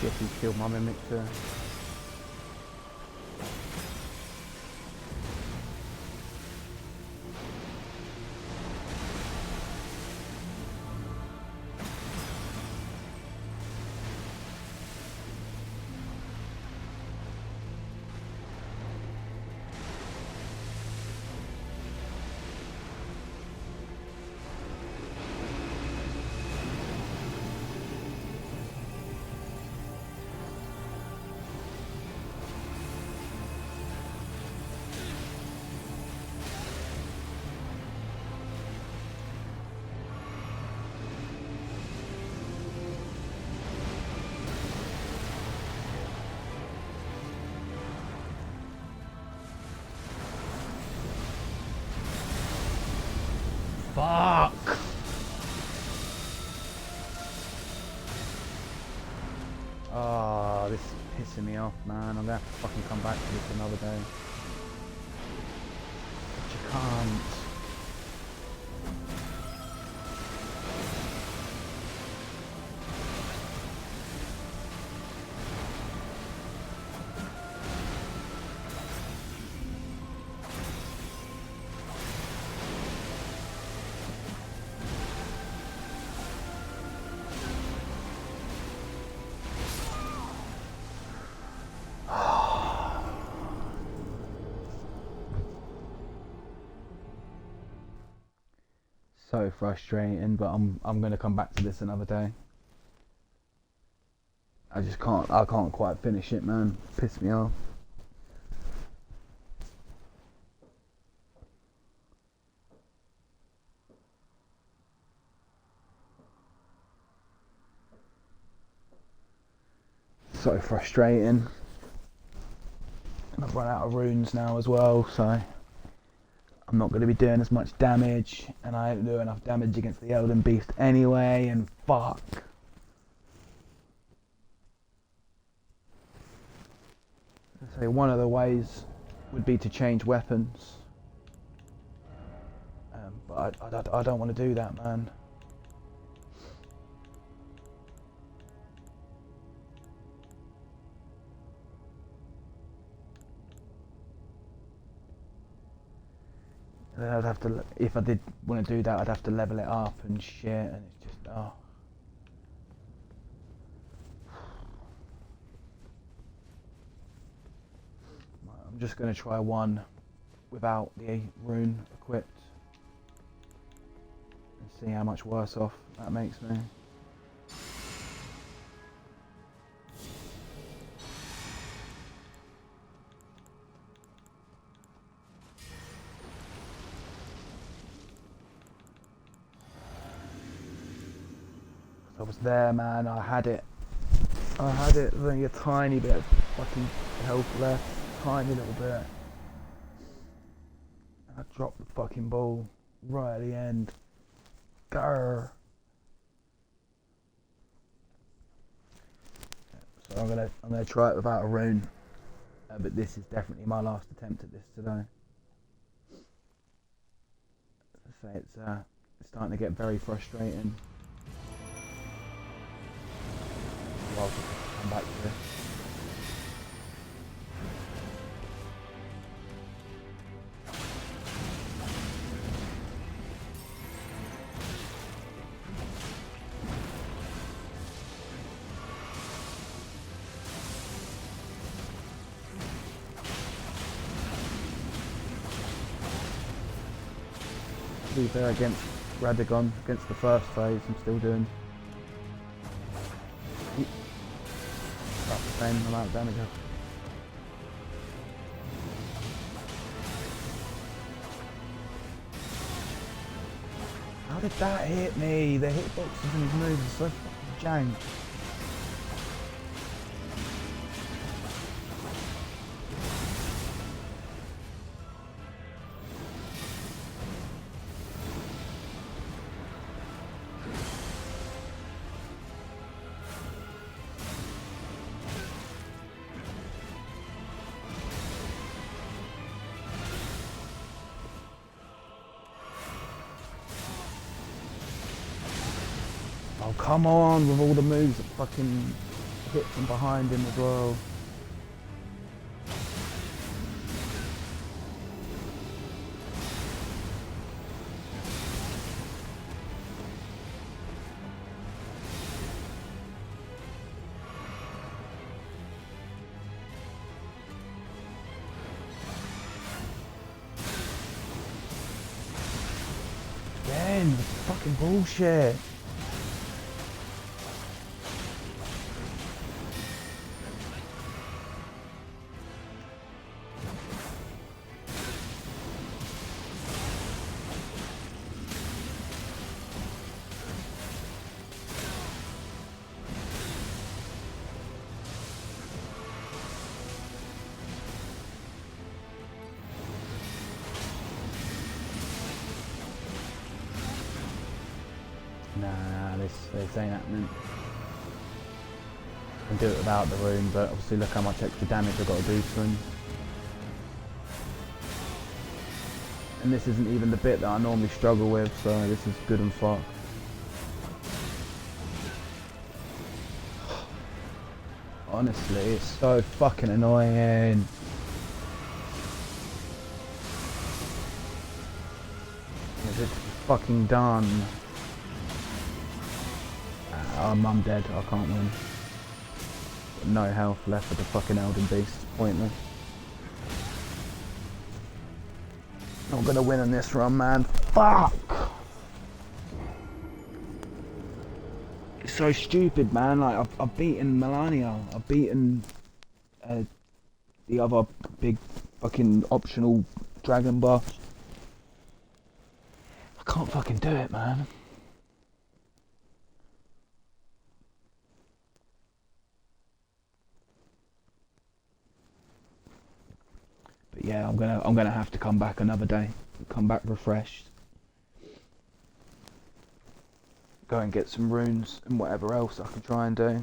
Shit, he killed my mimic too. Fuck! Oh, this is pissing me off, man. I'm gonna have to fucking come back to this another day. But you can't. So frustrating, but I'm gonna come back to this another day. I can't quite finish it, man. Piss me off. So frustrating. And I've run out of runes now as well, so I'm not going to be doing as much damage, and I don't do enough damage against the Elden Beast anyway, and fuck. So one of the ways would be to change weapons, but I don't want to do that, man. Then I'd have to, if I did want to do that, I'd have to level it up and shit, and it's just, oh. I'm just going to try one without the rune equipped and see how much worse off that makes me. I was there, man. I had it. There's only a tiny bit of fucking health left. Tiny little bit. I dropped the fucking ball right at the end. Grr. So I'm gonna try it without a rune. But this is definitely my last attempt at this today. As I say, it's starting to get very frustrating. I'll come back to this. To be fair, against Radagon, against the first phase, I'm still doing about the same amount of damage. How did that hit me? The hitboxes and his moves are so fucking jank. Oh, come on with all the moves that fucking hit from behind him as well. Again, fucking bullshit. Nah, this ain't happening. I can do it without the rune, but obviously look how much extra damage I've got to do to him. And this isn't even the bit that I normally struggle with, so this is good and fuck. Honestly, it's so fucking annoying. Is it fucking done? I'm dead, I can't win. Got no health left with the fucking Elden beast, it's pointless. Not gonna win on this run, man. Fuck! It's so stupid, man. Like, I've beaten Melania, I've beaten the other big fucking optional dragon boss. I can't fucking do it, man. But yeah, I'm gonna have to come back another day. Come back refreshed. Go and get some runes and whatever else I can try and do.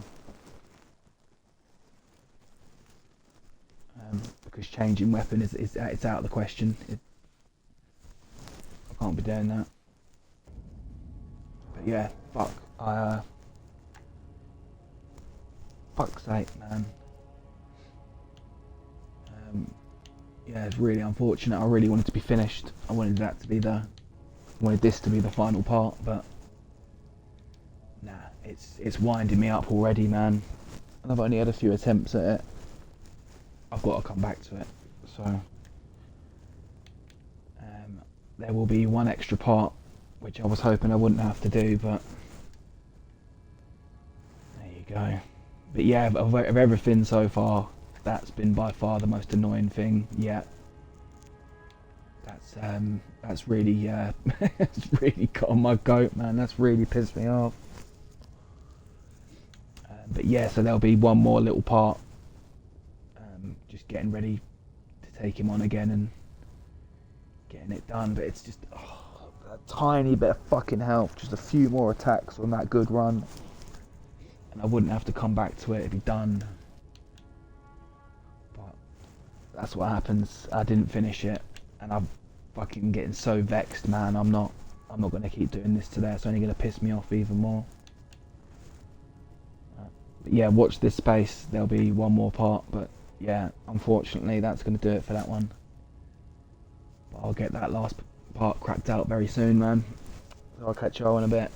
Because changing weapon is it's out of the question. I can't be doing that. But yeah, fuck. Fuck's sake, man. Yeah, it's really unfortunate. I really wanted to be finished. I wanted this to be the final part, but nah, it's winding me up already, man. And I've only had a few attempts at it. I've got to come back to it. So there will be one extra part, which I was hoping I wouldn't have to do, but there you go. But yeah, of everything so far, that's been by far the most annoying thing yet. That's really it's really got on my goat, man. That's really pissed me off. But yeah, so there'll be one more little part. Just getting ready to take him on again and getting it done. But it's just a tiny bit of fucking health, just a few more attacks on that good run, and I wouldn't have to come back to it, it'd be done. But that's what happens. I didn't finish it, and I'm fucking getting so vexed, man. I'm not gonna keep doing this today. It's only gonna piss me off even more. But yeah, watch this space. There'll be one more part, but yeah, unfortunately, that's gonna do it for that one. But I'll get that last part cracked out very soon, man. So I'll catch you all in a bit.